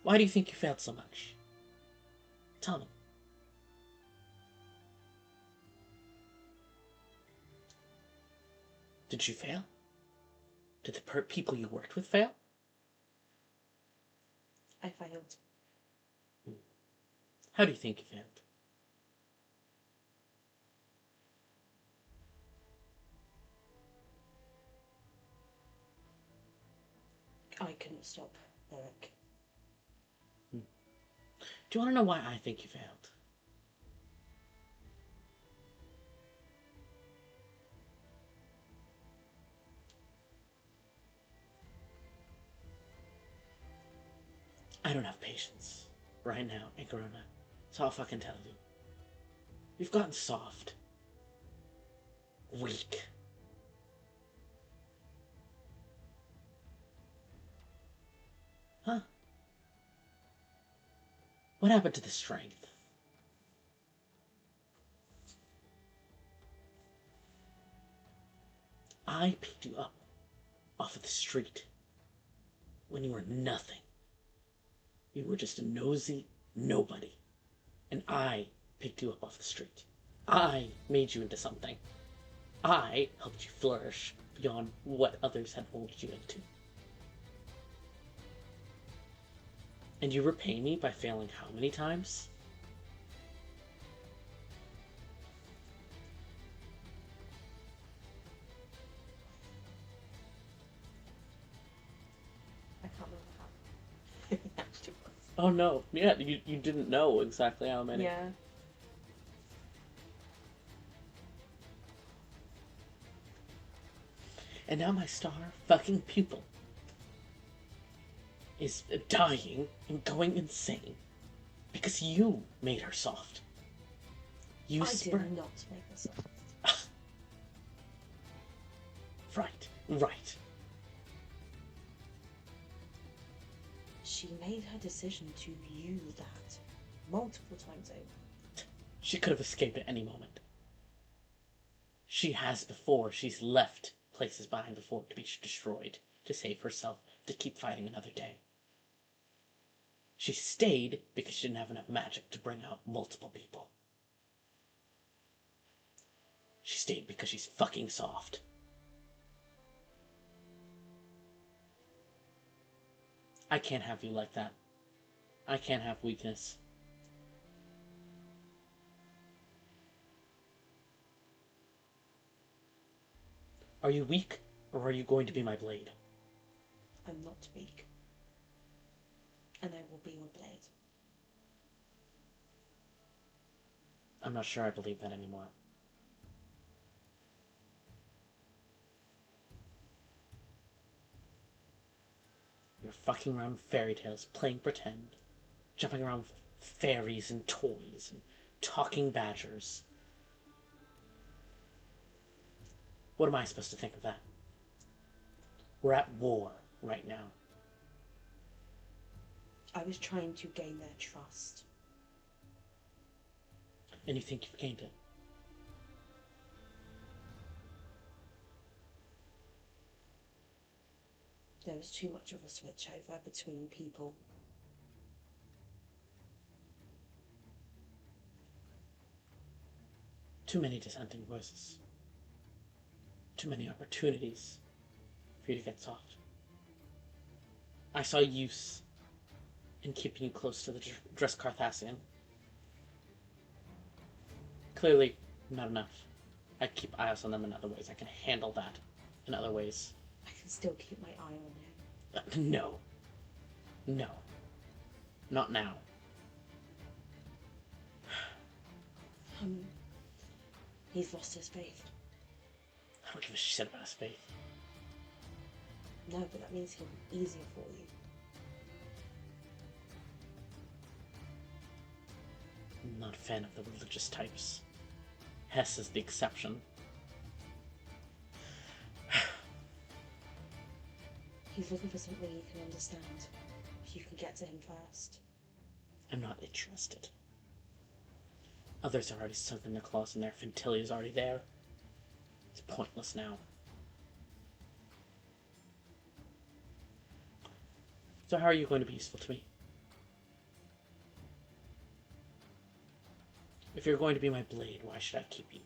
S1: why do you think you failed so much? Tell me. Did you fail? Did the people you worked with fail?
S2: I failed.
S1: How do you think you failed?
S2: I couldn't stop Lyric.
S1: Do you want to know why I think you failed? I don't have patience right now in Corona. So I'll fucking tell you. You've gotten soft. Weak. Huh? What happened to the strength? I picked you up off of the street when you were nothing. You were just a nosy nobody. And I picked you up off the street. I made you into something. I helped you flourish beyond what others had molded you into. And you repay me by failing how many times?
S2: I can't remember how. Actually was.
S1: Oh no, yeah, you didn't know exactly how many.
S2: Yeah.
S1: And now my star fucking pupil is dying and going insane because you made her soft. You
S2: I did not make this up.
S1: Right.
S2: She made her decision to use that multiple times over.
S1: She could have escaped at any moment. She has before. She's left places behind before to be destroyed, to save herself, to keep fighting another day. She stayed because she didn't have enough magic to bring out multiple people. She stayed because she's fucking soft. I can't have you like that. I can't have weakness. Are you weak, or are you going to be my blade?
S2: I'm not weak. And I will be your blade.
S1: I'm not sure I believe that anymore. You're fucking around with fairy tales, playing pretend, jumping around with fairies and toys, and talking badgers. What am I supposed to think of that? We're at war right now.
S2: I was trying to gain their trust.
S1: And you think you've gained it?
S2: There was too much of a switchover between people.
S1: Too many dissenting voices. Too many opportunities for you to get soft. I saw use in keeping you close to the Dress Carthassian. Clearly, not enough. I keep eyes on them in other ways. I can handle that in other ways.
S2: I can still keep my eye on him.
S1: No. No. Not now.
S2: He's lost his faith.
S1: I don't give a shit about his faith.
S2: No, but that means he'll be easier for you.
S1: I'm not a fan of the religious types. Hess is the exception.
S2: He's looking for something he can understand. If you can get to him first.
S1: I'm not interested. Others are already sunken their claws in there. Fintilia's already there. It's pointless now. So how are you going to be useful to me? If you're going to be my blade, why should I keep you?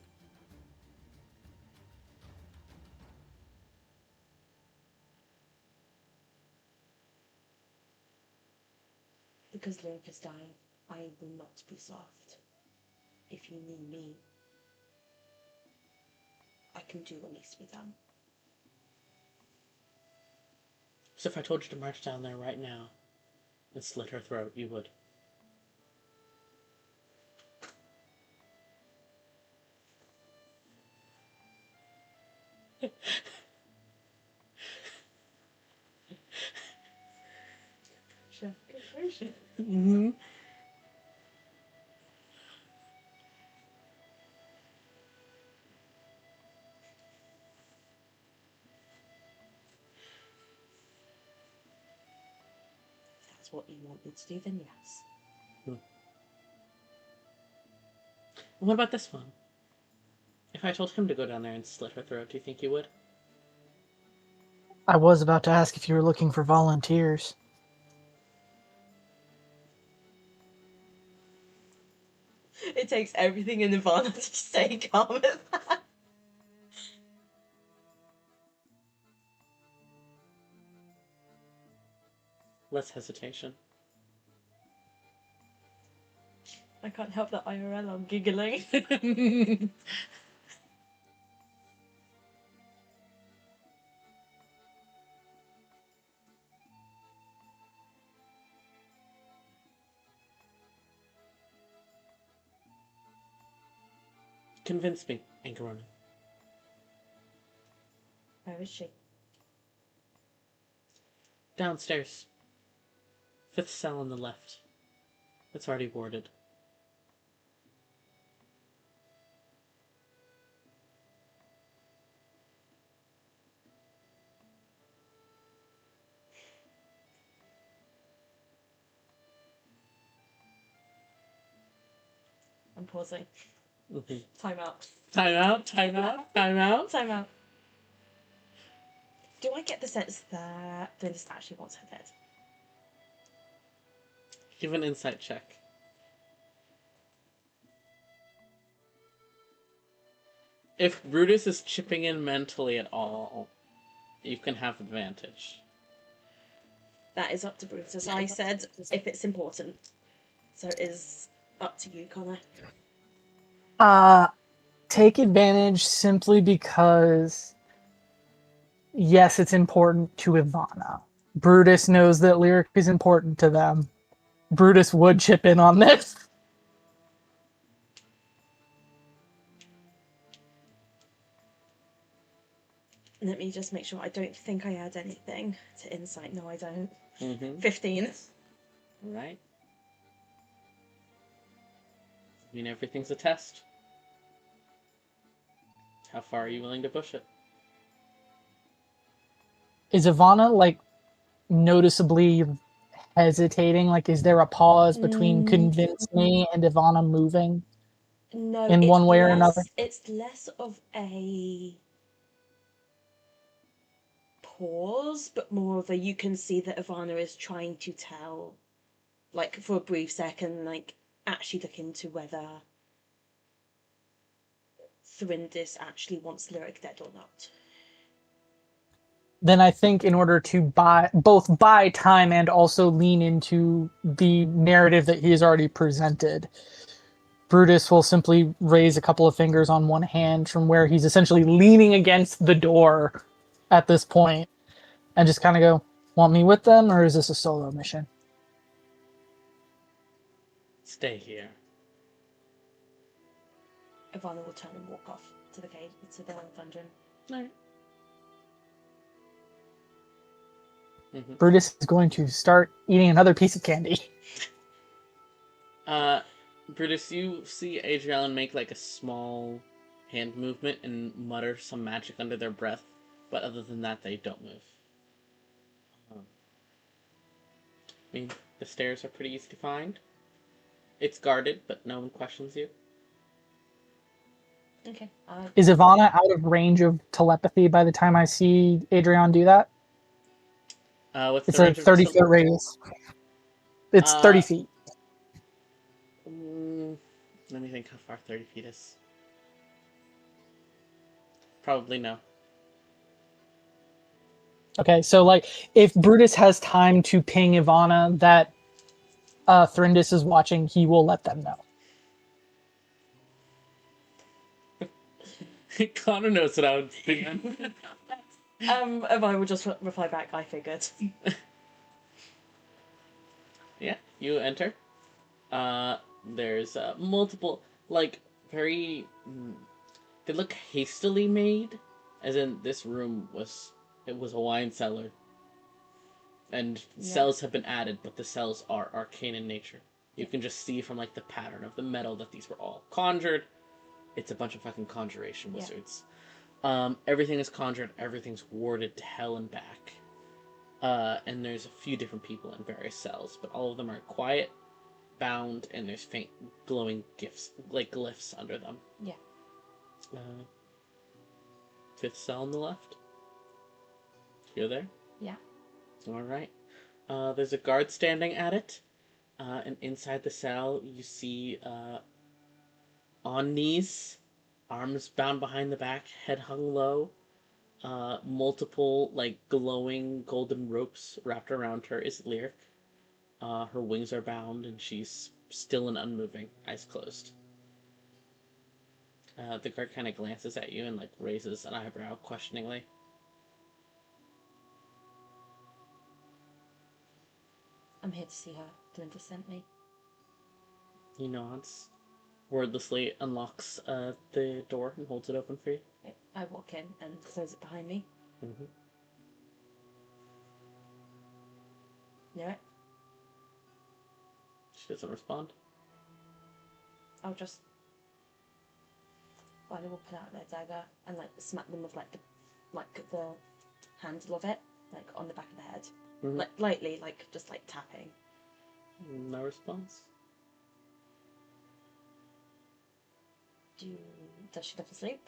S2: because Lyric is dying, I will not be soft. If you need me, I can do what needs to be done.
S1: So if I told you to march down there right now and slit her throat, you would? Mm-hmm.
S2: If that's what you want me to do, then yes.
S1: What about this one? If I told him to go down there and slit her throat, do you think you would?
S4: I was about to ask if you were looking for volunteers.
S2: It takes everything in Nirvana to stay calm at that.
S1: Less hesitation.
S2: I can't help that IRL, I'm giggling.
S1: Convince me, Angarona.
S2: Where is she?
S1: Downstairs. Fifth cell on the left. It's already warded.
S2: I'm pausing.
S1: Mm-hmm.
S2: Time out.
S1: Time out, time out, time out.
S2: Time out. Do I get the sense that Flinders actually wants her dead?
S1: Give an insight check. If Brutus is chipping in mentally at all, you can have advantage.
S2: That is up to Bruce. As I said, if it's important. So it is up to you, Connor.
S4: Take advantage simply because, yes, it's important to Ivana. Brutus knows that Lyric is important to them. Brutus would chip in on this.
S2: Let me just make sure. I don't think I add anything to insight. No, I don't.
S1: Mm-hmm.
S2: 15.
S1: Right. I mean, everything's a test. How far are you willing to push it?
S4: Is Ivana, like, noticeably hesitating? Like, is there a pause between convince me and Ivana moving
S2: No,
S4: in one way or another?
S2: It's less of a pause, but more of a you can see that Ivana is trying to tell, like, for a brief second, like, actually look into whether Thrindis actually wants Lyric dead or not.
S4: Then I think in order to both buy time and also lean into the narrative that he has already presented, Brutus will simply raise a couple of fingers on one hand from where he's essentially leaning against the door at this point and just kind of go, want me with them, or is this a solo mission?
S1: Stay here.
S2: Ivana will turn and walk off to the cave, to the dungeon.
S1: Alright. Mm-hmm.
S4: Brutus is going to start eating another piece of candy.
S1: Brutus, you see Adrian make like a small hand movement and mutter some magic under their breath, but other than that, they don't move. I mean, the stairs are pretty easy to find. It's guarded, but no one questions you.
S2: Okay.
S4: Is Ivana out of range of telepathy by the time I see Adrian do that?
S1: What's
S4: It's
S1: the
S4: a
S1: range of
S4: 30-foot radius. It's 30 feet.
S1: Let me think how far 30 feet is. Probably no.
S4: Okay, so like if Brutus has time to ping Ivana that Thrindis is watching, he will let them know.
S1: Connor knows what I would do.
S2: And I will just reply back, I figured.
S1: Yeah, you enter. There's multiple, like, very. They look hastily made, as in this room it was a wine cellar, and cells have been added, but the cells are arcane in nature. You can just see from like the pattern of the metal that these were all conjured. It's a bunch of fucking conjuration wizards. Everything is conjured. Everything's warded to hell and back. And there's a few different people in various cells, but all of them are quiet, bound, and there's faint glowing glyphs under them.
S2: Yeah.
S1: Fifth cell on the left. You're there?
S2: Yeah.
S1: Alright. There's a guard standing at it. And inside the cell, you see on knees, arms bound behind the back, head hung low, multiple, like, glowing golden ropes wrapped around her is Lyric. Her wings are bound, and she's still and unmoving, eyes closed. The guard kind of glances at you and, like, raises an eyebrow questioningly.
S2: I'm here to see her. Glinda sent me.
S1: He nods, wordlessly unlocks the door and holds it open for you.
S2: I walk in and close it behind me.
S1: Mm-hmm.
S2: Lyric,
S1: She doesn't respond.
S2: I'll just... Violet will put out their dagger and, like, smack them with, like, the handle of it, like, on the back of the head.
S1: Mm-hmm.
S2: Like, lightly, like, just, like, tapping.
S1: No response.
S2: Does she go to sleep?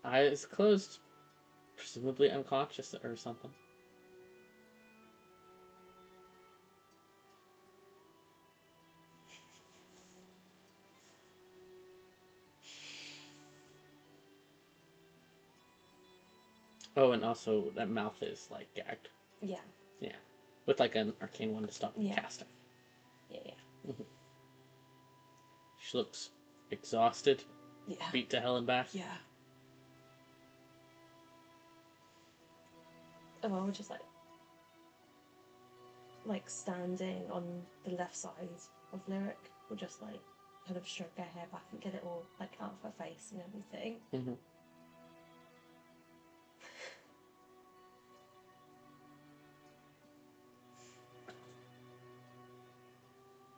S1: Eyes closed. Presumably unconscious or something. Oh, and also that mouth is, like, gagged.
S2: Yeah.
S1: Yeah. With, like, an arcane one to stop casting.
S2: Yeah.
S1: Mm-hmm. She looks exhausted.
S2: Yeah.
S1: Beat to hell and back.
S2: Yeah. Oh, I was just like standing on the left side of Lyric, will just like kind of stroke her hair back and get it all like out of her face and everything.
S1: Mm-hmm.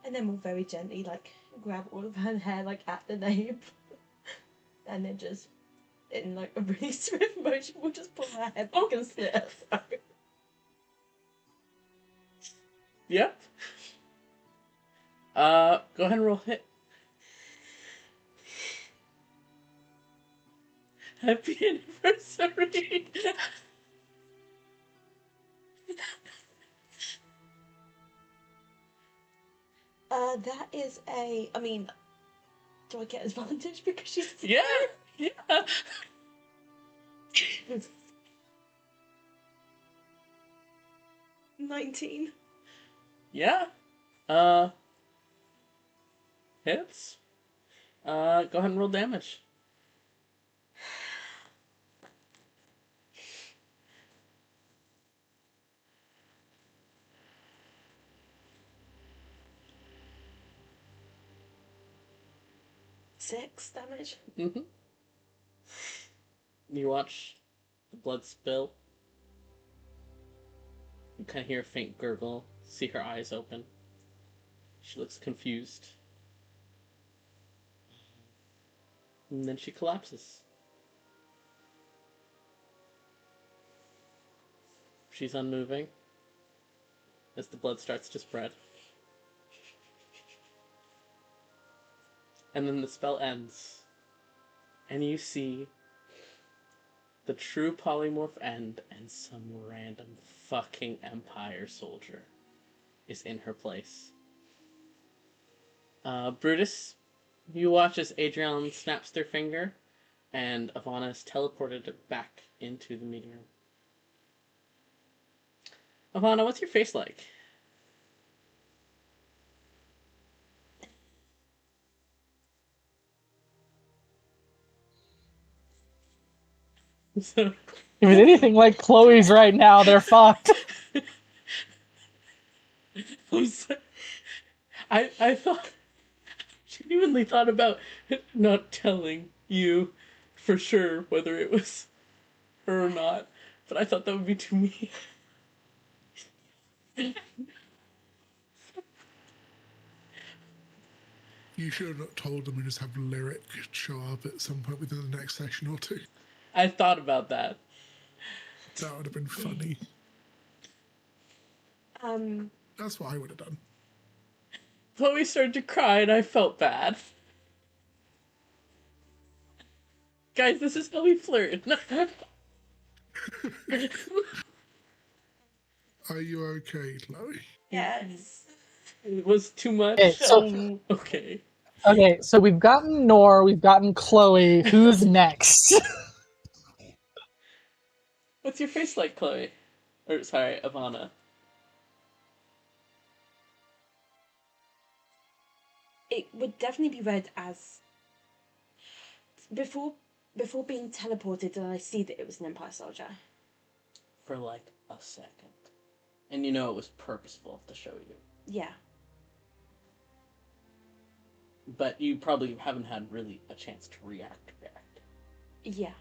S2: And then we'll very gently like grab all of her hair like at the nape, and then just in like a really swift motion, we'll just pull her hair back and slit her throat.
S1: Yep. Go ahead and roll hit. Happy anniversary!
S2: That is a. I mean, do I get advantage because she's.
S1: Yeah! Yeah!
S2: 19.
S1: Yeah. Hits. Go ahead and roll damage.
S2: Six damage.
S1: Mm-hmm. You watch the blood spill. You kind of hear a faint gurgle. See her eyes open. She looks confused. And then she collapses. She's unmoving as the blood starts to spread. And then the spell ends. And you see the true polymorph end, and some random fucking Empire soldier is in her place. Brutus, you watch as Adrian snaps their finger, and Ivana is teleported back into the meeting room. Ivana, what's your face like? So
S4: If it's anything like Chloe's right now, they're fucked.
S1: I'm sorry. I thought genuinely thought about not telling you for sure whether it was her or not, but I thought that would be too mean.
S6: You should have not told them and just have Lyric show up at some point within the next session or two.
S1: I thought about that.
S6: That would have been funny.
S2: Um,
S6: That's what I would have done.
S1: Chloe started to cry and I felt bad. Guys, this is how we flirt.
S6: Are you okay, Chloe?
S2: yes.
S1: It was too much.
S4: Okay, so
S1: Okay.
S4: so we've gotten Nor, we've gotten Chloe. Who's next?
S1: What's your face like, Chloe? Or sorry, Ivana.
S2: It would definitely be read as before before being teleported. Did I see that it was an Empire soldier?
S1: For like a second. And you know it was purposeful to show you.
S2: Yeah.
S1: But you probably haven't had really a chance to react.
S2: Yeah.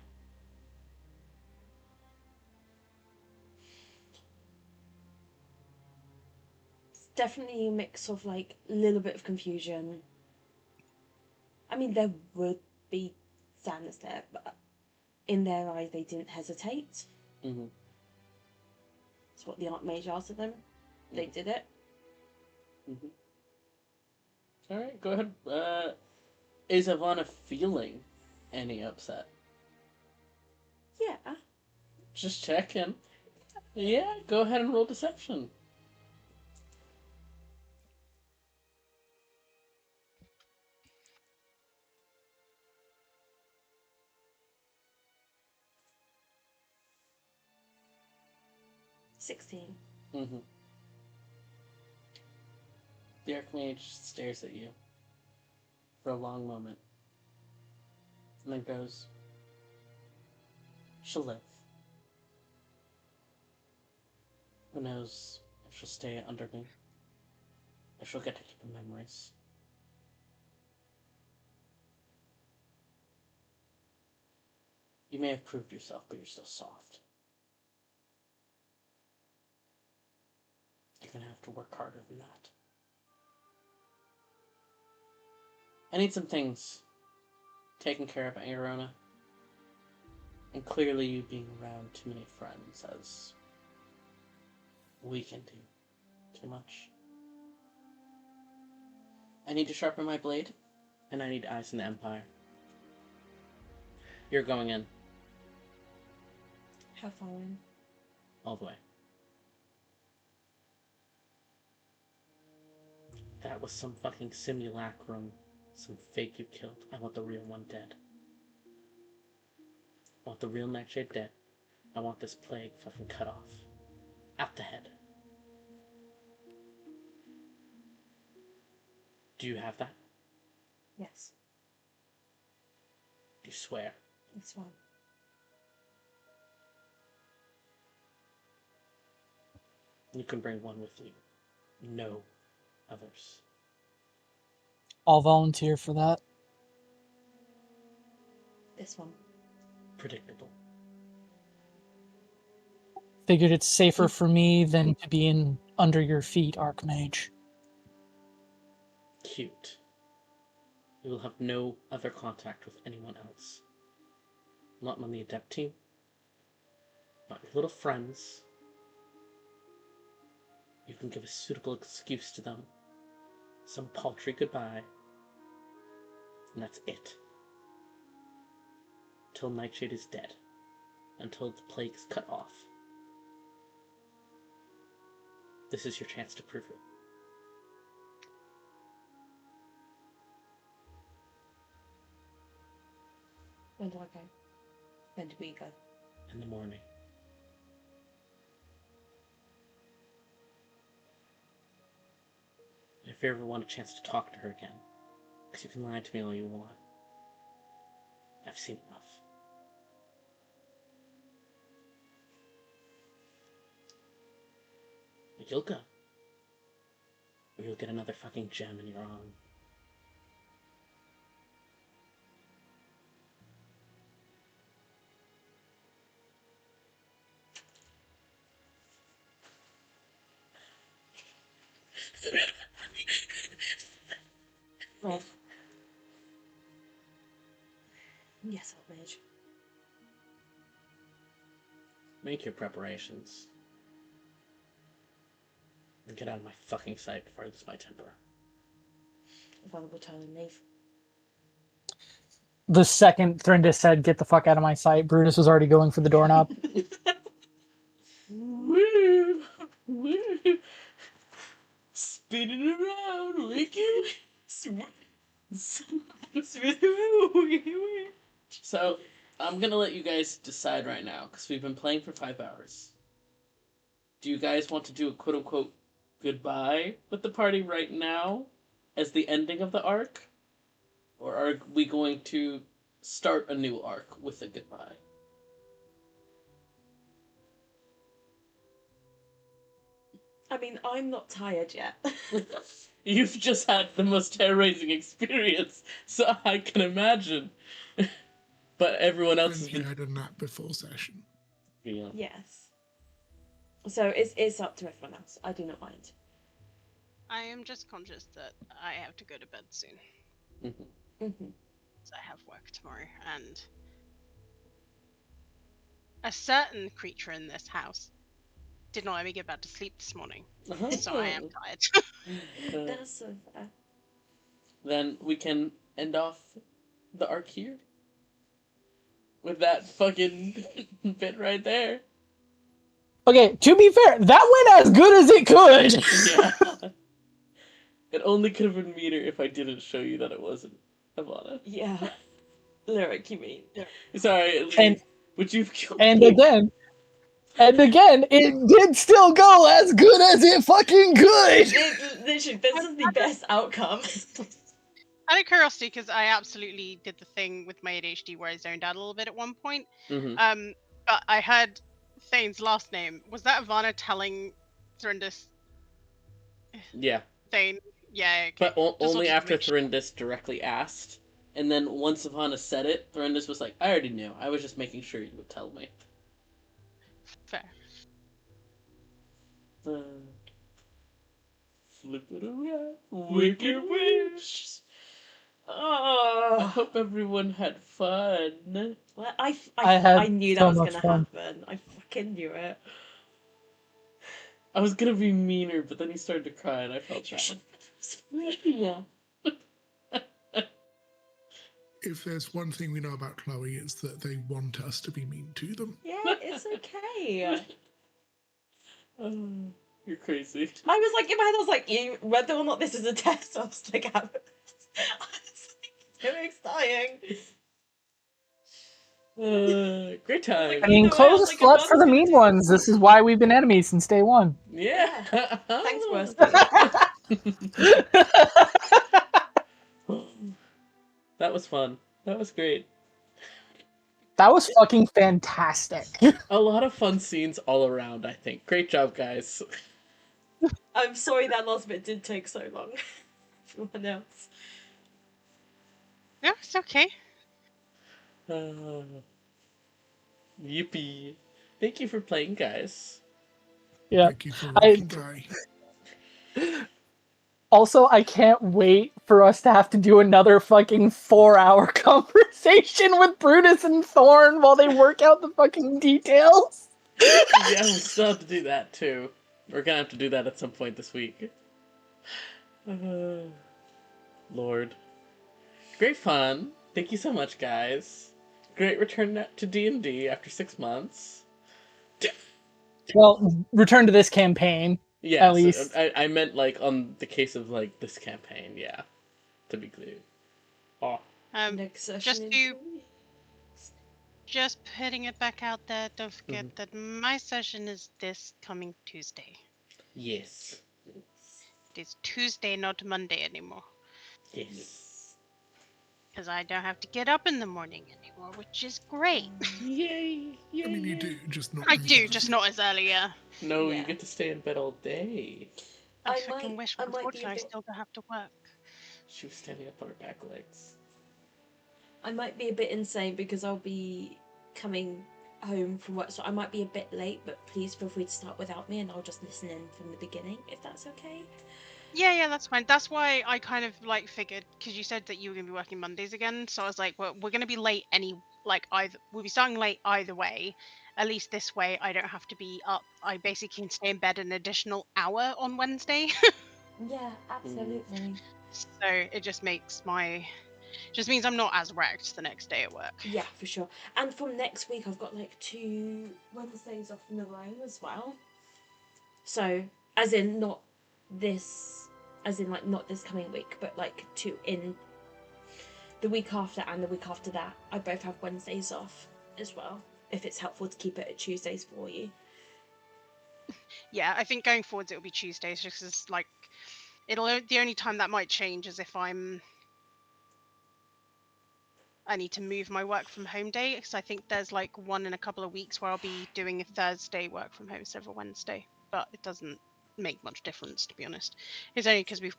S2: It's definitely a mix of like a little bit of confusion. I mean, there would be sadness there, but in their eyes, they didn't hesitate.
S1: Mm-hmm.
S2: It's what the Archmage asked of them. They did it.
S1: Mm-hmm. Alright, go ahead. Is Ivana feeling any upset?
S2: Yeah.
S1: Just checking. Yeah, go ahead and roll deception.
S2: $16.
S1: Mm-hmm. The Archmage stares at you for a long moment. And then goes, she'll live. Who knows if she'll stay under me? If she'll get to keep her memories. You may have proved yourself, but you're still soft. You're gonna have to work harder than that. I need some things taken care of at Aorona. And clearly you being around too many friends as we can do too much. I need to sharpen my blade, and I need eyes in the Empire. You're going in.
S2: How far in?
S1: All the way. That was some fucking simulacrum. Some fake you killed. I want the real one dead. I want the real Nightshade dead. I want this plague fucking cut off. Out the head. Do you have that?
S2: Yes.
S1: Do you swear?
S2: This one.
S1: You can bring one with you. No others.
S4: I'll volunteer for that.
S2: This one.
S1: Predictable.
S4: Figured it's safer for me than to be in under your feet, Archmage.
S1: Cute. You will have no other contact with anyone else. Not on the adept team. Not your little friends. You can give a suitable excuse to them. Some paltry goodbye. And that's it. Until Nightshade is dead. Until the plague is cut off. This is your chance to prove it.
S2: When do I go? When do we go?
S1: In the morning. If you ever want a chance to talk to her again, because you can lie to me all you want. I've seen enough. You'll go. Or you'll get another fucking gem in your arm.
S2: Well, yes, old mage.
S1: Make your preparations. And get out of my fucking sight before I lose my temper.
S2: Vulnerable turn and leave.
S4: The second Thrindis said, "Get the fuck out of my sight," Brutus was already going for the doorknob.
S1: Woo! Woo! Spinning around, wicked. So, I'm gonna let you guys decide right now, because we've been playing for 5 hours. Do you guys want to do a quote-unquote goodbye with the party right now, as the ending of the arc? Or are we going to start a new arc with a goodbye?
S2: I mean, I'm not tired yet.
S1: You've just had the most hair-raising experience, so I can imagine. But everyone else has
S6: And you
S1: been...
S6: had a nap before session.
S1: Yeah.
S2: Yes. So it's up to everyone else. I do not mind.
S3: I am just conscious that I have to go to bed soon.
S1: Mm-hmm.
S2: Mm-hmm.
S3: So I have work tomorrow, and a certain creature in this house did not let me get back to sleep this morning, so I am tired.
S2: That's so fair.
S1: Then we can end off the arc here. With that fucking bit right there.
S4: Okay, to be fair, that went as good as it could.
S1: Yeah. It only could have been meaner if I didn't show you that it wasn't Ivana.
S2: Yeah. Lyric, you mean?
S1: Sorry,
S4: And
S1: would you kill
S4: and
S1: me?
S4: again, it did still go as good as it fucking could.
S2: Literally, this is the best outcome.
S3: Out of curiosity, because I absolutely did the thing with my ADHD where I zoned out a little bit at one point.
S1: Mm-hmm.
S3: But I heard Thane's last name. Was that Ivana telling Thrindis
S1: Yeah.
S3: Thane? Yeah, okay.
S1: But only
S3: wanted to
S1: after
S3: make sure.
S1: Thrindis directly asked. And then once Ivana said it, Thrindis was like, I already knew. I was just making sure you would tell me.
S3: Fair.
S1: Flip it around. Wicked Witch. I
S2: Oh,
S1: hope everyone had fun.
S2: well,
S4: I
S2: I
S4: had
S2: knew
S4: so
S2: that was
S4: much
S2: gonna
S4: fun.
S2: happen. I fucking knew it.
S1: I was gonna be meaner, but then he started to cry and I felt bad.
S2: Yeah.
S6: If there's one thing we know about Chloe, it's that they want us to be mean to them.
S2: Yeah, it's okay.
S1: Oh, you're crazy.
S2: I was like, in my head, I was like, you, whether or not this is a test, I was like, I was like, Eric's dying.
S1: Great time.
S4: I mean,
S2: Either way, I
S4: Chloe's
S2: was
S4: a
S2: like,
S4: slut
S2: Ivana's
S4: for the
S2: gonna
S4: mean
S2: do
S4: ones. This is why we've been enemies since day one.
S1: Yeah.
S2: Thanks, Worsty.
S1: That was fun. That was great.
S4: That was fucking fantastic.
S1: A lot of fun scenes all around, I think. Great job, guys.
S2: I'm sorry that last bit did take so long. Everyone else.
S3: No, it's okay.
S1: Yippee. Thank you for playing, guys.
S4: Yeah.
S6: Thank you for rocking, Guy.
S4: Also, I can't wait for us to have to do another fucking 4-hour conversation with Brutus and Thorn while they work out the fucking details.
S1: Yeah, we still have to do that, too. We're gonna have to do that at some point this week. Lord. Great fun. Thank you so much, guys. Great return to D&D after 6 months.
S4: Well, return to this campaign.
S1: Yeah,
S4: At least.
S1: so I meant, like, on the case of, like, this campaign, yeah. To be clear. Oh.
S2: Next session.
S3: Just putting it back out there. Don't forget that my session is this coming Tuesday.
S1: Yes.
S3: It is Tuesday, not Monday anymore.
S1: Yes.
S3: because I don't have to get up in the morning anymore, which is great.
S1: Yay! Yay!
S6: I mean, you
S1: yay.
S6: do, just not.
S3: I
S6: as
S3: do,
S6: early.
S3: just not as early. Yeah.
S1: No, you
S2: Yeah.
S1: get to stay in bed all day.
S3: I
S2: I
S3: fucking wish,
S2: I
S3: but
S2: might be a
S3: unfortunately, I
S2: bit
S3: still don't have to work.
S1: She was standing up on her back legs.
S2: I might be a bit insane because I'll be coming home from work, so I might be a bit late, but please feel free to start without me and I'll just listen in from the beginning, if that's okay.
S3: Yeah, that's fine. That's why I kind of like figured, because you said that you were gonna be working Mondays again, so I was like, well, we're gonna be late either we'll be starting late either way. At least this way, I don't have to be up. I basically can stay in bed an additional hour on Wednesday.
S2: Yeah, absolutely.
S3: So it just means I'm not as wrecked the next day at work.
S2: Yeah, for sure. And from next week, I've got like 2 Wednesdays off in a row as well. So, as in not this, as in like not this coming week, but like 2 in the week after and the week after that. I both have Wednesdays off as well, if it's helpful to keep it at Tuesdays for you.
S3: Yeah, I think going forwards it'll be Tuesdays, just as like the only time that might change is if I need to move my work from home day, because I think there's like one in a couple of weeks where I'll be doing a Thursday work from home instead of a Wednesday, but it doesn't make much difference, to be honest. It's only because there's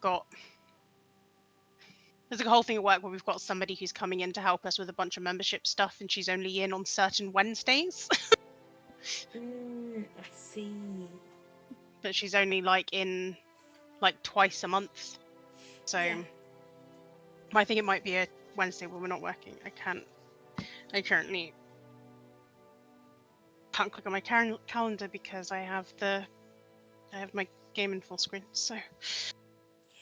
S3: a whole thing at work where we've got somebody who's coming in to help us with a bunch of membership stuff, and she's only in on certain Wednesdays.
S2: I see.
S3: But she's only like in like twice a month. So
S2: Yeah.
S3: I think it might be a Wednesday when we're not working. I currently can't click on my calendar because I have my game in full screen. So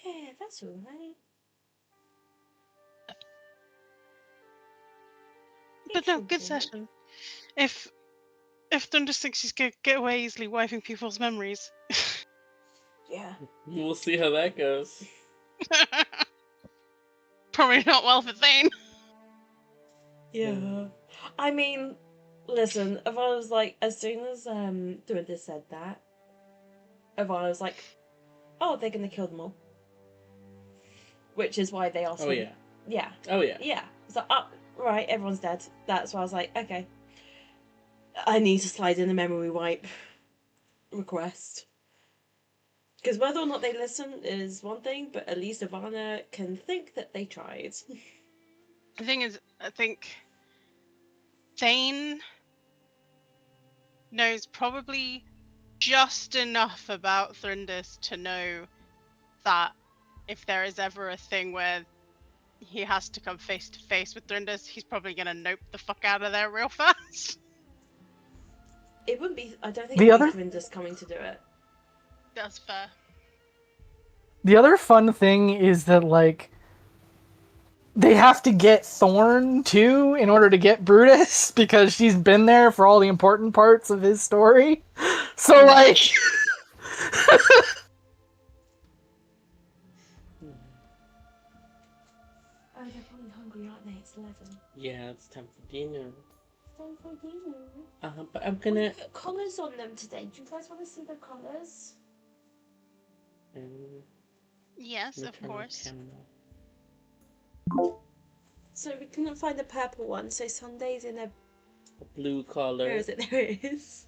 S2: Yeah, that's alright.
S3: but no, good session. If Thunder thinks she's gonna get away easily wiping people's memories.
S2: Yeah.
S1: We'll see how that goes.
S3: Probably not well for Thane.
S2: Yeah. I mean, listen, Ivana was like, as soon as Dorinda said that, Ivana was like, oh, they're gonna kill them all. Which is why they asked
S1: Oh
S2: for
S1: yeah.
S2: Yeah.
S1: Oh yeah.
S2: Yeah. So, right, everyone's dead. That's why I was like, okay. I need to slide in a memory wipe request. Because whether or not they listen is one thing, but at least Ivana can think that they tried.
S3: The thing is, I think Thane knows probably just enough about Thrindus to know that if there is ever a thing where he has to come face to face with Thrindus, he's probably gonna nope the fuck out of there real fast.
S2: It wouldn't be. I don't think
S4: The
S2: it'd be
S4: other
S2: Dorinda's coming to do it.
S3: That's fair.
S4: the other fun thing is that like they have to get Thorn too in order to get Brutus because she's been there for all the important parts of his story. So like
S2: Oh, they're probably hungry, aren't they? It's 11.
S1: Yeah, it's time for dinner.
S2: Time for dinner.
S1: But I'm
S2: We
S1: gonna.
S2: put collars on them today. Do you guys want to see the collars?
S3: Yes,
S1: Let me
S3: of
S1: turn on
S3: course.
S1: camera.
S2: So we couldn't find the purple one, so Sunday's in a...
S1: A blue collar.
S2: Where is it? There it is.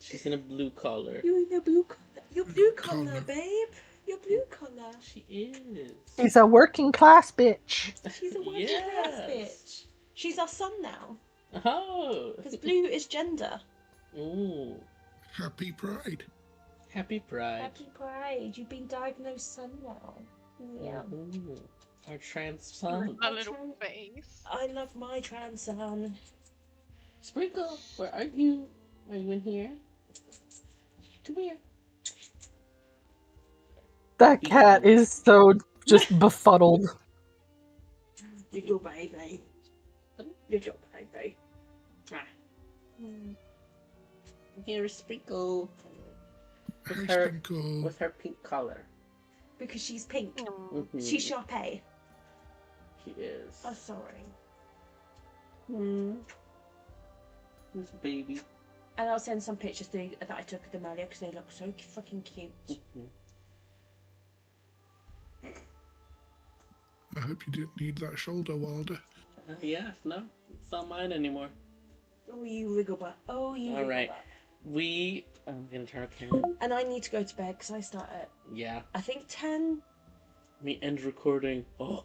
S1: She's in a blue collar.
S2: You're in a blue collar. You're blue collar,
S6: Collar.
S2: babe. You're blue collar.
S1: She is.
S4: she's a working class bitch.
S2: She's a working class bitch. She's our son now.
S1: Oh.
S2: Because blue is gender.
S1: Ooh.
S6: Happy Pride.
S1: Happy Pride.
S2: Happy Pride. You've been diagnosed son now. Yeah.
S1: Ooh. Our trans son.
S3: A little face.
S2: I love my trans son.
S1: Sprinkle, where are you? Are you in here? Come here.
S4: That cat is so just befuddled.
S2: Little baby. Little baby.
S1: Here is Sprinkle.
S6: Hey,
S1: With her,
S6: Sprinkle.
S1: with her pink collar.
S2: Because she's pink.
S1: Mhm.
S2: She's Sharpay.
S1: She is.
S2: Oh, sorry.
S1: This baby.
S2: And I'll send some pictures that I took of them earlier because they look so fucking cute.
S6: hope you didn't need that shoulder, Wilder.
S1: Yeah, no, it's not mine anymore.
S2: Oh, you wriggle butt. Oh, you
S1: All
S2: wriggle
S1: right.
S2: butt.
S1: I'm gonna turn off camera.
S2: And I need to go to bed because I start at,
S1: Yeah.
S2: I think, 10.
S1: Let me end recording. Oh.